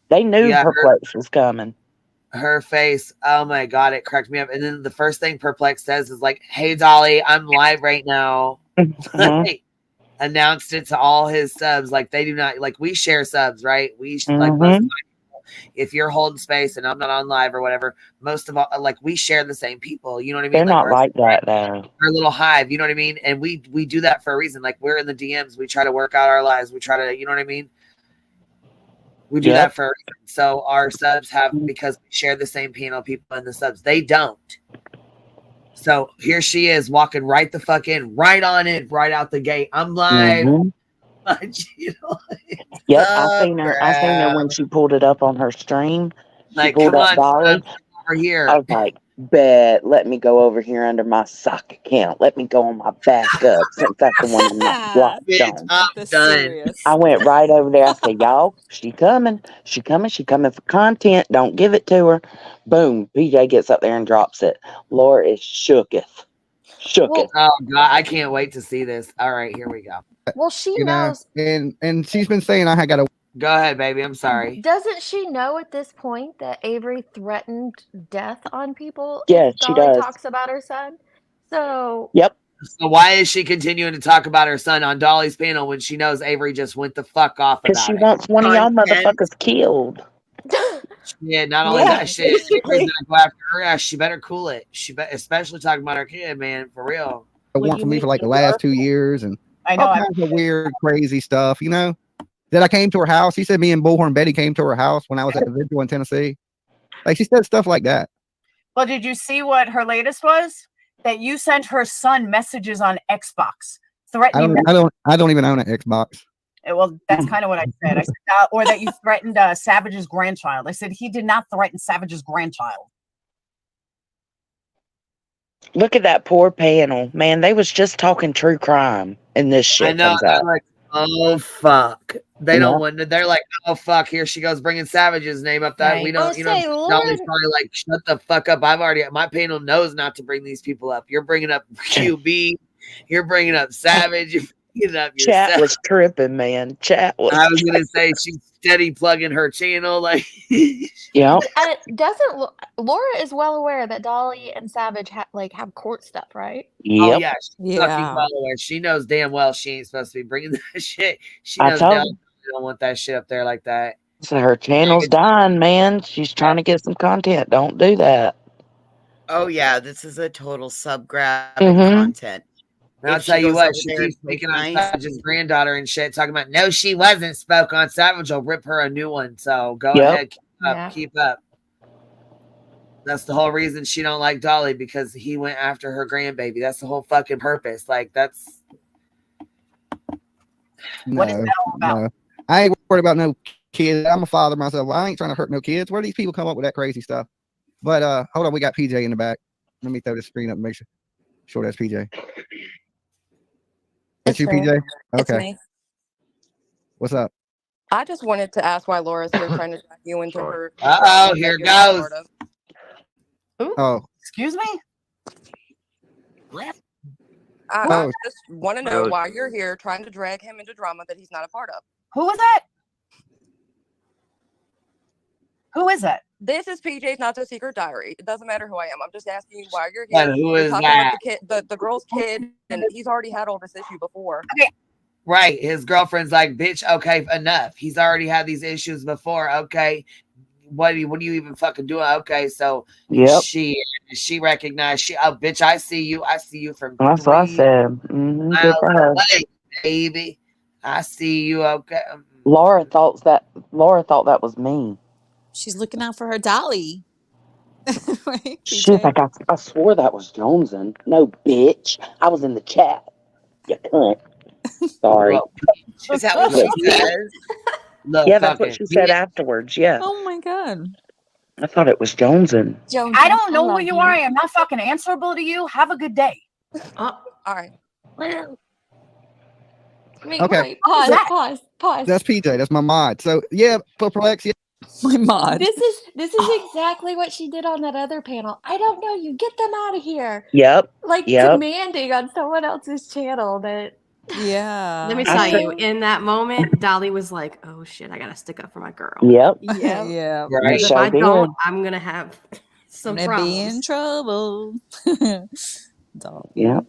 They knew Perplex was coming. Her face, oh my god, it cracked me up. And then the first thing Perplex says is like, "Hey Dolly, I'm live right now." Like, announced it to all his subs. Like they do not like we share subs, right? We like most of my people, if you're holding space and I'm not on live or whatever, most of all like we share the same people. You know what I mean? They're not we're like that though. We're a little hive, you know what I mean? And we do that for a reason. Like we're in the DMs, we try to work out our lives. We try to, you know what I mean? We do that for a reason. So our subs have, because we share the same panel people in the subs. They don't. So here she is walking right the fuck in, right on in, right out the gate. I'm live. Yep, I seen her. I seen her when she pulled it up on her stream. She Like, pulled come up on, Dolly. son, over here. I was like, bet, let me go over here under my sock account. Let me go on my backup since that's the one I'm not blocked Bitch, on. I'm done. I went right over there. I said, y'all, she coming. She coming. She coming for content. Don't give it to her. Boom. PJ gets up there and drops it. Laura is shooketh. Shooketh. Oh, God. I can't wait to see this. All right, here we go. Well, she You know, knows. and she's been saying I got to. Go ahead, baby. I'm sorry. Doesn't she know at this point that Avery threatened death on people Yes, if she Dolly does. talks about her son? So Yep. So why is she continuing to talk about her son on Dolly's panel when she knows Avery just went the fuck off Because about she it? wants one of y'all motherfuckers killed. Yeah, not only that shit, Avery's gonna go after her ass. She better cool it. Especially talking about her kid, man, for real. A warrant for me for like the last 2 years and I know. all kinds of weird, crazy stuff. You know, that I came to her house. She said me and Bullhorn Betty came to her house when I was at the vigil in Tennessee. Like she said stuff like that. Well, did you see what her latest was? That you sent her son messages on Xbox threatening. I don't even own an Xbox. Well, that's kind of what I said. I said, or that you threatened Savage's grandchild. I said he did not threaten Savage's grandchild. Look at that poor panel. Man, they was just talking true crime and this shit I know. comes They're out. like, oh fuck. They don't Yeah. want to. They're like, oh fuck. Here she goes bringing Savage's name up. That Right. we don't. I'll You know, say, Lauren- Dolly's probably like, shut the fuck up. I've already. My panel knows not to bring these people up. You're bringing up QB. You're bringing up Savage. You're bringing up Chat yourself. was tripping, man. Chat was. I was gonna say she's steady plugging her channel. Like, yeah. Doesn't Laura is well aware that Dolly and Savage have court stuff, right? oh Yep. yeah, she's fucking well aware. She knows damn well she ain't supposed to be bringing that shit. She I knows told damn her. well she don't want that shit up there like that. So her channel's dying, man. She's trying to get some content. Don't do that. Oh yeah, this is a total sub grab Mhm. content. And I'll If tell she you goes what, over she there keeps and plays speaking on nice, Savage's granddaughter and shit, talking about no, she wasn't spoke on Savage. I'll rip her a new one. So go Yep. ahead, keep up. That's the whole reason she don't like Dolly, because he went after her grandbaby. That's the whole fucking purpose. Like that's What is that all about? No. I ain't worried about no kids. I'm a father myself. I ain't trying to hurt no kids. Where do these people come up with that crazy stuff? But hold on, we got PJ in the back. Let me throw the screen up and make sure that's PJ. That's you, me. PJ? It's Okay. me. What's up? I just wanted to ask why Laura's here trying to drag you into her. Uh-oh, here that you're not goes. part of. Oh. Excuse me? I just want to know why you're here trying to drag him into drama that he's not a part of. Who was that? Who is that? This is PJ's Not So Secret Diary. It doesn't matter who I am. I'm just asking you why you're here. And who You're is talking that? about the girl's kid, and he's already had all this issue before. right. His girlfriend's like, bitch, okay, enough. He's already had these issues before. Okay. What are you even fucking doing? Okay, so Yep. she recognized bitch, I see you from That's what I 3 said. Mm-hmm. Good miles for her. away, baby. I see you. Okay. Laura thought that was me. She's looking out for her Dolly. Right, She was PJ? like, I swore that was Joneson. No, bitch. I was in the chat. You cunt. Sorry. Is that what she says? Yeah, that's what she said afterwards. Yeah. Oh my god. I thought it was Joneson. I don't know who you are. I am not fucking answerable to you. Have a good day. All right. Okay. Pause. That's PJ. That's my mod. So yeah, perplex. Yeah. My mod. This is exactly what she did on that other panel. I don't know you. Get them out of here. Yep. Like demanding on someone else's channel that. Yeah. Let me tell you, in that moment, Dolly was like, "Oh shit, I gotta stick up for my girl." Yep. Yeah. Yeah. Right. If I don't, I'm gonna have some Gonna problems. be in trouble. Dolly. Yep.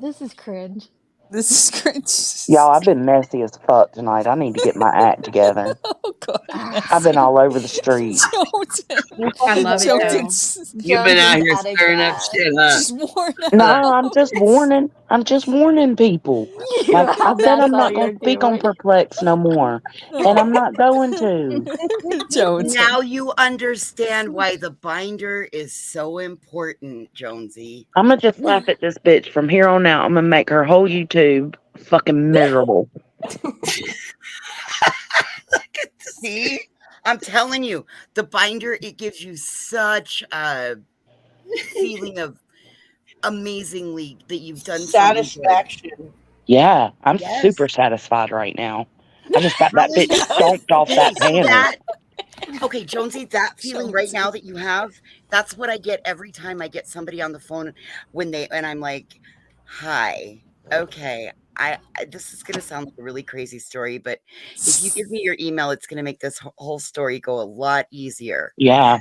This is cringe. This is cringe. Y'all, I've been messy as fuck tonight. I need to get my act together. Oh god. I've been all over the street. I love it. You've been out here stirring up shit, huh? She's worn No, I'm just warning. I'm just warning people. Like I said, That's I'm all not you're going to speak on doing. Perplex no more, and I'm not going to. Now you understand why the binder is so important, Jonesy. I'm gonna just laugh at this bitch from here on out. I'm gonna make her whole YouTube fucking miserable. See, I'm telling you, the binder, it gives you such a feeling of amazingly that you've done something good. Satisfaction. Yeah, I'm Yes. super satisfied right now. I just got that bitch stomped off Okay, that so panel. that okay, Jonesy, that feeling right now that you have, that's what I get every time I get somebody on the phone and I'm like, hi, okay. This is gonna sound like a really crazy story, but if you give me your email, it's gonna make this whole story go a lot easier. Yeah.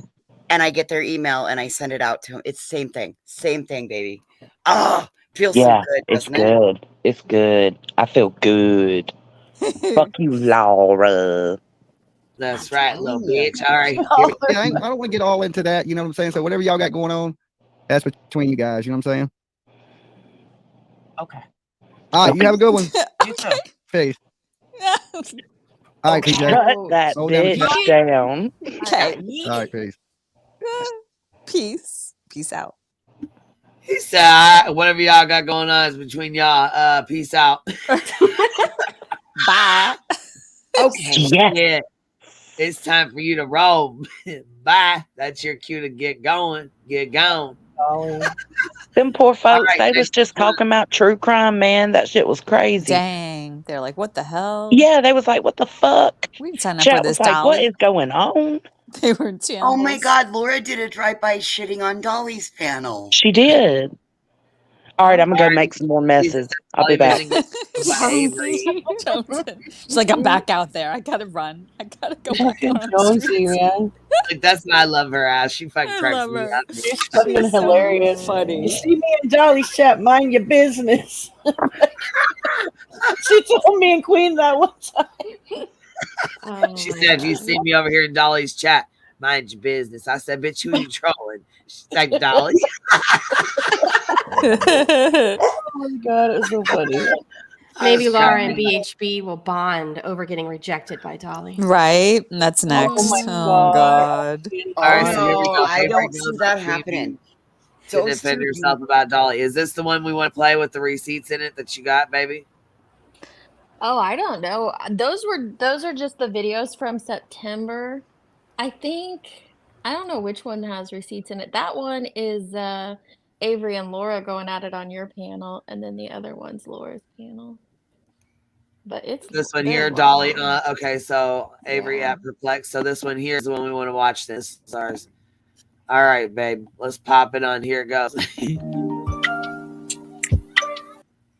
And I get their email and I send it out to them. It's same thing, baby. Oh, feels Yeah, so good, it's doesn't it? good. It's good. I feel good. Fuck you, Laura. That's right, little bitch. All right. Yeah, I don't want to get all into that. You know what I'm saying? So whatever y'all got going on, that's between you guys. You know what I'm saying? Okay. All right, you have a good one. You too. Peace. All right, Shut PJ. that Hold down the bitch chat. down. Okay. All right, peace. Peace. Peace out. He said, whatever y'all got going on is between y'all. Peace out. Bye. Okay. Yeah. It's time for you to roll. Bye. That's your cue to get going. Get gone. Them poor folks, right, they was just talking about true crime, man. That shit was crazy. Dang. They're like, what the hell? Yeah, they was like, what the fuck? We didn't sign up for Chat this, was like, what Dolly. is going on? They were in Oh my shambles. God, Laura did a drive-by shitting on Dolly's panel. She did. All right, I'm gonna go make some more messes. I'll be back. She's like, I'm back out there. I gotta run. I gotta go back Fucking out on the Jonesy, streets. man. Like, that's why I love her ass. She fucking cracks love me her. up. She's fucking so hilarious. funny. You see me and Dolly's chat, mind your business. She told me and Queen that one time. She said, if you see me over here in Dolly's chat, mind your business. I said, bitch, who you trolling? She's like, Dolly. Oh my God, it was so funny. Maybe Laura and BHB will bond over getting rejected by Dolly. Right? That's next. Oh my God. All right, so here we go. I don't see that happening. To Those defend two yourself about Dolly. Is this the one we want to play with the receipts in it that you got, baby? Oh, I don't know. Those are just the videos from September. I think I don't know which one has receipts in it. That one is Avery and Laura going at it on your panel, and then the other one's Laura's panel. But it's This one they're here, Dolly. long. Okay, so Avery Yeah. at Perplex. So this one here is the one we want to watch. This is ours. All right, babe. Let's pop it on. Here it goes.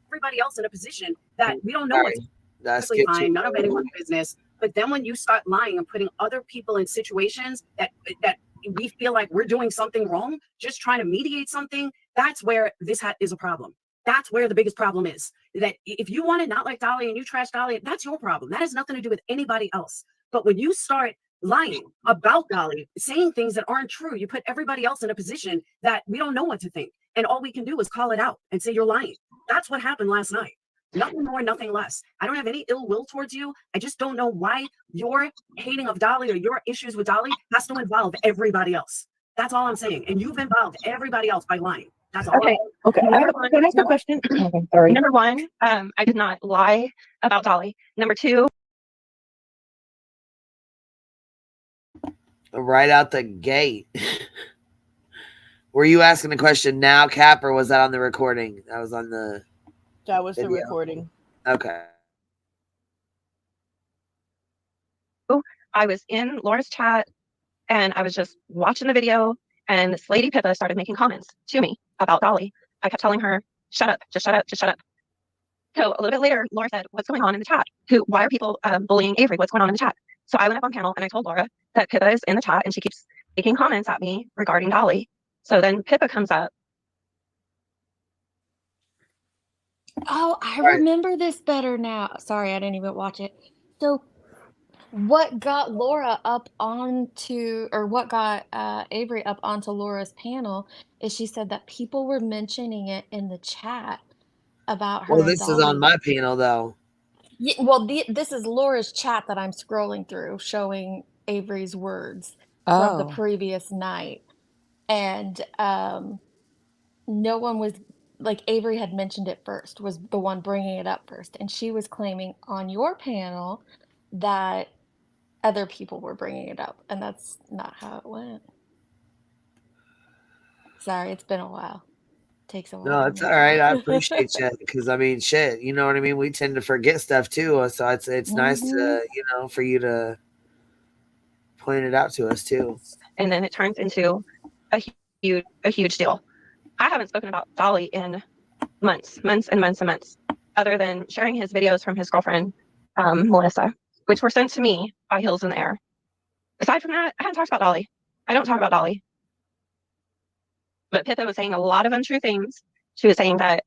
Everybody else in a position that we don't know Sorry. what's That's perfectly fine, none of anyone's business. But then when you start lying and putting other people in situations that we feel like we're doing something wrong, just trying to mediate something, that's where this is a problem. That's where the biggest problem is. That if you want to not like Dolly and you trash Dolly, that's your problem. That has nothing to do with anybody else. But when you start lying about Dolly, saying things that aren't true, you put everybody else in a position that we don't know what to think. And all we can do is call it out and say you're lying. That's what happened last night. Nothing more, nothing less. I don't have any ill will towards you. I just don't know why your hating of Dolly or your issues with Dolly has to involve everybody else. That's all I'm saying. And you've involved everybody else by lying. That's all. Okay. Can I ask a question? Okay, sorry. Number one, I did not lie about Dolly. Number two, Right out the gate. Were you asking the question now, Cap, or was that on the recording? That was on the That was the video. recording. Okay. I was in Laura's chat and I was just watching the video, and this lady Pippa started making comments to me about Dolly. I kept telling her, shut up, just shut up, just shut up. So a little bit later, Laura said, what's going on in the chat? Why are people bullying Avery? What's going on in the chat? So I went up on panel and I told Laura that Pippa is in the chat and she keeps making comments at me regarding Dolly. So then Pippa comes up. Oh, I remember this better now. Sorry, I didn't even watch it. So what got Laura up onto, or what got Avery up onto Laura's panel is she said that people were mentioning it in the chat about her Well, and this is on Dolly. my panel, though. Yeah, well, this is Laura's chat that I'm scrolling through, showing Avery's words from the Oh. previous night, and no one was like Avery had mentioned it first, was the one bringing it up first, and she was claiming on your panel that other people were bringing it up, and that's not how it went. Sorry, it's been a while. Takes a while. No, it's all right. I appreciate you because I mean, shit, you know what I mean. We tend to forget stuff too, so it's nice to for you to point it out to us too. And then it turns into a huge deal. I haven't spoken about Dolly in months, other than sharing his videos from his girlfriend, Melissa, which were sent to me by Hills in the Air. Aside from that, I haven't talked about Dolly. I don't talk about Dolly. But Pitha was saying a lot of untrue things. She was saying that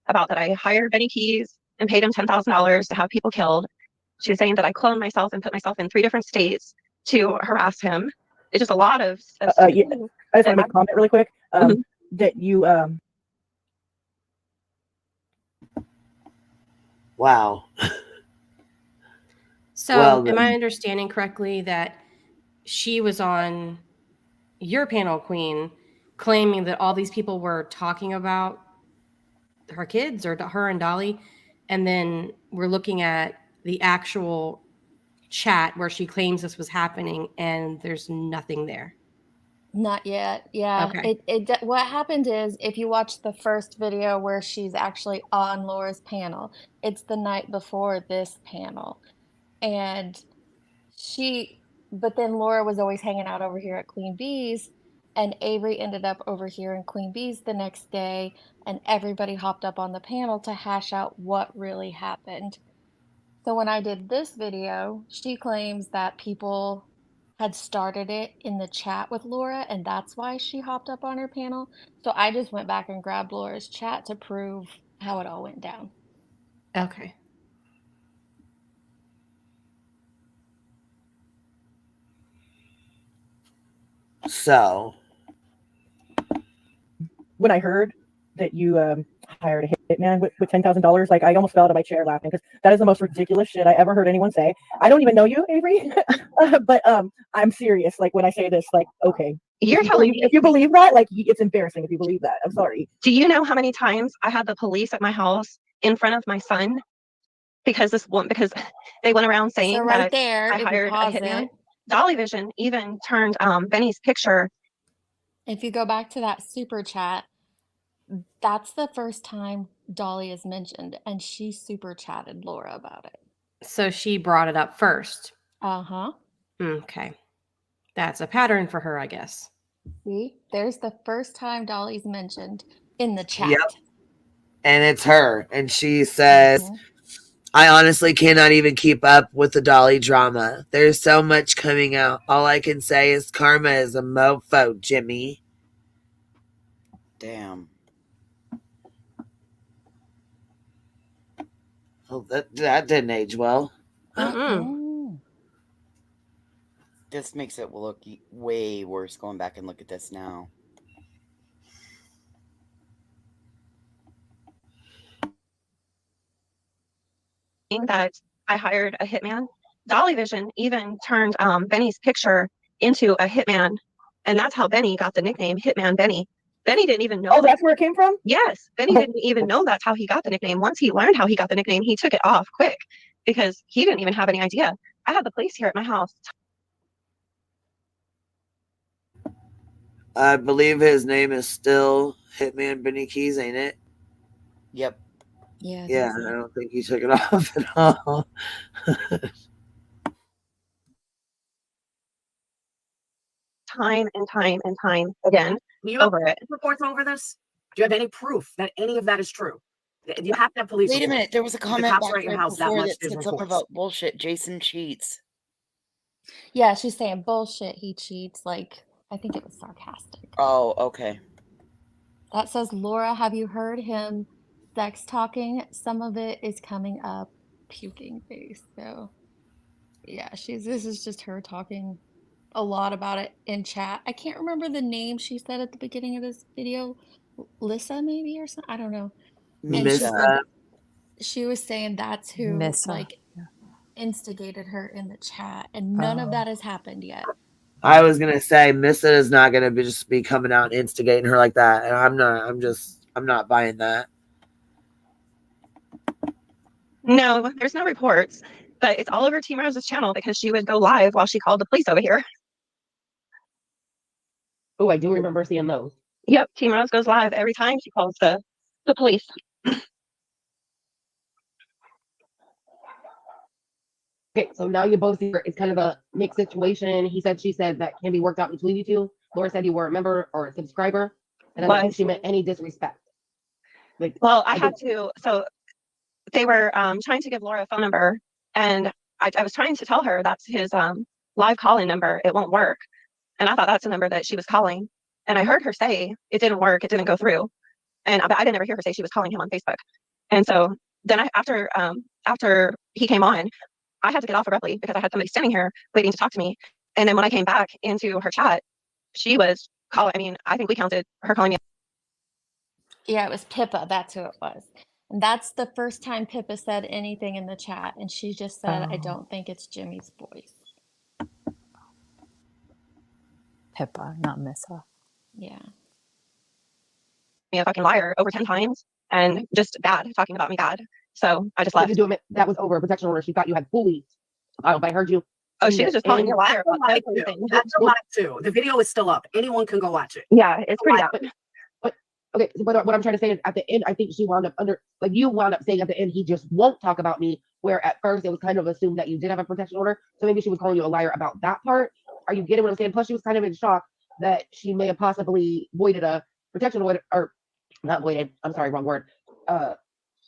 I hired Benny Keys and paid him $10,000 to have people killed. She was saying that I cloned myself and put myself in 3 different states to harass him. It's just a lot of yeah. I just want to make a comment really quick. That you wow. So Well, am I understanding correctly that she was on your panel, Queen, claiming that all these people were talking about her kids or her and Dolly, and then we're looking at the actual chat where she claims this was happening and there's nothing there? Not yet. Yeah. Okay. What happened is, if you watch the first video where she's actually on Laura's panel, it's the night before this panel. And but then Laura was always hanging out over here at Queen Bee's, and Avery ended up over here in Queen Bee's the next day, and everybody hopped up on the panel to hash out what really happened. So when I did this video, she claims that people had started it in the chat with Laura, and that's why she hopped up on her panel. So I just went back and grabbed Laura's chat to prove how it all went down. Okay. So when I heard that you hired a hitman with $10,000, like I almost fell out of my chair laughing, because that is the most ridiculous shit I ever heard anyone say. I don't even know you, Avery, but I'm serious. Like when I say this, like, okay, You're telling me if you believe that, like it's embarrassing if you believe that. I'm sorry. Do you know how many times I had the police at my house in front of my son because they went around saying So right that there, I if you hired a pause hitman? it, Dolly Vision even turned Benny's picture. if you go back to that super chat, that's the first time Dolly is mentioned, and she super chatted Laura about it. So she brought it up first. Uh-huh. Okay. That's a pattern for her, I guess. See, there's the first time Dolly's mentioned in the chat. Yep. And it's her. And she says, I honestly cannot even keep up with the Dolly drama. There's so much coming out. All I can say is karma is a mofo, Jimmy. Damn. Oh, that didn't age well. This makes it look way worse going back and look at this now. That I hired a hitman. Dolly Vision even turned Benny's picture into a hitman, and that's how Benny got the nickname Hitman Benny. Benny didn't even know. Oh, that's where it came from? Yes, Benny didn't even know that's how he got the nickname. Once he learned how he got the nickname, he took it off quick because he didn't even have any idea. I had the police here at my house. I believe his name is still Hitman Benny Keys, ain't it? Yep. Yeah, I don't think he took it off at all. Time and time and time again over it. Reports over this? Do you have any proof that any of that is true? You have to have police. Wait a minute. There was a comment cops back are at your there house that before much. that There's said something reports. about bullshit. Jason cheats. Yeah, she's saying bullshit, he cheats. Like, I think it was sarcastic. Oh, okay. That says, Laura, have you heard him sex talking? Some of it is coming up, puking face. So, yeah, this is just her talking a lot about it in chat. I can't remember the name she said at the beginning of this video. Lissa, maybe, or something? I don't know. And she was saying that's who, Missa. like, instigated her in the chat, and none of that has happened yet. I was gonna say Missa is not gonna just be coming out and instigating her like that, and I'm not buying that. No, there's no reports, but it's all over Team Rose's channel because she would go live while she called the police over here. Oh, I do remember seeing those. Yep, Team Rose goes live every time she calls the police. Okay, so now you both here. It's kind of a mixed situation. He said, she said that can be worked out between you two. Laura said you were a member or a subscriber, and I don't think she meant any disrespect. Like, well, I had to. So they were trying to give Laura a phone number, and I was trying to tell her that's his live call-in number. It won't work, and I thought that's the number that she was calling. And I heard her say it didn't work. It didn't go through. And I didn't ever hear her say she was calling him on Facebook. And so then after he came on, I had to get off abruptly because I had somebody standing here waiting to talk to me. And then when I came back into her chat, she was calling. I mean, I think we counted her calling me. Yeah, it was Pippa. That's who it was. And that's the first time Pippa said anything in the chat. And she just said, I don't think it's Jimmy's voice. Pippa, not Missa. Yeah. Me a fucking liar over 10 times and just bad, talking about me bad. So I just left. That was over a protection order. She thought you had fully. I heard you. Oh, she was just calling me a liar. That's a lie too. The video is still up. Anyone can go watch it. Yeah, it's pretty bad. Okay, but what I'm trying to say is at the end, I think she wound up you wound up saying at the end, he just won't talk about me, where at first it was kind of assumed that you did have a protection order. So maybe she was calling you a liar about that part. Are you getting what I'm saying? Plus, she was kind of in shock that she may have possibly voided a protection order, or not voided, I'm sorry, wrong word.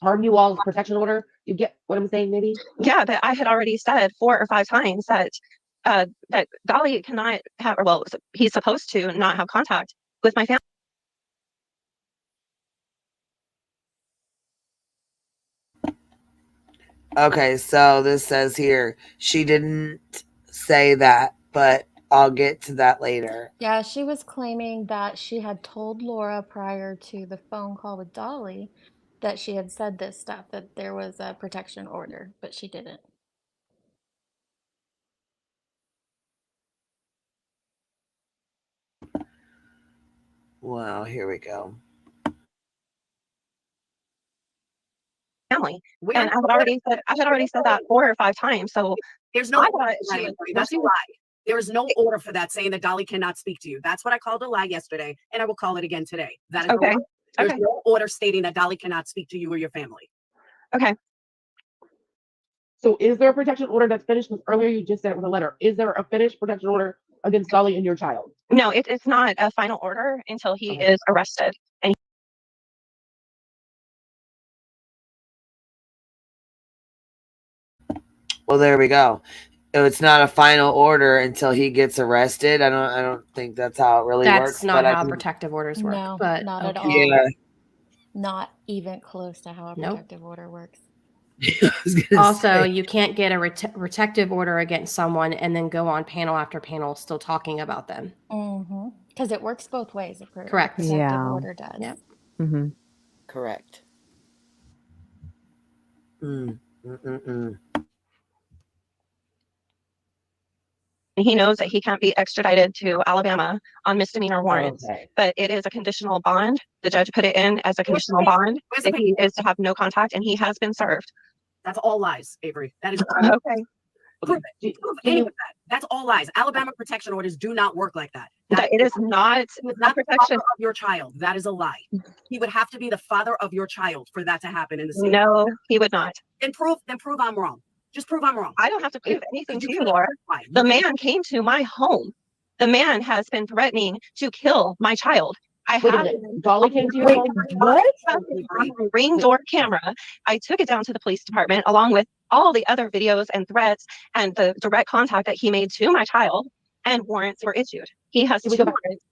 Harm you all's protection order. You get what I'm saying, maybe? Yeah, but I had already said 4 or 5 times that that Dolly cannot have, or well, he's supposed to not have contact with my family. Okay, so this says here, she didn't say that, but I'll get to that later. Yeah, she was claiming that she had told Laura prior to the phone call with Dolly that she had said this stuff, that there was a protection order, but she didn't. Well, here we go. Family. And I had already said that 4 or 5 times. So there's no that's a lie. There is no order for that saying that Dolly cannot speak to you. That's what I called a lie yesterday, and I will call it again today. That is okay. There's no order stating that Dolly cannot speak to you or your family. Okay. So is there a protection order that's finished? Because earlier you just said it with a letter. Is there a finished protection order against Dolly and your child? No, it's not a final order until he is arrested. And well, there we go. It's not a final order until he gets arrested. I don't think that's how it really works. That's not how protective orders work. No, but not at all. Yeah. Not even close to how a protective order works. Also, you can't get a protective order against someone and then go on panel after panel still talking about them. Because it works both ways. Correct. Protective order does. Yep. Correct. he knows that he can't be extradited to Alabama on misdemeanor warrants, but it is a conditional bond. The judge put it in as a conditional bond if he is to have no contact, and he has been served. That's all lies, Avery. That is okay. Prove it. Prove any of that. That's all lies. Alabama protection orders do not work like that. It is not protection of your child. That is a lie. He would have to be the father of your child for that to happen in the state. No, he would not. Then prove I'm wrong. Just prove I'm wrong. I don't have to prove anything to you, Laura. The man came to my home. The man has been threatening to kill my child. I have Dolly came to your home. What? Ring door camera. I took it down to the police department along with all the other videos and threats and the direct contact that he made to my child, and warrants were issued. He has 2 warrants.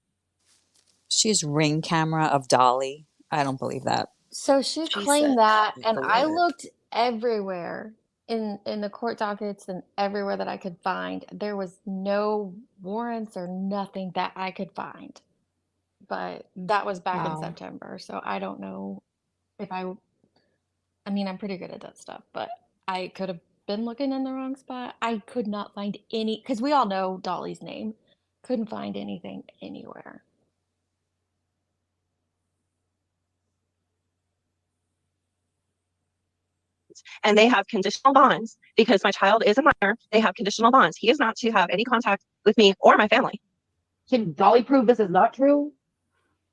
She's ring camera of Dolly. I don't believe that. So she claimed that, and I looked everywhere in the court dockets and everywhere that I could find. There was no warrants or nothing that I could find. But that was back in September, so I don't know if I mean, I'm pretty good at that stuff, but I could have been looking in the wrong spot. I could not find any, because we all know Dolly's name. Couldn't find anything anywhere. parents, and they have conditional bonds because my child is a minor. They have conditional bonds. He is not to have any contact with me or my family. Can Dolly prove this is not true?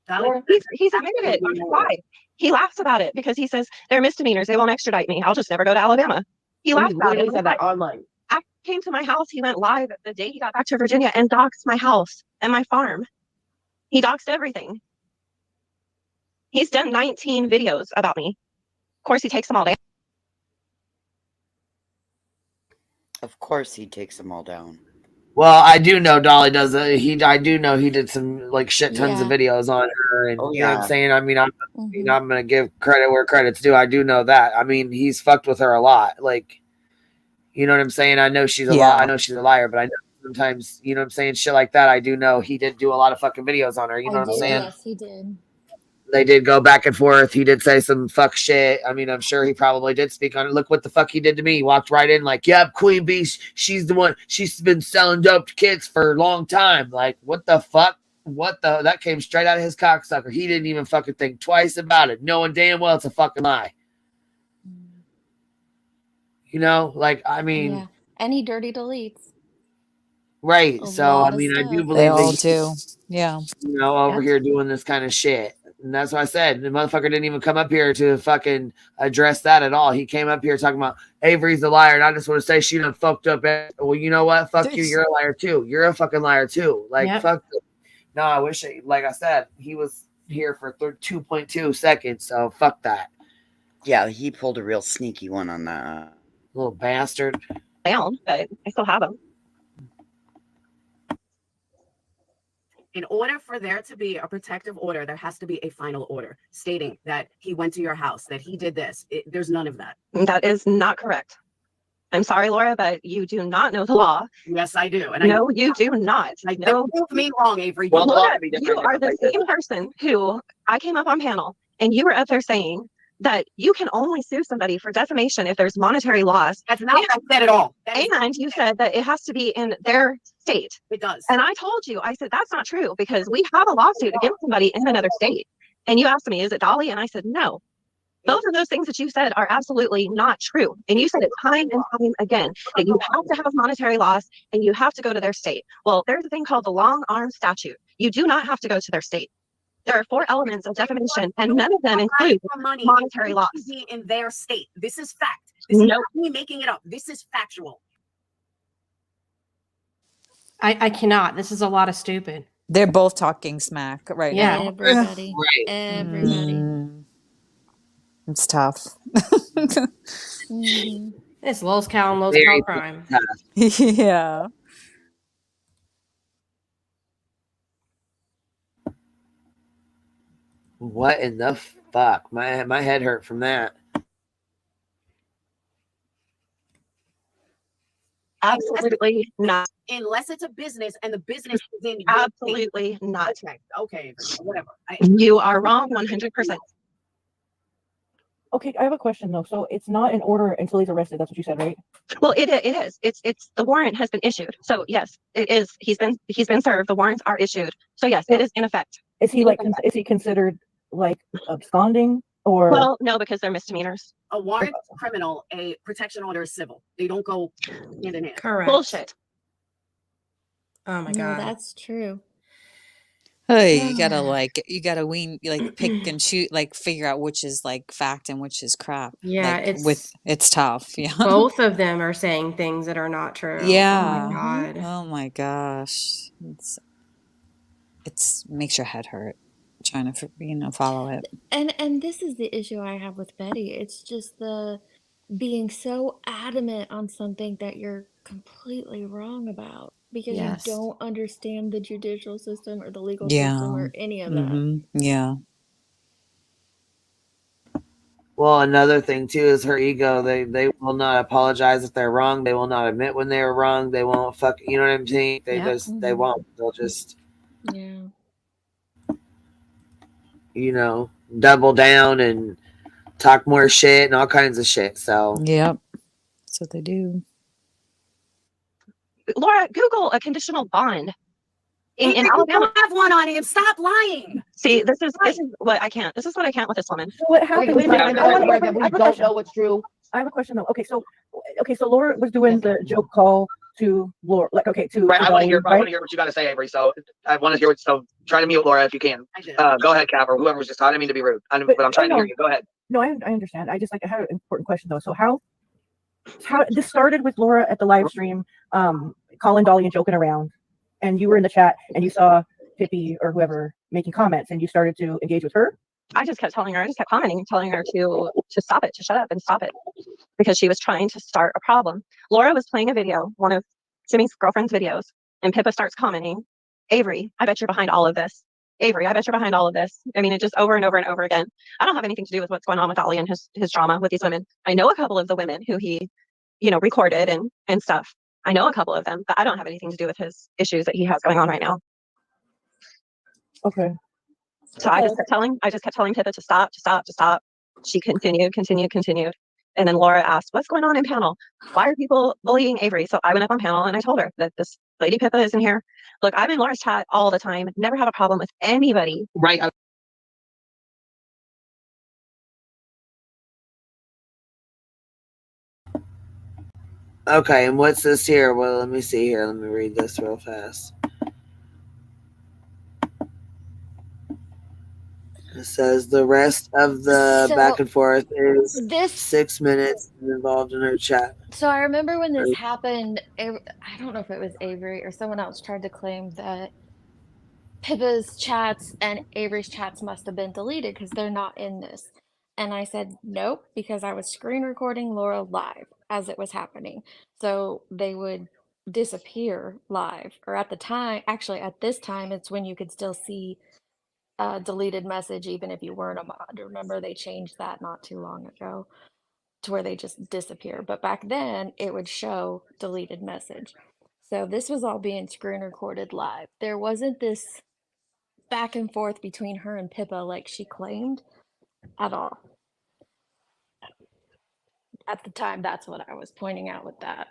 He's admitted it. Why? He laughs about it because he says they're misdemeanors. They won't extradite me. I'll just never go to Alabama. He laughs about it. He said that online. I came to my house. He went live the day he got back to Virginia and doxed my house and my farm. He doxed everything. He's done 19 videos about me. Of course, he takes them all down. Of course, he takes them all down. Well, I do know Dolly does. I do know he did some like shit tons of videos on her, and you know what I'm saying. I mean, I'm gonna give credit where credit's due. I do know that. I mean, he's fucked with her a lot. Like, you know what I'm saying. I know she's a lot. I know she's a liar, but I know sometimes, you know what I'm saying, shit like that. I do know he did do a lot of fucking videos on her. You know what I'm saying? Yes, he did. They did go back and forth. He did say some fuck shit. I mean, I'm sure he probably did speak on it. Look what the fuck he did to me. He walked right in like, yep, Queen Bee, she's the one. She's been selling dope to kids for a long time. Like, what the fuck? What the? That came straight out of his cocksucker. He didn't even fucking think twice about it, knowing damn well it's a fucking lie. You know, like, I mean. Yeah. And he dirty deletes. Right. A So, lot I of mean, I stuff. do believe They all that do. Yeah. You know, over here doing this kind of shit. And that's why I said the motherfucker didn't even come up here to fucking address that at all. He came up here talking about Avery's a liar, and I just want to say she done fucked up. Well, you know what? Fuck you. You're a liar too. You're a fucking liar too. Like, fuck. No, I wish, like I said, he was here for 2.2 seconds. So fuck that. Yeah, he pulled a real sneaky one on that. Little bastard. Down, but I still have them. In order for there to be a protective order, there has to be a final order stating that he went to your house, that he did this. There's none of that. That is not correct. I'm sorry, Laura, but you do not know the law. Yes, I do. And no, you do not. No, prove me wrong, Avery. Well, Laura, you are the same person who I came up on panel and you were up there saying that you can only sue somebody for defamation if there's monetary loss. That's not what I said at all. And you said that it has to be in their state. It does. And I told you, I said, that's not true because we have a lawsuit against somebody in another state. And you asked me, is it Dolly? And I said, no. Both of those things that you said are absolutely not true. And you said it time and time again, that you have to have monetary loss and you have to go to their state. Well, there's a thing called the long arm statute. You do not have to go to their state. There are 4 elements of defamation, and none of them include monetary loss. In their state. This is fact. This is not me making it up. This is factual. I cannot. This is a lot of stupid. They're both talking smack right now. Everybody. Right. Everybody. It's tough. It's lowest cow and lowest cow crime. Yeah. What in the fuck? My head hurt from that. Absolutely not. Unless it's a business and the business is in absolutely not. Okay, whatever. You are wrong 100%. Okay, I have a question though. So it's not in order until he's arrested. That's what you said, right? Well, it is. It's the warrant has been issued. So yes, it is. He's been served. The warrants are issued. So yes, it is in effect. Is he like? Is he considered like absconding or? Well, no, because they're misdemeanors. A warrant is criminal. A protection order is civil. They don't go hand in hand. Correct. Bullshit. Oh my No, god. that's true. Hey, you gotta wean, like pick and shoot, like figure out which is like fact and which is crap. Yeah, like, it's tough. Yeah. Both of them are saying things that are not true. Yeah. Oh my god. Oh my gosh. It's makes your head hurt trying to follow it. And this is the issue I have with Betty. It's just the being so adamant on something that you're completely wrong about because you don't understand the judicial system or the legal system or any of that. Yeah. Well, another thing too is her ego. They will not apologize if they're wrong. They will not admit when they were wrong. They won't you know what I'm saying? They won't. They'll just double down and talk more shit and all kinds of shit. So yep. That's what they do. Laura, Google a conditional bond in Alabama. Have one on him. Stop lying. See, this is what I can't. This is what I can't with this woman. So what happened? We don't know what's true. I have a question though. Okay, so Laura was doing the joke call to Laura, like to Right, I want to hear. Dolly, I want to hear what you got to say, Avery. So I want to hear what. So try to mute Laura if you can. Go ahead, Cap, or whoever was just. I didn't mean to be rude, but I'm trying to hear you. Go ahead. No, I understand. I had an important question though. So how this started with Laura at the live stream, calling Dolly and joking around, and you were in the chat and you saw Pippi or whoever making comments, and you started to engage with her. I just kept telling her, I just kept commenting, telling her to stop it, to shut up and stop it, because she was trying to start a problem. Laura was playing a video, one of Jimmy's girlfriend's videos, and Pippa starts commenting, Avery, I bet you're behind all of this. Avery, I bet you're behind all of this. I mean, it just over and over and over again. I don't have anything to do with what's going on with Dolly and his drama with these women. I know a couple of the women who he, recorded and stuff. I know a couple of them, but I don't have anything to do with his issues that he has going on right now. Okay. So I just kept telling Pippa to stop. She continued. And then Laura asked, what's going on in panel? Why are people bullying Avery? So I went up on panel and I told her that this lady Pippa is in here. Look, I'm in Laura's chat all the time. Never have a problem with anybody. Right. Okay, and what's this here? Well, let me see here. Let me read this real fast. It says the rest of the back and forth is 6 minutes involved in her chat. So I remember when this happened, I don't know if it was Avery or someone else tried to claim that Pippa's chats and Avery's chats must have been deleted because they're not in this. And I said, nope, because I was screen recording Laura live as it was happening. So they would disappear live. Or at the time, actually at this time, it's when you could still see a deleted message even if you weren't a mod. Remember, they changed that not too long ago to where they just disappear. But back then, it would show deleted message. So this was all being screen recorded live. There wasn't this back and forth between her and Pippa like she claimed at all. At the time, that's what I was pointing out with that.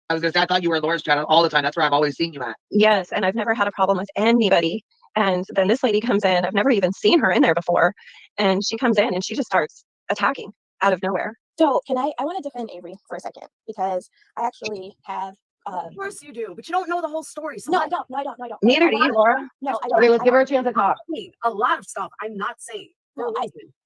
I was gonna say, I thought you were in Laura's chat all the time. That's where I've always seen you at. Yes, and I've never had a problem with anybody. And then this lady comes in. I've never even seen her in there before. And she comes in and she just starts attacking out of nowhere. So I want to defend Avery for a second because I actually have. Of course you do, but you don't know the whole story. So No, I don't. Neither do you, Laura. No, I don't. Okay, let's give her a chance to talk. A lot of stuff I'm not saying. No,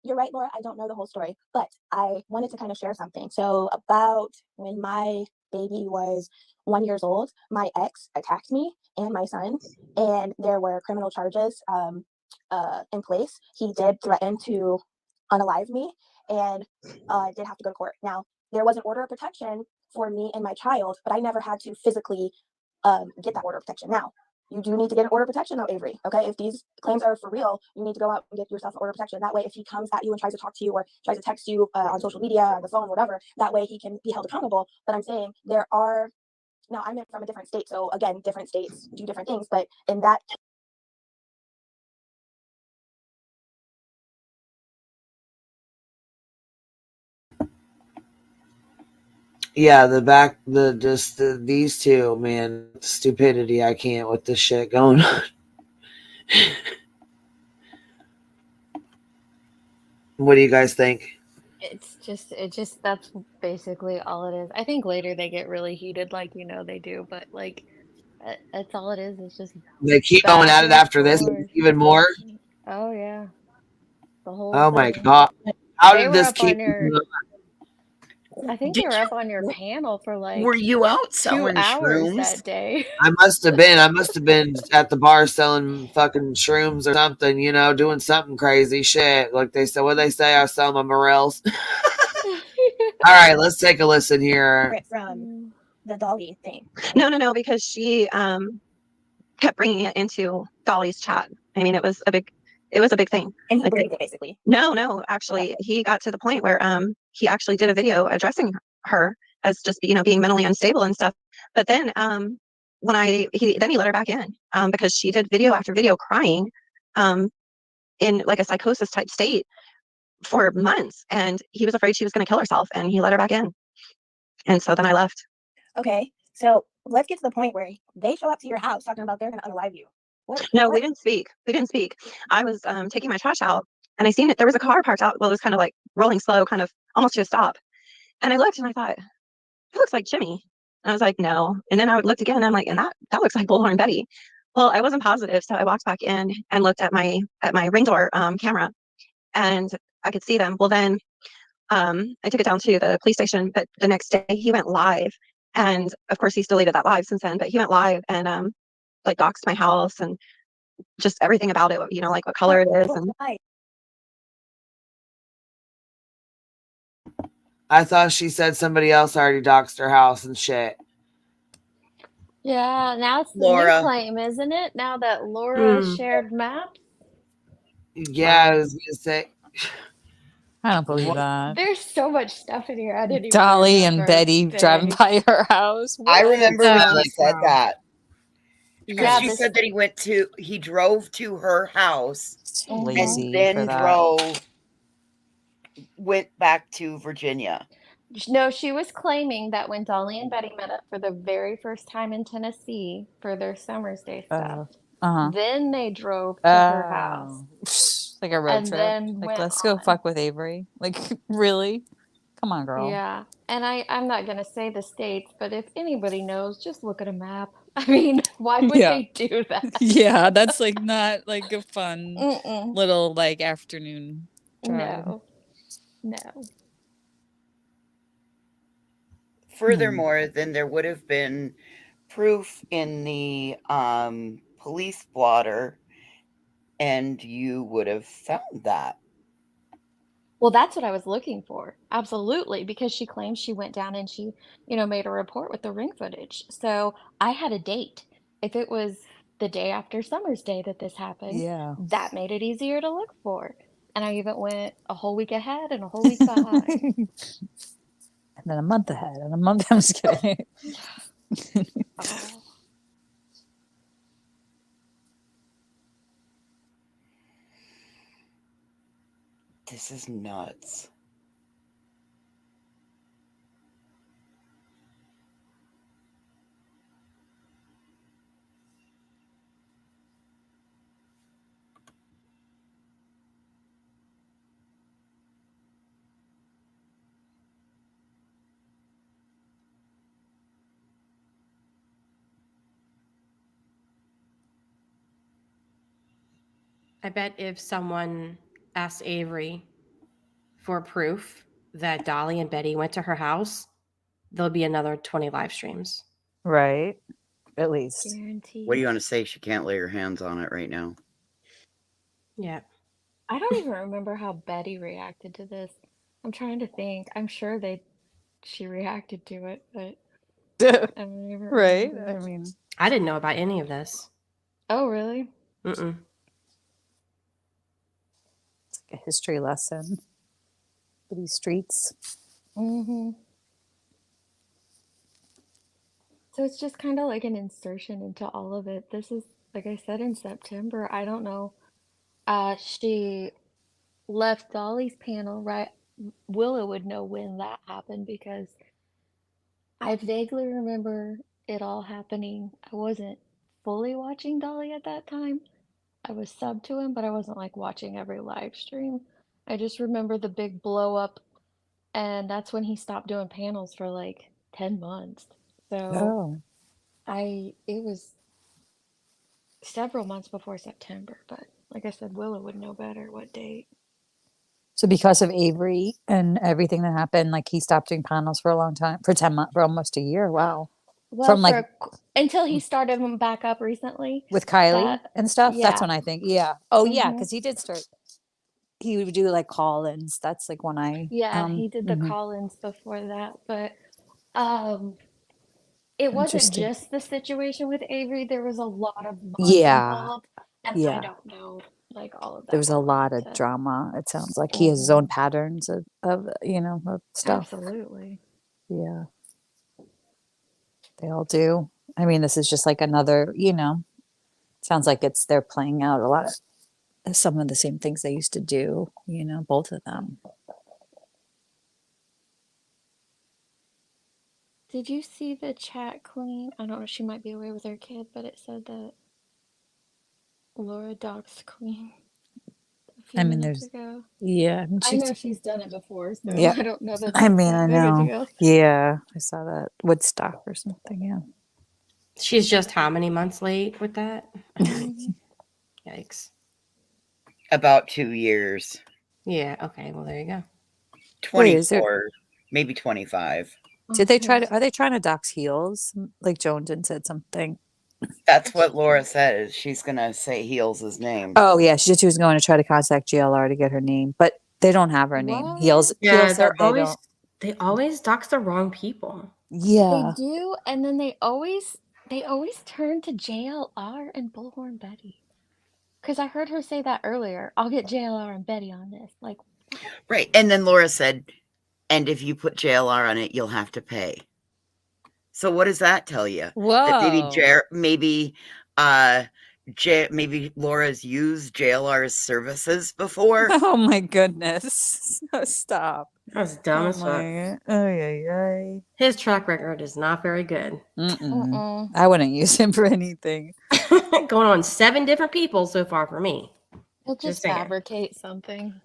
you're right, Laura. I don't know the whole story, but I wanted to kind of share something. So about when my baby was 1 year old, my ex attacked me and my son, and there were criminal charges in place. He did threaten to unalive me and did have to go to court. Now, there was an order of protection for me and my child, but I never had to physically get that order of protection. Now, you do need to get an order of protection though, Avery. Okay, if these claims are for real, you need to go out and get yourself an order of protection. That way, if he comes at you and tries to talk to you or tries to text you on social media, on the phone, whatever, that way he can be held accountable. But I'm saying now I'm from a different state, so again, different states do different things. But in that Yeah, these two, man, stupidity. I can't with this shit going on. What do you guys think? It's just that's basically all it is. I think later they get really heated, like they do, but like that's all it is. It's just They keep going at it after this even more. Oh yeah, the whole. Oh my god! How did this keep? I think they were up on your panel for like. Were you out 2 selling hours shrooms that day? I must have been at the bar selling fucking shrooms or something, doing something crazy shit. Like they said, what they say? I sell my morels. All right, let's take a listen here. From the Dolly thing. No, because she kept bringing it into Dolly's chat. I mean, it was a big thing. And he believed it basically. No, actually, he got to the point where he actually did a video addressing her as just being mentally unstable and stuff. But then when he let her back in because she did video after video crying in like a psychosis type state. for months, and he was afraid she was going to kill herself, and he let her back in. And so then I left. Okay, so let's get to the point where they show up to your house talking about they're going to unalive you. No, we didn't speak. We didn't speak. I was taking my trash out, and I seen it. There was a car parked out. Well, it was kind of like rolling slow, kind of almost to a stop. And I looked, and I thought, it looks like Jimmy. And I was like, no. And then I looked again, and I'm like, and that looks like Bullhorn Betty. Well, I wasn't positive, so I walked back in and looked at my ring door camera, and I could see them. Well, then I took it down to the police station, but the next day he went live, and of course he's deleted that live since then. But he went live and like doxed my house and just everything about it. You know, like what color it is. And I thought she said somebody else already doxed her house and shit. Yeah, now it's the Laura. new claim, isn't it? Now that Laura shared maps. Yeah, I was gonna say. I don't believe that. There's so much stuff in here. I didn't even Dolly and remember. Betty driving by her house. I What? remember when she said that. Because Yeah, she this- said that he drove to her house So and lazy then for that. went back to Virginia. No, she was claiming that when Dolly and Betty met up for the very first time in Tennessee for their Summer's Day stuff, then they drove to her house. Like a road And trip. then Like, went let's go on. fuck with Avery. Like, really? Come on, girl. Yeah, and I'm not going to say the states, but if anybody knows, just look at a map. I mean, why would Yeah. they do that? Yeah, that's like not like a fun Mm-mm. little like afternoon drive. No. Furthermore, then there would have been proof in the police blotter, and you would have found that. Well, that's what I was looking for. Absolutely, because she claims she went down and she, made a report with the ring footage. So I had a date. If it was the day after Summer's Day that this happened, Yeah. that made it easier to look for. And I even went a whole week ahead and a whole week behind. And then a month ahead and a month. I'm just kidding. Oh. This is nuts. I bet if someone asked Avery for proof that Dolly and Betty went to her house, there'll be another 20 live streams. Right. At least. Guaranteed. What do you want to say? She can't lay her hands on it right now. Yeah. I don't even remember how Betty reacted to this. I'm trying to think. I'm sure she reacted to it, but I don't even Right. remember. I mean, I didn't know about any of this. Oh, really? Mm-mm. it's like a history lesson for these streets. Mm-hmm. So it's just kind of like an insertion into all of it. This is, like I said, in September. I don't know. She left Dolly's panel, right? Willa would know when that happened because I vaguely remember it all happening. I wasn't fully watching Dolly at that time. I was sub to him, but I wasn't like watching every live stream. I just remember the big blow up, and that's when he stopped doing panels for like 10 months. So it was several months before September, but like I said, Willa would know better what date. So because of Avery and everything that happened, like he stopped doing panels for a long time, for 10 months, for almost a year. Wow. Well, From like until he started them back up recently. with Kylie and stuff. That's Yeah. when I think, yeah. Oh yeah, Mhm. because he did start. He would do like call-ins. That's like when I Yeah, he did the mhm. call-ins before that, but it wasn't Interesting. just the situation with Avery. There was a lot of mom Yeah. involved, and I Yeah. don't know like all of that. There was a going lot of into- drama. It sounds like he has his own patterns of of stuff. Absolutely. Yeah. They all do. I mean, this is just like another, sounds like they're playing out a lot of some of the same things they used to do, you know, both of them. Did you see the chat, Queen? I don't know, she might be away with her kid, but it said that Laura doxed Queen a few I mean, minutes there's, ago. yeah, I mean, I know she's done it before, so yeah. I don't know that I that's mean, that I big a know. deal. Yeah, I saw that Woodstock or something. Yeah. She's just how many months late with that? Mhm. Yikes. About 2 years. Yeah. Okay. Well, there you go. Wait, is there? 24, maybe 25. Did they try to? Are they trying to dox heels? Like Jonesden said something. That's what Laura says. She's gonna say Heels' name. Oh yeah, she was going to try to contact GLR to get her name, but they don't have her name. Heels Yeah, said they're they always don't. they always dox the wrong people. They Yeah. do, and then they always turn to JLR and Bullhorn Betty. Because I heard her say that earlier. I'll get JLR and Betty on this. Like, Right. And then Laura said, and if you put JLR on it, you'll have to pay. So what does that tell you? That maybe Laura's used JLR's services before? Oh my goodness. Stop. That's dumb Oh as fuck. my. Oh yeah. His track record is not very good. I wouldn't use him for anything. Going on 7 different people so far for me. he'll just saying. fabricate something.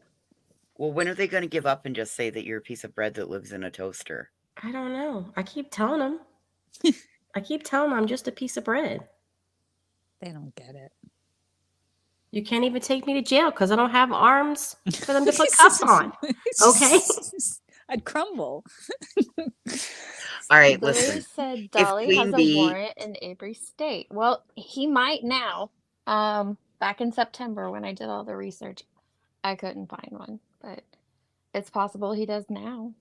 Well, when are they going to give up and just say that you're a piece of bread that lives in a toaster? I don't know. I keep telling them. I'm just a piece of bread. They don't get it. You can't even take me to jail because I don't have arms for them to put cuffs on. Okay? I'd crumble. All right, Blue listen. said Dolly Queen has a Bee- warrant in Avery State. Well, he might now. Back in September when I did all the research, I couldn't find one, but it's possible he does now.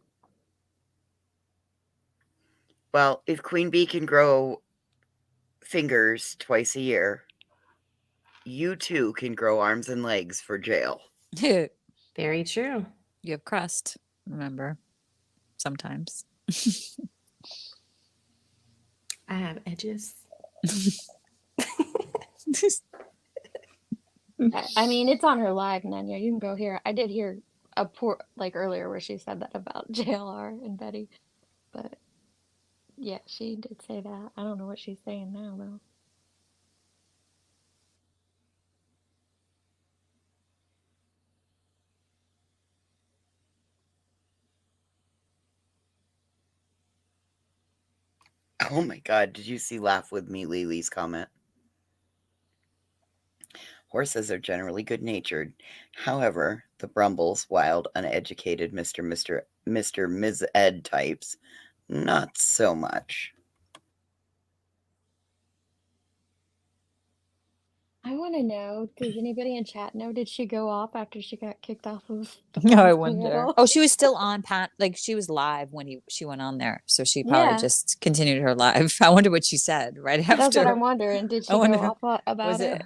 Well, if Queen Bee can grow fingers twice a year, you too can grow arms and legs for jail. Very true. You have crust, remember? Sometimes. I have edges. I mean, it's on her live, Nanya. You can go hear. I did hear a poor like earlier where she said that about JLR and Betty, but yeah, she did say that. I don't know what she's saying now though. Oh my God, did you see Laugh With Me Lily's comment? Horses are generally good-natured. However, the Brumbles, wild, uneducated Mr. Ms. Ed types, not so much. I want to know, does anybody in chat know, did she go off after she got kicked off of No, I Tom's wonder. panel? Oh, she was still on like she was live when she went on there. So she probably Yeah. just continued her live. I wonder what she said right after. That's what I'm wondering. Did she go off about it?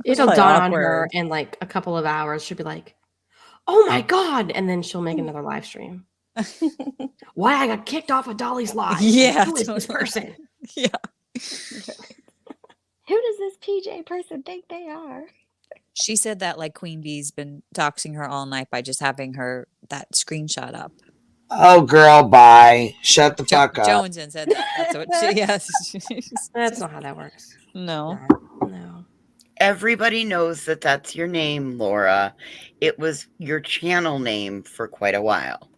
It'll probably dawn on her awkward. in like a couple of hours. She'll be like, oh my God. And then she'll make another live stream. Why I got kicked off of Dolly's live. Yeah, Who is this person? Yeah. Who does this PJ person think they are? She said that like Queen Bee's been doxing her all night by just having her that screenshot up. Oh, girl, bye. Shut the fuck up. Jonesden said that. That's what she. Yes. That's not how that works. No. No. Everybody knows that that's your name, Laura. It was your channel name for quite a while.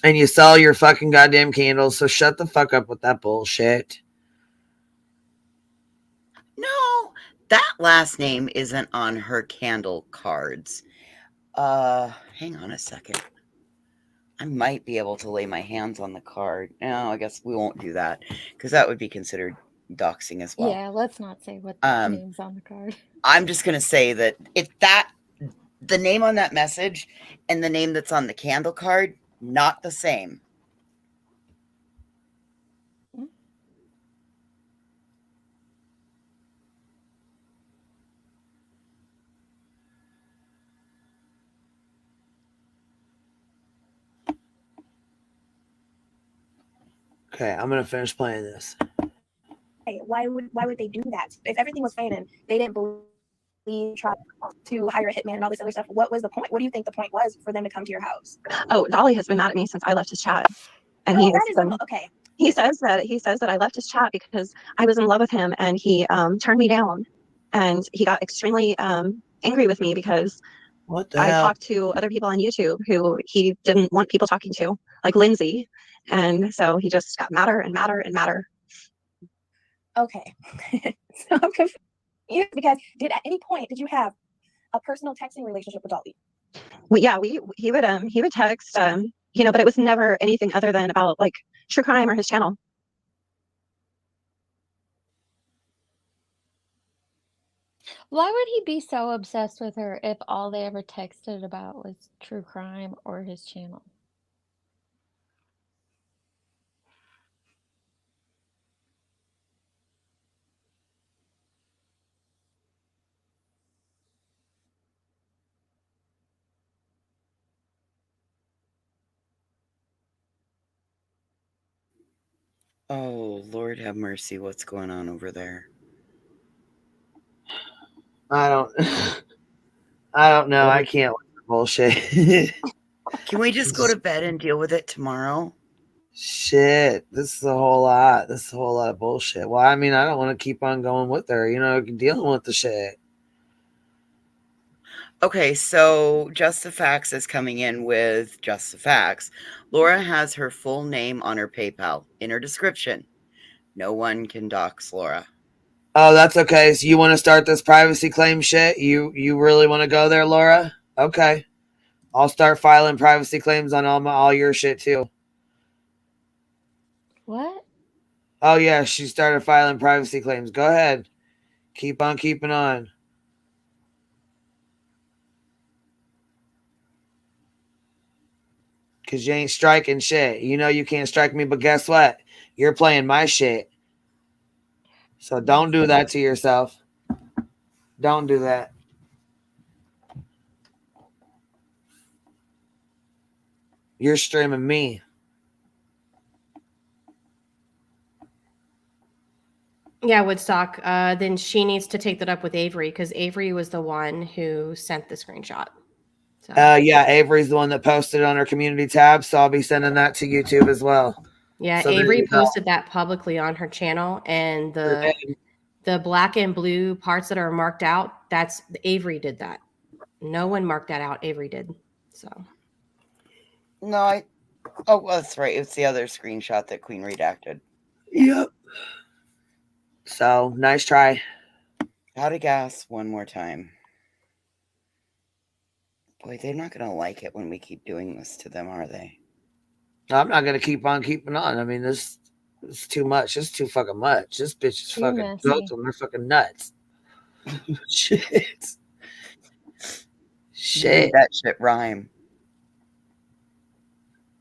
And you sell your fucking goddamn candles, so shut the fuck up with that bullshit. No, that last name isn't on her candle cards. Hang on a second. I might be able to lay my hands on the card. No, I guess we won't do that because that would be considered doxing as well. Yeah, let's not say what name's on the card. I'm just going to say that the name on that message and the name that's on the candle card, not the same. Okay, I'm gonna finish playing this. Why would they do that? If everything was fine and they didn't believe tried to hire a hitman and all this other stuff. What was the point? What do you think the point was for them to come to your house? Oh, Dolly has been mad at me since I left his chat, and that is okay. He says that I left his chat because I was in love with him, and he turned me down, and he got extremely angry with me because what the I hell? talked to other people on YouTube who he didn't want people talking to, like Lindsay, and so he just got madder and madder and madder. Okay, so I'm confused because at any point did you have a personal texting relationship with Dolly? Well, yeah, he would text, but it was never anything other than about like true crime or his channel. Why would he be so obsessed with her if all they ever texted about was true crime or his channel? Oh, Lord have mercy. What's going on over there? I don't know. I can't with the bullshit. Can we just go to bed and deal with it tomorrow? Shit. This is a whole lot. This is a whole lot of bullshit. Well, I mean, I don't want to keep on going with her, dealing with the shit. Okay, so Just the Facts is coming in with Just the Facts. Laura has her full name on her PayPal in her description. No one can dox Laura. Oh, that's okay. So you want to start this privacy claim shit? You really want to go there, Laura? Okay. I'll start filing privacy claims on all your shit too. What? Oh yeah, she started filing privacy claims. Go ahead. Keep on keeping on. Cause you ain't striking shit. You can't strike me, but guess what? You're playing my shit. So don't do that to yourself. Don't do that. You're streaming me. Yeah, Woodstock. Then she needs to take that up with Avery because Avery was the one who sent the screenshot. So. Yeah, Avery's the one that posted it on her community tab, so I'll be sending that to YouTube as well. Yeah, so Avery posted that publicly on her channel, and the black and blue parts that are marked out, that's Avery did that. No one marked that out. Avery did. So. No, oh, well, that's right. It's the other screenshot that Queen redacted. Yep. So, nice try. Out of gas one more time. Boy, they're not going to like it when we keep doing this to them, are they? I'm not going to keep on keeping on. I mean, this is too much. It's too fucking much. This bitch is fucking nuts on. They're fucking nuts. Shit. Shit. That shit rhyme.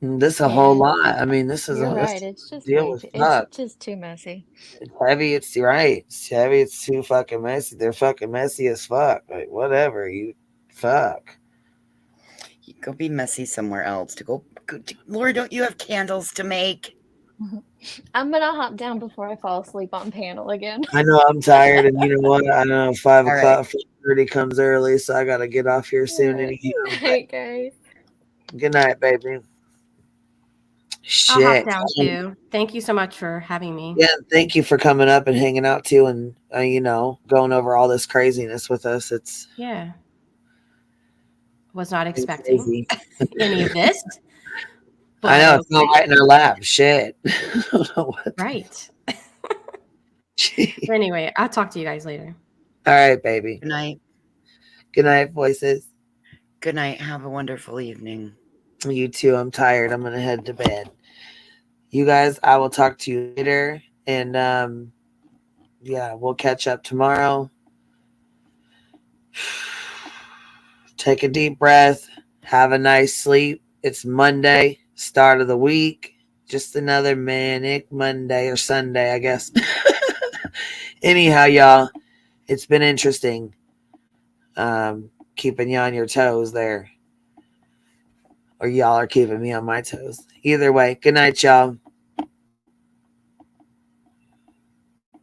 This a whole lot. I mean, this is You're a right. It's just deal with fuck. It's just too messy. It's heavy. It's right. It's heavy. It's too fucking messy. They're fucking messy as fuck. Like whatever. You fuck. You go be messy somewhere else. Laura, don't you have candles to make? I'm gonna hop down before I fall asleep on panel again. I know I'm tired, and you know what? I know 5 o'clock, right. 5:30 comes early, so I gotta get off here soon. Good night, guys. Good night, baby. I'll hop Shit. down too. Thank you so much for having me. Yeah, thank you for coming up and hanging out too, and going over all this craziness with us. It's was not expecting any of this. I know it's not right in our lap. Shit. I don't know what. Right. Anyway, I'll talk to you guys later. All right, baby. Good night. Good night, voices. Good night. Have a wonderful evening. You too. I'm tired. I'm gonna head to bed. You guys, I will talk to you later, and we'll catch up tomorrow. Take a deep breath. Have a nice sleep. It's Monday, start of the week. Just another manic Monday or Sunday, I guess. Anyhow, y'all, it's been interesting. Keeping you on your toes there. Or y'all are keeping me on my toes. Either way, good night, y'all.